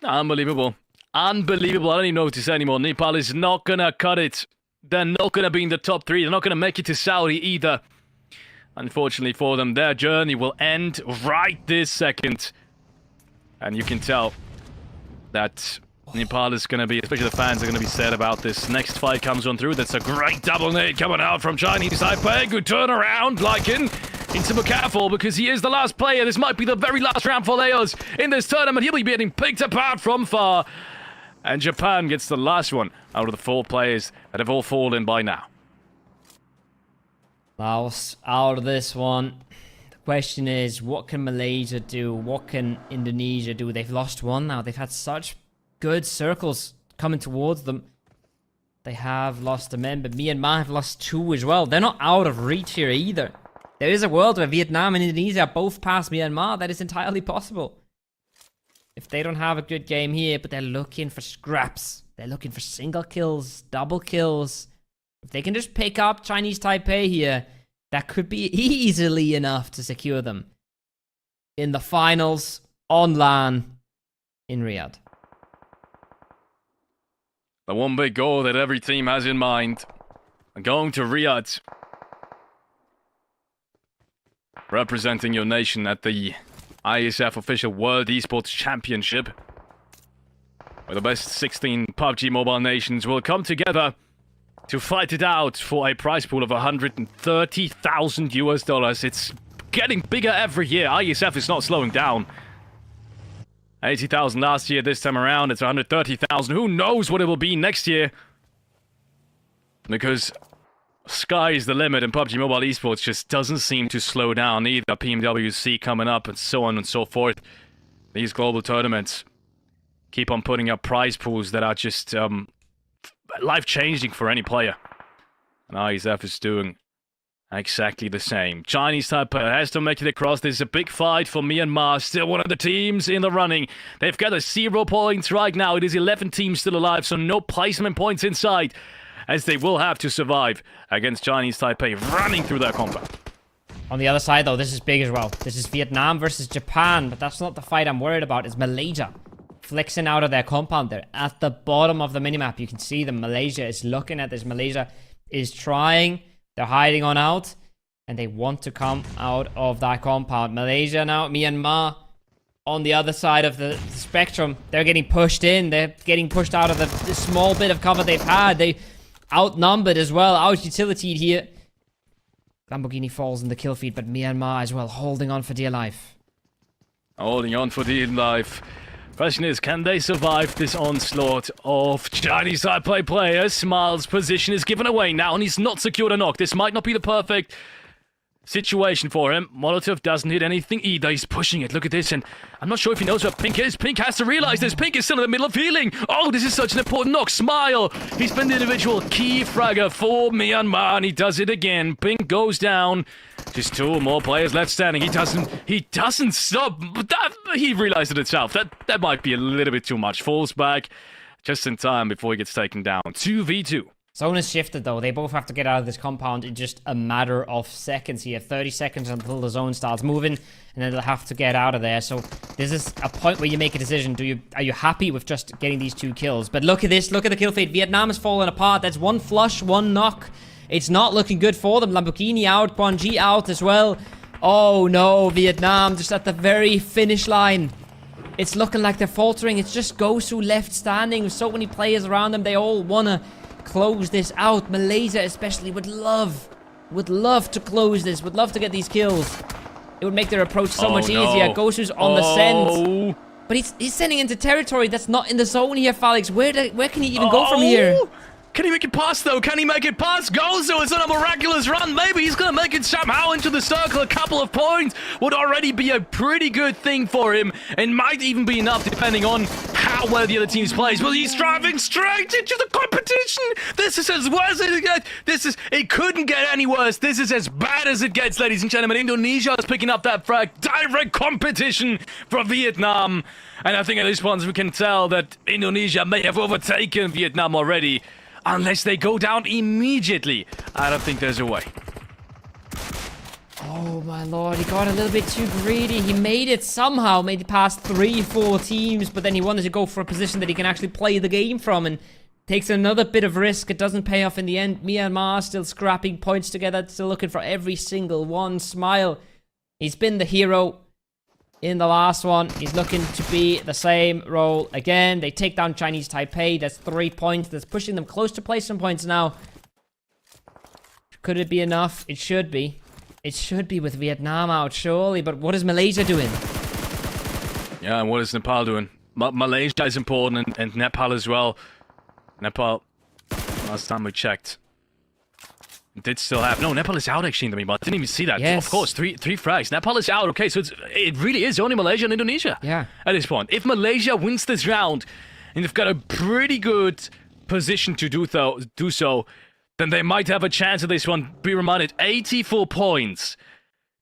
Speaker 2: Unbelievable. Unbelievable. I don't even know what to say anymore. Nepal is not going to cut it. They're not going to be in the top 3. They're not going to make it to Saudi either. Unfortunately for them, their journey will end right this second. And you can tell that Nepal is going to be, especially the fans are going to be sad about this. Next fight comes on through. That's a great double nade coming out from Chinese Taipei. Good turn around, Lycan. Needs to be careful because he is the last player. This might be the very last round for Laos in this tournament. He'll be getting picked apart from far. And Japan gets the last one out of the 4 players that have all fallen by now.
Speaker 1: Laos out of this one. The question is, what can Malaysia do? What can Indonesia do? They've lost 1 now. They've had such good circles coming towards them. They have lost a member. Myanmar have lost 2 as well. They're not out of reach here either. There is a world where Vietnam and Indonesia both pass Myanmar. That is entirely possible. If they don't have a good game here, but they're looking for scraps. They're looking for single kills, double kills. If they can just pick up Chinese Taipei here, that could be easily enough to secure them in the finals on LAN in Riyadh.
Speaker 2: The one big goal that every team has in mind. Going to Riyadh. Representing your nation at the Iesf official World Esports Championship, where the best 16 PUBG Mobile nations will come together to fight it out for a prize pool of $130,000 US. It's getting bigger every year. Iesf is not slowing down. 80,000 last year. This time around, it's 130,000. Who knows what it will be next year? Because sky is the limit, and PUBG Mobile Esports just doesn't seem to slow down either. PMWC coming up, and so on and so forth. These global tournaments keep on putting up prize pools that are just life-changing for any player. And Iesf is doing exactly the same. Chinese Taipei has to make it across. This is a big fight for Myanmar. Still one of the teams in the running. They've got 0 points right now. It is 11 teams still alive, so no placement points inside, as they will have to survive against Chinese Taipei running through their combat.
Speaker 1: On the other side, though, this is big as well. This is Vietnam versus Japan, but that's not the fight I'm worried about. It's Malaysia flexing out of their compound there. At the bottom of the minimap, you can see them. Malaysia is looking at this. Malaysia is trying. They're hiding on out, and they want to come out of that compound. Malaysia now, Myanmar on the other side of the spectrum. They're getting pushed in. They're getting pushed out of the small bit of cover they've had. They outnumbered as well, out-utilitied here. Lamborghini falls in the kill feed, but Myanmar as well, holding on for dear life.
Speaker 2: Holding on for dear life. Question is, can they survive this onslaught of Chinese Taipei players? Smiles' position is given away now, and he's not secured a knock. This might not be the perfect situation for him. Molotov doesn't hit anything either. He's pushing it. Look at this, and I'm not sure if he knows where Pink is. Pink has to realize this. Pink is still in the middle of healing. Oh, this is such an important knock. Smile. He's been the individual key fragger for Myanmar, and he does it again. Pink goes down. Just two more players left standing. He doesn't stop. He realized it himself. That might be a little bit too much. Falls back just in time before he gets taken down. 2v2.
Speaker 1: Zone has shifted, though. They both have to get out of this compound in just a matter of seconds here. 30 seconds until the zone starts moving, and then they'll have to get out of there. So this is a point where you make a decision. Are you happy with just getting these 2 kills? But look at this. Look at the kill feed. Vietnam is falling apart. That's 1 flush, 1 knock. It's not looking good for them. Lamborghini out. Quan Ji out as well. Oh, no. Vietnam just at the very finish line. It's looking like they're faltering. It's just Gosu left standing with so many players around them. They all want to close this out. Malaysia especially would love to close this, would love to get these kills. It would make their approach so much easier. Gosu's on the send, but he's sending into territory that's not in the zone here, Felix. Where can he even go from here?
Speaker 2: Can he make it past, though? Can he make it past? Gozo is on a miraculous run. Maybe he's going to make it somehow into the circle. A couple of points would already be a pretty good thing for him, and might even be enough depending on how well the other team plays. But he's driving straight into the competition. This is as worse as it gets. It couldn't get any worse. This is as bad as it gets, ladies and gentlemen. Indonesia is picking up that frag. Direct competition from Vietnam. And I think at this point we can tell that Indonesia may have overtaken Vietnam already. Unless they go down immediately. I don't think there's a way.
Speaker 1: Oh my lord, he got a little bit too greedy. He made it somehow, made it past 3-4 teams, but then he wanted to go for a position that he can actually play the game from, and takes another bit of risk. It doesn't pay off in the end. Myanmar still scrapping points together, still looking for every single one. Smile. He's been the hero in the last one. He's looking to be the same role again. They take down Chinese Taipei. That's 3 points. That's pushing them close to placement points now. Could it be enough? It should be. It should be with Vietnam out, surely. But what is Malaysia doing?
Speaker 2: Yeah, and what is Nepal doing? Malaysia is important, and Nepal as well. Nepal, last time we checked, did still have... No, Nepal is out actually in the meanwhile. I didn't even see that.
Speaker 1: Yes.
Speaker 2: Of course, three frags. Nepal is out. Okay, so it really is only Malaysia and Indonesia.
Speaker 1: Yeah. At
Speaker 2: this point. If Malaysia wins this round, and they've got a pretty good position to do so, then they might have a chance at this one. Be reminded, 84 points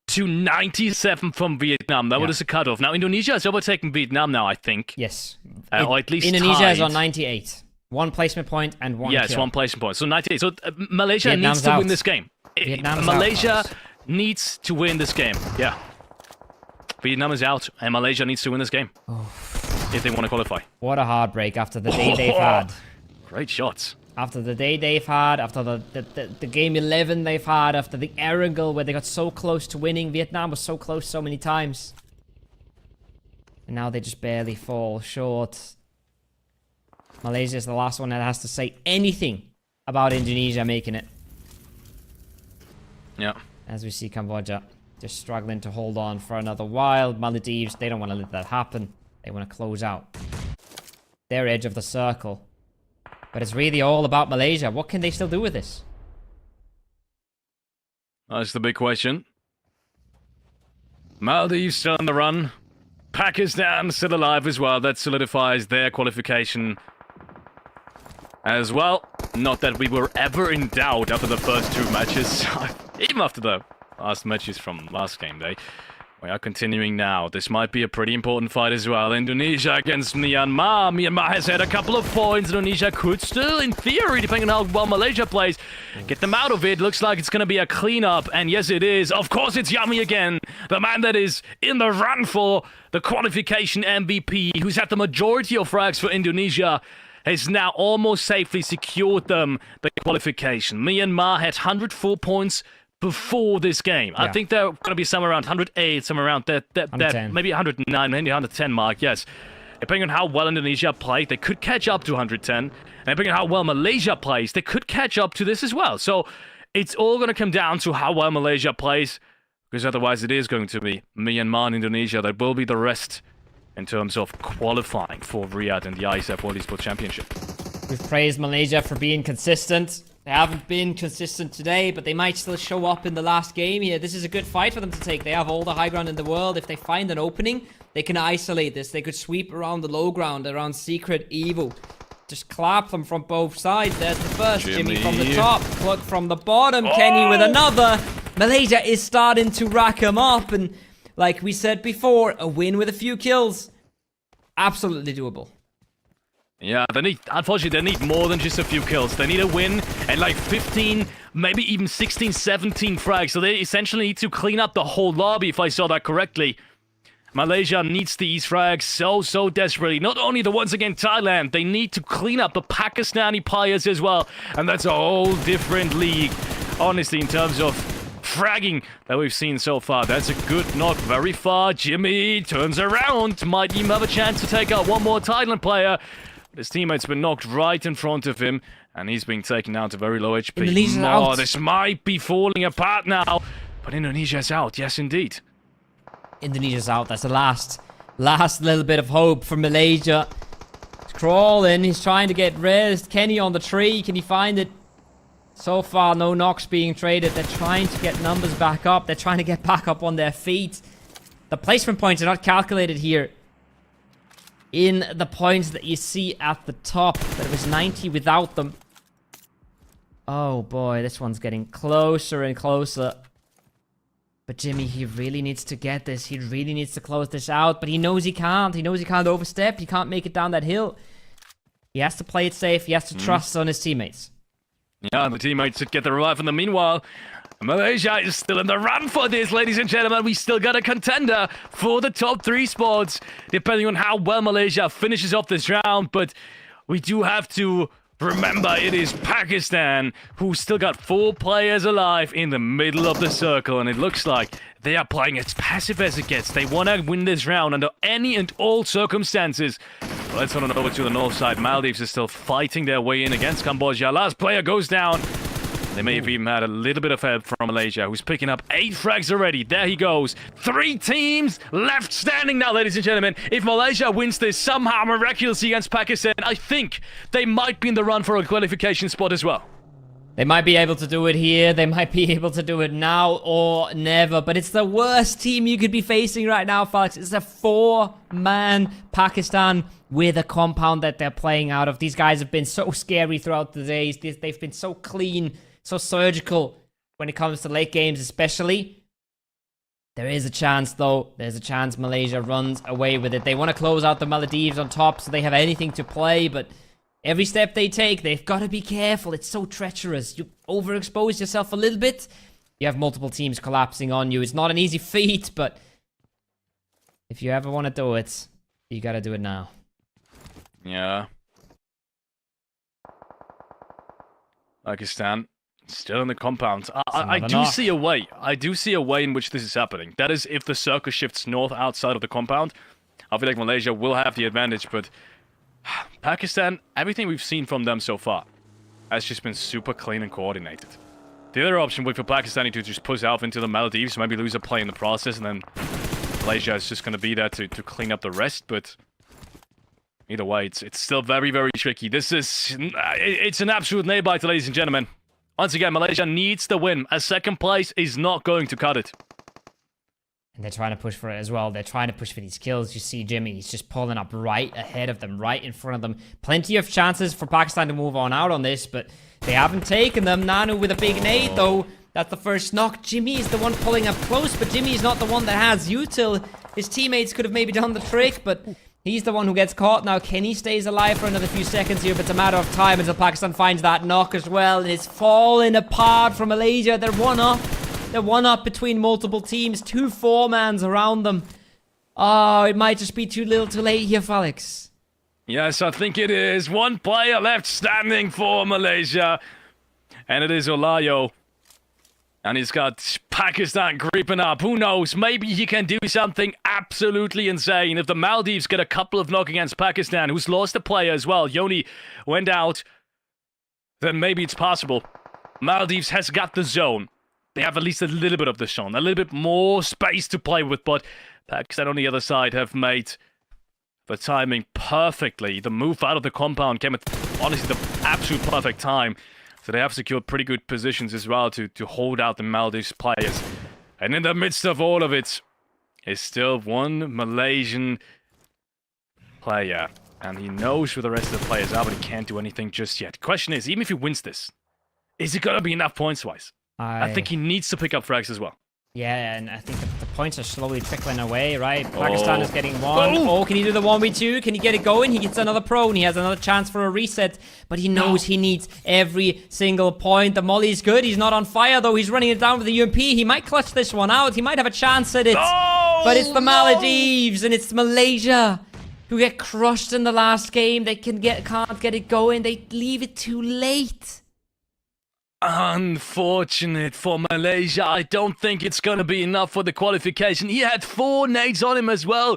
Speaker 2: to 97 from Vietnam. That was a cutoff. Now, Indonesia has overtaken Vietnam now, I think.
Speaker 1: Yes.
Speaker 2: Or at least
Speaker 1: Indonesia
Speaker 2: tied.
Speaker 1: is on 98. 1 placement point and 1
Speaker 2: Yes,
Speaker 1: kill.
Speaker 2: 1 placement point. So 98. So Malaysia
Speaker 1: Vietnam's
Speaker 2: needs to
Speaker 1: out.
Speaker 2: win this game. Malaysia needs to win this game. Yeah. Vietnam is out, and Malaysia needs to win this game. If they want to qualify.
Speaker 1: What a heartbreak after the day they've had.
Speaker 2: Great shots.
Speaker 1: After the day they've had, after the game 11 they've had, after the Erangel where they got so close to winning. Vietnam was so close so many times. And now they just barely fall short. Malaysia is the last one that has to say anything about Indonesia making it.
Speaker 2: Yeah.
Speaker 1: As we see Cambodia just struggling to hold on for another while. Maldives, they don't want to let that happen. They want to close out their edge of the circle. But it's really all about Malaysia. What can they still do with this?
Speaker 2: That's the big question. Maldives still on the run. Pakistan still alive as well. That solidifies their qualification as well. Not that we were ever in doubt after the first 2 matches. Even after the last matches from last game day. We are continuing now. This might be a pretty important fight as well. Indonesia against Myanmar. Myanmar has had a couple of points. Indonesia could still, in theory, depending on how well Malaysia plays, get them out of it. Looks like it's going to be a cleanup. And yes, it is. Of course, it's Yummy again. The man that is in the run for the qualification MVP, who's had the majority of frags for Indonesia, has now almost safely secured them the qualification. Myanmar had 104 points before this game. Yeah. I think they're going to be somewhere around 108, somewhere around that maybe 109, maybe 110 mark, yes. Depending on how well Indonesia played, they could catch up to 110. And depending on how well Malaysia plays, they could catch up to this as well. So it's all going to come down to how well Malaysia plays, because otherwise it is going to be Myanmar and Indonesia that will be the rest in terms of qualifying for Riyadh and the Iesf World Esports Championship.
Speaker 1: We've praised Malaysia for being consistent. They haven't been consistent today, but they might still show up in the last game here. This is a good fight for them to take. They have all the high ground in the world. If they find an opening, they can isolate this. They could sweep around the low ground, around Secret Evil. Just clap them from both sides. There's the first. Jimmy from the top. Pluck from the bottom. Oh! Kenny with another. Malaysia is starting to rack them up. And like we said before, a win with a few kills. Absolutely doable.
Speaker 2: Yeah, unfortunately, they need more than just a few kills. They need a win and like 15, maybe even 16, 17 frags. So they essentially need to clean up the whole lobby, if I saw that correctly. Malaysia needs these frags so desperately. Not only the ones against Thailand, they need to clean up the Pakistani players as well. And that's a whole different league, honestly, in terms of fragging that we've seen so far. That's a good knock very far. Jimmy turns around, might even have a chance to take out one more Thailand player. His teammate's been knocked right in front of him, and he's being taken down to very low HP.
Speaker 1: Indonesia's out.
Speaker 2: This might be falling apart now, but Indonesia's out. Yes, indeed.
Speaker 1: Indonesia's out. That's the last little bit of hope for Malaysia. He's crawling. He's trying to get res. Kenny on the tree. Can he find it? So far, no knocks being traded. They're trying to get numbers back up. They're trying to get back up on their feet. The placement points are not calculated here in the points that you see at the top, but it was 90 without them. Oh boy, this one's getting closer and closer. But Jimmy, he really needs to get this. He really needs to close this out, but he knows he can't. He knows he can't overstep. He can't make it down that hill. He has to play it safe. He has to trust on his teammates.
Speaker 2: Yeah, the teammates should get the revive in the meanwhile. Malaysia is still in the run for this, ladies and gentlemen. We still got a contender for the top 3 spots, depending on how well Malaysia finishes off this round. But we do have to remember it is Pakistan who still got 4 players alive in the middle of the circle. And it looks like they are playing as passive as it gets. They want to win this round under any and all circumstances. Let's run on over to the north side. Maldives is still fighting their way in against Cambodia. Last player goes down. They may have even had a little bit of help from Malaysia, who's picking up 8 frags already. There he goes. 3 teams left standing now, ladies and gentlemen. If Malaysia wins this somehow miraculously against Pakistan, I think they might be in the run for a qualification spot as well.
Speaker 1: They might be able to do it here. They might be able to do it now or never. But it's the worst team you could be facing right now, folks. It's a 4-man Pakistan with a compound that they're playing out of. These guys have been so scary throughout the days. They've been so clean, so surgical when it comes to late games especially. There is a chance, though. There's a chance Malaysia runs away with it. They want to close out the Maldives on top so they have anything to play, but every step they take, they've got to be careful. It's so treacherous. You overexpose yourself a little bit, you have multiple teams collapsing on you. It's not an easy feat, but if you ever want to do it, you got to do it now.
Speaker 2: Yeah. Pakistan still in the compound. I do see a way. I do see a way in which this is happening. That is, if the circle shifts north outside of the compound, I feel like Malaysia will have the advantage, but Pakistan, everything we've seen from them so far has just been super clean and coordinated. The other option would for Pakistani to just push out into the Maldives, maybe lose a play in the process, and then Malaysia is just going to be there to clean up the rest, but either way, it's still very, very tricky. It's an absolute nail-biter, ladies and gentlemen. Once again, Malaysia needs the win. A second place is not going to cut it.
Speaker 1: And they're trying to push for it as well. They're trying to push for these kills. You see Jimmy, he's just pulling up right ahead of them, right in front of them. Plenty of chances for Pakistan to move on out on this, but they haven't taken them. Nanu with a big nade, though. That's the first knock. Jimmy is the one pulling up close, but Jimmy is not the one that has util. His teammates could have maybe done the trick, but he's the one who gets caught now. Kenny stays alive for another few seconds here, but it's a matter of time until Pakistan finds that knock as well. And it's falling apart from Malaysia. They're one up. They're one up between multiple teams. 2 4-mans around them. Oh, it might just be too little too late here, Felix.
Speaker 2: Yes, I think it is. One player left standing for Malaysia. And it is Olayo. And he's got Pakistan creeping up. Who knows? Maybe he can do something absolutely insane. If the Maldives get a couple of knock against Pakistan, who's lost a player as well, Yoni went out, then maybe it's possible. Maldives has got the zone. They have at least a little bit of the zone, a little bit more space to play with, but Pakistan on the other side have made the timing perfectly. The move out of the compound came at, honestly, the absolute perfect time. So they have secured pretty good positions as well to hold out the Maldives players. And in the midst of all of it is still one Malaysian player. And he knows who the rest of the players are, but he can't do anything just yet. Question is, even if he wins this, is it going to be enough points-wise? I think he needs to pick up frags as well.
Speaker 1: Yeah, and I think the points are slowly trickling away, right? Pakistan is getting one. Oh, can he do the 1v2? Can he get it going? He gets another prone. He has another chance for a reset, but he knows he needs every single point. The molly's good. He's not on fire, though. He's running it down with the UMP. He might clutch this one out. He might have a chance at it. But it's the Maldives, and it's Malaysia who get crushed in the last game. They can't get it going. They leave it too late.
Speaker 2: Unfortunate for Malaysia. I don't think it's going to be enough for the qualification. He had 4 nades on him as well.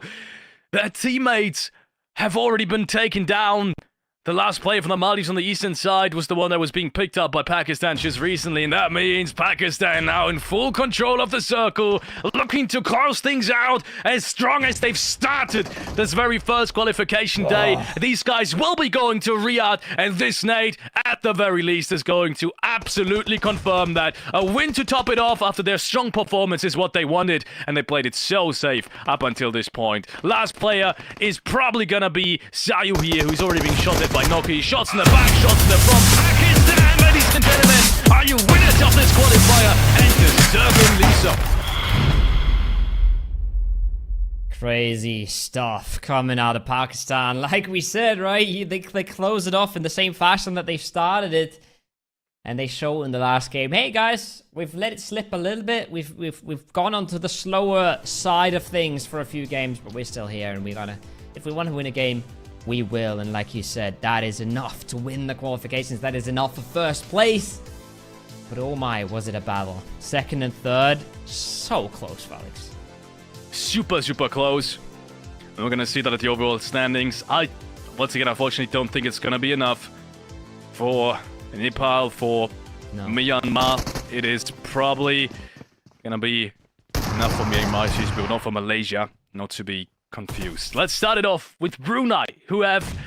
Speaker 2: Their teammates have already been taken down. The last player from the Maldives on the eastern side was the one that was being picked up by Pakistan just recently, and that means Pakistan now in full control of the circle, looking to close things out as strong as they've started this very first qualification day. These guys will be going to Riyadh, and this nade, at the very least, is going to absolutely confirm that. A win to top it off after their strong performance is what they wanted, and they played it so safe up until this point. Last player is probably gonna be Sayu here, who's already been shot at by Noki. Shots in the back, shots in the front. Pakistan, ladies and gentlemen, are you winners of this qualifier? And disturbingly so.
Speaker 1: Crazy stuff coming out of Pakistan. Like we said, right? They close it off in the same fashion that they started it. And they show in the last game, hey guys, we've let it slip a little bit. We've gone onto the slower side of things for a few games, but we're still here, and we gotta, if we want to win a game, we will. And like you said, that is enough to win the qualifications. That is enough for first place. But oh my, was it a battle. Second and third, so close, Felix.
Speaker 2: Super, super close. And we're gonna see that at the overall standings. I, once again, unfortunately don't think it's gonna be enough for Nepal, for Myanmar. It is probably gonna be enough for Myanmar, but not for Malaysia, not to be confused. Let's start it off with Brunei, who have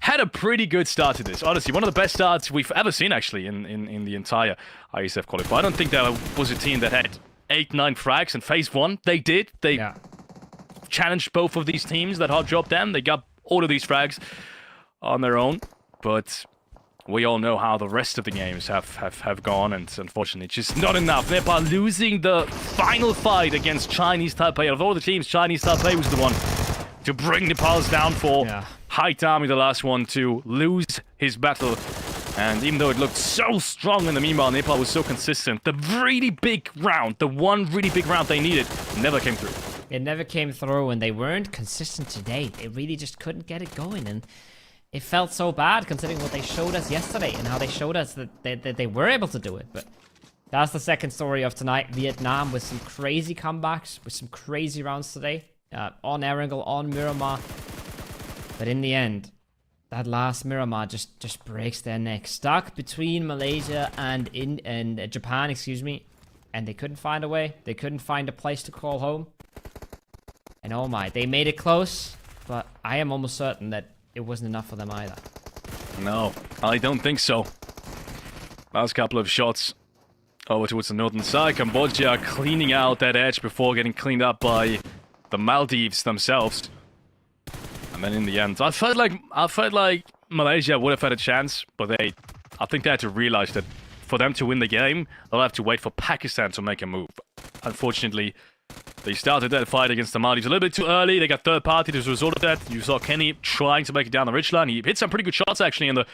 Speaker 2: had a pretty good start to this. Honestly, one of the best starts we've ever seen, actually, in the entire Iesf qualifier. I don't think there was a team that had 8-9 frags in phase 1. They did. They challenged both of these teams that hard dropped them. They got all of these frags on their own, but we all know how the rest of the games have gone, and unfortunately, it's just not enough. Nepal losing the final fight against Chinese Taipei. Of all the teams, Chinese Taipei was the one to bring Nepal's downfall. Haitami, the last one to lose his battle. And even though it looked so strong in the meanwhile, Nepal was so consistent. The really big round, the one really big round they needed, never came through.
Speaker 1: It never came through, and they weren't consistent today. They really just couldn't get it going, and it felt so bad considering what they showed us yesterday and how they showed us that they were able to do it. But that's the second story of tonight. Vietnam with some crazy comebacks, with some crazy rounds today. On Erangel, on Miramar. But in the end, that last Miramar just breaks their neck. Stuck between Malaysia and Japan, excuse me. And they couldn't find a way. They couldn't find a place to call home. And oh my, they made it close. But I am almost certain that it wasn't enough for them either.
Speaker 2: No, I don't think so. Last couple of shots over towards the northern side. Cambodia cleaning out that edge before getting cleaned up by the Maldives themselves. And then in the end, I felt like Malaysia would have had a chance, but I think they had to realize that for them to win the game, they'll have to wait for Pakistan to make a move. Unfortunately, they started that fight against the Maldives a little bit too early. They got third party as a result of that. You saw Kenny trying to make it down the ridgeline. He hit some pretty good shots, actually, and the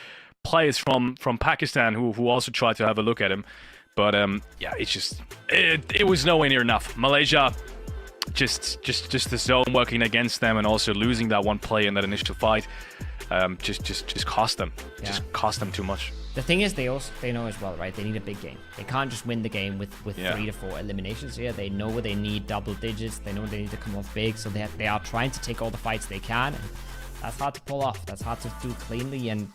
Speaker 2: players from Pakistan who also tried to have a look at him. But, yeah, it's just... It was nowhere near enough. Malaysia... Just the zone working against them and also losing that one play in that initial fight, just cost them. Yeah. Just cost them too much.
Speaker 1: The thing is, they know as well, right? They need a big game. They can't just win the game with 3 to 4 eliminations here. They know they need double digits. They know they need to come off big. So they are trying to take all the fights they can. And that's hard to pull off. That's hard to do cleanly. And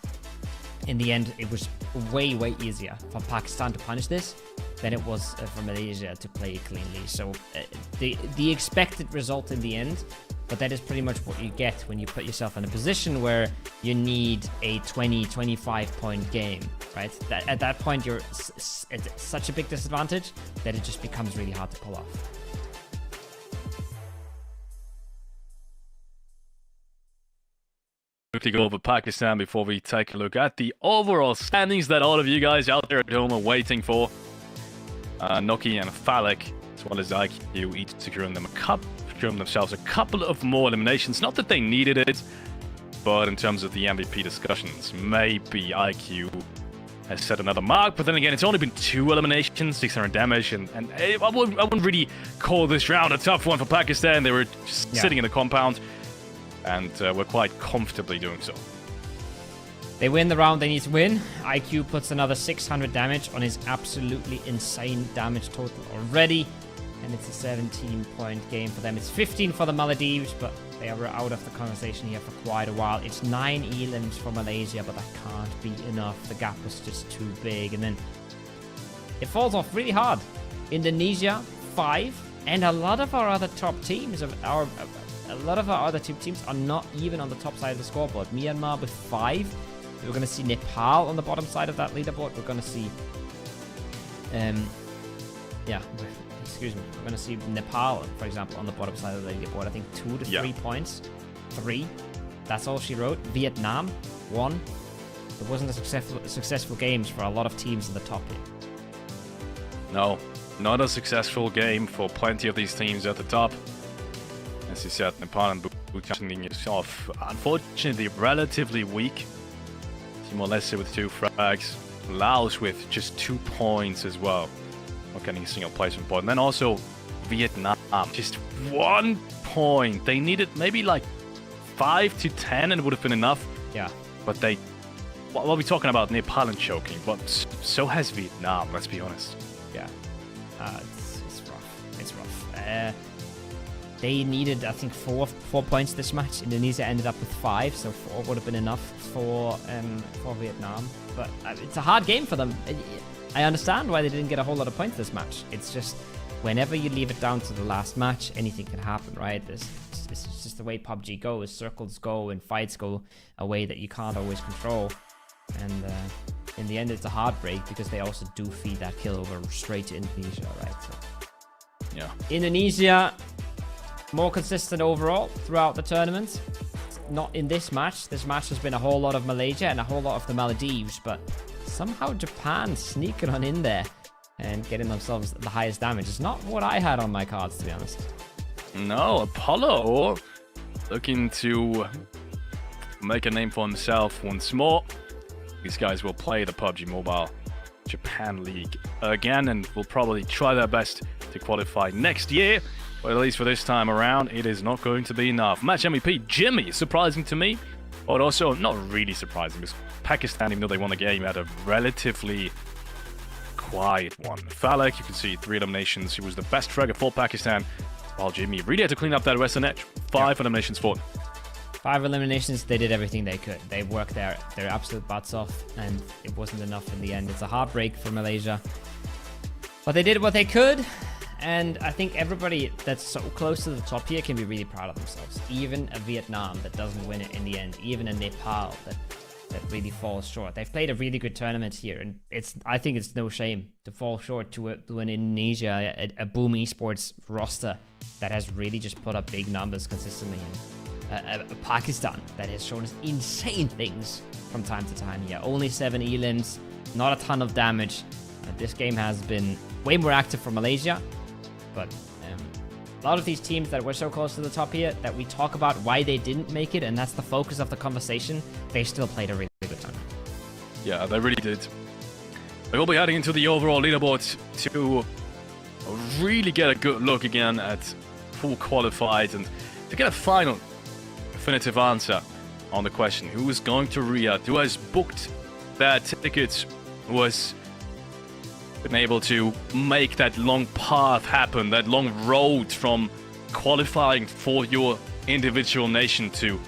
Speaker 1: in the end, it was way easier for Pakistan to punish this than it was for Malaysia to play cleanly. So the expected result in the end, but that is pretty much what you get when you put yourself in a position where you need a 20-25 point game, right? At that point, you're at such a big disadvantage that it just becomes really hard to pull off.
Speaker 2: Quickly go over Pakistan before we take a look at the overall standings that all of you guys out there at home are waiting for. Noki and Falek, as well as IQ, each securing themselves a couple of more eliminations. Not that they needed it, but in terms of the MVP discussions, maybe IQ has set another mark. But then again, it's only been 2 eliminations, 600 damage, and I wouldn't really call this round a tough one for Pakistan. They were just sitting in the compound, and were quite comfortably doing so.
Speaker 1: They win the round they need to win. IQ puts another 600 damage on his absolutely insane damage total already. And it's a 17-point game for them. It's 15 for the Maldives, but they are out of the conversation here for quite a while. It's 9 elims for Malaysia, but that can't be enough. The gap was just too big. And then it falls off really hard. Indonesia, 5. And a lot of our other top teams, a lot of our other two teams are not even on the top side of the scoreboard. Myanmar with 5. We're going to see Nepal on the bottom side of that leaderboard. We're going to see, excuse me. We're going to see Nepal, for example, on the bottom side of the leaderboard. I think 2 to 3 points. 3. That's all she wrote. Vietnam, 1. It wasn't a successful games for a lot of teams in the top here.
Speaker 2: No, not a successful game for plenty of these teams at the top. As you said, Nepal and Bhutan yourself, unfortunately, relatively weak. Timor-leste with 2 frags. Laos with just 2 points as well. Not getting a single placement point. And then also Vietnam, just 1 point. They needed maybe like 5 to 10 and it would have been enough.
Speaker 1: Yeah.
Speaker 2: But what are we talking about? Nepal and choking. But so has Vietnam, let's be honest.
Speaker 1: Yeah. It's rough. It's rough. They needed, I think, 4 points this match. Indonesia ended up with 5, so 4 would have been enough for Vietnam. But it's a hard game for them. I understand why they didn't get a whole lot of points this match. It's just, whenever you leave it down to the last match, anything can happen, right? It's just the way PUBG goes. Circles go and fights go a way that you can't always control. And in the end, it's a heartbreak because they also do feed that kill over straight to Indonesia, right? So,
Speaker 2: yeah.
Speaker 1: Indonesia, more consistent overall throughout the tournament. Not in this match. This match has been a whole lot of Malaysia and a whole lot of the Maldives, but somehow Japan sneaking on in there and getting themselves the highest damage. It's not what I had on my cards, to be honest.
Speaker 2: No, Apollo looking to make a name for himself once more. These guys will play the PUBG Mobile Japan League again and will probably try their best to qualify next year. But at least for this time around, it is not going to be enough. Match MVP, Jimmy, surprising to me. But also not really surprising because Pakistan, even though they won the game, had a relatively quiet one. Falek, you can see 3 eliminations. He was the best fragger for Pakistan. While Jimmy really had to clean up that Western edge. 5 eliminations for him.
Speaker 1: 5 eliminations, they did everything they could. They worked their absolute butts off, and it wasn't enough in the end. It's a heartbreak for Malaysia. But they did what they could, and I think everybody that's so close to the top here can be really proud of themselves. Even a Vietnam that doesn't win it in the end. Even a Nepal that really falls short. They've played a really good tournament here, and I think it's no shame to fall short to an Indonesia, a Boom Esports roster that has really just put up big numbers consistently. A Pakistan that has shown us insane things from time to time here. Only 7 elims, not a ton of damage, This game has been way more active for Malaysia, but a lot of these teams that were so close to the top here that we talk about why they didn't make it, and that's the focus of the conversation, they still played a really good time.
Speaker 2: Yeah, they really did. We will be heading into the overall leaderboard to really get a good look again at who qualified and to get a final definitive answer on the question, who is going to Riyadh, who has booked their tickets, who has been able to make that long path happen, that long road from qualifying for your individual nation to,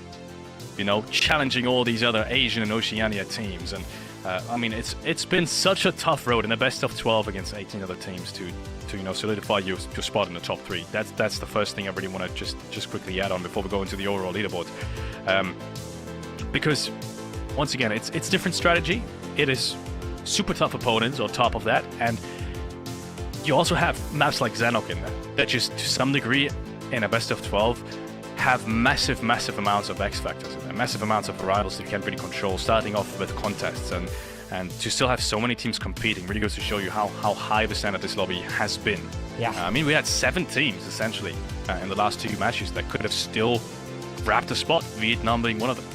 Speaker 2: you know, challenging all these other Asian and Oceania teams. And I mean, it's been such a tough road in a best of 12 against 18 other teams to you know, solidify your spot in the top 3. That's the first thing I really want to just quickly add on before we go into the overall leaderboard, because once again, it's different strategy. It is super tough opponents on top of that, and you also have maps like Sanhok in there that just to some degree in a best of 12 have massive amounts of X factors and massive amounts of variables that you can't really control, starting off with contests, and to still have so many teams competing really goes to show you how high the standard this lobby has been.
Speaker 1: Yeah.
Speaker 2: I mean, we had 7 teams essentially in the last 2 matches that could have still wrapped a spot, Vietnam being one of them.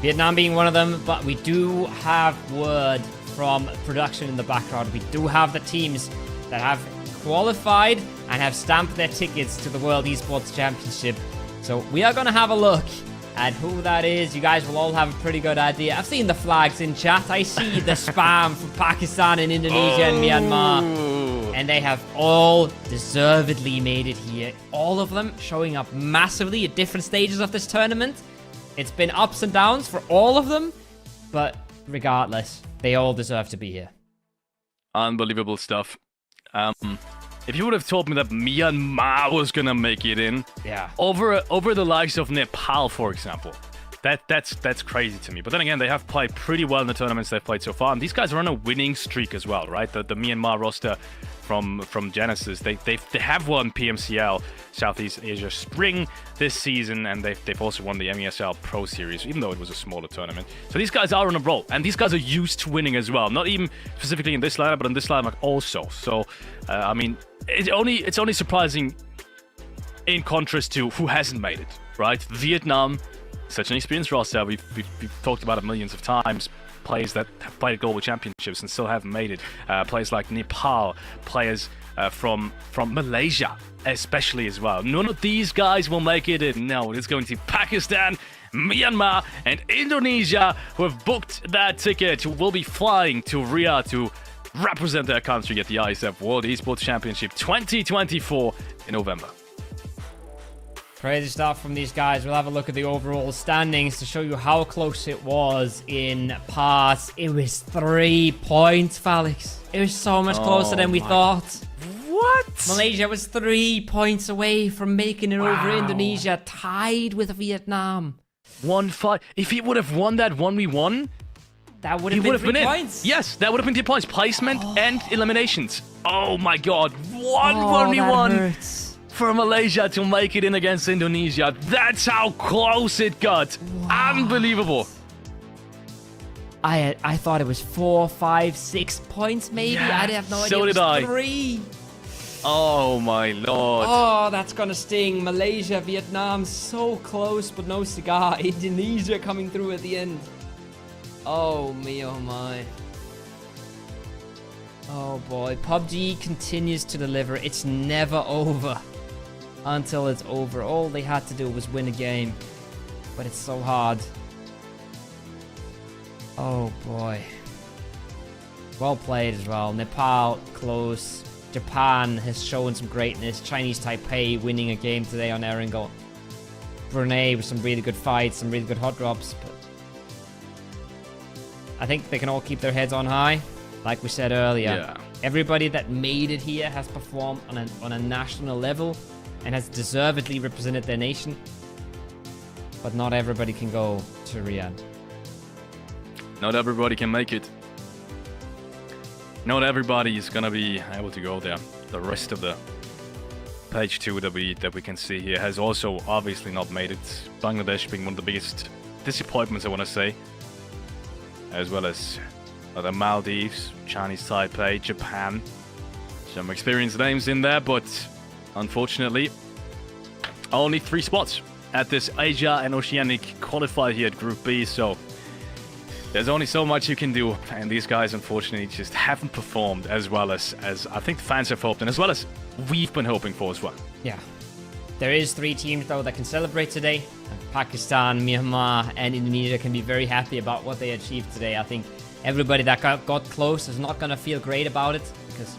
Speaker 1: Vietnam being one of them, but we do have word from production in the background. We do have the teams that have qualified and have stamped their tickets to the World Esports Championship. So we are going to have a look at who that is. You guys will all have a pretty good idea. I've seen the flags in chat. I see the spam from Pakistan and Indonesia and Myanmar. And they have all deservedly made it here. All of them showing up massively at different stages of this tournament. It's been ups and downs for all of them, but regardless, they all deserve to be here.
Speaker 2: Unbelievable stuff. If you would have told me that Myanmar was gonna make it in,
Speaker 1: yeah,
Speaker 2: over the likes of Nepal, for example, that's crazy to me. But then again, they have played pretty well in the tournaments they've played so far, and these guys are on a winning streak as well, right? The Myanmar roster from Genesis, they have won PMCL Southeast Asia Spring this season, and they've also won the MESL Pro Series, even though it was a smaller tournament. So these guys are on a roll, and these guys are used to winning as well. Not even specifically in this lineup, but in this lineup also. So I mean, it's only surprising in contrast to who hasn't made it, right? Vietnam, such an experienced roster. We've talked about it millions of times. Players that have played global championships and still haven't made it. Players like Nepal, players from Malaysia, especially as well. None of these guys will make it in. No, it's going to be Pakistan, Myanmar, and Indonesia who have booked that ticket, who will be flying to Riyadh to represent their country at the Iesf World Esports Championship 2024 in November.
Speaker 1: Crazy stuff from these guys. We'll have a look at the overall standings to show you how close it was in parts. It was 3 points, Felix. It was so much closer than we thought.
Speaker 2: What?
Speaker 1: Malaysia was 3 points away from making it over Indonesia, tied with Vietnam.
Speaker 2: 1-5. If he would have won that 1v1,
Speaker 1: that would have been 3 points.
Speaker 2: Yes, that would have been 3 points. Placement and eliminations. Oh my god. 1v1.
Speaker 1: That hurts.
Speaker 2: For Malaysia to make it in against Indonesia. That's how close it got. What? Unbelievable.
Speaker 1: I thought it was 4, 5, 6 points maybe.
Speaker 2: Yeah,
Speaker 1: I didn't have no idea.
Speaker 2: So did I.
Speaker 1: 3.
Speaker 2: Oh my lord.
Speaker 1: Oh, that's gonna sting. Malaysia, Vietnam, so close but no cigar. Indonesia coming through at the end. Oh me, oh my. Oh boy, PUBG continues to deliver. It's never over until it's over. All they had to do was win a game, but it's so hard. Oh boy. Well played as well. Nepal, close. Japan has shown some greatness. Chinese Taipei winning a game today on Erangel. Brunei with some really good fights, some really good hot drops, but I think they can all keep their heads on high. Like we said earlier, everybody that made it here has performed on a national level and has deservedly represented their nation. But not everybody can go to Riyadh.
Speaker 2: Not everybody can make it. Not everybody is gonna be able to go there. The rest of the page 2 that we can see here has also obviously not made it. Bangladesh being one of the biggest disappointments, I want to say, as well as The Maldives, Chinese Taipei, Japan. Some experienced names in there, but unfortunately, only 3 spots at this Asia and Oceanic qualifier here at Group B, so there's only so much you can do, and these guys unfortunately just haven't performed as well as I think the fans have hoped, and as well as we've been hoping for as well.
Speaker 1: Yeah. There is 3 teams, though, that can celebrate today. Pakistan, Myanmar, and Indonesia can be very happy about what they achieved today. I think everybody that got close is not going to feel great about it, because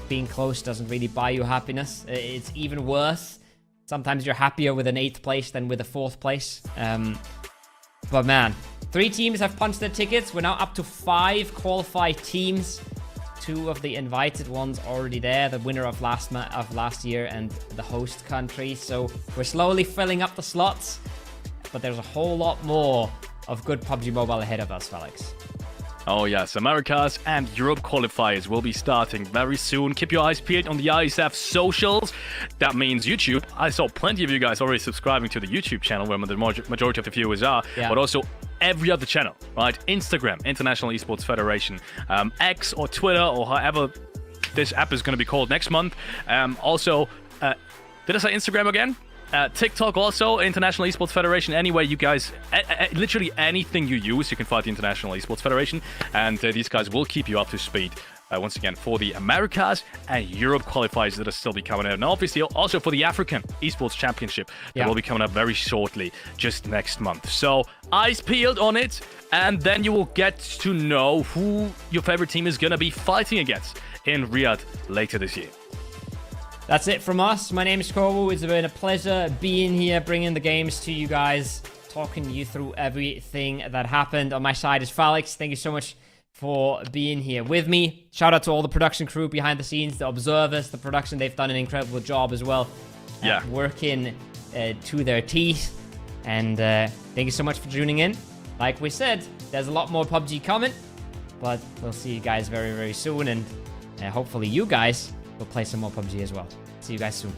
Speaker 1: being close doesn't really buy you happiness. It's even worse. Sometimes you're happier with an 8th place than with a 4th place. But man, 3 teams have punched their tickets. We're now up to 5 qualified teams. 2 of the invited ones already there, the winner of last year and the host country. So we're slowly filling up the slots, but there's a whole lot more of good PUBG Mobile ahead of us, Felix.
Speaker 2: Oh yes, Americas and Europe qualifiers will be starting very soon. Keep your eyes peeled on the Iesf socials. That means YouTube. I saw plenty of you guys already subscribing to the YouTube channel where the majority of the viewers are, but also every other channel, right? Instagram, International Esports Federation, X or Twitter or however this app is going to be called next month. Also, did I say Instagram again? TikTok also, International Esports Federation. Anyway, you guys, literally anything you use, you can find the International Esports Federation. And these guys will keep you up to speed, once again, for the Americas and Europe qualifiers that are still be coming out. And obviously also for the African Esports Championship that will be coming up very shortly, just next month. So, eyes peeled on it. And then you will get to know who your favorite team is going to be fighting against in Riyadh later this year.
Speaker 1: That's it from us. My name is Kobu. It's been a pleasure being here, bringing the games to you guys, talking you through everything that happened. On my side is Felix. Thank you so much for being here with me. Shout out to all the production crew behind the scenes, the observers, the production. They've done an incredible job as well. Working to their teeth. And thank you so much for tuning in. Like we said, there's a lot more PUBG coming, but we'll see you guys very, very soon. And hopefully you guys will play some more PUBG as well. See you guys soon.